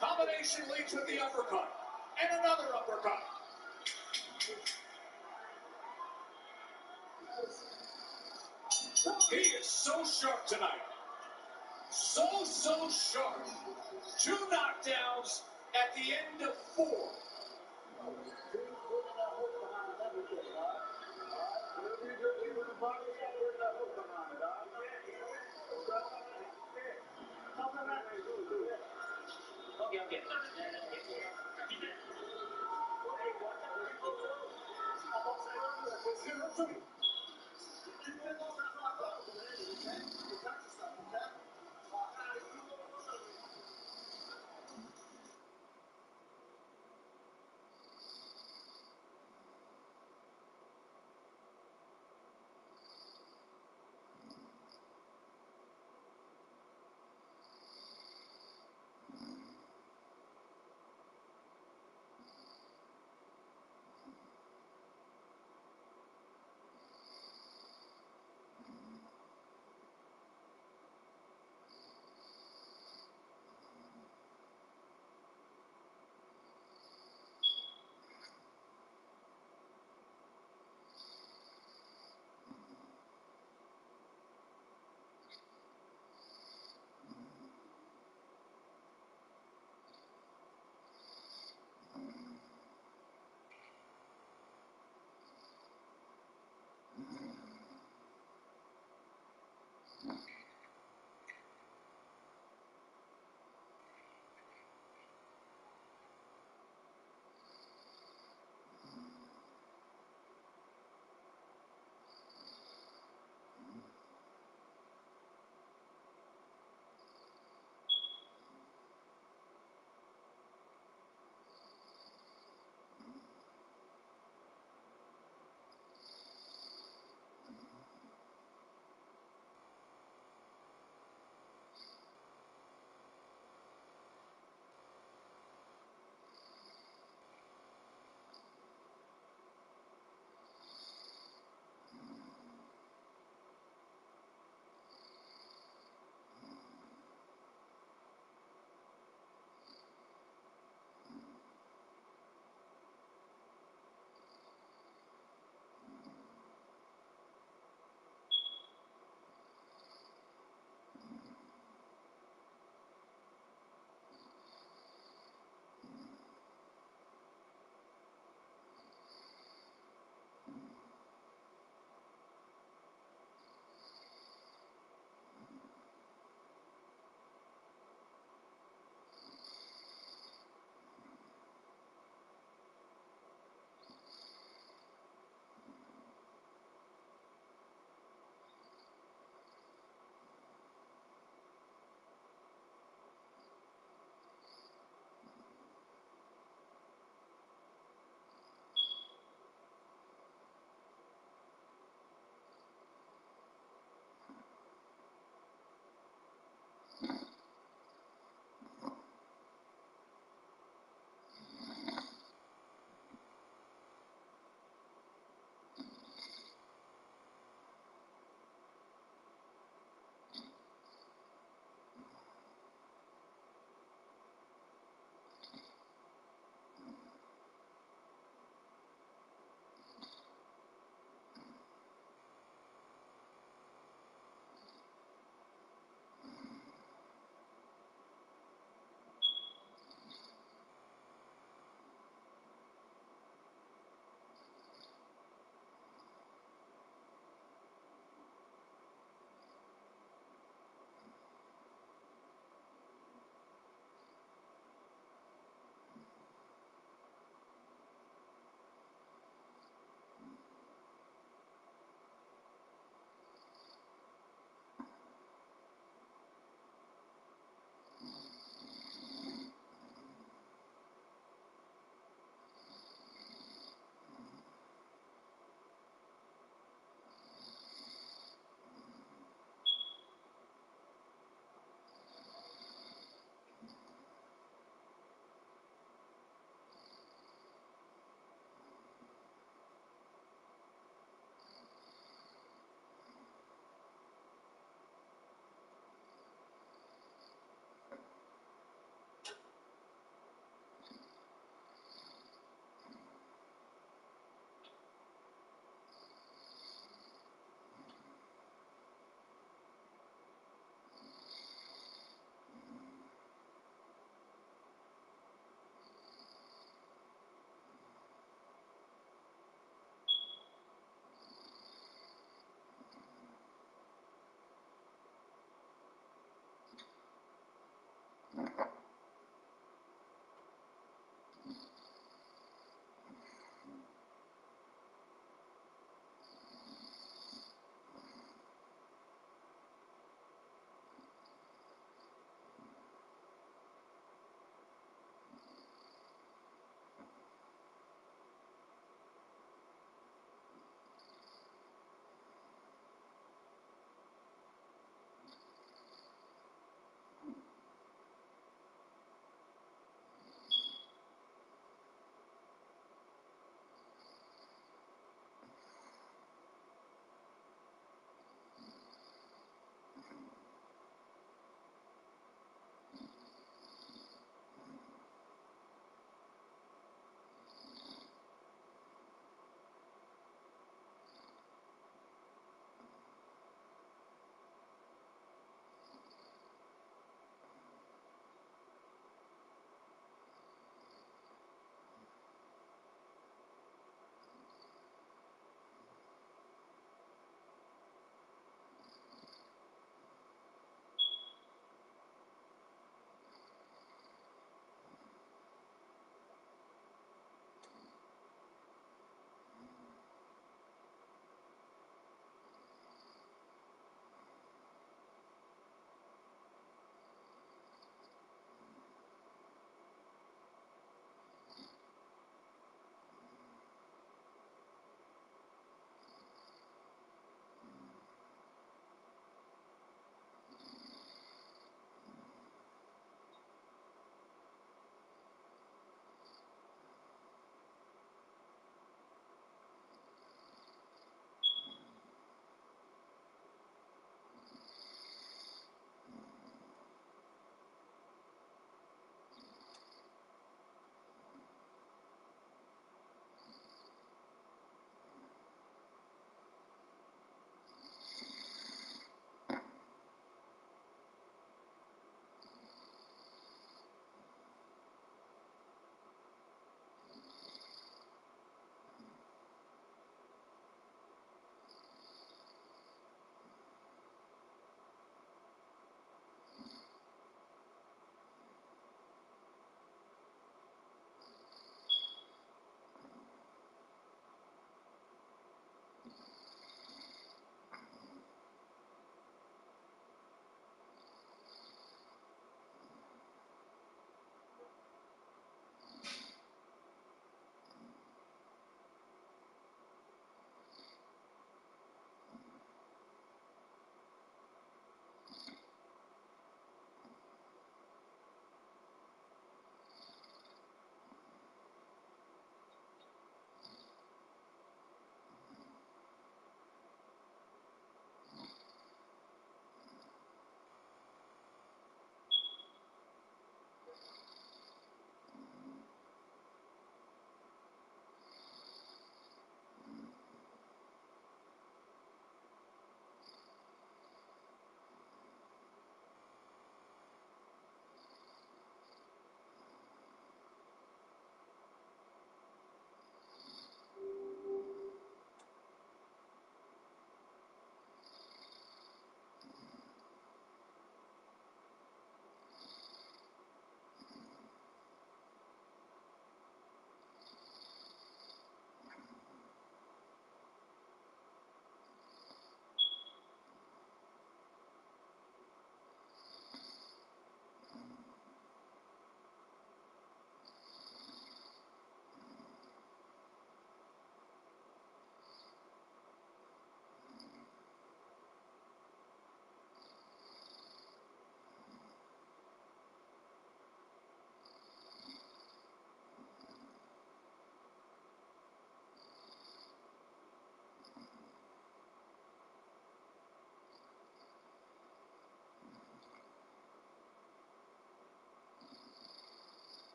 Combination leads with the uppercut. And another uppercut. He is so sharp tonight. So sharp. 2 knockdowns at the end of 4. Okay.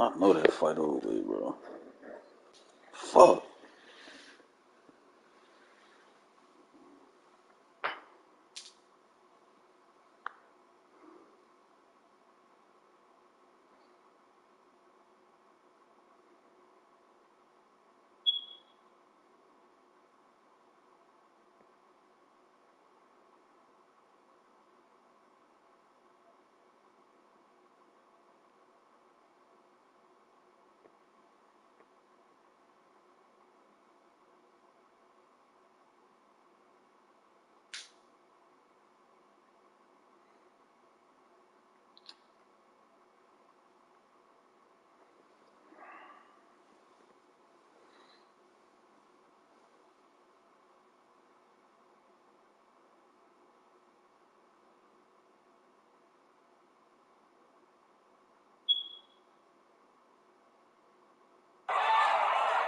I know that fight over with, bro. Fuck.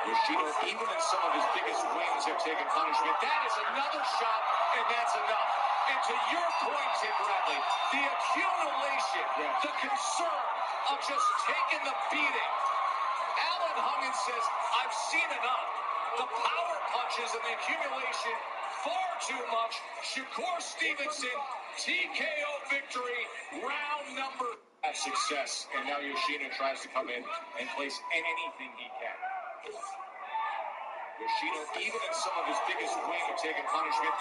Yoshino, even in some of his biggest wins, have taken punishment. That is another shot, and that's enough. And to your point, Tim Bradley, the accumulation, the concern of just taking the beating. Alan Hungen says, I've seen enough. The power punches and the accumulation, far too much. Shakur Stevenson, TKO victory, round number. Success, and now Yoshino tries to come in and place anything he can. Yoshino, even in some of his biggest wins, have taken punishment.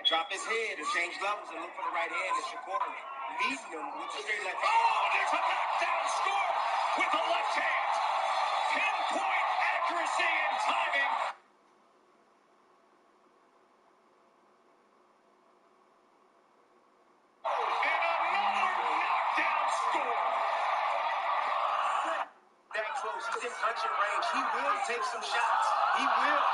Drop his head and change levels and look for the right hand. And Shakur meeting him with the straight left hand. Oh, there's a knockdown score with the left hand. Pinpoint accuracy and timing. And another knockdown score. That close to his punching range. He will take some shots. He will.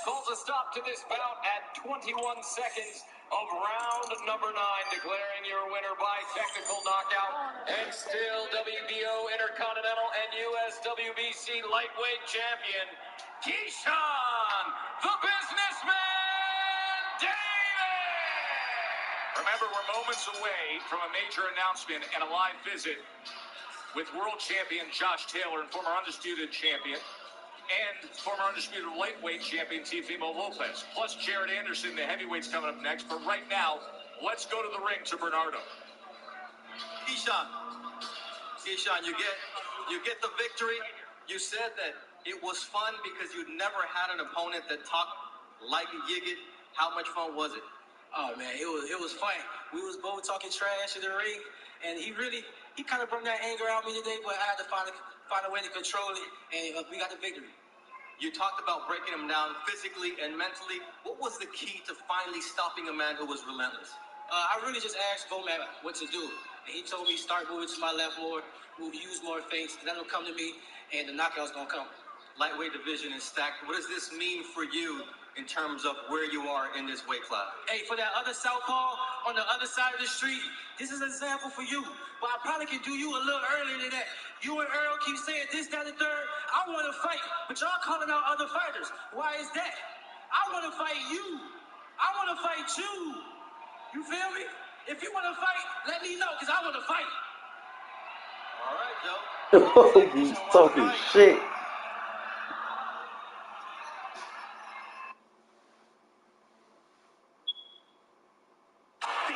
Calls a stop to this bout at 21 seconds of round number 9, declaring your winner by technical knockout. And still WBO Intercontinental and US WBC lightweight champion, Keyshawn, the businessman, Davis! Remember, we're moments away from a major announcement and a live visit with world champion Josh Taylor and former undisputed champion and former undisputed lightweight champion Teofimo Lopez, plus Jared Anderson, the heavyweights coming up next. But right now, let's go to the ring to Bernardo. Keyshawn, you get the victory. You said that it was fun because you'd never had an opponent that talked like Yigit. How much fun was it? Oh man, it was fun. We was both talking trash in the ring, and he kind of brought that anger out me today, but I had to find a way to control it, and we got the victory. You talked about breaking him down physically and mentally. What was the key to finally stopping a man who was relentless? I really just asked Vomat what to do. And he told me start moving to my left more, use more feints, and that'll come to me, and the knockout's going to come. Lightweight division is stacked. What does this mean for you in terms of where you are in this weight class? Hey, for that other southpaw on the other side of the street, this is an example for you. But I probably can do you a little earlier than that. You and Earl keep saying this, that, and third. I want to fight, but y'all calling out other fighters. Why is that? I want to fight you. I want to fight you. You feel me? If you want to fight, let me know, because I want to fight. All right, Joe. He's talking shit.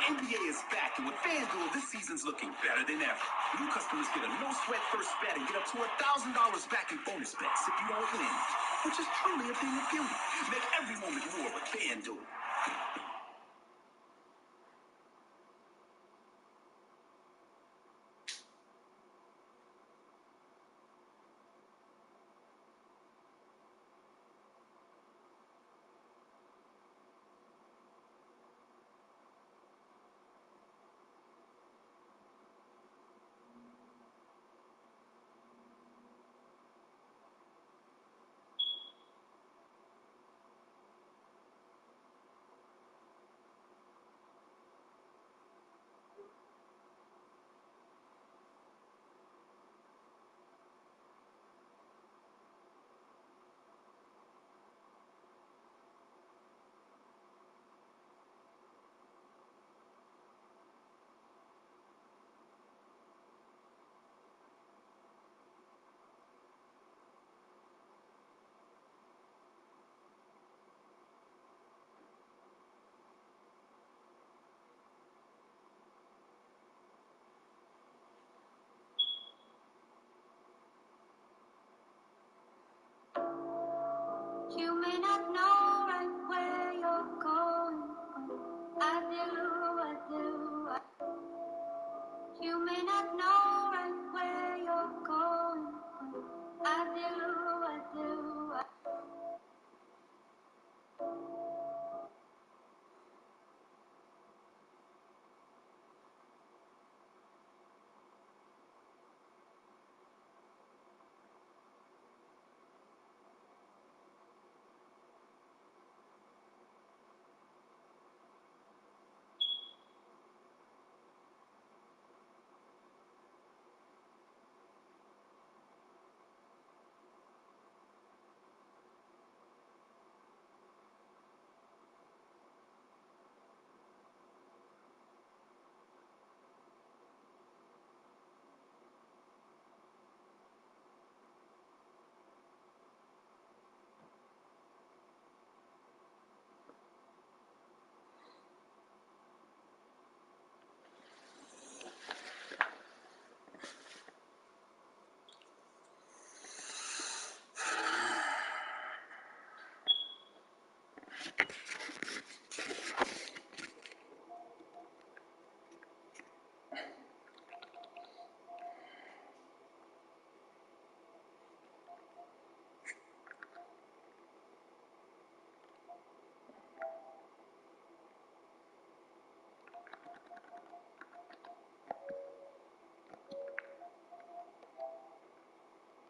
NBA is back, and with FanDuel, this season's looking better than ever. New customers get a no-sweat first bet and get up to $1,000 back in bonus bets if you don't win, which is truly a thing of beauty. Make every moment more with FanDuel. You may not know right where you're going, but I do. You may not know right where you're going, but I do.